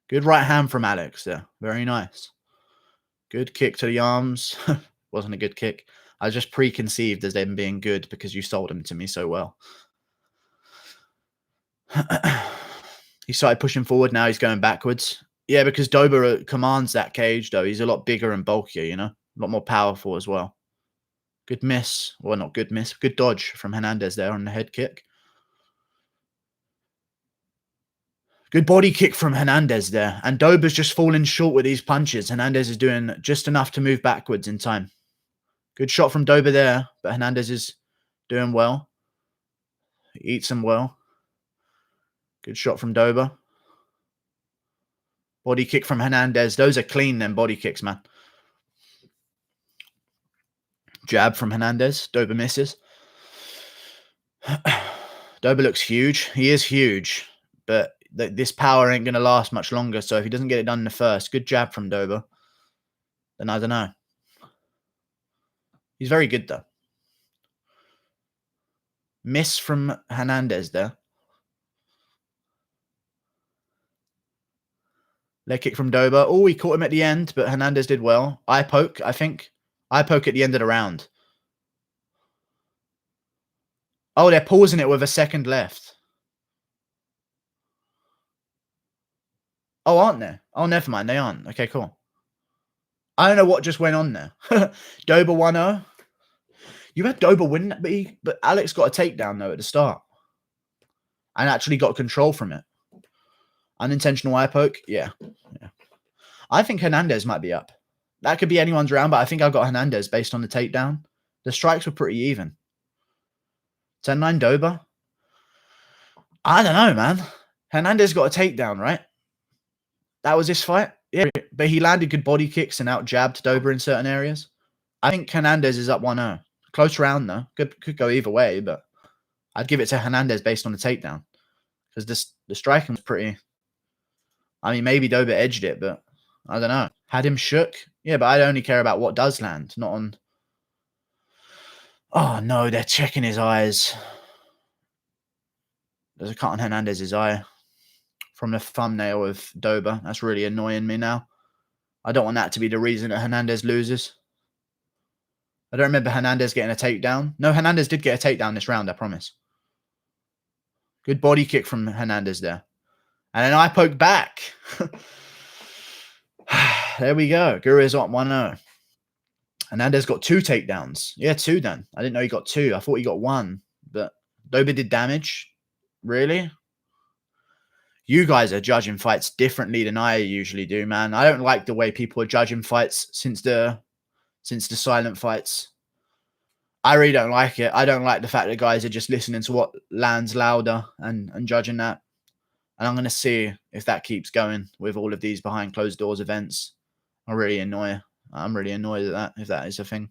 Good right hand from Alex there. Very nice. Good kick to the arms. Wasn't a good kick. I was just preconceived as them being good because you sold them to me so well. He started pushing forward. Now he's going backwards. Yeah, because Dober commands that cage, though. He's a lot bigger and bulkier, you know? A lot more powerful as well. Good miss. Well, not good miss. Good dodge from Hernandez there on the head kick. Good body kick from Hernandez there. And Dober's just falling short with these punches. Hernandez is doing just enough to move backwards in time. Good shot from Dober there, but Hernandez is doing well. He eats them well. Good shot from Dober. Body kick from Hernandez. Those are clean, them body kicks, man. Jab from Hernandez. Dober misses. Dober looks huge. He is huge, but this power ain't going to last much longer. So if he doesn't get it done in the first, good jab from Dober, then I don't know. He's very good, though. Miss from Hernandez there. Leg kick from Dober. Oh, he caught him at the end, but Hernandez did well. Eye poke, I think. Eye poke at the end of the round. Oh, they're pausing it with a second left. Oh, aren't they? Oh, never mind. They aren't. Okay, cool. I don't know what just went on there. Dober 1-0. You had Dober win, but Alex got a takedown, though, at the start. And actually got control from it. Unintentional eye poke? Yeah. I think Hernandez might be up. That could be anyone's round, but I think I got Hernandez based on the takedown. The strikes were pretty even. 10-9 Dober? I don't know, man. Hernandez got a takedown, right? That was his fight? Yeah, but he landed good body kicks and out-jabbed Dober in certain areas. I think Hernandez is up 1-0. Close round, though. Could go either way, but I'd give it to Hernandez based on the takedown. Because the striking was pretty... I mean, maybe Dober edged it, but I don't know. Had him shook? Yeah, but I only care about what does land, not on... Oh, no, they're checking his eyes. There's a cut on Hernandez's eye from the thumbnail of Dober. That's really annoying me now. I don't want that to be the reason that Hernandez loses. I don't remember Hernandez getting a takedown. No, Hernandez did get a takedown this round, I promise. Good body kick from Hernandez there. And then I poke back. There we go. Guru is on 1-0. Hernandez got 2 takedowns. Yeah, 2 then. I didn't know he got 2. I thought he got 1. But Dober did damage. Really? You guys are judging fights differently than I usually do, man. I don't like the way people are judging fights since the silent fights. I really don't like it. I don't like the fact that guys are just listening to what lands louder and judging that. And I'm going to see if that keeps going with all of these behind closed doors events. I'm really annoyed at that, if that is a thing.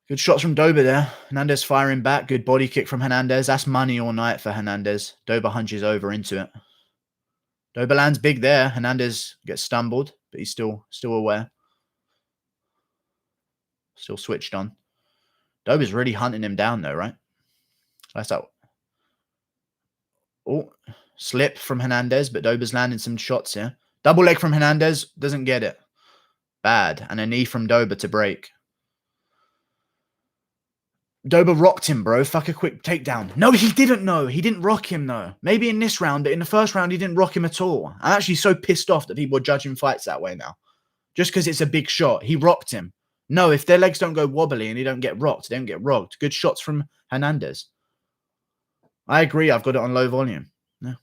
Good shots from Dober there. Hernandez firing back. Good body kick from Hernandez. That's money all night for Hernandez. Dober hunches over into it. Dober lands big there. Hernandez gets stumbled, but he's still aware. Still switched on. Dober's really hunting him down though, right? That's out. Oh, slip from Hernandez, but Dober's landing some shots here. Double leg from Hernandez. Doesn't get it. Bad. And a knee from Dober to break. Dober rocked him, bro. Fuck a quick takedown. No, he didn't know. He didn't rock him, though. Maybe in this round, but in the first round, he didn't rock him at all. I'm actually so pissed off that people are judging fights that way now. Just because it's a big shot. He rocked him. No, if their legs don't go wobbly and he don't get rocked, they don't get rocked. Good shots from Hernandez. I agree. I've got it on low volume. Yeah.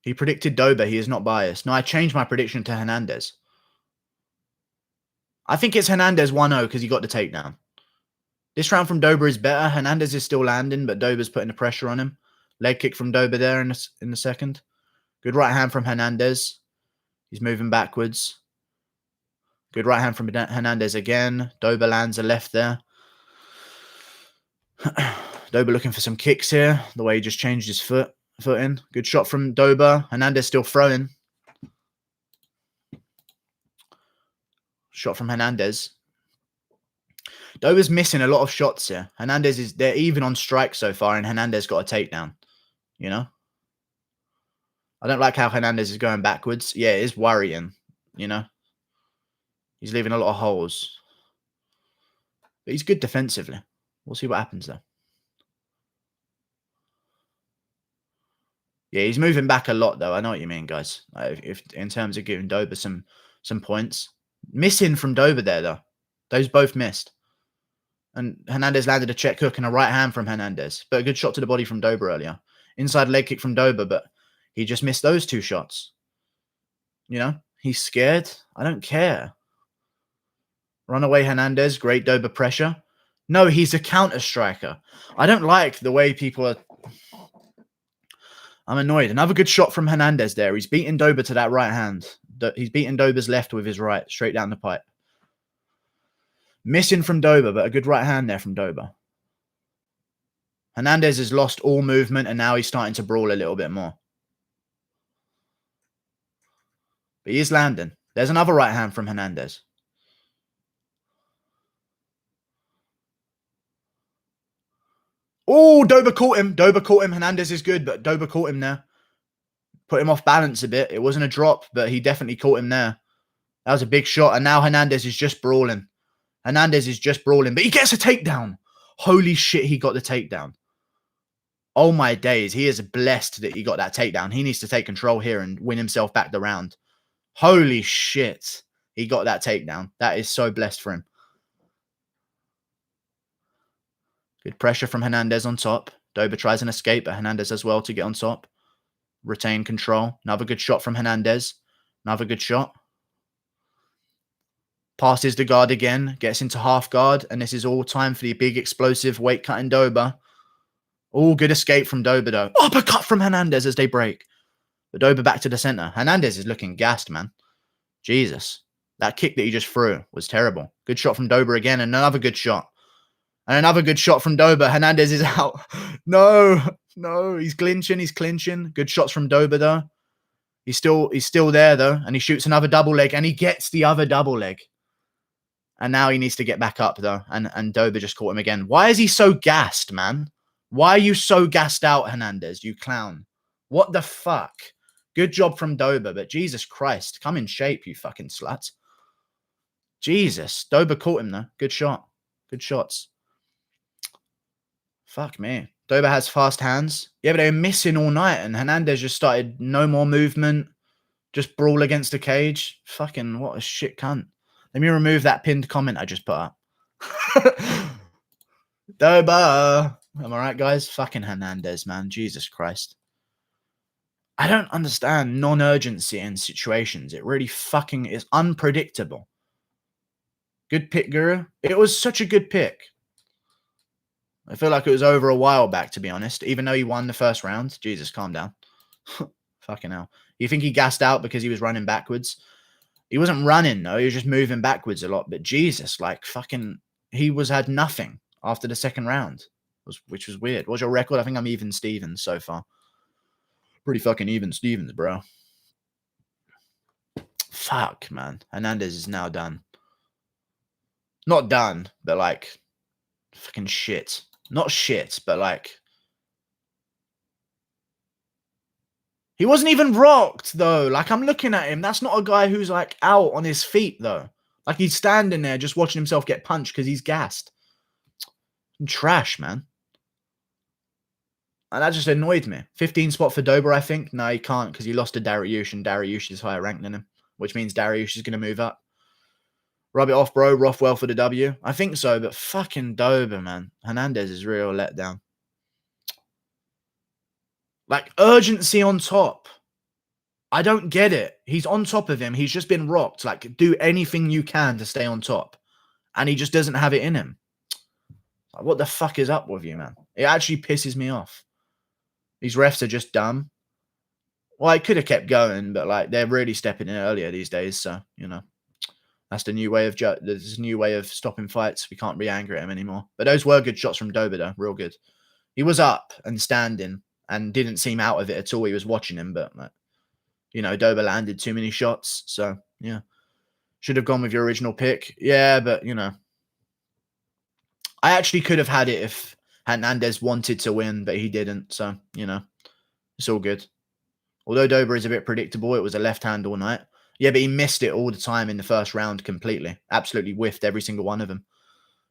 He predicted Dober. He is not biased. No, I changed my prediction to Hernandez. I think it's Hernandez 1-0 because he got the takedown. This round from Dober is better. Hernandez is still landing, but Dober's putting the pressure on him. Leg kick from Dober there in the second. Good right hand from Hernandez. He's moving backwards. Good right hand from Hernandez again. Dober lands a left there. Dober looking for some kicks here. The way he just changed his foot in. Good shot from Dober. Hernandez still throwing. Shot from Hernandez. Dober's missing a lot of shots here. They're even on strike so far, and Hernandez got a takedown. You know? I don't like how Hernandez is going backwards. Yeah, it is worrying. You know? He's leaving a lot of holes. But he's good defensively. We'll see what happens though. Yeah, he's moving back a lot though. I know what you mean, guys. If in terms of giving Dober some points. Missing from Dober there though. Those both missed. And Hernandez landed a check hook and a right hand from Hernandez. But a good shot to the body from Dober earlier. Inside leg kick from Dober, but he just missed those 2 shots. You know? He's scared. I don't care. Runaway Hernandez, great Dober pressure. No, he's a counter striker. I don't like the way people are... I'm annoyed. Another good shot from Hernandez there. He's beating Dober to that right hand. He's beating Dober's left with his right, straight down the pipe. Missing from Dober, but a good right hand there from Dober. Hernandez has lost all movement, and now he's starting to brawl a little bit more. But he is landing. There's another right hand from Hernandez. Oh, Dober caught him. Dober caught him. Hernandez is good, but Dober caught him there. Put him off balance a bit. It wasn't a drop, but he definitely caught him there. That was a big shot. And now Hernandez is just brawling. Hernandez is just brawling, but he gets a takedown. Holy shit, he got the takedown. Oh my days. He is blessed that he got that takedown. He needs to take control here and win himself back the round. Holy shit. He got that takedown. That is so blessed for him. Good pressure from Hernandez on top. Dober tries an escape, but Hernandez as well to get on top. Retain control. Another good shot from Hernandez. Another good shot. Passes the guard again. Gets into half guard. And this is all time for the big explosive weight cutting Dober. All good escape from Dober though. Uppercut from Hernandez as they break. But Dober back to the center. Hernandez is looking gassed, man. Jesus. That kick that he just threw was terrible. Good shot from Dober again. And another good shot. And another good shot from Dober. Hernandez is out. No. He's clinching. He's clinching. Good shots from Dober though. He's still there though. And he shoots another double leg. And he gets the other double leg. And now he needs to get back up though. And Dober just caught him again. Why is he so gassed, man? Why are you so gassed out, Hernandez, you clown? What the fuck? Good job from Dober, but Jesus Christ. Come in shape, you fucking slut. Jesus. Dober caught him though. Good shot. Good shots. Fuck me. Dober has fast hands. Yeah, but they were missing all night, and Hernandez just started no more movement. Just brawl against the cage. Fucking what a shit cunt. Let me remove that pinned comment I just put up. Dober. Am I right, guys? Fucking Hernandez, man. Jesus Christ. I don't understand non-urgency in situations. It really fucking is unpredictable. Good pick, Guru. It was such a good pick. I feel like it was over a while back, to be honest. Even though he won the first round. Jesus, calm down. Fucking hell. You think he gassed out because he was running backwards? He wasn't running, though. He was just moving backwards a lot. But Jesus, like, fucking... He had nothing after the second round. Which was weird. What's your record? I think I'm even Stevens so far. Pretty fucking even Stevens, bro. Fuck, man. Hernandez is now done. Not done, but like... Fucking shit. Not shit, but like... He wasn't even rocked, though. Like, I'm looking at him. That's not a guy who's, like, out on his feet, though. Like, he's standing there just watching himself get punched because he's gassed. Trash, man. And that just annoyed me. 15 spot for Dober, I think. No, he can't because he lost to Dariush, and Dariush is higher ranked than him, which means Dariush is going to move up. Rub it off, bro. Rothwell for the W. I think so, but fucking Dober, man. Hernandez is real letdown. Like, urgency on top. I don't get it. He's on top of him. He's just been rocked. Like, do anything you can to stay on top. And he just doesn't have it in him. Like, what the fuck is up with you, man? It actually pisses me off. These refs are just dumb. Well, I could have kept going, but, like, they're really stepping in earlier these days. So, you know, that's the new way of there's a new way of stopping fights. We can't be angry at him anymore. But those were good shots from Dober, though. Real good. He was up and standing and didn't seem out of it at all. He was watching him, but, like, you know, Dober landed too many shots. So, yeah. Should have gone with your original pick. Yeah, but, you know. I actually could have had it if Hernandez wanted to win, but he didn't. So, you know, it's all good. Although Dober is a bit predictable, it was a left hand all night. Yeah, but he missed it all the time in the first round completely. Absolutely whiffed every single one of them.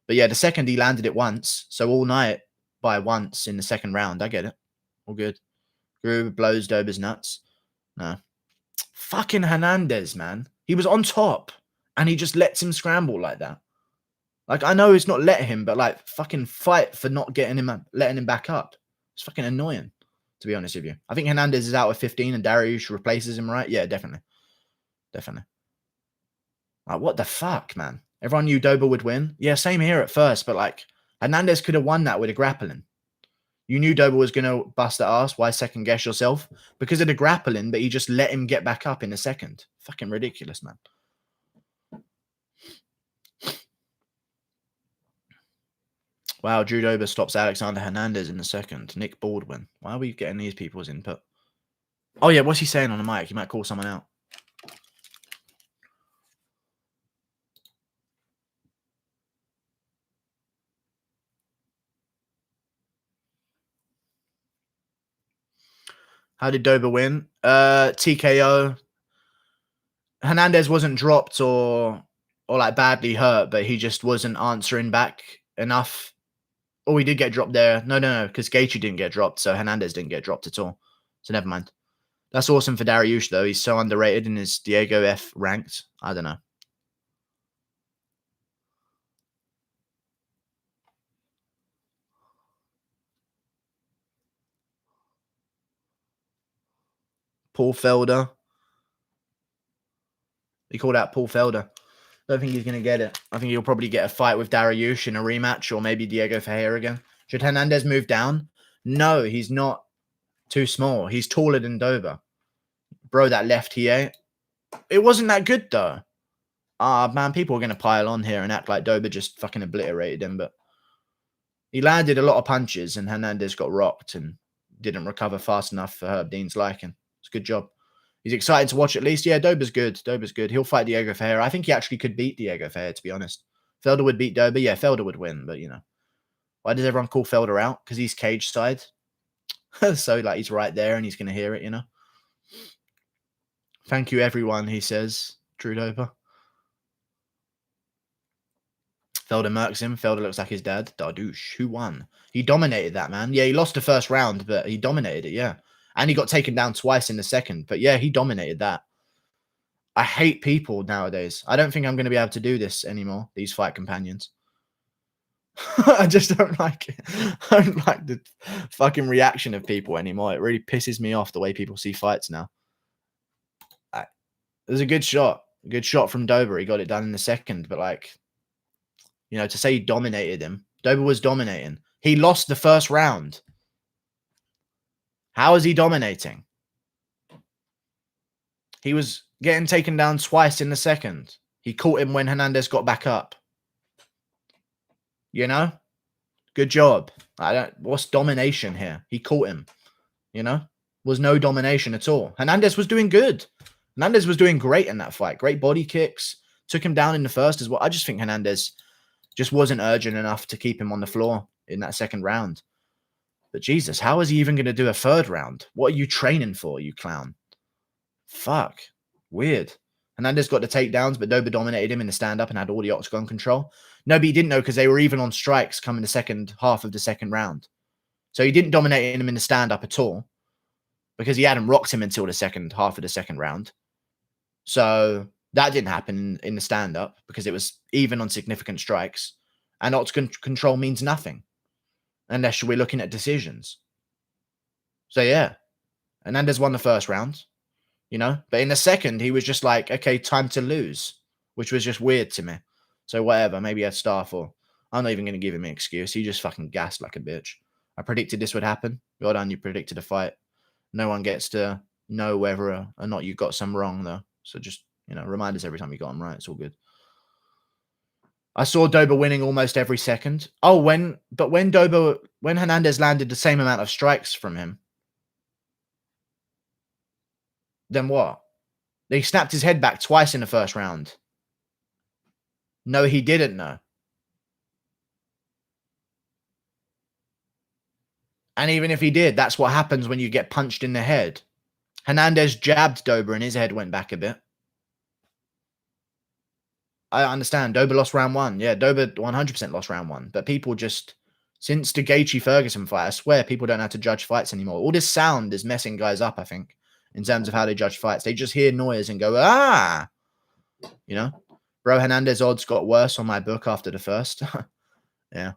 But yeah, the second he landed it once. So all night by once in the second round. I get it. All good. Gruber blows Dober's nuts. No. Fucking Hernandez, man. He was on top and he just lets him scramble like that. Like, I know it's not let him, but like, fucking fight for not getting him, letting him back up. It's fucking annoying, to be honest with you. I think Hernandez is out at 15 and Dariush replaces him, right? Yeah, definitely. Definitely. Like, what the fuck, man? Everyone knew Dober would win. Yeah, same here at first, but like, Hernandez could have won that with a grappling. You knew Dober was going to bust that ass. Why second guess yourself? Because of the grappling, but he just let him get back up in a second. Fucking ridiculous, man. Wow, Drew Dober stops Alexander Hernandez in the second. Nick Baldwin. Why are we getting these people's input? Oh, yeah, what's he saying on the mic? He might call someone out. How did Dober win? TKO. Hernandez wasn't dropped or like badly hurt, but he just wasn't answering back enough. Oh, he did get dropped there. No, because Gaethje didn't get dropped, so Hernandez didn't get dropped at all. So never mind. That's awesome for Dariush, though. He's so underrated and is Diego F ranked. I don't know. Paul Felder. He called out Paul Felder. Don't think he's going to get it. I think he'll probably get a fight with Dariush in a rematch or maybe Diego Ferreira again. Should Hernandez move down? No, he's not too small. He's taller than Dober. Bro, that left here. It wasn't that good, though. Man, people are going to pile on here and act like Dober just fucking obliterated him, but he landed a lot of punches and Hernandez got rocked and didn't recover fast enough for Herb Dean's liking. It's a good job. He's excited to watch at least. Yeah, Dober's good. Dober's good. He'll fight Diego Ferreira. I think he actually could beat Diego Ferreira, to be honest. Felder would beat Dober. Yeah, Felder would win, but, you know. Why does everyone call Felder out? Because he's cage side. So, like, he's right there and he's going to hear it, you know. Thank you, everyone, he says. Drew Dober. Felder murks him. Felder looks like his dad. Dardouche. Who won? He dominated that, man. Yeah, he lost the first round, but he dominated it, yeah. And he got taken down twice in the second. But, yeah, he dominated that. I hate people nowadays. I don't think I'm going to be able to do this anymore, these fight companions. I just don't like it. I don't like the fucking reaction of people anymore. It really pisses me off the way people see fights now. It was a good shot. A good shot from Dober. He got it done in the second. But, like, you know, to say he dominated him. Dober was dominating. He lost the first round. How is he dominating? He was getting taken down twice in the second. He caught him when Hernandez got back up. You know? Good job. What's domination here? He caught him. You know? Was no domination at all. Hernandez was doing good. Hernandez was doing great in that fight. Great body kicks. Took him down in the first as well. I just think Hernandez just wasn't urgent enough to keep him on the floor in that second round. But Jesus, how is he even going to do a third round? What are you training for, you clown? Fuck. Weird. Hernandez got the takedowns, but Dober dominated him in the stand-up and had all the octagon control. No, but he didn't know because they were even on strikes coming the second half of the second round. So he didn't dominate him in the stand-up at all because he hadn't rocked him until the second half of the second round. So that didn't happen in the stand-up because it was even on significant strikes. And octagon control means nothing unless we're looking at decisions. So, yeah. Hernandez won the first round, you know. But in the second, he was just like, okay, time to lose, which was just weird to me. So, whatever. Maybe he had staff or I'm not even going to give him an excuse. He just fucking gassed like a bitch. I predicted this would happen. Well done, you predicted a fight. No one gets to know whether or not you got some wrong, though. So, just, you know, remind us every time you got them right. It's all good. I saw Dober winning almost every second. Oh, when Hernandez landed the same amount of strikes from him, then what? He snapped his head back twice in the first round. No, he didn't, no. And even if he did, that's what happens when you get punched in the head. Hernandez jabbed Dober and his head went back a bit. I understand. Dober lost round one. Yeah, Dober 100% lost round one. But people just, since the Gaethje-Ferguson fight, I swear people don't have to judge fights anymore. All this sound is messing guys up, I think, in terms of how they judge fights. They just hear noise and go, ah! You know? Bro, Hernandez odds got worse on my book after the first. Yeah.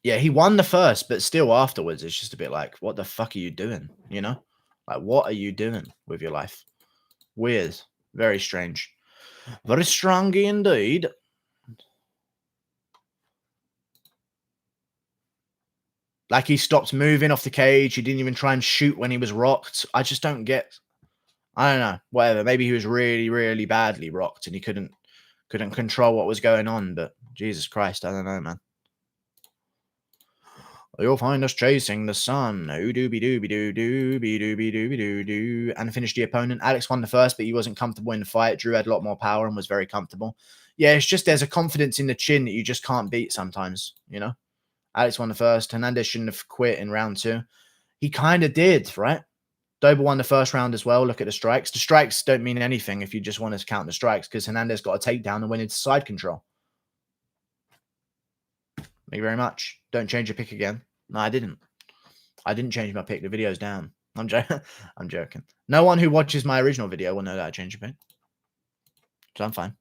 Yeah, he won the first, but still afterwards, it's just a bit like, what the fuck are you doing? You know? Like, what are you doing with your life? Weird. Very strange. Very strong indeed. Like he stopped moving off the cage. He didn't even try and shoot when he was rocked. I just don't get. I don't know. Whatever. Maybe he was really, really badly rocked and he couldn't control what was going on. But Jesus Christ, I don't know, man. You'll find us chasing the sun. Dooby-dooby-doo-doo-be-dooby-dooby-doo-doo. And finished the opponent. Alex won the first, but he wasn't comfortable in the fight. Drew had a lot more power and was very comfortable. Yeah, it's just there's a confidence in the chin that you just can't beat sometimes, you know? Alex won the first. Hernandez shouldn't have quit in round two. He kind of did, right? Dober won the first round as well. Look at the strikes. The strikes don't mean anything if you just want to count the strikes, because Hernandez got a takedown and went into side control. Thank you very much. Don't change your pick again. No, I didn't. I didn't change my pick. The video's down. I'm joking. I'm joking. No one who watches my original video will know that I changed your pick. So I'm fine.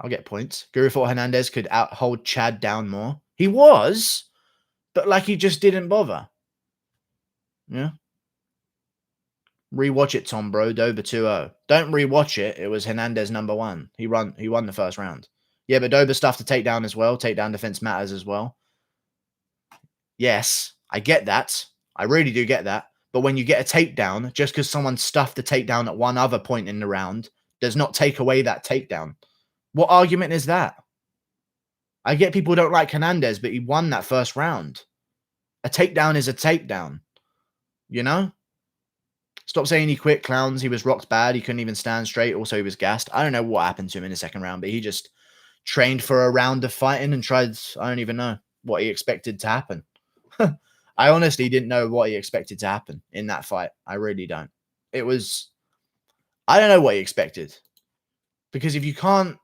I'll get points. Guru thought Hernandez could hold Chad down more. He was, but like he just didn't bother. Yeah. Rewatch it, Tom, bro. Dober 2-0. Don't rewatch it. It was Hernandez #1. He won the first round. Yeah, but Dober stuff to take down as well. Takedown defense matters as well. Yes, I get that. I really do get that. But when you get a takedown, just because someone stuffed the takedown at one other point in the round does not take away that takedown. What argument is that? I get people don't like Hernandez, but he won that first round. A takedown is a takedown. You know? Stop saying he quit, clowns. He was rocked bad. He couldn't even stand straight. Also, he was gassed. I don't know what happened to him in the second round, but he just trained for a round of fighting and tried. I don't even know what he expected to happen. I honestly didn't know what he expected to happen in that fight. I really don't. It was, I don't know what he expected. Because if you can't,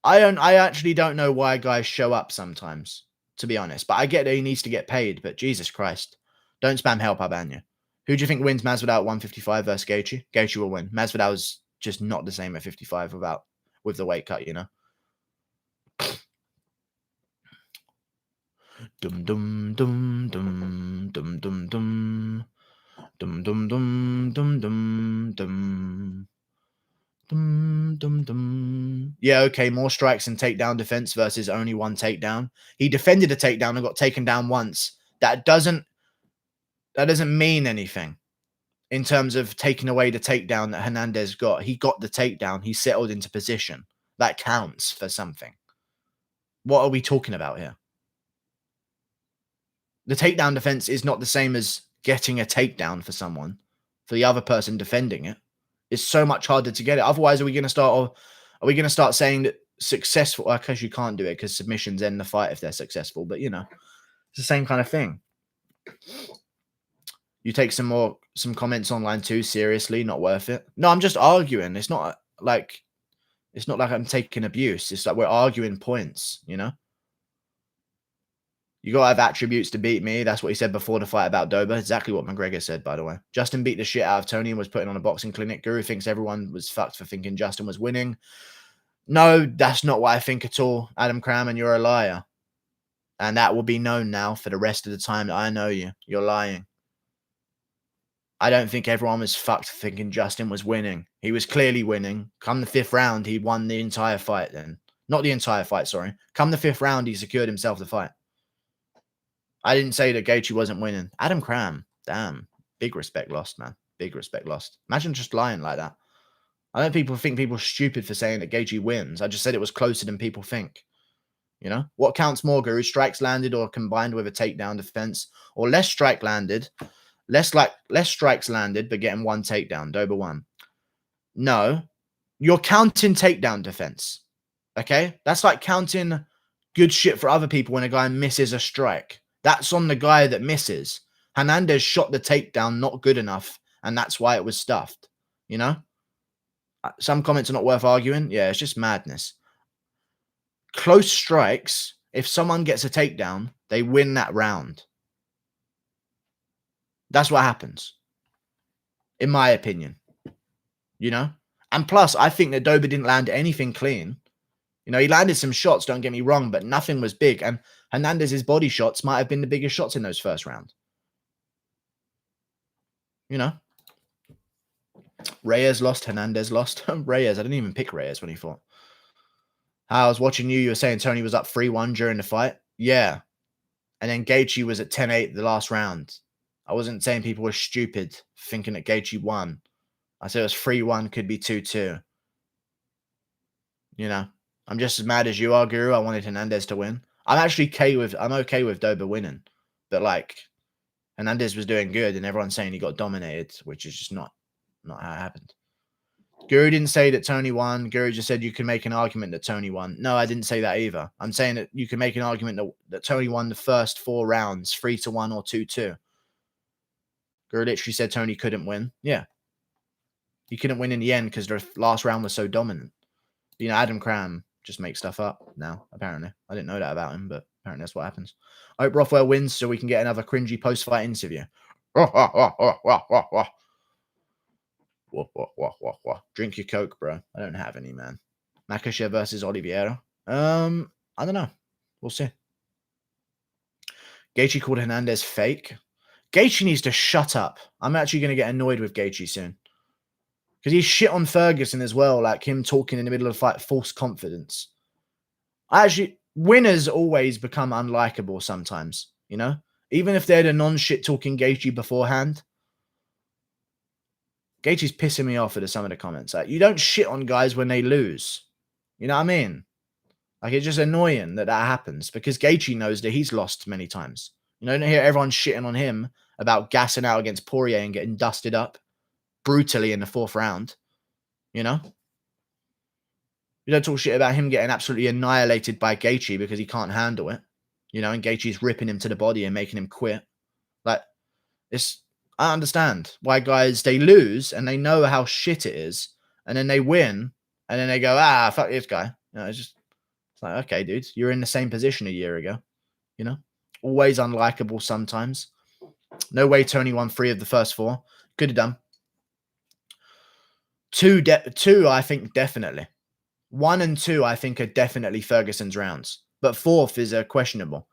I actually don't know why guys show up sometimes, to be honest. But I get that he needs to get paid, but Jesus Christ. Don't spam help, I ban you. Who do you think wins Masvidal at 155 versus Gaethje? Gaethje will win. Masvidal is just not the same at 55 with the weight cut, you know? Dum dum dum dum dum dum dum dum dum dum dum dum dum dum dum dum. Yeah, okay, more strikes and takedown defense versus only one takedown. He defended a takedown and got taken down once. That doesn't mean anything in terms of taking away the takedown that Hernandez got. He got the takedown. He settled into position. That counts for something. What are we talking about here? The takedown defense is not the same as getting a takedown for someone, for the other person defending it. It's so much harder to get it. Otherwise, are we going to start saying that successful? Well, because you can't do it because submissions end the fight if they're successful. But you know, it's the same kind of thing. You take some comments online too. Seriously, not worth it. No, I'm just arguing. It's not like I'm taking abuse. It's like we're arguing points. You know. You got to have attributes to beat me. That's what he said before the fight about Dober. Exactly what McGregor said, by the way. Justin beat the shit out of Tony and was putting on a boxing clinic. Guru thinks everyone was fucked for thinking Justin was winning. No, that's not what I think at all. Adam Cram, and you're a liar. And that will be known now for the rest of the time that I know you. You're lying. I don't think everyone was fucked for thinking Justin was winning. He was clearly winning. Come the 5th round, he won the entire fight then. Not the entire fight, sorry. Come the 5th round, he secured himself the fight. I didn't say that Gaethje wasn't winning. Adam Cram, damn. Big respect lost, man. Big respect lost. Imagine just lying like that. I don't think people are stupid for saying that Gaethje wins. I just said it was closer than people think. You know? What counts more, Guru? Strikes landed or combined with a takedown defense? Or less strikes landed, but getting one takedown. Dober won. No. You're counting takedown defense. Okay? That's like counting good shit for other people when a guy misses a strike. That's on the guy that misses. Hernandez shot the takedown not good enough, and that's why it was stuffed. You know? Some comments are not worth arguing. Yeah, it's just madness. Close strikes, if someone gets a takedown, they win that round. That's what happens. In my opinion. You know? And plus, I think that Dober didn't land anything clean. You know, he landed some shots, don't get me wrong, but nothing was big. And Hernandez's body shots might have been the biggest shots in those first rounds. You know? Reyes lost, Hernandez lost. Reyes, I didn't even pick Reyes when he fought. I was watching you were saying Tony was up 3-1 during the fight. Yeah. And then Gaethje was at 10-8 the last round. I wasn't saying people were stupid thinking that Gaethje won. I said it was 3-1, could be 2-2. You know? I'm just as mad as you are, Guru. I wanted Hernandez to win. I'm okay with Dober winning. But like Hernandez was doing good and everyone's saying he got dominated, which is just not how it happened. Guru didn't say that Tony won. Guru just said you can make an argument that Tony won. No, I didn't say that either. I'm saying that you can make an argument that Tony won the first 4 rounds, 3-1 or 2-2. Guru literally said Tony couldn't win. Yeah. He couldn't win in the end because the last round was so dominant. You know, Adam Cram just makes stuff up now, apparently. I didn't know that about him, but apparently that's what happens. I hope Rothwell wins so we can get another cringy post-fight interview. Drink your Coke, bro. I don't have any, man. Makhachev versus Oliveira. I don't know. We'll see. Gaethje called Hernandez fake. Gaethje needs to shut up. I'm actually going to get annoyed with Gaethje soon. Because he's shit on Ferguson as well, like him talking in the middle of the fight, false confidence. Winners always become unlikable sometimes, you know? Even if they're the non-shit talking Gaethje beforehand. Gaethje's pissing me off with some of the comments. Like, you don't shit on guys when they lose. You know what I mean? Like, it's just annoying that happens because Gaethje knows that he's lost many times. You know, don't hear everyone shitting on him about gassing out against Poirier and getting dusted up brutally in the 4th round. You know? You don't talk shit about him getting absolutely annihilated by Gaethje because he can't handle it. You know, and Gaethje's ripping him to the body and making him quit. Like, I understand why guys, they lose and they know how shit it is. And then they win and then they go, fuck this guy. You know, it's like, okay, dude, you're in the same position a year ago. You know? Always unlikable sometimes. No way Tony won 3 of the first 4. Could have done. 2, I think, definitely. 1 and 2, I think, are definitely Ferguson's rounds. But 4th is questionable.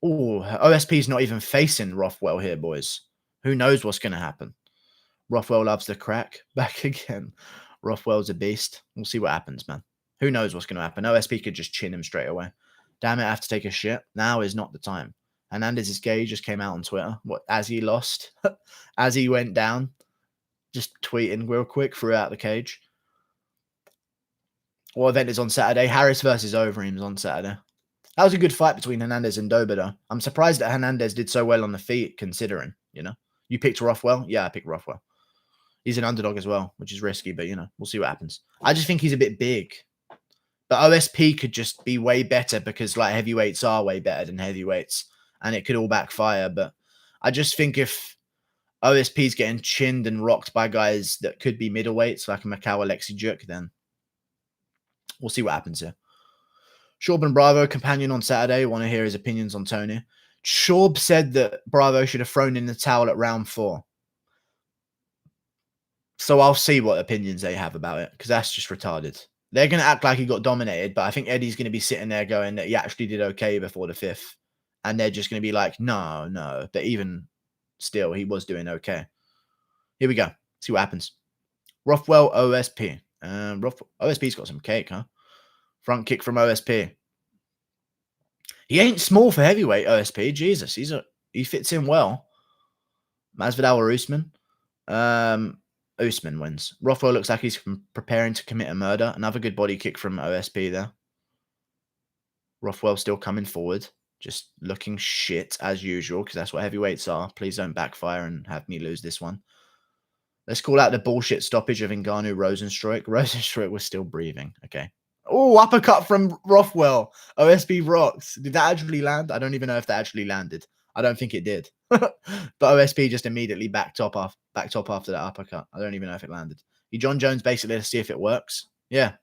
Oh, OSP's not even facing Rothwell here, boys. Who knows what's going to happen? Rothwell loves the crack. Back again. Rothwell's a beast. We'll see what happens, man. Who knows what's going to happen? OSP could just chin him straight away. Damn it, I have to take a shit. Now is not the time. Hernandez's gay just came out on Twitter. As he lost? As he went down? Just tweeting real quick throughout the cage. What event is on Saturday? Harris versus Overeem is on Saturday. That was a good fight between Hernandez and Dober, though. I'm surprised that Hernandez did so well on the feet, considering, you know. You picked Rothwell? Yeah, I picked Rothwell. He's an underdog as well, which is risky, but, you know, we'll see what happens. I just think he's a bit big. But OSP could just be way better because, like, heavyweights are way better than heavyweights. And it could all backfire. But I just think if OSP's getting chinned and rocked by guys that could be middleweights, like a Macau Alexi Juk, then we'll see what happens here. Shorb and Bravo, companion on Saturday. Want to hear his opinions on Tony. Shorb said that Bravo should have thrown in the towel at round 4. So I'll see what opinions they have about it, because that's just retarded. They're going to act like he got dominated, but I think Eddie's going to be sitting there going that he actually did okay before the 5th. And they're just going to be like, no. But even still, he was doing okay. Here we go. See what happens. Rothwell, OSP. OSP's got some cake, huh? Front kick from OSP. He ain't small for heavyweight, OSP. Jesus, he fits in well. Masvidal or Usman? Usman wins. Rothwell looks like he's preparing to commit a murder. Another good body kick from OSP there. Rothwell still coming forward. Just looking shit as usual, because that's what heavyweights are. Please don't backfire and have me lose this one. Let's call out the bullshit stoppage of Ngannou Rosenstruik. Rosenstruik was still breathing. Okay. Oh, uppercut from Rothwell. OSP rocks. Did that actually land? I don't even know if that actually landed. I don't think it did. But OSP just immediately backed up after that uppercut. I don't even know if it landed. He John Jones basically to see if it works. Yeah.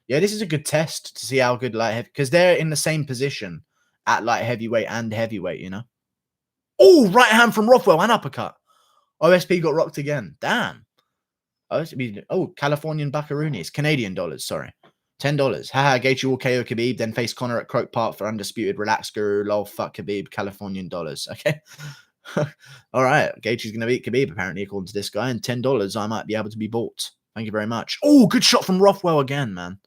Yeah, this is a good test to see how good light because they're in the same position at light heavyweight and heavyweight, you know. Oh, right hand from Rothwell and uppercut. OSP got rocked again. Damn. Californian buckaroonies. Canadian dollars, sorry. $10. Haha, Gaethje will KO Khabib, then face Conor at Croke Park for undisputed. Relax, guru. Lol, fuck Khabib. Californian dollars. Okay. All right. Gaethje's going to beat Khabib, apparently, according to this guy. And $10, I might be able to be bought. Thank you very much. Oh, good shot from Rothwell again, man.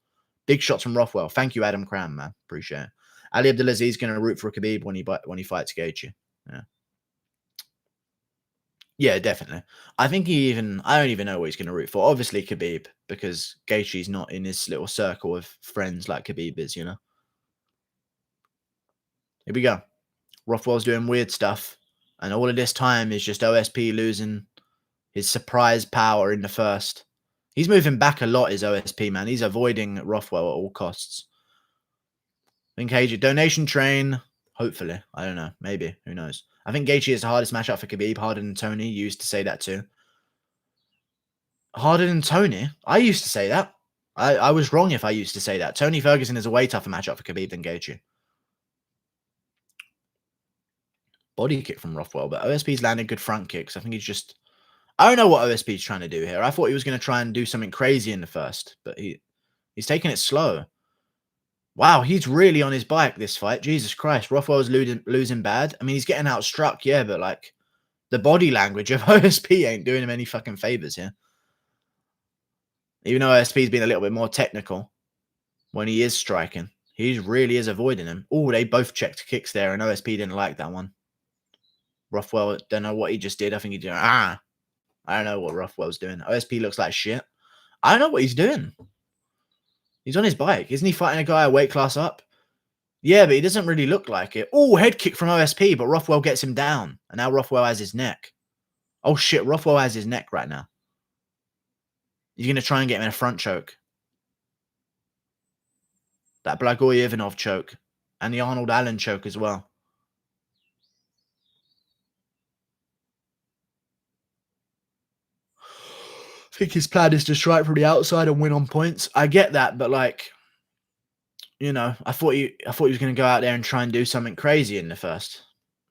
Big shots from Rothwell. Thank you, Adam Cram, man. Appreciate it. Ali Abdelaziz going to root for Khabib when he fights Gaethje. Yeah. Yeah, definitely. I think I don't even know what he's going to root for. Obviously Khabib, because Gaethje's not in his little circle of friends like Khabib is, you know. Here we go. Rothwell's doing weird stuff. And all of this time is just OSP losing his surprise power in the first. He's moving back a lot, is OSP, man. He's avoiding Rothwell at all costs. I think Gaethje, donation train, hopefully. I don't know. Maybe. Who knows? I think Gaethje is the hardest matchup for Khabib. Harder than Tony. You used to say that too. Harder than Tony? I used to say that. I was wrong if I used to say that. Tony Ferguson is a way tougher matchup for Khabib than Gaethje. Body kick from Rothwell, but OSP's landed good front kicks. I think he's just... I don't know what OSP's trying to do here. I thought he was going to try and do something crazy in the first, but he's taking it slow. Wow, he's really on his bike this fight. Jesus Christ, Rothwell's losing bad. I mean, he's getting outstruck, yeah, but like the body language of OSP ain't doing him any fucking favors here. Even though OSP's been a little bit more technical when he is striking, he really is avoiding him. Oh, they both checked kicks there, and OSP didn't like that one. Rothwell, don't know what he just did. I think he did. I don't know what Rothwell's doing. OSP looks like shit. I don't know what he's doing. He's on his bike. Isn't he fighting a guy a weight class up? Yeah, but he doesn't really look like it. Oh, head kick from OSP, but Rothwell gets him down. And now Rothwell has his neck. Oh, shit. Rothwell has his neck right now. He's going to try and get him in a front choke. That Blagoy-Ivanov choke. And the Arnold Allen choke as well. I think his plan is to strike from the outside and win on points. I get that, but like, you know, I thought he was going to go out there and try and do something crazy in the first.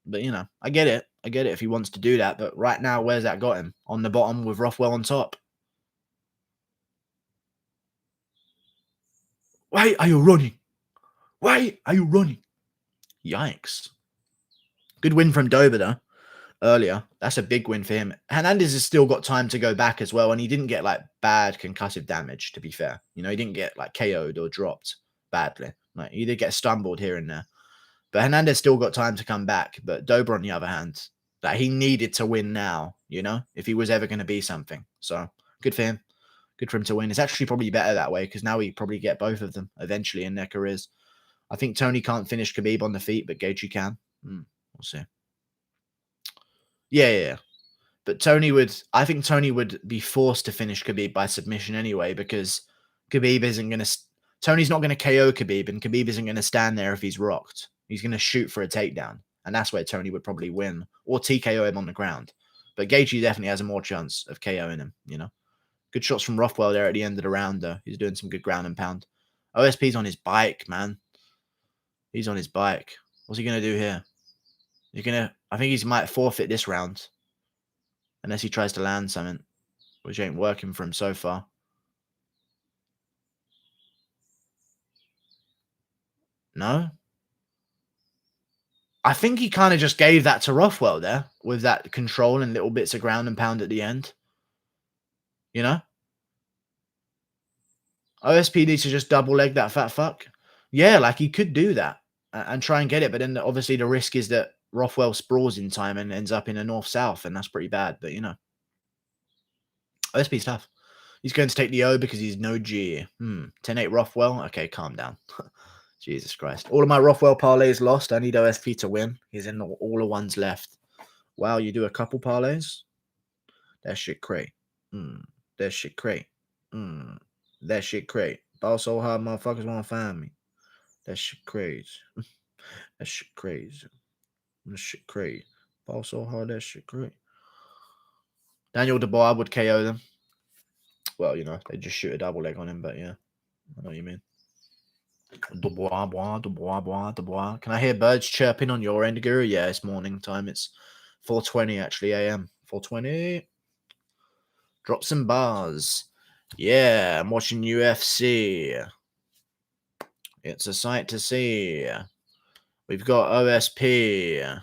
But, you know, I get it. I get it if he wants to do that. But right now, where's that got him? On the bottom with Rothwell on top. Why are you running? Why are you running? Yikes. Good win from Dober, though, earlier. That's a big win for him. Hernandez has still got time to go back as well, and he didn't get, like, bad concussive damage, to be fair. You know, he didn't get, like, KO'd or dropped badly. Like, he did get stumbled here and there. But Hernandez still got time to come back. But Dober, on the other hand, that he needed to win now, you know, if he was ever going to be something. So, good for him. Good for him to win. It's actually probably better that way because now we probably get both of them eventually in their careers. I think Tony can't finish Khabib on the feet, but Gaethje can. We'll see. Yeah. But Tony would... I think Tony would be forced to finish Khabib by submission anyway because Khabib isn't going to... Tony's not going to KO Khabib and Khabib isn't going to stand there if he's rocked. He's going to shoot for a takedown. And that's where Tony would probably win or TKO him on the ground. But Gaethje definitely has a more chance of KOing him, you know. Good shots from Rothwell there at the end of the round, though. He's doing some good ground and pound. OSP's on his bike, man. He's on his bike. What's he going to do here? I think he might forfeit this round. Unless he tries to land something. Which ain't working for him so far. No? I think he kind of just gave that to Rothwell there. With that control and little bits of ground and pound at the end. You know? OSP needs to just double leg that fat fuck. Yeah, like he could do that and try and get it. But then obviously the risk is that Rothwell sprawls in time and ends up in a north-south. And that's pretty bad. But, you know. OSP's tough. He's going to take the O because he's no G. 10-8 Rothwell. Okay, calm down. Jesus Christ. All of my Rothwell parlays lost. I need OSP to win. He's in all the ones left. Wow, you do a couple parlays? That shit great. That shit great. That shit great. Ball so hard, motherfuckers want to find me. That shit crazy. That shit crazy. That shit crazy. Ball so hard, that shit great. Daniel Dubois would KO them. Well, you know, they just shoot a double leg on him, but yeah. I know what you mean. Dubois. Can I hear birds chirping on your end, Guru? Yeah, it's morning time. It's 4:20 actually, AM. 4:20. Drop some bars. Yeah, I'm watching UFC. It's a sight to see. We've got OSP.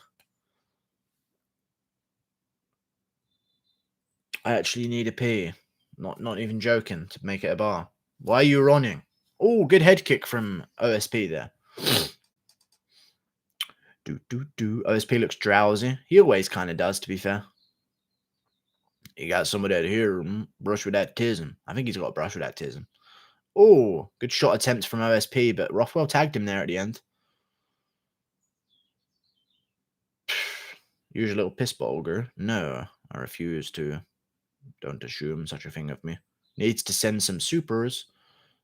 I actually need a pee. Not even joking to make it a bar. Why are you running? Oh, good head kick from OSP there. OSP looks drowsy. He always kind of does, to be fair. He got some of that here. Brush with that tism. I think he's got a brush with that tism. Oh, good shot attempt from OSP, but Rothwell tagged him there at the end. Use a little piss bottle, girl. No, I refuse to. Don't assume such a thing of me. Needs to send some supers.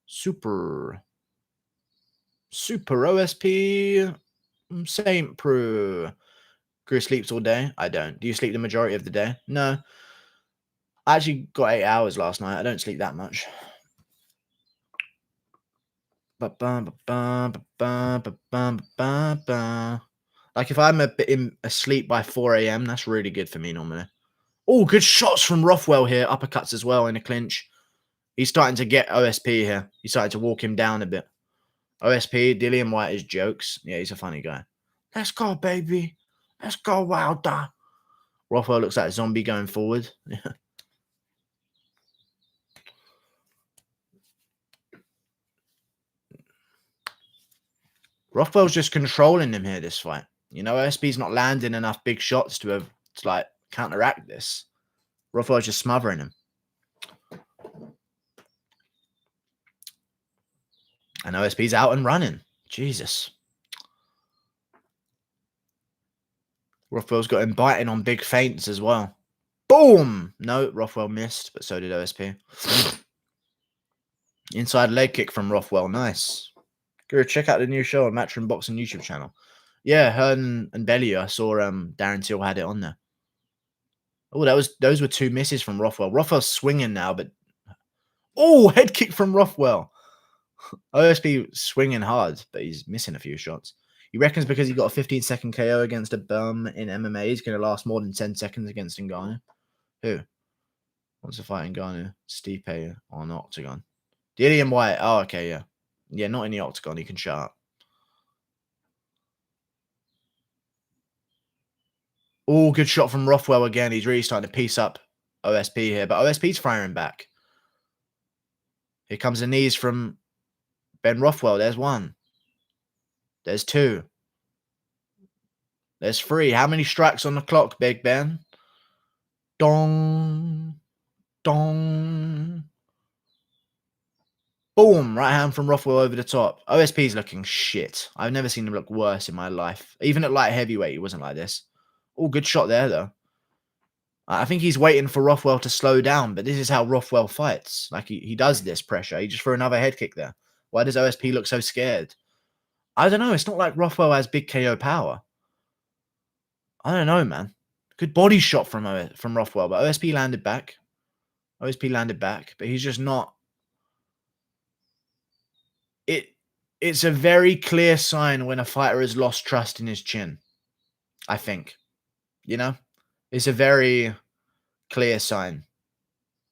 Super OSP. Saint Prue. Crew sleeps all day? I don't. Do you sleep the majority of the day? No. I actually got 8 hours last night. I don't sleep that much. Like if I'm a bit asleep by 4 a.m., that's really good for me normally. Oh, good shots from Rothwell here. Uppercuts as well in a clinch. He's starting to get OSP here. He's starting to walk him down a bit. OSP, Dillian White is jokes. Yeah, he's a funny guy. Let's go, baby. Let's go, Wilder. Rothwell looks like a zombie going forward. Rothwell's just controlling him here this fight. You know, OSP's not landing enough big shots to like counteract this. Rothwell's just smothering him. And OSP's out and running. Jesus. Rothwell's got him biting on big feints as well. Boom! No, Rothwell missed, but so did OSP. Inside leg kick from Rothwell. Nice. Go check out the new show on Matchroom Boxing YouTube channel. Yeah, Hearn and Belly. I saw Darren Till had it on there. Oh, those were 2 misses from Rothwell. Rothwell's swinging now, but head kick from Rothwell. OSP swinging hard, but he's missing a few shots. He reckons because he got a 15-second KO against a bum in MMA, he's going to last more than 10 seconds against Ngannou. Who wants to fight Ngannou? Stipe on Octagon. Dillian White. Oh, okay, yeah. Yeah, not in the Octagon. He can shut up. Oh, good shot from Rothwell again. He's really starting to piece up OSP here, but OSP's firing back. Here comes the knees from Ben Rothwell. There's 1. There's 2. There's 3. How many strikes on the clock, Big Ben? Dong. Dong. Boom. Right hand from Rothwell over the top. OSP's looking shit. I've never seen him look worse in my life. Even at light heavyweight, he wasn't like this. Oh, good shot there, though. I think he's waiting for Rothwell to slow down, but this is how Rothwell fights. Like, he does this pressure. He just threw another head kick there. Why does OSP look so scared? I don't know. It's not like Rothwell has big KO power. I don't know, man. Good body shot from Rothwell, but OSP landed back. OSP landed back, but he's just not. It's a very clear sign when a fighter has lost trust in his chin. I think. You know? It's a very clear sign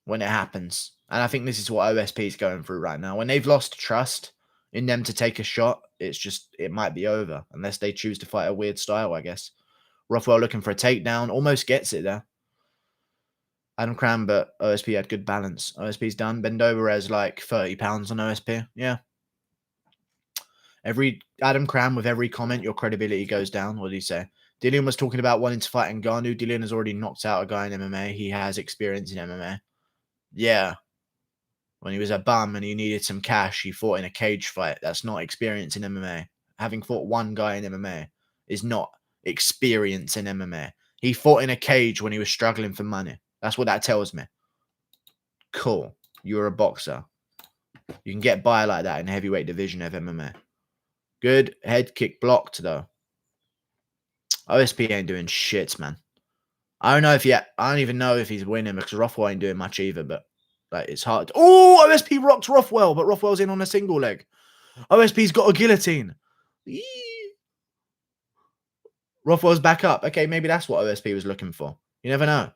when it happens. And I think this is what OSP is going through right now. When they've lost trust in them to take a shot, it might be over. Unless they choose to fight a weird style, I guess. Rothwell looking for a takedown. Almost gets it there. Adam Cram, but OSP had good balance. OSP's done. Bendover has like 30 pounds on OSP. Yeah. Adam Cram, with every comment, your credibility goes down. What did he say? Dillian was talking about wanting to fight Ngannou. Dillian has already knocked out a guy in MMA. He has experience in MMA. Yeah. When he was a bum and he needed some cash, he fought in a cage fight. That's not experience in MMA. Having fought one guy in MMA is not experience in MMA. He fought in a cage when he was struggling for money. That's what that tells me. Cool. You're a boxer. You can get by like that in the heavyweight division of MMA. Good head kick blocked, though. OSP ain't doing shit, man. I don't even know if he's winning because Rothwell ain't doing much either, but like it's hard. Oh, OSP rocks Rothwell, but Rothwell's in on a single leg. OSP's got a guillotine. Eee. Rothwell's back up. Okay, maybe that's what OSP was looking for. You never know.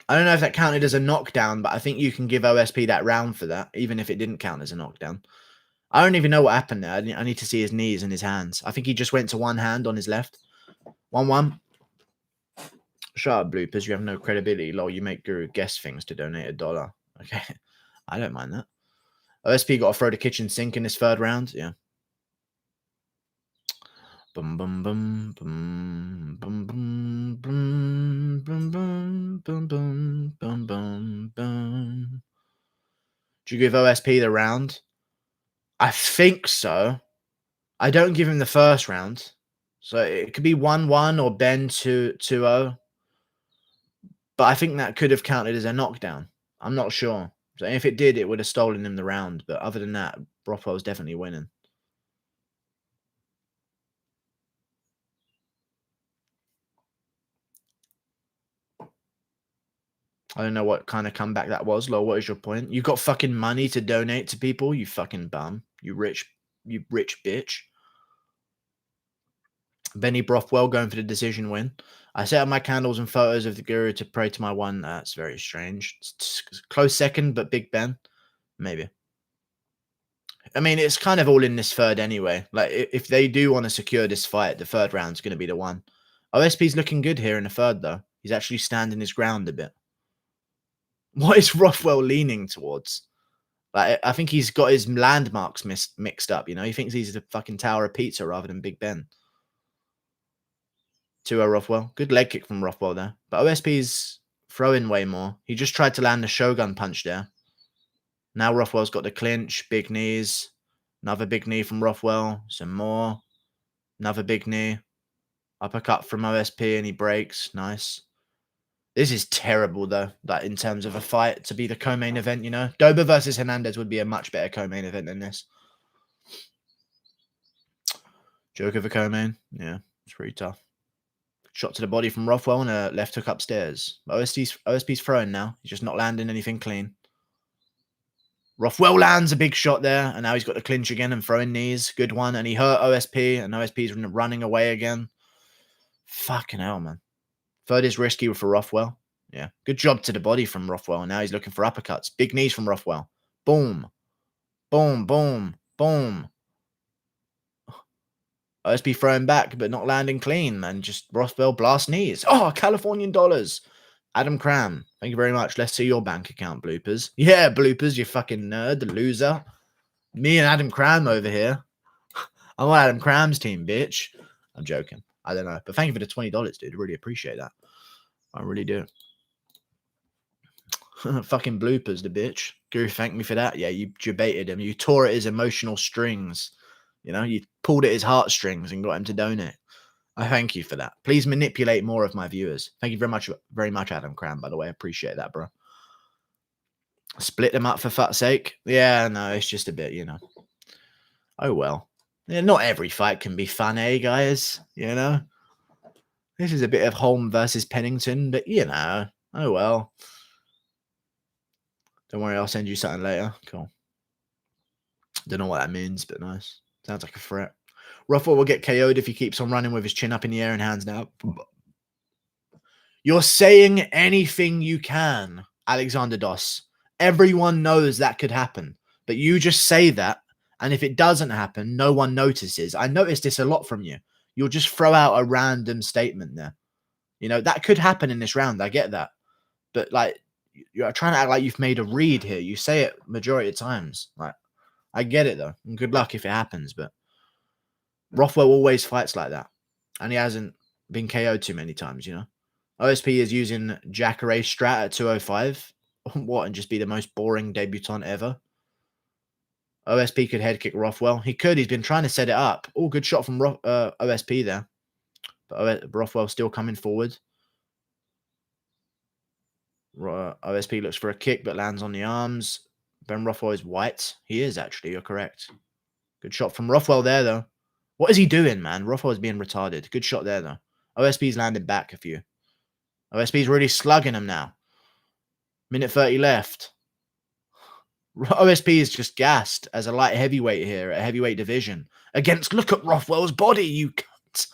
I don't know if that counted as a knockdown, but I think you can give OSP that round for that, even if it didn't count as a knockdown. I don't even know what happened there. I need to see his knees and his hands. I think he just went to one hand on his left. 1-1. Shut up, bloopers. You have no credibility. Lol, you make Guru guess things to donate $1. Okay. I don't mind that. OSP got to throw the kitchen sink in this 3rd round. Yeah. Bum bum bum bum bum bum bum bum bum bum bum bum bum bum. Do you give OSP the round? I think so. I don't give him the first round. So it could be 1-1 or Ben 2-0. But I think that could have counted as a knockdown. I'm not sure. So if it did, it would have stolen him the round. But other than that, Rothwell was definitely winning. I don't know what kind of comeback that was, Lo. What is your point? You got fucking money to donate to people, you fucking bum. You rich bitch. Benny Brothwell going for the decision win. I set up my candles and photos of the guru to pray to my one. That's very strange. It's close second, but Big Ben. Maybe. I mean, it's kind of all in this third anyway. Like, if they do want to secure this fight, the third round's going to be the one. OSP's looking good here in the third, though. He's actually standing his ground a bit. What is Rothwell leaning towards? Like, I think he's got his landmarks mixed up, you know? He thinks he's the fucking Tower of Pizza rather than Big Ben. 2-0 Rothwell. Good leg kick from Rothwell there. But OSP's throwing way more. He just tried to land the Shogun punch there. Now Rothwell's got the clinch, big knees. Another big knee from Rothwell. Some more. Another big knee. Uppercut from OSP and he breaks. Nice. This is terrible, though, that in terms of a fight to be the co-main event, you know? Dober versus Hernandez would be a much better co-main event than this. Joke of a co-main. Yeah, it's pretty tough. Shot to the body from Rothwell and a left hook upstairs. OSP's throwing now. He's just not landing anything clean. Rothwell lands a big shot there, and now he's got the clinch again and throwing knees. Good one, and he hurt OSP, and OSP's running away again. Fucking hell, man. Third is risky for Rothwell. Yeah. Good job to the body from Rothwell. Now he's looking for uppercuts. Big knees from Rothwell. Boom. Boom, boom, boom. OSP throwing back, but not landing clean. And just Rothwell blast knees. Oh, Californian dollars. Adam Cram. Thank you very much. Let's see your bank account, bloopers. Yeah, bloopers, you fucking nerd, the loser. Me and Adam Cram over here. I'm on Adam Cram's team, bitch. I'm joking. I don't know. But thank you for the $20, dude. I really appreciate that. I really do. Fucking bloopers, the bitch. Guru thanked me for that. Yeah, you debated him. You tore at his emotional strings. You know, you pulled at his heartstrings and got him to donate. I thank you for that. Please manipulate more of my viewers. Thank you very much, Adam Cram, by the way. I appreciate that, bro. Split them up for fuck's sake. Yeah, no, it's just a bit, you know. Oh, well. Yeah, not every fight can be fun, eh, guys? You know? This is a bit of Holm versus Pennington, but, you know. Oh, well. Don't worry, I'll send you something later. Cool. Don't know what that means, but nice. Sounds like a threat. Rothwell will get KO'd if he keeps on running with his chin up in the air and hands down. You're saying anything you can, Alexander Doss. Everyone knows that could happen. But you just say that, and if it doesn't happen, no one notices. I noticed this a lot from you. You'll just throw out a random statement there. You know, that could happen in this round. I get that. But, like, you're trying to act like you've made a read here. You say it majority of times. Like, I get it, though. And good luck if it happens, but Rothwell always fights like that. And he hasn't been KO'd too many times, you know. OSP is using Jacare strat at 205. What, and just be the most boring debutant ever? OSP could head kick Rothwell. He could. He's been trying to set it up. Oh, good shot from OSP there. But Rothwell still coming forward. OSP looks for a kick, but lands on the arms. Ben Rothwell is white. He is, actually. You're correct. Good shot from Rothwell there, though. What is he doing, man? Rothwell is being retarded. Good shot there, though. OSP's landed back a few. OSP's really slugging him now. Minute 30 left. OSP is just gassed as a light heavyweight here at heavyweight division. Look at Rothwell's body, you cunt.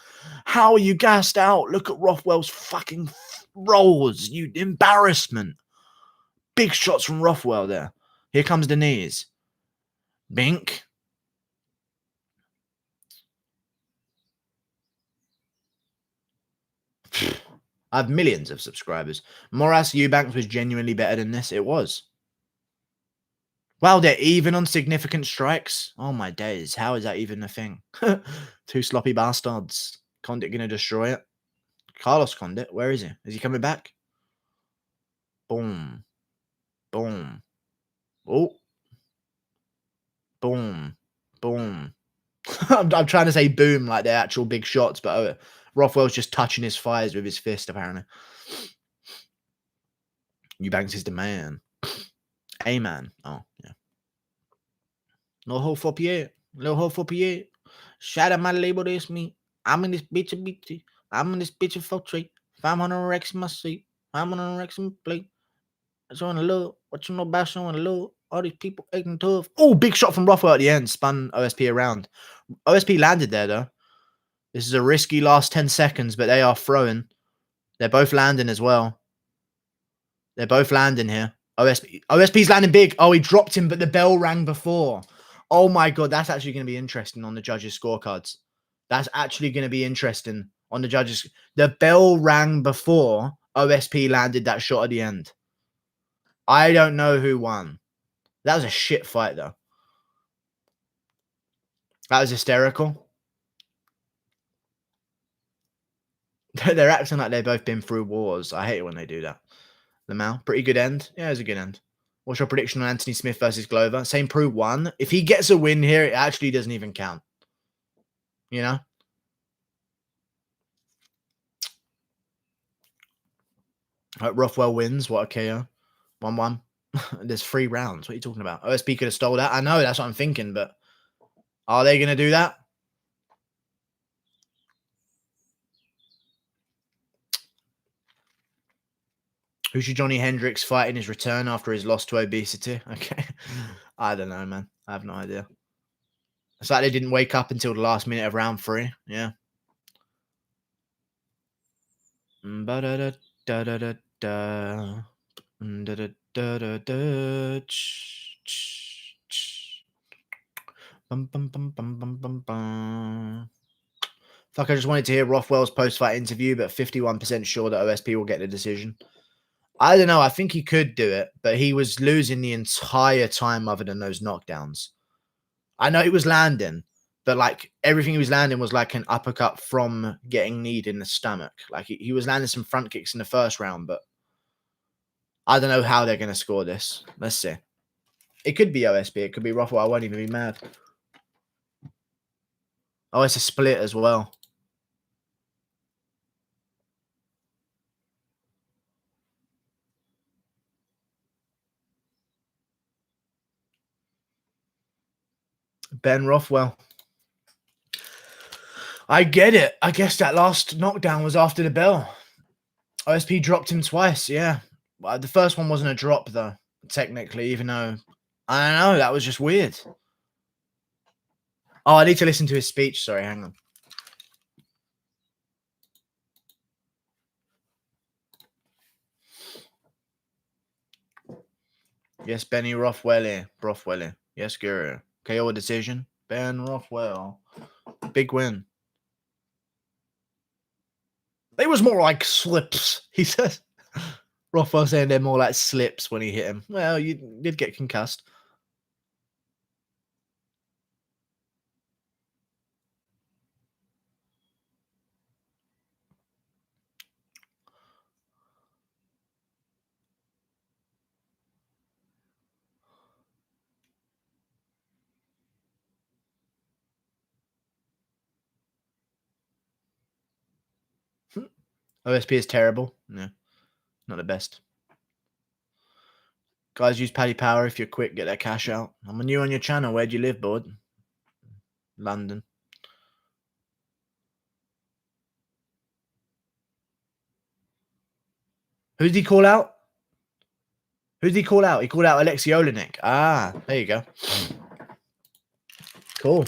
How are you gassed out? Look at Rothwell's fucking rolls. You embarrassment. Big shots from Rothwell there. Here comes the knees. Bink. I have millions of subscribers. Moras Eubanks was genuinely better than this. It was. Wow, they're even on significant strikes. Oh my days. How is that even a thing? Two sloppy bastards. Condit going to destroy it. Carlos Condit, where is he? Is he coming back? Boom. Boom. Oh. Boom. Boom. I'm trying to say boom like they're actual big shots, but Rothwell's just touching his thighs with his fist, apparently. Eubanks is the man. A man. Oh, yeah. No hope for Pierre. No hope for Pierre. Shout out my label, this me. I'm in this bitch of BT. I'm in this bitch of filtrate. 500 racks in my seat. 500 racks in my plate. Showing the love. What you know about showing the love? All these people acting tough. Oh, big shot from Rothwell at the end. Spun OSP around. OSP landed there, though. This is a risky last 10 seconds, but they are throwing. They're both landing as well. They're both landing here. OSP's landing big. Oh, he dropped him, but the bell rang before. Oh my God, that's actually going to be interesting on the judges' scorecards. That's actually going to be interesting on the judges. The bell rang before OSP landed that shot at the end. I don't know who won. That was a shit fight, though. That was hysterical. They're acting like they've both been through wars. I hate it when they do that. Lamau, pretty good end. Yeah, it was a good end. What's your prediction on Anthony Smith versus Glover? Same Prue won. If he gets a win here, it actually doesn't even count. You know? Rothwell wins. What a KO. 1-1. There's 3 rounds. What are you talking about? OSP could have stole that. I know, that's what I'm thinking, but are they going to do that? Who should Johnny Hendricks fight in his return after his loss to obesity? Okay. I don't know, man. I have no idea. It's like they didn't wake up until the last minute of round 3. Yeah. Fuck, I just wanted to hear Rothwell's post-fight interview, but 51% sure that OSP will get the decision. I don't know. I think he could do it, but he was losing the entire time other than those knockdowns. I know he was landing, but like everything he was landing was like an uppercut from getting kneed in the stomach. Like he was landing some front kicks in the first round, but I don't know how they're going to score this. Let's see. It could be OSP. It could be Rothwell. I won't even be mad. Oh, it's a split as well. Ben Rothwell. I get it. I guess that last knockdown was after the bell. OSP dropped him twice, yeah. Well, the first one wasn't a drop, though, technically, even though, I don't know, that was just weird. Oh, I need to listen to his speech. Sorry, hang on. Yes, Benny Rothwell. Yes, girl. KO decision. Ben Rothwell. Big win. They was more like slips, he says. Rothwell saying they're more like slips when he hit him. Well, you did get concussed. OSP is terrible. Yeah, not the best. Guys, use Paddy Power if you're quick. Get that cash out. I'm new on your channel. Where do you live, bud? London. Who did he call out? Who did he call out? He called out Alexei Olenek. Ah, there you go. Cool.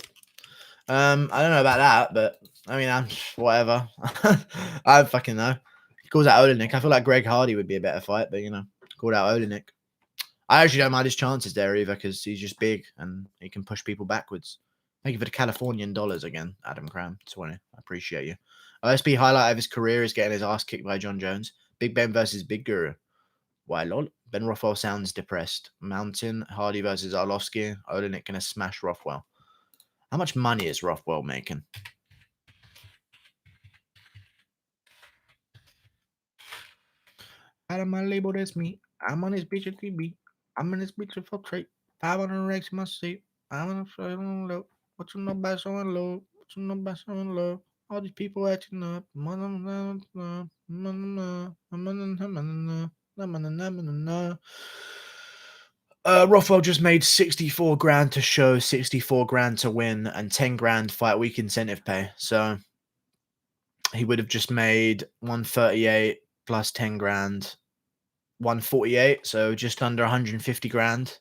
I don't know about that, but I mean, whatever. I don't fucking know. He calls out Olenek. I feel like Greg Hardy would be a better fight, but you know, called out Olenek. I actually don't mind his chances there either because he's just big and he can push people backwards. Thank you for the Californian dollars again, Adam Cram. 20. I appreciate you. OSP highlight of his career is getting his ass kicked by John Jones. Big Ben versus Big Guru. Why, lol? Ben Rothwell sounds depressed. Mountain, Hardy versus Arlovski. Olenek gonna smash Rothwell. How much money is Rothwell making? Out of my label, that's me. I'm on this bitch at TV. I'm in this bitch of trade. 500 racks in my seat. I'm on a low. What you know about so and low? What you know about so and low? All these people acting up. Rothwell just made 64 grand to show, 64 grand to win, and 10 grand fight week incentive pay. So he would have just made 138 plus 10 grand, 148. So just under 150 grand.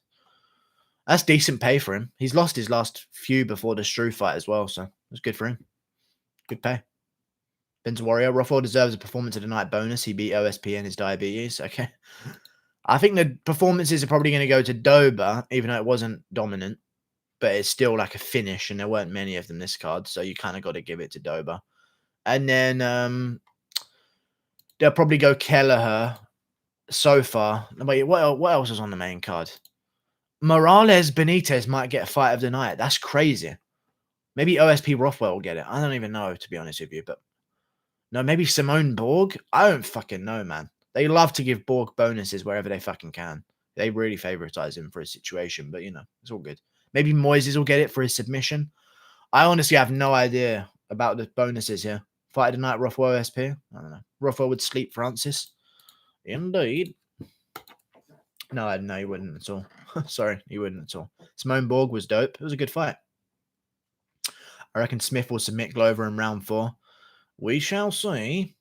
That's decent pay for him. He's lost his last few before the Struve fight as well, so it's good for him. Good pay. Ben's Warrior. Rothwell deserves a performance of the night bonus. He beat OSP and his diabetes. Okay. I think the performances are probably going to go to Dober, even though it wasn't dominant, but it's still like a finish, and there weren't many of them this card, so you kind of got to give it to Dober. And then they'll probably go Kelleher so far. Wait, what else is on the main card? Morales Benitez might get a fight of the night. That's crazy. Maybe OSP Rothwell will get it. I don't even know, to be honest with you. But no, maybe Simone Borg? I don't fucking know, man. They love to give Borg bonuses wherever they fucking can. They really favoritize him for his situation, but, you know, it's all good. Maybe Moises will get it for his submission. I honestly have no idea about the bonuses here. Fight of the night, Rothwell OSP? I don't know. Rothwell would sleep Francis. Indeed. No, he wouldn't at all. Sorry, he wouldn't at all. Simone Borg was dope. It was a good fight. I reckon Smith will submit Glover in round 4. We shall see.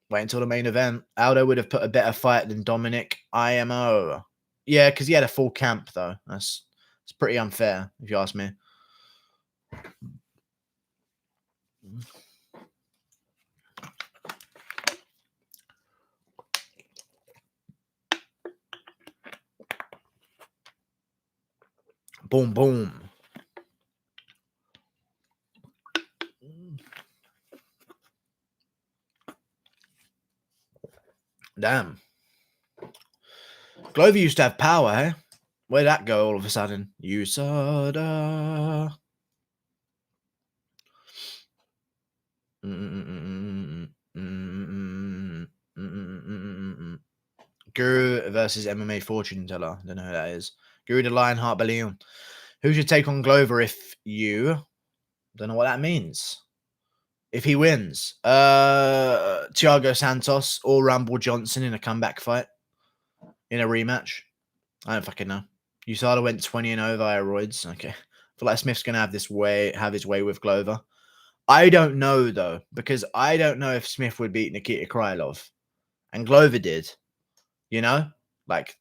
Wait until the main event. Aldo would have put a better fight than Dominic IMO. Yeah, because he had a full camp, though. It's pretty unfair, if you ask me. Boom, boom. Damn. Glover used to have power, eh? Where'd that go all of a sudden? USADA. Guru versus MMA fortune teller. Don't know who that is. Guru the Lionheart Balloon. Who should take on Glover if you... Don't know what that means. If he wins. Thiago Santos or Rumble Johnson in a comeback fight. In a rematch. I don't fucking know. USADA went 20-0 via roids. Okay. I feel like Smith's going to have his way with Glover. I don't know, though, because I don't know if Smith would beat Nikita Krylov. And Glover did. You know? Like,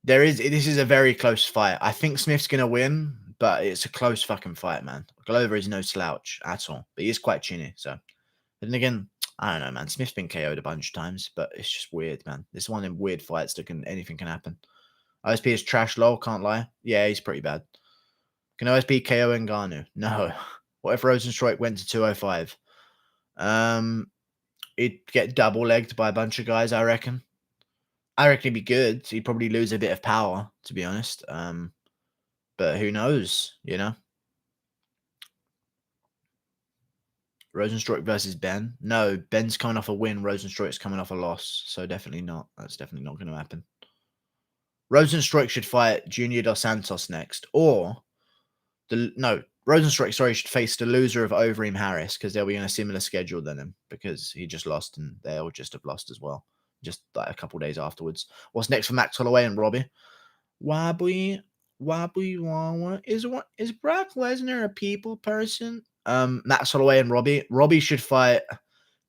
this is a very close fight. I think Smith's going to win, but it's a close fucking fight, man. Glover is no slouch at all. But he is quite chinny, so. But then again, I don't know, man. Smith's been KO'd a bunch of times, but it's just weird, man. This is one of them weird fights that anything can happen. OSP is trash, lol, can't lie. Yeah, he's pretty bad. Can OSP KO Ngannou? No. What if Rosenstruik went to 205? He'd get double-legged by a bunch of guys, I reckon. I reckon he'd be good. He'd probably lose a bit of power, to be honest. But who knows, you know? Rosenstruik versus Ben? No, Ben's coming off a win. Rosenstruik's coming off a loss. So definitely not. That's definitely not going to happen. Rosenstruik should fight Junior Dos Santos next. Or... Rosenstruik, should face the loser of Overeem Harris because they'll be in a similar schedule than him because he just lost and they'll just have lost as well. Just like a couple days afterwards. What's next for Max Holloway and Robbie? Wobbly, is Brock Lesnar a people person? Max Holloway and Robbie. Robbie should fight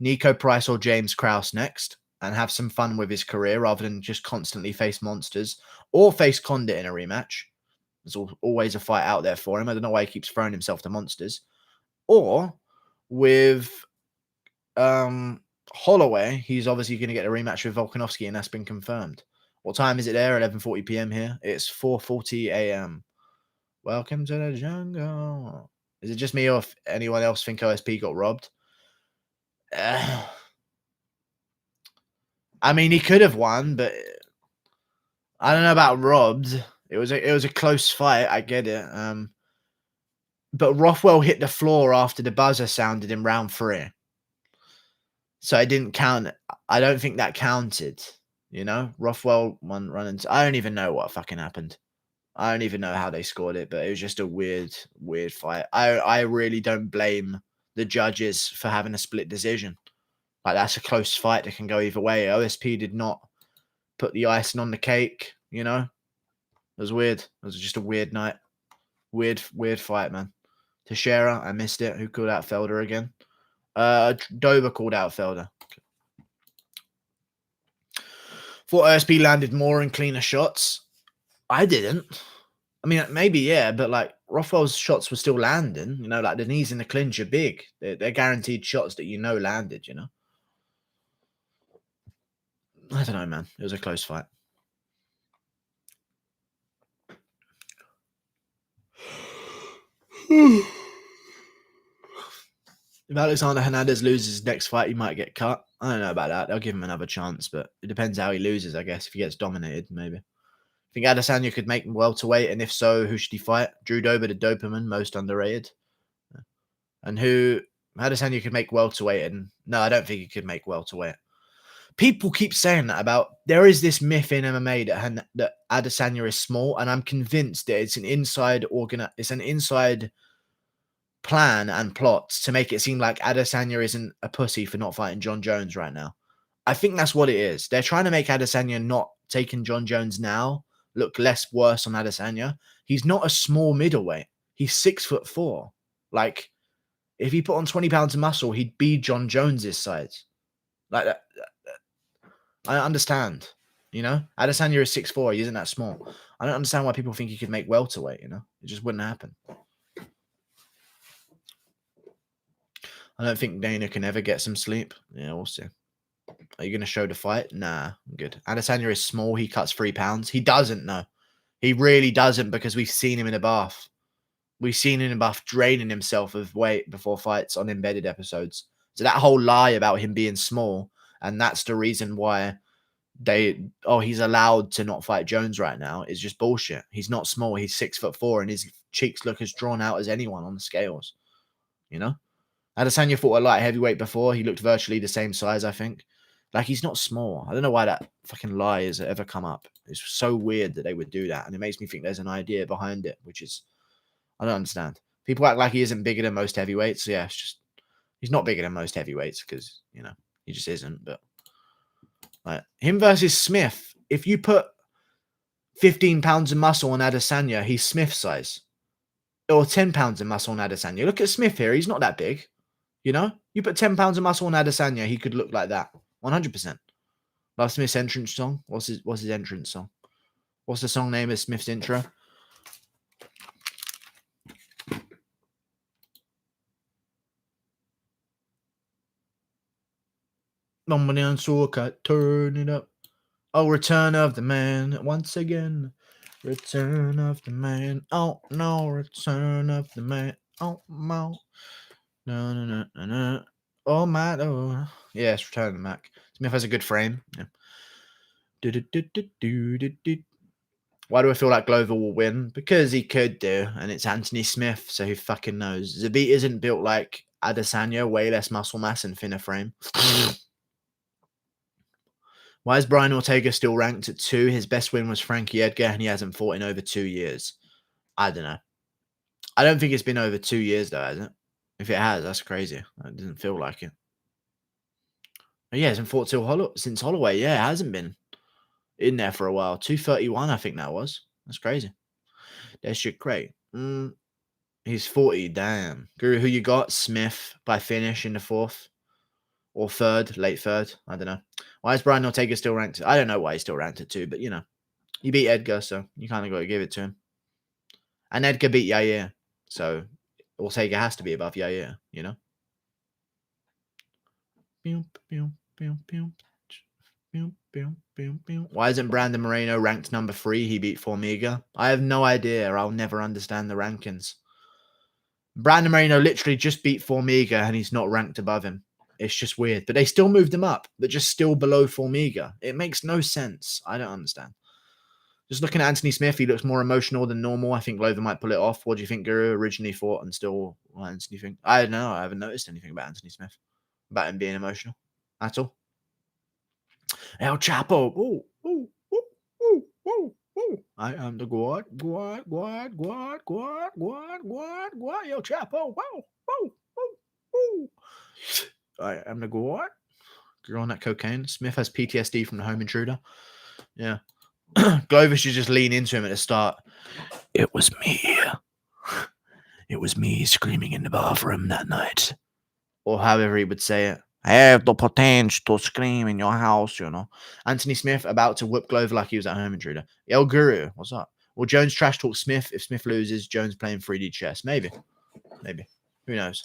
Nico Price or James Krause next and have some fun with his career rather than just constantly face monsters or face Condit in a rematch. There's always a fight out there for him. I don't know why he keeps throwing himself to monsters. Or with Holloway, he's obviously going to get a rematch with Volkanovski, and that's been confirmed. What time is it there? 11:40 p.m. here. It's 4:40 a.m. Welcome to the jungle. Is it just me or if anyone else think OSP got robbed? I mean, he could have won, but I don't know about robbed. It was a close fight. I get it. But Rothwell hit the floor after the buzzer sounded in round 3. So it didn't count. I don't think that counted. You know? Rothwell won running. I don't even know what fucking happened. I don't even know how they scored it, but it was just a weird fight. I really don't blame the judges for having a split decision. Like, that's a close fight that can go either way. OSP did not put the icing on the cake, you know? It was weird. It was just a weird night. Weird fight, man. Teixeira, I missed it. Who called out Felder again? Dober called out Felder. Thought OSP landed more and cleaner shots. I didn't. I mean, maybe, yeah, but like Rothwell's shots were still landing. You know, like the knees in the clinch are big. They're guaranteed shots that you know landed, you know? I don't know, man. It was a close fight. If Alexander Hernandez loses his next fight, he might get cut. I don't know about that. They'll give him another chance, but it depends how he loses, I guess. If he gets dominated, maybe. I think Adesanya could make welterweight, and if so, who should he fight? Drew Dober, the Doberman, most underrated. And who Adesanya could make welterweight, and no, I don't think he could make welterweight. People keep saying that about, there is this myth in MMA that Adesanya is small, and I'm convinced that it's an inside plan and plot to make it seem like Adesanya isn't a pussy for not fighting John Jones right now. I think that's what it is. They're trying to make Adesanya not taking John Jones now look less worse on Adesanya. He's not a small middleweight. He's 6'4". Like, if he put on 20 pounds of muscle, he'd be John Jones's size. Like that. I understand, you know? Adesanya is 6'4". He isn't that small. I don't understand why people think he could make welterweight, you know? It just wouldn't happen. I don't think Dana can ever get some sleep. Yeah, we'll see. Are you going to show the fight? Nah, I'm good. Adesanya is small. He cuts 3 pounds. He doesn't, no. He really doesn't, because we've seen him in a bath. We've seen him in a bath draining himself of weight before fights on embedded episodes. So that whole lie about him being small, and that's the reason why he's allowed to not fight Jones right now, is just bullshit. He's not small. He's 6'4", and his cheeks look as drawn out as anyone on the scales, you know? Adesanya fought a light heavyweight before. He looked virtually the same size, I think. Like, he's not small. I don't know why that fucking lie has ever come up. It's so weird that they would do that. And it makes me think there's an idea behind it, which is, I don't understand. People act like he isn't bigger than most heavyweights. Yeah, it's just, he's not bigger than most heavyweights because, you know, he just isn't. But like, him versus Smith, if you put 15 pounds of muscle on Adesanya, he's Smith size. Or 10 pounds of muscle on Adesanya. Look at Smith here. He's not that big. You know, you put 10 pounds of muscle on Adesanya, he could look like that. 100%. Love Smith's entrance song. What's his entrance song? What's the song name of Smith's intro? Somebody on Soulcut, turn it up. Oh, Return of the Man. Once again. Return of the Man. Oh, no. Return of the Man. Oh, no. No. Oh, my. Oh. Yes, Return of the Mac. Smith has a good frame. Yeah. Why do I feel like Glover will win? Because he could do, and it's Anthony Smith, so who fucking knows? Zabit isn't built like Adesanya, way less muscle mass and thinner frame. Why is Brian Ortega still ranked at 2? His best win was Frankie Edgar, and he hasn't fought in over 2 years. I don't know. I don't think it's been over 2 years, though, has it? If it has, that's crazy. It doesn't feel like it. Oh, yeah, he hasn't fought since Holloway. Yeah, it hasn't been in there for a while. 231, I think that was. That's crazy. That shit great. He's 40. Damn. Guru, who you got? Smith by finish in the 4th. Or 3rd, late 3rd. I don't know. Why is Brian Ortega still ranked? I don't know why he's still ranked at 2, but you know. He beat Edgar, so you kind of got to give it to him. And Edgar beat Yair. So Ortega has to be above Yair, you know? Why isn't Brandon Moreno ranked number 3? He beat Formiga. I have no idea. I'll never understand the rankings. Brandon Moreno literally just beat Formiga and he's not ranked above him. It's just weird. But they still moved him up. They're just still below Formiga. It makes no sense. I don't understand. Just looking at Anthony Smith, he looks more emotional than normal. I think Glover might pull it off. What do you think Guru originally fought and still Anthony think? I don't know. I haven't noticed anything about Anthony Smith. About him being emotional at all. El Chapo. Ooh. Woo. I am the God. Yo, Chapo. Whoa, whoa, whoa, whoa. I am the God. You're on that cocaine. Smith has PTSD from the home intruder. Yeah. Glover should just lean into him at the start. It was me. It was me screaming in the bathroom that night. Or however he would say it. I have the potential to scream in your house, you know. Anthony Smith about to whoop Glover like he was at home intruder. El Guru, what's up? Will Jones trash talk Smith? If Smith loses, Jones playing 3D chess. Maybe. Who knows?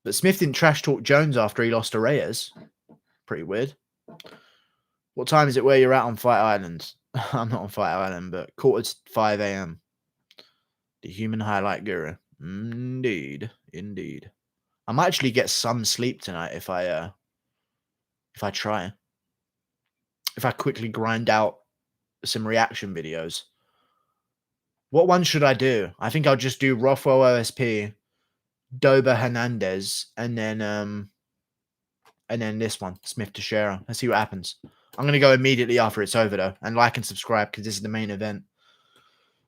But Smith didn't trash talk Jones after he lost to Reyes. Pretty weird. What time is it where you're at on Fight Island? I'm not on Fight Island, but 4:45 a.m. The human highlight guru. Indeed. I might actually get some sleep tonight if I try. If I quickly grind out some reaction videos. What one should I do? I think I'll just do Rothwell OSP, Dober Hernandez, and then this one, Smith Teixeira. Let's see what happens. I'm gonna go immediately after it's over though, and like and subscribe because this is the main event.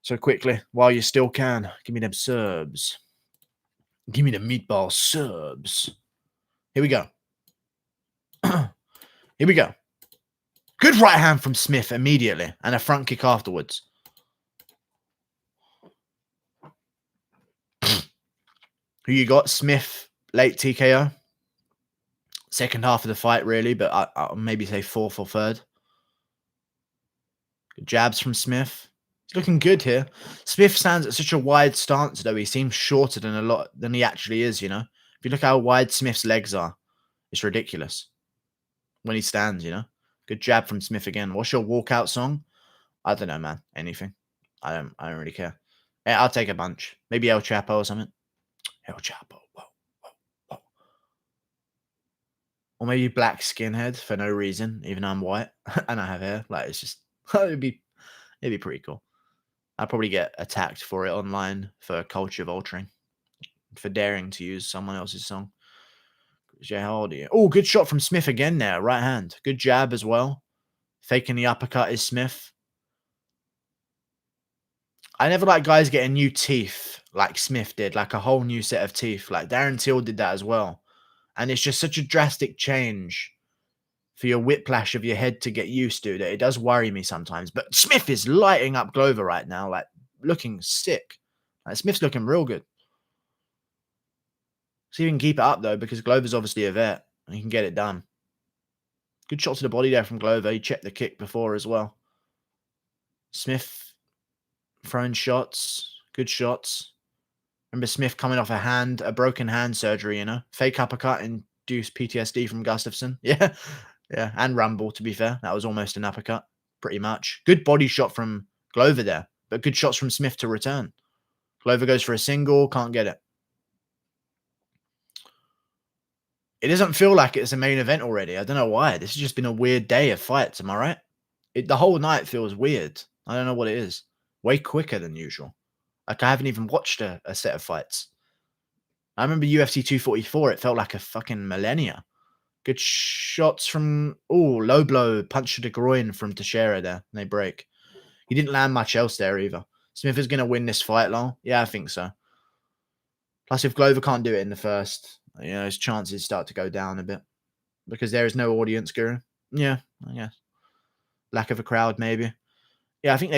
So quickly, while you still can, give me them subs. Give me the meatball subs. Here we go. Here we go. Good right hand from Smith immediately, and a front kick afterwards. Who you got? Smith, late TKO. Second half of the fight, really, but I'll maybe say fourth or third. Good jabs from Smith. He's looking good here. Smith stands at such a wide stance, though. He seems shorter than he actually is, you know. If you look how wide Smith's legs are, it's ridiculous. When he stands, you know. Good jab from Smith again. What's your walkout song? I don't know, man. Anything. I don't really care. Yeah, I'll take a bunch. Maybe El Chapo or something. El Chapo. Whoa. Or maybe Black Skinhead for no reason, even though I'm white and I have hair. Like, it's just, it'd be pretty cool. I'd probably get attacked for it online for culture vulturing, for daring to use someone else's song. How old are you? Oh, good shot from Smith again there, right hand. Good jab as well. Faking the uppercut is Smith. I never like guys getting new teeth like Smith did, like a whole new set of teeth. Like Darren Till did that as well. And it's just such a drastic change for your whiplash of your head to get used to that it does worry me sometimes. But Smith is lighting up Glover right now, like looking sick. Like, Smith's looking real good. See if he can keep it up though, because Glover's obviously a vet and he can get it done. Good shot to the body there from Glover. He checked the kick before as well. Smith throwing shots, good shots. Remember Smith coming off a broken hand surgery, you know? Fake uppercut induced PTSD from Gustafsson. Yeah. Yeah. And Rumble, to be fair. That was almost an uppercut. Pretty much. Good body shot from Glover there. But good shots from Smith to return. Glover goes for a single. Can't get it. It doesn't feel like it's a main event already. I don't know why. This has just been a weird day of fights. Am I right? The whole night feels weird. I don't know what it is. Way quicker than usual. Like I haven't even watched a set of fights. I remember UFC 244. It felt like a fucking millennia. Good shots from... Oh, low blow. Punch to the groin from Teixeira there. And they break. He didn't land much else there either. Smith is going to win this fight long. Yeah, I think so. Plus, if Glover can't do it in the first, you know, his chances start to go down a bit. Because there is no audience, Guru. Yeah, I guess. Lack of a crowd, maybe. Yeah, I think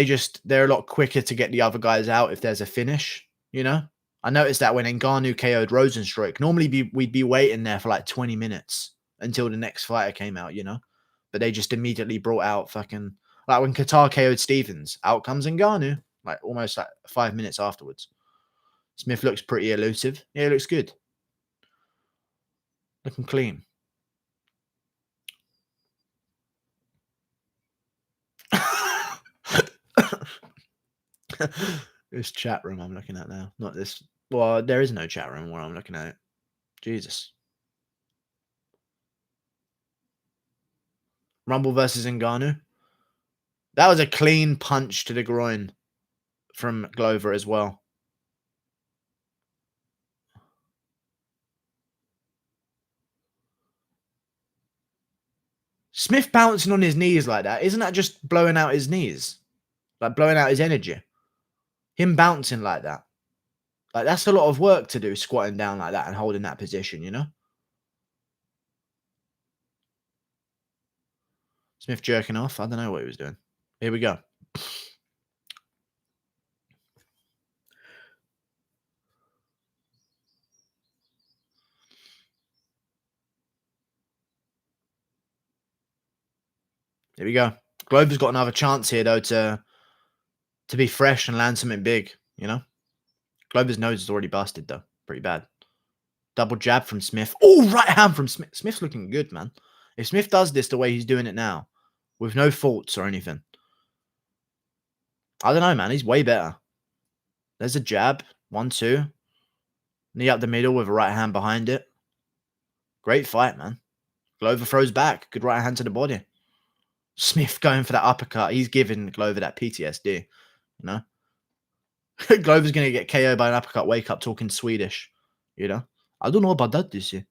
they're a lot quicker to get the other guys out if there's a finish, you know? I noticed that when Ngannou KO'd Rosenstruik, normally we'd be waiting there for like 20 minutes until the next fighter came out, you know? But they just immediately brought out fucking... Like when Qatar KO'd Stephens, out comes Ngannou. Like almost like 5 minutes afterwards. Smith looks pretty elusive. Yeah, he looks good. Looking clean. This chat room I'm looking at now. Not this. Well, there is no chat room where I'm looking at it. Jesus. Rumble versus Ngannou. That was a clean punch to the groin from Glover as well. Smith bouncing on his knees like that, isn't that just blowing out his knees? Like blowing out his energy? Him bouncing like that. Like that's a lot of work to do, squatting down like that and holding that position, you know? Smith jerking off. I don't know what he was doing. Here we go. Here we go. Glover's got another chance here, though, to be fresh and land something big, you know? Glover's nose is already busted, though. Pretty bad. Double jab from Smith. Oh, right hand from Smith. Smith's looking good, man. If Smith does this the way he's doing it now, with no faults or anything, I don't know, man. He's way better. There's a jab. 1-2. Knee up the middle with a right hand behind it. Great fight, man. Glover throws back. Good right hand to the body. Smith going for that uppercut. He's giving Glover that PTSD, you know? Glover's going to get KO'd by an uppercut. Wake up talking Swedish, you know? I don't know about that this year.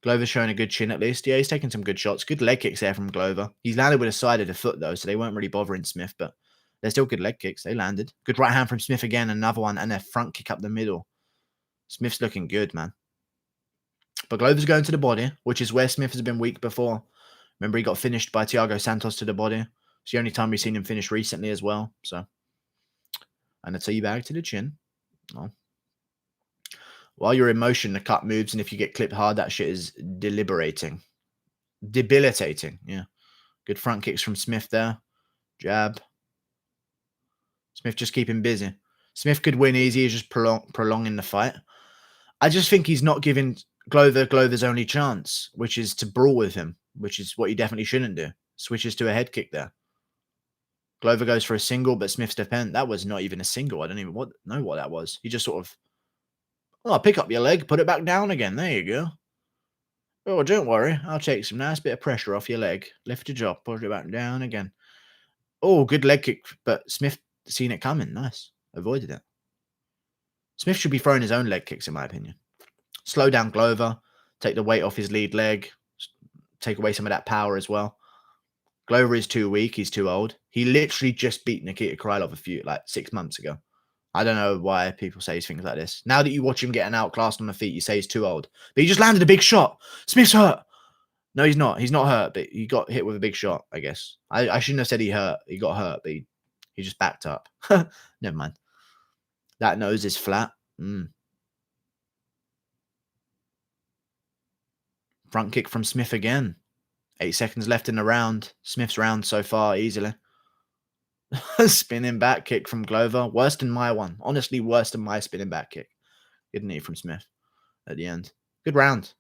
Glover's showing a good chin at least. Yeah, he's taking some good shots. Good leg kicks there from Glover. He's landed with a side of the foot, though, so they weren't really bothering Smith, but they're still good leg kicks. They landed. Good right hand from Smith again. Another one, and a front kick up the middle. Smith's looking good, man. But Glover's going to the body, which is where Smith has been weak before. Remember, he got finished by Thiago Santos to the body. It's the only time we've seen him finish recently as well. So, and a teabag to the chin. Oh. While you're in motion, the cut moves, and if you get clipped hard, that shit is debilitating. Yeah. Good front kicks from Smith there. Jab. Smith just keeping busy. Smith could win easy. He's just prolonging the fight. I just think he's not giving Glover's only chance, which is to brawl with him, which is what he definitely shouldn't do. Switches to a head kick there. Glover goes for a single, but Smith's defense. That was not even a single. I don't even know what that was. He just sort of, oh, pick up your leg, put it back down again. There you go. Oh, don't worry. I'll take some nice bit of pressure off your leg. Lift it up, put it back down again. Oh, good leg kick, but Smith seen it coming. Nice. Avoided it. Smith should be throwing his own leg kicks, in my opinion. Slow down Glover. Take the weight off his lead leg. Take away some of that power as well. Glover is too weak. He's too old. He literally just beat Nikita Krylov 6 months ago. I don't know why people say things like this. Now that you watch him getting outclassed on the feet, you say he's too old. But he just landed a big shot. Smith's hurt. No, he's not. He's not hurt, but he got hit with a big shot, I guess. I shouldn't have said he hurt. He got hurt, but he just backed up. Never mind. That nose is flat. Front kick from Smith again. 8 seconds left in the round. Smith's round so far, easily. Spinning back kick from Glover. Worse than my one. Honestly, worse than my spinning back kick. Good knee from Smith at the end. Good round.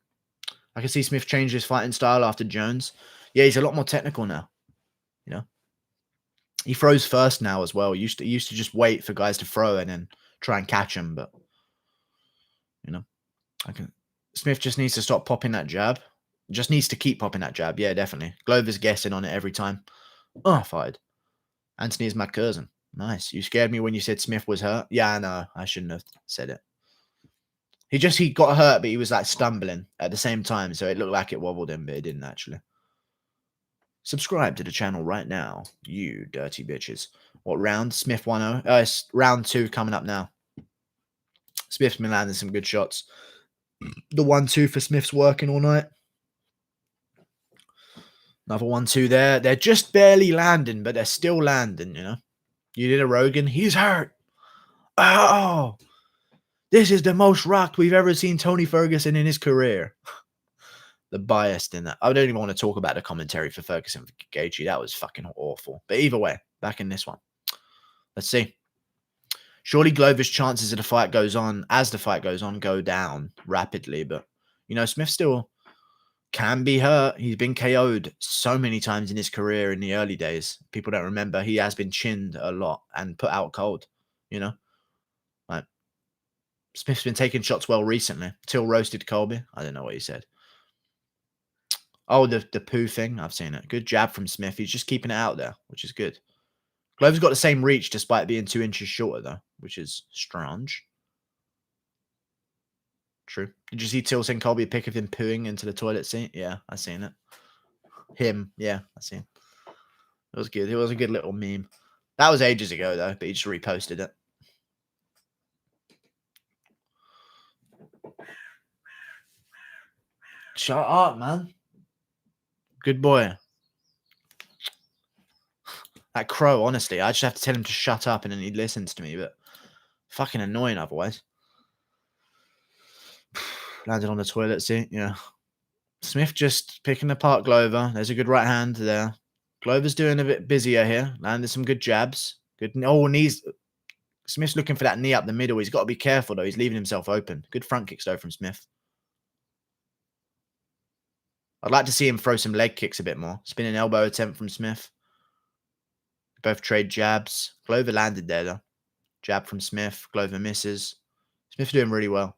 I can see Smith change his fighting style after Jones. Yeah, he's a lot more technical now. You know? He throws first now as well. He used to just wait for guys to throw and then try and catch him, but you know, Smith just needs to stop popping that jab. Just needs to keep popping that jab. Yeah, definitely. Glover's guessing on it every time. Oh, fired. Anthony is my cousin. Nice. You scared me when you said Smith was hurt. Yeah, I know. I shouldn't have said it. He got hurt, but he was like stumbling at the same time, so it looked like it wobbled him, but it didn't actually. Subscribe to the channel right now, you dirty bitches. What round? Smith 1-0. It's round 2 coming up now. Smith's been landing some good shots. The 1-2 for Smith's working all night. Another 1-2 there. They're just barely landing, but they're still landing, you know. You did a Rogan. He's hurt. Oh, this is the most rocked we've ever seen Tony Ferguson in his career. The bias in that. I don't even want to talk about the commentary for Ferguson for Gaethje. That was fucking awful. But either way, back in this one. Let's see. Surely Glover's chances as the fight goes on, go down rapidly. But, you know, Smith still can be hurt. He's been KO'd so many times in his career in the early days. People don't remember. He has been chinned a lot and put out cold, you know. Like, Smith's been taking shots well recently. Till roasted Colby. I don't know what he said. Oh, the poo thing. I've seen it. Good jab from Smith. He's just keeping it out there, which is good. Glover's got the same reach despite being 2 inches shorter, though, which is strange. True. Did you see Till saying Colby a pic of him pooing into the toilet seat? Yeah, I've seen it. Him. Yeah, I see. It was good. It was a good little meme. That was ages ago, though, but he just reposted it. Shut up, man. Good boy. That crow, honestly, I just have to tell him to shut up and then he listens to me, but fucking annoying otherwise. Landed on the toilet seat, yeah. Smith just picking apart Glover. There's a good right hand there. Glover's doing a bit busier here. Landed some good jabs. Good. Oh, knees. Smith's looking for that knee up the middle. He's got to be careful, though. He's leaving himself open. Good front kicks, though, from Smith. I'd like to see him throw some leg kicks a bit more. Spinning elbow attempt from Smith. Both trade jabs. Glover landed there, though. Jab from Smith. Glover misses. Smith's doing really well.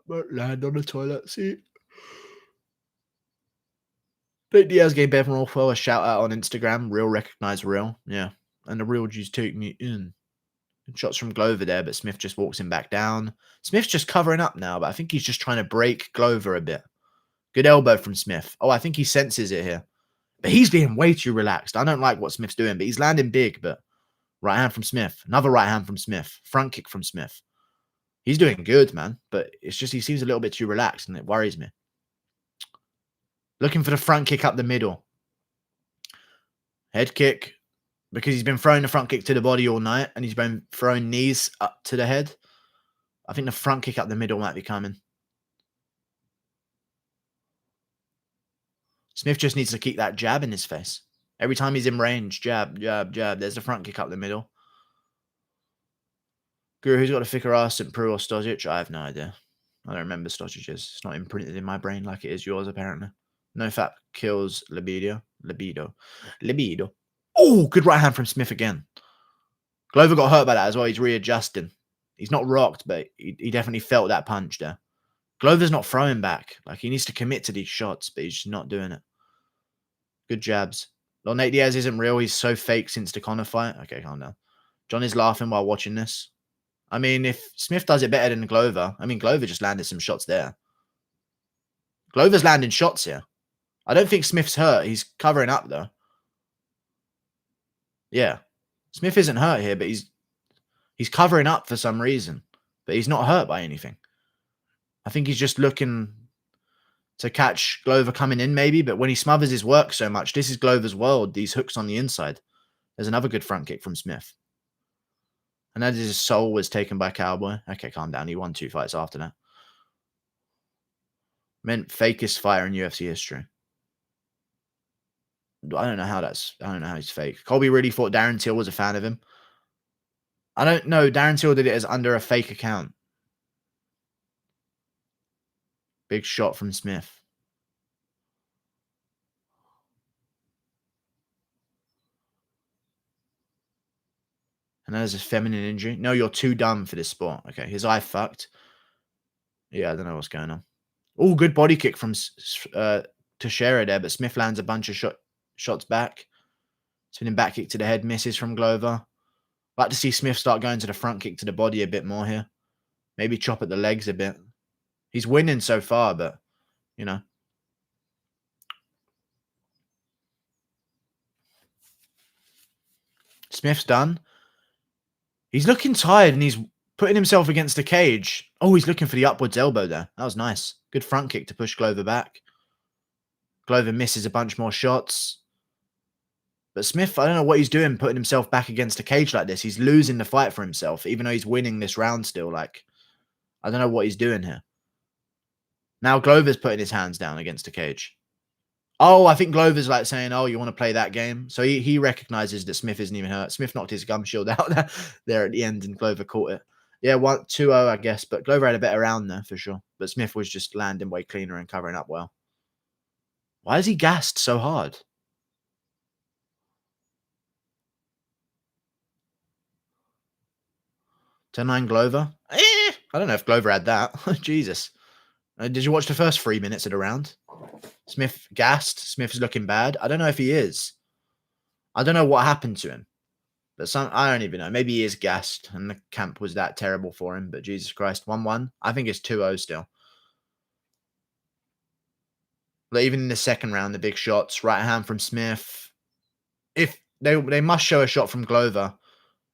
Won't land on the toilet seat. But Diaz gave Bevan Rothwell a shout out on Instagram. Real recognize real. Yeah. And the real G's take me in. Good shots from Glover there, but Smith just walks him back down. Smith's just covering up now, but I think he's just trying to break Glover a bit. Good elbow from Smith. Oh, I think he senses it here. But he's being way too relaxed. I don't like what Smith's doing, but he's landing big. But right hand from Smith. Another right hand from Smith. Front kick from Smith. He's doing good, man. But it's just he seems a little bit too relaxed, and it worries me. Looking for the front kick up the middle. Head kick. Because he's been throwing the front kick to the body all night, and he's been throwing knees up to the head. I think the front kick up the middle might be coming. Smith just needs to keep that jab in his face. Every time he's in range, jab, jab, jab. There's the front kick up the middle. Guru, who's got a thicker ass, St. Prue or Stojic? I have no idea. I don't remember Stojic's. It's not imprinted in my brain like it is yours, apparently. No fat kills libido. Libido. Oh, good right hand from Smith again. Glover got hurt by that as well. He's readjusting. He's not rocked, but he definitely felt that punch there. Glover's not throwing back. Like, he needs to commit to these shots, but he's just not doing it. Good jabs. Well, Nate Diaz isn't real. He's so fake since the Conor fight. Okay, calm down. John is laughing while watching this. I mean, if Smith does it better than Glover, I mean, Glover just landed some shots there. Glover's landing shots here. I don't think Smith's hurt. He's covering up, though. Yeah. Smith isn't hurt here, but he's covering up for some reason. But he's not hurt by anything. I think he's just looking to catch Glover coming in, maybe. But when he smothers his work so much, this is Glover's world. These hooks on the inside. There's another good front kick from Smith. And that is his soul was taken by Cowboy. Okay, calm down. He won 2 fights after that. Meant fakest fighter in UFC history. I don't know how he's fake. Colby really thought Darren Till was a fan of him. I don't know. Darren Till did it as under a fake account. Big shot from Smith. And there's a feminine injury. No, you're too dumb for this sport. Okay, his eye fucked. Yeah, I don't know what's going on. Oh, good body kick from Teixeira there, but Smith lands a bunch of shots back. Spinning back kick to the head, misses from Glover. Like to see Smith start going to the front kick to the body a bit more here. Maybe chop at the legs a bit. He's winning so far, but, you know. Smith's done. He's looking tired and he's putting himself against the cage. Oh, he's looking for the upwards elbow there. That was nice. Good front kick to push Glover back. Glover misses a bunch more shots. But Smith, I don't know what he's doing, putting himself back against a cage like this. He's losing the fight for himself, even though he's winning this round still. Like, I don't know what he's doing here. Now Glover's putting his hands down against the cage. Oh, I think Glover's like saying, oh, you want to play that game? So he recognizes that Smith isn't even hurt. Smith knocked his gum shield out there at the end and Glover caught it. Yeah, 2-0, I guess. But Glover had a better round there for sure. But Smith was just landing way cleaner and covering up well. Why is he gassed so hard? Turn 9 Glover. I don't know if Glover had that. Jesus. Did you watch the first 3 minutes of the round? Smith gassed. Smith's looking bad. I don't know if he is. I don't know what happened to him. But I don't even know. Maybe he is gassed and the camp was that terrible for him. But Jesus Christ, 1-1. I think it's 2-0 still. But even in the second round, the big shots, right hand from Smith. If they must show a shot from Glover.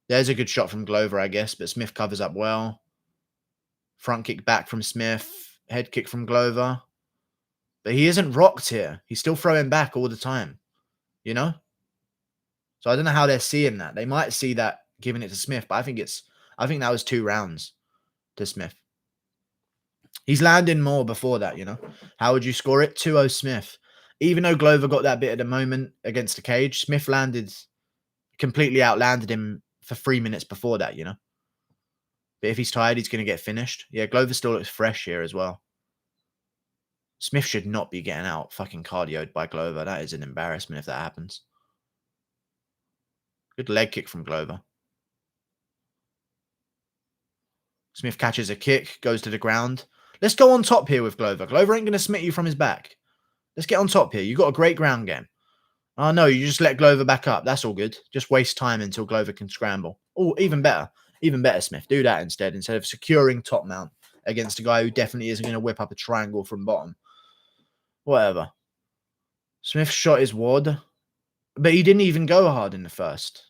There's a good shot from Glover, I guess, but Smith covers up well. Front kick back from Smith. Head kick from Glover. But he isn't rocked here. He's still throwing back all the time. You know? So I don't know how they're seeing that. They might see that giving it to Smith, but I think that was 2 rounds to Smith. He's landing more before that, you know? How would you score it? 2-0 Smith. Even though Glover got that bit at the moment against the cage, Smith completely outlanded him for 3 minutes before that, you know? But if he's tired, he's going to get finished. Yeah, Glover still looks fresh here as well. Smith should not be getting out fucking cardioed by Glover. That is an embarrassment if that happens. Good leg kick from Glover. Smith catches a kick, goes to the ground. Let's go on top here with Glover. Glover ain't going to smite you from his back. Let's get on top here. You got a great ground game. Oh, no, you just let Glover back up. That's all good. Just waste time until Glover can scramble. Oh, even better. Even better, Smith. Do that instead of securing top mount against a guy who definitely isn't going to whip up a triangle from bottom. Whatever. Smith's shot is wad, but he didn't even go hard in the first.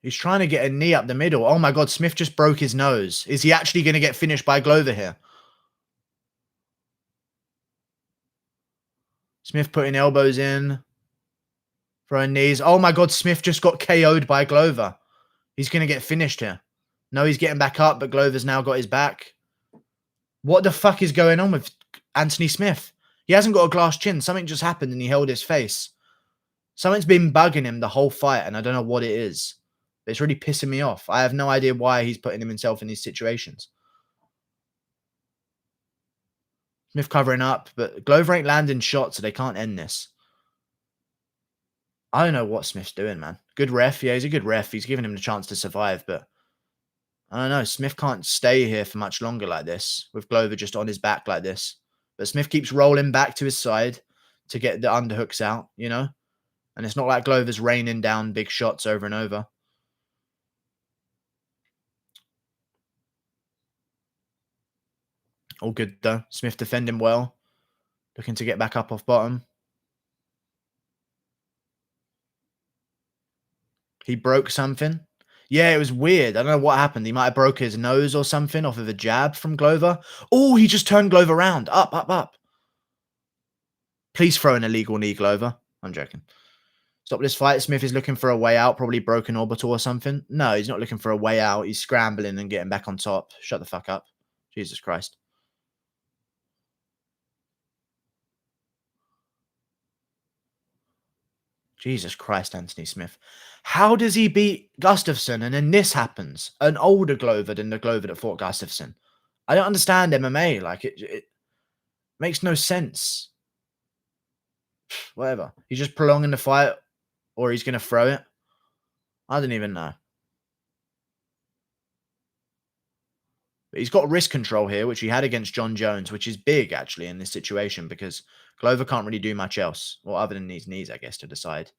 He's trying to get a knee up the middle. Oh my God, Smith just broke his nose. Is he actually going to get finished by Glover here? Smith putting elbows in. Throwing knees. Oh my God, Smith just got KO'd by Glover. He's going to get finished here. No, he's getting back up, but Glover's now got his back. What the fuck is going on with Anthony Smith? He hasn't got a glass chin. Something just happened and he held his face. Something's been bugging him the whole fight and I don't know what it is. But it's really pissing me off. I have no idea why he's putting himself in these situations. Smith covering up, but Glover ain't landing shots, so they can't end this. I don't know what Smith's doing, man. Good ref. Yeah, he's a good ref. He's giving him the chance to survive, but I don't know. Smith can't stay here for much longer like this with Glover just on his back like this. But Smith keeps rolling back to his side to get the underhooks out, you know? And it's not like Glover's raining down big shots over and over. All good, though. Smith defending well. Looking to get back up off bottom. He broke something. Yeah, it was weird. I don't know what happened. He might have broke his nose or something off of a jab from Glover. Oh, he just turned Glover around. Up, up, up. Please throw an illegal knee, Glover. I'm joking. Stop this fight. Smith is looking for a way out. Probably broken orbital or something. No, he's not looking for a way out. He's scrambling and getting back on top. Shut the fuck up. Jesus Christ. Jesus Christ, Anthony Smith. How does he beat Gustafsson and then this happens? An older Glover than the Glover that fought Gustafsson. I don't understand MMA. Like, it makes no sense. Whatever. He's just prolonging the fight or he's going to throw it. I don't even know. But he's got wrist control here, which he had against John Jones, which is big, actually, in this situation because Glover can't really do much else. Well, other than these knees, I guess, to decide.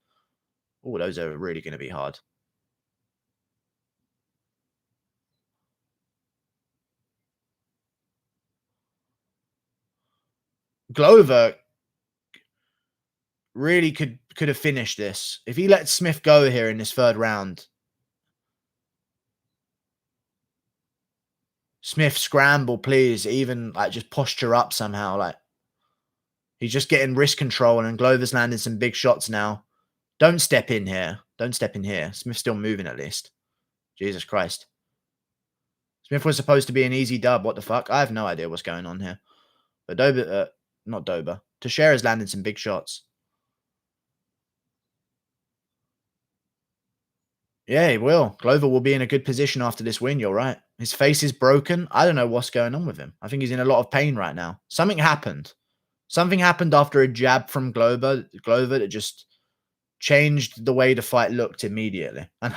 Oh, those are really going to be hard. Glover really could have finished this. If he let Smith go here in this third round. Smith, scramble, please. Even, like, just posture up somehow. Like, he's just getting wrist control and Glover's landing some big shots now. Don't step in here. Don't step in here. Smith's still moving at least. Jesus Christ. Smith was supposed to be an easy dub. What the fuck? I have no idea what's going on here. But Dober, not Dober. Teixeira's landing some big shots. Yeah, he will. Glover will be in a good position after this win. You're right. His face is broken. I don't know what's going on with him. I think he's in a lot of pain right now. Something happened. Something happened after a jab from Glover that just changed the way the fight looked immediately. And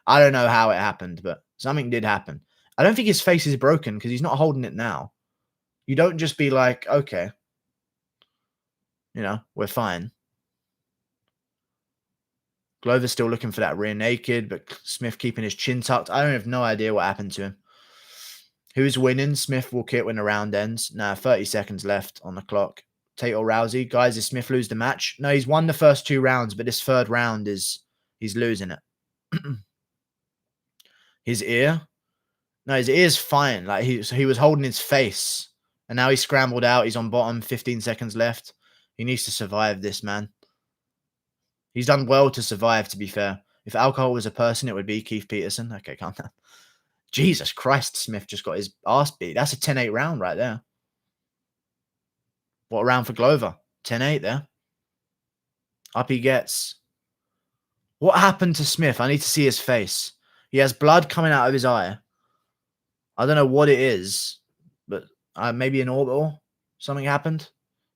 I don't know how it happened, but something did happen. I don't think his face is broken because he's not holding it now. You don't just be like, okay, you know, we're fine. Glover's still looking for that rear naked, but Smith keeping his chin tucked. I don't have no idea what happened to him. Who's winning? Smith will quit when the round ends. Nah, 30 seconds left on the clock. Tate or Rousey. Guys, did Smith lose the match? No, he's won the first 2 rounds, but this 3rd round he's losing it. His ear? No, his ear's fine. Like he was holding his face. And now he's scrambled out. He's on bottom. 15 seconds left. He needs to survive this, man. He's done well to survive, to be fair. If alcohol was a person, it would be Keith Peterson. Okay, calm down. Jesus Christ, Smith just got his ass beat. That's a 10-8 round right there. What a round for Glover? 10-8 there. Up he gets. What happened to Smith? I need to see his face. He has blood coming out of his eye. I don't know what it is, but maybe an orbital. Something happened.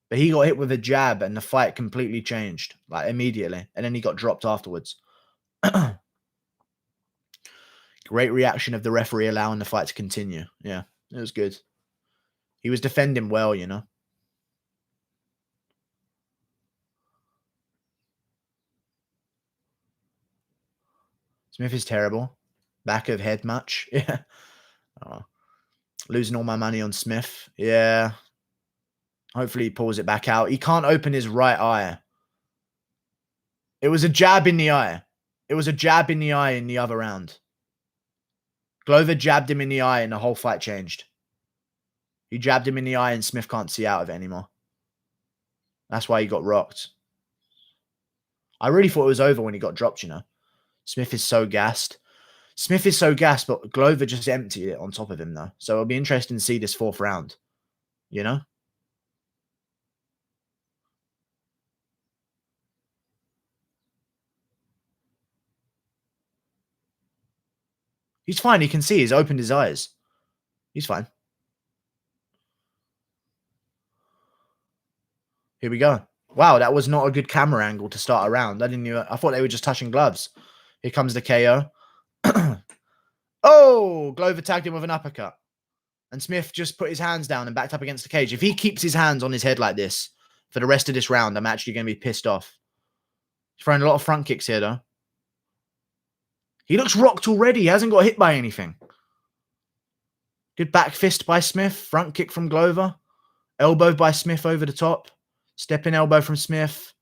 But he got hit with a jab and the fight completely changed, like immediately. And then he got dropped afterwards. Great reaction of the referee allowing the fight to continue. Yeah, it was good. He was defending well, you know. Smith is terrible. Back of head match. Yeah. Oh. Losing all my money on Smith. Yeah. Hopefully he pulls it back out. He can't open his right eye. It was a jab in the eye. It was a jab in the eye in the other round. Glover jabbed him in the eye and the whole fight changed. He jabbed him in the eye and Smith can't see out of it anymore. That's why he got rocked. I really thought it was over when he got dropped, you know. Smith is so gassed. Smith is so gassed, but Glover just emptied it on top of him, though. So it'll be interesting to see this 4th round. You know? He's fine. He can see. He's opened his eyes. He's fine. Here we go. Wow, that was not a good camera angle to start a round. I thought they were just touching gloves. Here comes the KO. Oh, Glover tagged him with an uppercut. And Smith just put his hands down and backed up against the cage. If he keeps his hands on his head like this for the rest of this round, I'm actually going to be pissed off. He's throwing a lot of front kicks here, though. He looks rocked already. He hasn't got hit by anything. Good back fist by Smith. Front kick from Glover. Elbow by Smith over the top. Stepping elbow from Smith.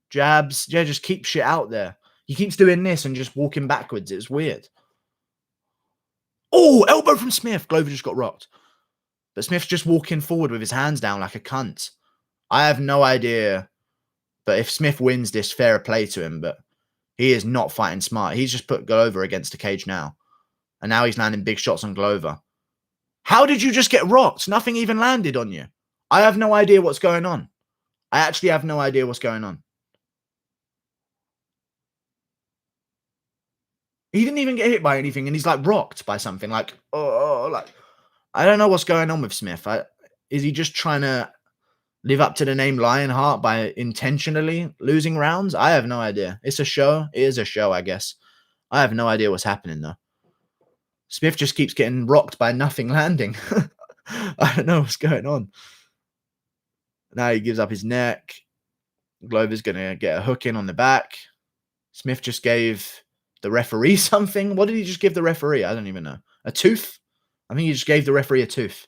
Jabs. Yeah, just keep shit out there. He keeps doing this and just walking backwards. It's weird. Oh, elbow from Smith. Glover just got rocked. But Smith's just walking forward with his hands down like a cunt. I have no idea. But if Smith wins this, fair play to him. But he is not fighting smart. He's just put Glover against the cage now. And now he's landing big shots on Glover. How did you just get rocked? Nothing even landed on you. I have no idea what's going on. I actually have no idea what's going on. He didn't even get hit by anything, and he's like rocked by something. Like, like I don't know what's going on with Smith. Is he just trying to live up to the name Lionheart by intentionally losing rounds? I have no idea. It's a show. It is a show, I guess. I have no idea what's happening, though. Smith just keeps getting rocked by nothing landing. I don't know what's going on. Now he gives up his neck. Glover's going to get a hook in on the back. Smith just gave the referee something. What did he just give the referee? I don't even know. A tooth? I think he just gave the referee a tooth.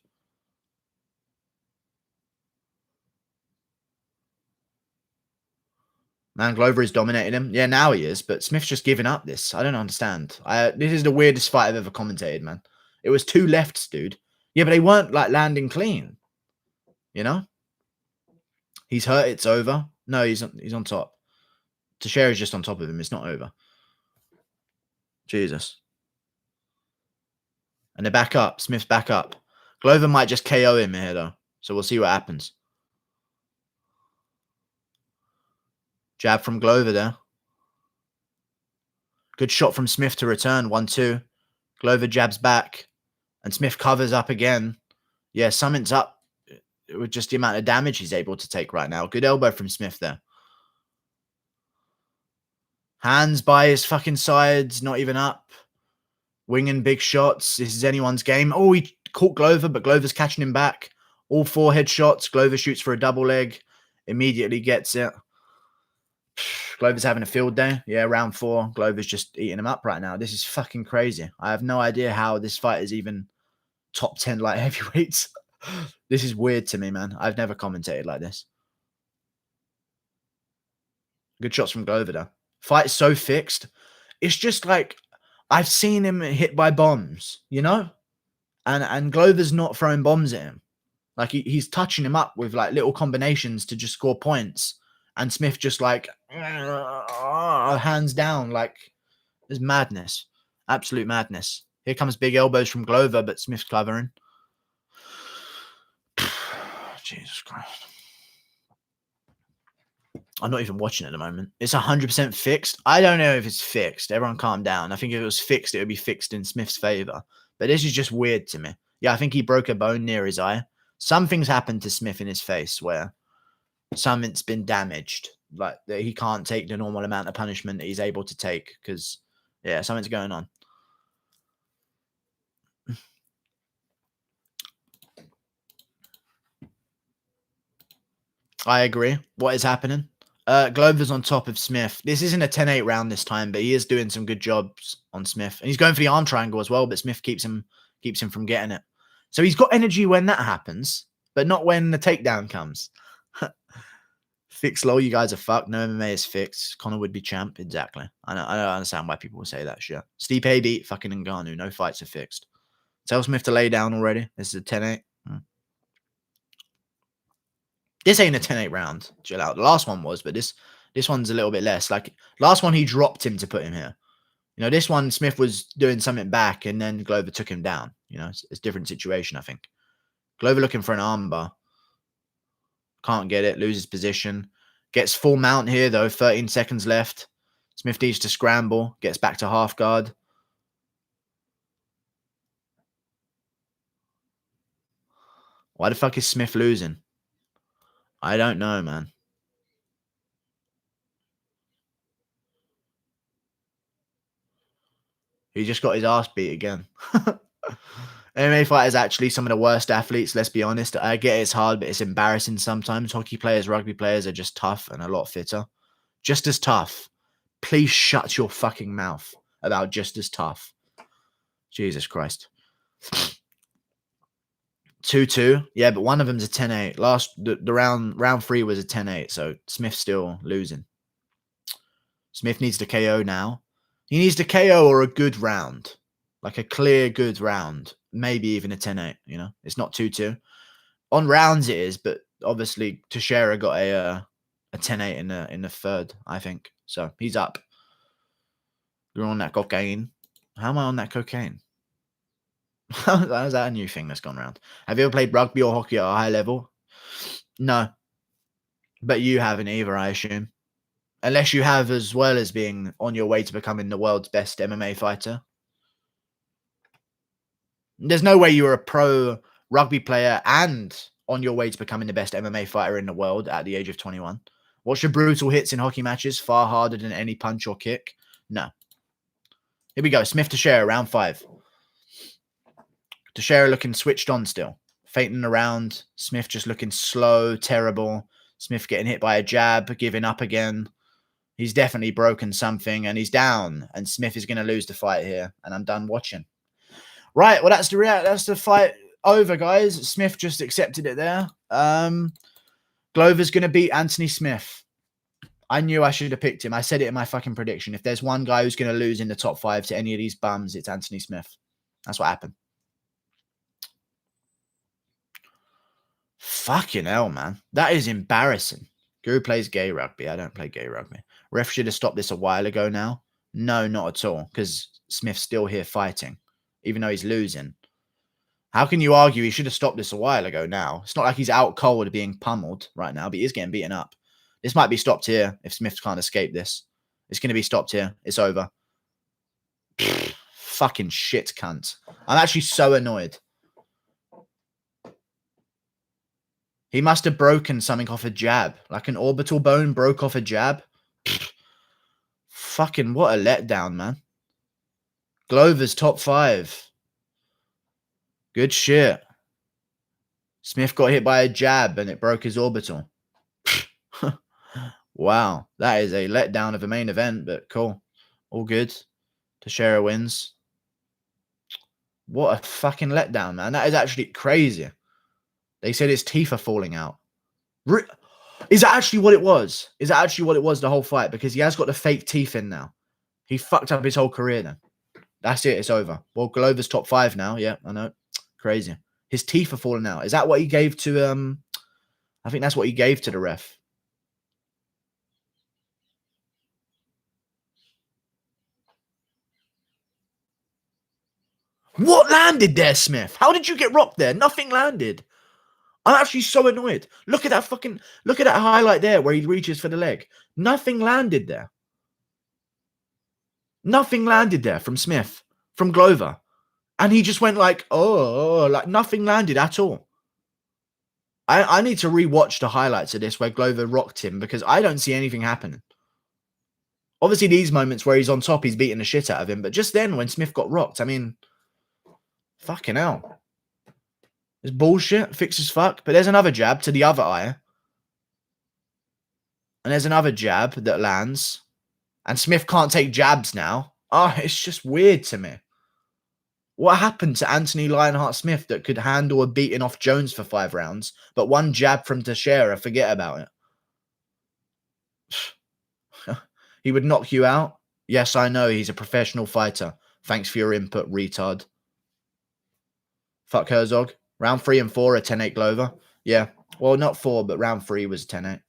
Man, Glover is dominating him. Yeah, now he is, but Smith's just giving up this. I don't understand. This is the weirdest fight I've ever commentated, man. It was 2 lefts, dude. Yeah, but they weren't, like, landing clean. You know? He's hurt. It's over. No, he's on top. Teixeira's just on top of him. It's not over. Jesus. And they're back up. Smith's back up. Glover might just KO him here, though. So we'll see what happens. Jab from Glover there. Good shot from Smith to return. 1-2. Glover jabs back. And Smith covers up again. Yeah, something's up with just the amount of damage he's able to take right now. Good elbow from Smith there. Hands by his fucking sides. Not even up. Winging big shots. This is anyone's game. Oh, he caught Glover, but Glover's catching him back. All 4 headshots. Glover shoots for a double leg. Immediately gets it. Glover's having a field day. Yeah, round 4. Glover's just eating him up right now. This is fucking crazy. I have no idea how this fight is even top 10 light heavyweights. This is weird to me, man. I've never commentated like this. Good shots from Glover, though. Fight's so fixed. It's just like, I've seen him hit by bombs, you know? And Glover's not throwing bombs at him. Like, he's touching him up with, like, little combinations to just score points. And Smith just, like, hands down. Like, there's madness. Absolute madness. Here comes big elbows from Glover, but Smith's covering. Jesus Christ. I'm not even watching at the moment. It's 100% fixed. I don't know if it's fixed. Everyone calm down. I think if it was fixed, it would be fixed in Smith's favor. But this is just weird to me. Yeah, I think he broke a bone near his eye. Something's happened to Smith in his face where something's been damaged. Like, that he can't take the normal amount of punishment that he's able to take. Because, yeah, something's going on. I agree. What is happening? Glover's on top of Smith. This isn't a 10-8 round this time, but he is doing some good jobs on Smith. And he's going for the arm triangle as well, but Smith keeps him from getting it. So he's got energy when that happens, but not when the takedown comes. Fixed low, you guys are fucked. No MMA is fixed. Conor would be champ. Exactly. I don't understand why people would say that shit. Stipe beat fucking Ngannou. No fights are fixed. Tell Smith to lay down already. This is a 10-8. This ain't a 10-8 round. Chill out. The last one was, but this one's a little bit less. Like, last one, he dropped him to put him here. You know, this one, Smith was doing something back, and then Glover took him down. You know, it's a different situation, I think. Glover looking for an armbar. Can't get it. Loses position. Gets full mount here, though. 13 seconds left. Smith needs to scramble. Gets back to half guard. Why the fuck is Smith losing? I don't know, man. He just got his ass beat again. MMA fighters actually some of the worst athletes, let's be honest. I get it's hard, but it's embarrassing sometimes. Hockey players, rugby players are just tough and a lot fitter. Just as tough. Please shut your fucking mouth about just as tough. Jesus Christ. 2-2. Yeah, but one of them's a 10-8. The round 3 was a 10-8, so Smith's still losing. Smith needs to KO now. He needs to KO or a good round. Like a clear good round. Maybe even a 10-8, you know? It's not 2-2. On rounds it is, but obviously Teixeira got a 10-8 in the third, I think. So he's up. You're on that cocaine. How am I on that cocaine? Is that a new thing that's gone around? Have you ever played rugby or hockey at a high level? No. But you haven't either, I assume. Unless you have, as well as being on your way to becoming the world's best MMA fighter. There's no way you're a pro rugby player and on your way to becoming the best MMA fighter in the world at the age of 21. What's your brutal hits in hockey matches? Far harder than any punch or kick? No. Here we go. Smith Teixeira, round 5. Teixeira looking switched on still. Feinting around. Smith just looking slow, terrible. Smith getting hit by a jab, giving up again. He's definitely broken something, and he's down. And Smith is going to lose the fight here, and I'm done watching. Right, well, that's the fight over, guys. Smith just accepted it there. Glover's going to beat Anthony Smith. I knew I should have picked him. I said it in my fucking prediction. If there's one guy who's going to lose in the top 5 to any of these bums, it's Anthony Smith. That's what happened. Fucking hell, man. That is embarrassing. Guru plays gay rugby. I don't play gay rugby. Ref should have stopped this a while ago now. No, not at all, because Smith's still here fighting, even though he's losing. How can you argue he should have stopped this a while ago now? It's not like he's out cold being pummeled right now, but he is getting beaten up. This might be stopped here if Smith can't escape this. It's going to be stopped here. It's over. Fucking shit, cunt. I'm actually so annoyed. He must have broken something off a jab. Like an orbital bone broke off a jab. Fucking what a letdown, man. Glover's top 5. Good shit. Smith got hit by a jab and it broke his orbital. Wow. That is a letdown of a main event, but cool. All good. Teixeira wins. What a fucking letdown, man. That is actually crazy. They said his teeth are falling out. Is that actually what it was? Is that actually what it was the whole fight? Because he has got the fake teeth in now. He fucked up his whole career then. That's it. It's over. Well, Glover's top 5 now. Yeah, I know. Crazy. His teeth are falling out. Is that what he gave to... I think that's what he gave to the ref. What landed there, Smith? How did you get rocked there? Nothing landed. I'm actually so annoyed. Look at that highlight there where he reaches for the leg. Nothing landed there. Nothing landed there from Smith, from Glover. And he just went like, oh, like nothing landed at all. I need to rewatch the highlights of this where Glover rocked him because I don't see anything happening. Obviously, these moments where he's on top, he's beating the shit out of him. But just then, when Smith got rocked, I mean, fucking hell. It's bullshit, fix as fuck. But there's another jab to the other eye. And there's another jab that lands. And Smith can't take jabs now. Oh, it's just weird to me. What happened to Anthony Lionheart-Smith that could handle a beating off Jones for 5 rounds, but one jab from Teixeira, forget about it. He would knock you out? Yes, I know, he's a professional fighter. Thanks for your input, retard. Fuck Herzog. Round 3 and 4 are 10-8 Glover. Yeah, well, not 4, but round 3 was 10-8.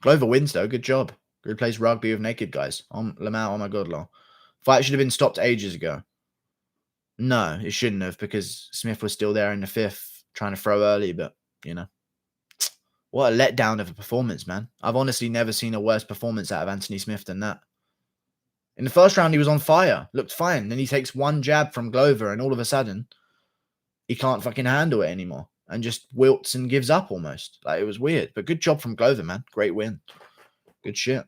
Glover wins, though. Good job. Good plays rugby with naked guys. Lamau, oh my god, lol. Fight should have been stopped ages ago. No, it shouldn't have because Smith was still there in the 5th trying to throw early, but, you know. What a letdown of a performance, man. I've honestly never seen a worse performance out of Anthony Smith than that. In the first round, he was on fire. Looked fine. Then he takes one jab from Glover and all of a sudden, he can't fucking handle it anymore and just wilts and gives up almost. Like, it was weird. But good job from Glover, man. Great win. Good shit.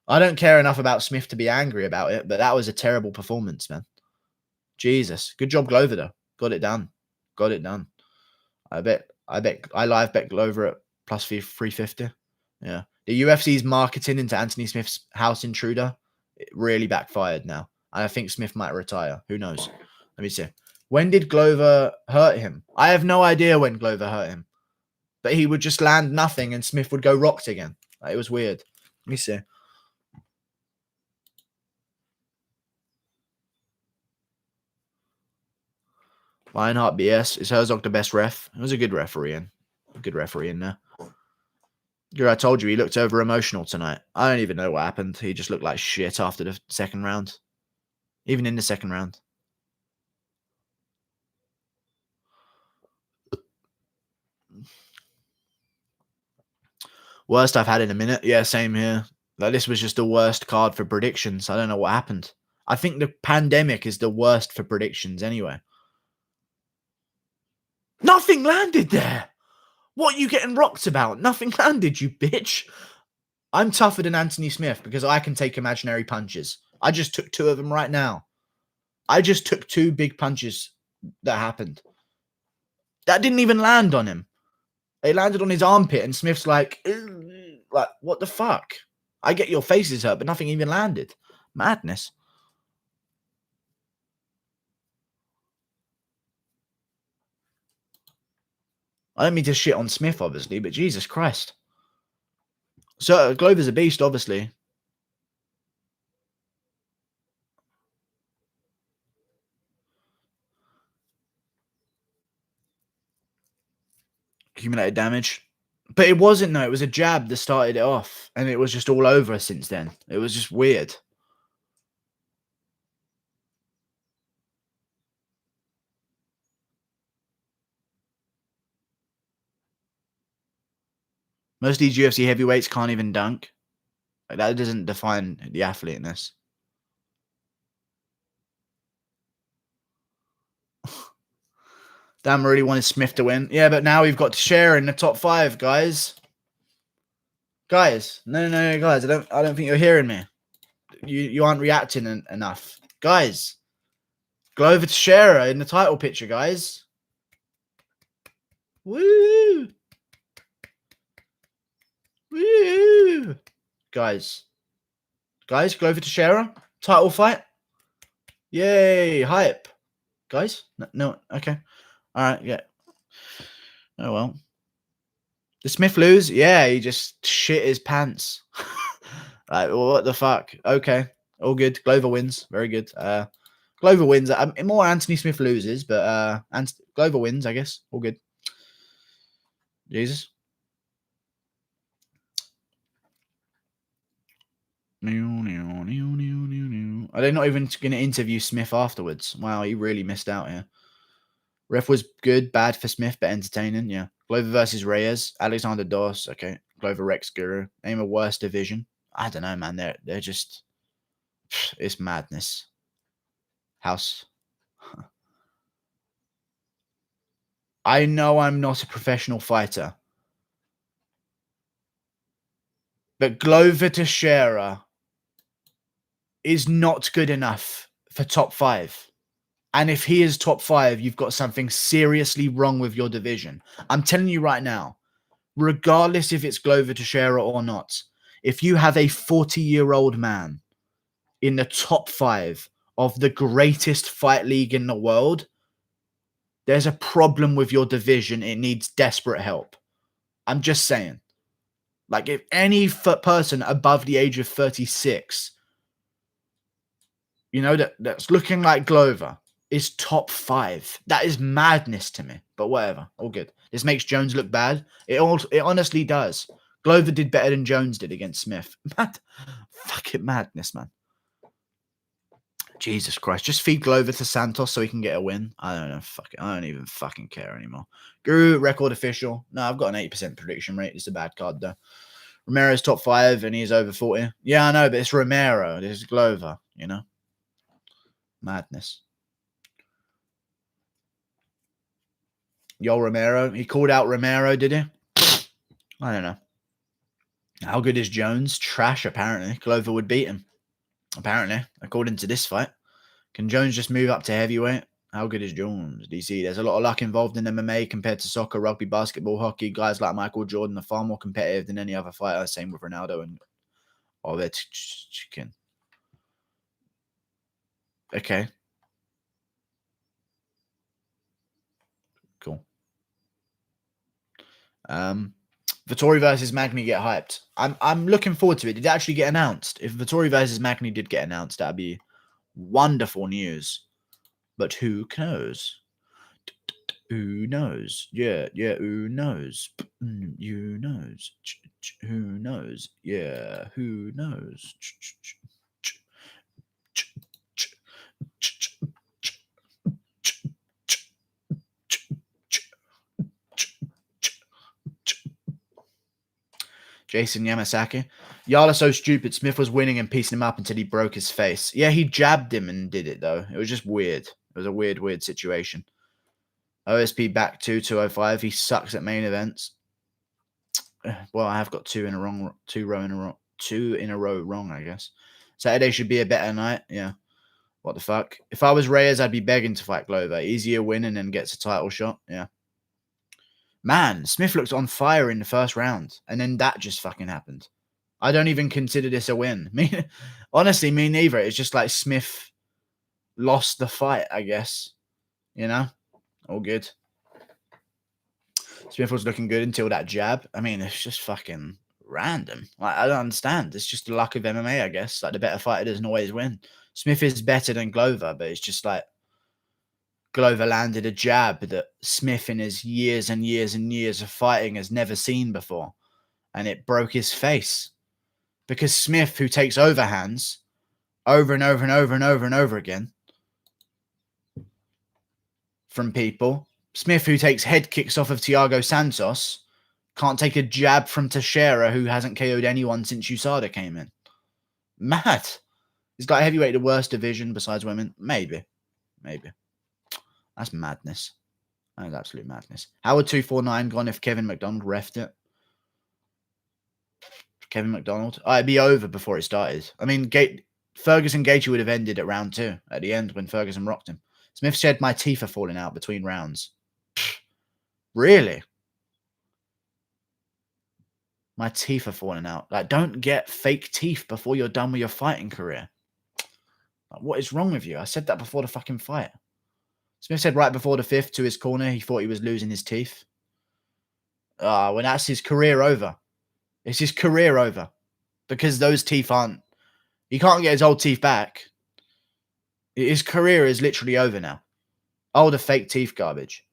I don't care enough about Smith to be angry about it, but that was a terrible performance, man. Jesus. Good job, Glover, though. Got it done. Got it done. I live bet Glover at plus 350. Yeah. The UFC's marketing into Anthony Smith's house intruder, it really backfired now. And I think Smith might retire. Who knows? Let me see. When did Glover hurt him? I have no idea when Glover hurt him. But he would just land nothing and Smith would go rocked again. Like, it was weird. Let me see. Lionheart BS. Is Herzog the best ref? It was a good referee in. A good referee in there. Girl, I told you he looked over emotional tonight. I don't even know what happened. He just looked like shit after the second round. Even in the second round. Worst I've had in a minute. Yeah, same here. Like, this was just the worst card for predictions. I don't know what happened. I think the pandemic is the worst for predictions anyway. Nothing landed there. What are you getting rocked about? Nothing landed, you bitch. I'm tougher than Anthony Smith because I can take imaginary punches. I just took 2 of them right now. I just took 2 big punches that happened. That didn't even land on him. They landed on his armpit and Smith's like, what the fuck? I get your faces hurt, but nothing even landed. Madness. I don't mean to shit on Smith, obviously, but Jesus Christ. So, Glover's a beast, obviously. Accumulated damage. But it wasn't, though. It was a jab that started it off. And it was just all over since then. It was just weird. Most of these UFC heavyweights can't even dunk. Like, that doesn't define the athlete in this. Damn, really wanted Smith to win. Yeah, but now we've got Teixeira in the top 5, guys. Guys, no, guys. I don't think you're hearing me. You aren't reacting enough, guys. Glover Teixeira in the title picture, guys. Woo! Guys, Glover Teixeira, title fight. Yay, hype. Guys? No, okay. All right, yeah. Oh, well. Did Smith lose? Yeah, he just shit his pants. Like, well, what the fuck? Okay, all good. Glover wins. Very good. Glover wins. More Anthony Smith loses, but Glover wins, I guess. All good. Jesus. Are they not even going to interview Smith afterwards? Wow, he really missed out here. Ref was good, bad for Smith, but entertaining. Yeah. Glover versus Reyes. Alexander Dos. Okay. Glover Rex Guru. Name a worse division. I don't know, man. They're just. It's madness. House. I know I'm not a professional fighter, but Glover Teixeira is not good enough for top 5. And if he is top 5, you've got something seriously wrong with your division. I'm telling you right now, regardless if it's Glover Teixeira or not, if you have a 40-year-old man in the top 5 of the greatest fight league in the world, there's a problem with your division. It needs desperate help. I'm just saying. Like, if any person above the age of 36, you know, that's looking like Glover is top 5, that is madness to me. But whatever, all good. This makes Jones look bad. It honestly does. Glover did better than Jones did against Smith. Fucking madness, man. Jesus Christ. Just feed Glover to Santos so he can get a win. I don't know. Fuck it. I don't even fucking care anymore. Guru, record official. No, I've got an 80% prediction rate. It's a bad card, though. Romero's top 5 and he's over 40. Yeah, I know, but it's Romero. This is Glover, you know? Madness. Yo, Romero. He called out Romero, did he? I don't know. How good is Jones? Trash, apparently. Glover would beat him. Apparently, according to this fight. Can Jones just move up to heavyweight? How good is Jones? DC, there's a lot of luck involved in MMA compared to soccer, rugby, basketball, hockey. Guys like Michael Jordan are far more competitive than any other fighter. Same with Ronaldo and Ovechkin. Okay. Cool. Vettori versus Magny get hyped. I'm looking forward to it. Did it actually get announced? If Vettori versus Magny did get announced, that'd be wonderful news. But who knows? Who knows? Yeah, who knows? Who knows? Who knows? Yeah, who knows? Jason Yamasaki. Y'all are so stupid. Smith was winning and piecing him up until he broke his face. Yeah, he jabbed him and did it, though. It was just weird. It was a weird situation. OSP back 205. He sucks at main events. Well, I have got two in a row wrong, I guess. Saturday should be a better night. Yeah. What the fuck? If I was Reyes, I'd be begging to fight Glover. Easier win and then gets a title shot. Yeah. Man, Smith looked on fire in the first round, and then that just fucking happened. I don't even consider this a win. Honestly, me neither. It's just like Smith lost the fight, I guess. You know? All good. Smith was looking good until that jab. I mean, it's just fucking random. Like, I don't understand. It's just the luck of MMA, I guess. Like, the better fighter doesn't always win. Smith is better than Glover, but it's just like Glover landed a jab that Smith in his years and years and years of fighting has never seen before. And it broke his face. Because Smith, who takes overhands over and over and over and over and over again from people, Smith, who takes head kicks off of Thiago Santos, can't take a jab from Teixeira, who hasn't KO'd anyone since USADA came in. Mad. Is like heavyweight the worst division besides women? Maybe. That's madness. That is absolute madness. How would 249 gone if Kevin McDonald reffed it? Kevin McDonald? Oh, it'd be over before it started. I mean, Ferguson Gaethje would have ended at round 2 at the end when Ferguson rocked him. Smith said my teeth are falling out between rounds. Really? My teeth are falling out. Like, don't get fake teeth before you're done with your fighting career. Like, what is wrong with you? I said that before the fucking fight. Smith said right before the 5th to his corner, he thought he was losing his teeth. When that's his career over. It's his career over. Because those teeth aren't... He can't get his old teeth back. His career is literally over now. Oh, the fake teeth garbage.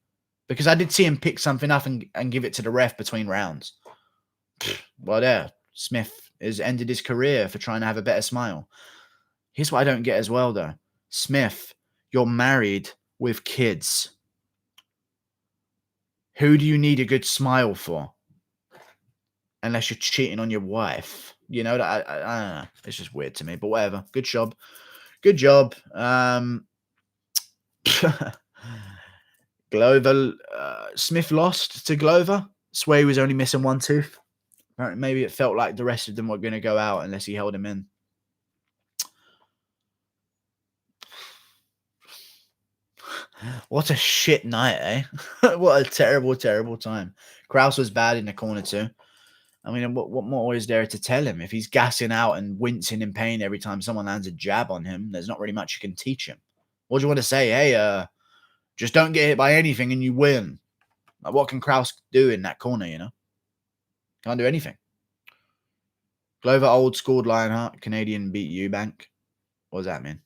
Because I did see him pick something up and give it to the ref between rounds. Well, there. Smith has ended his career for trying to have a better smile. Here's what I don't get as well, though. Smith, you're married with kids. Who do you need a good smile for? Unless you're cheating on your wife. You know, I don't know. It's just weird to me, but whatever. Good job. Good job. Glover. Smith lost to Glover. Swear he was only missing one tooth. Maybe it felt like the rest of them were going to go out unless he held him in. What a shit night, eh? What a terrible, terrible time. Krause was bad in the corner too. I mean, what more is there to tell him? If he's gassing out and wincing in pain every time someone lands a jab on him, there's not really much you can teach him. What do you want to say? Hey, just don't get hit by anything and you win. Like, what can Krause do in that corner, you know? Can't do anything. Glover old schooled Lionheart. Canadian beat Eubanks. What does that mean?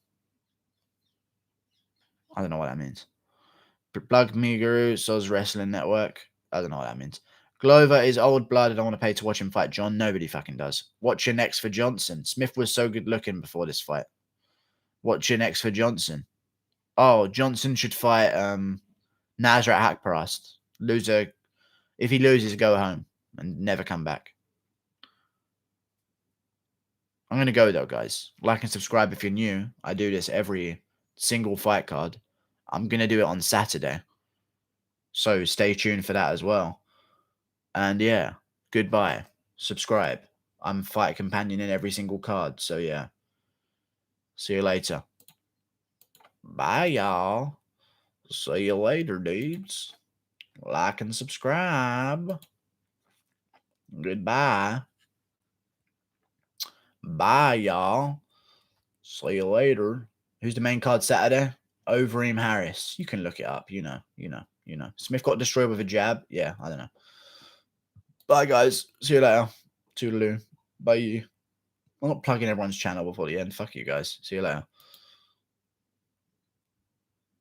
I don't know what that means. Plug me guru, so's wrestling network. I don't know what that means. Glover is old blood. I don't want to pay to watch him fight John. Nobody fucking does. What's your next for Johnson? Smith was so good looking before this fight. What's your next for Johnson? Oh, Johnson should fight Nasrat Hakparast. Loser. If he loses, go home and never come back. I'm going to go, though, guys. Like and subscribe if you're new. I do this every single fight card. I'm going to do it on Saturday. So stay tuned for that as well. And yeah, goodbye. Subscribe. I'm fight companion in every single card. So yeah. See you later. Bye, y'all. See you later, dudes. Like and subscribe. Goodbye. Bye, y'all. See you later. Who's the main card Saturday? Overeem Harris. You can look it up. You know. Smith got destroyed with a jab. Yeah, I don't know. Bye, guys. See you later. Toodaloo. Bye. I'm not plugging everyone's channel before the end. Fuck you guys. See you later.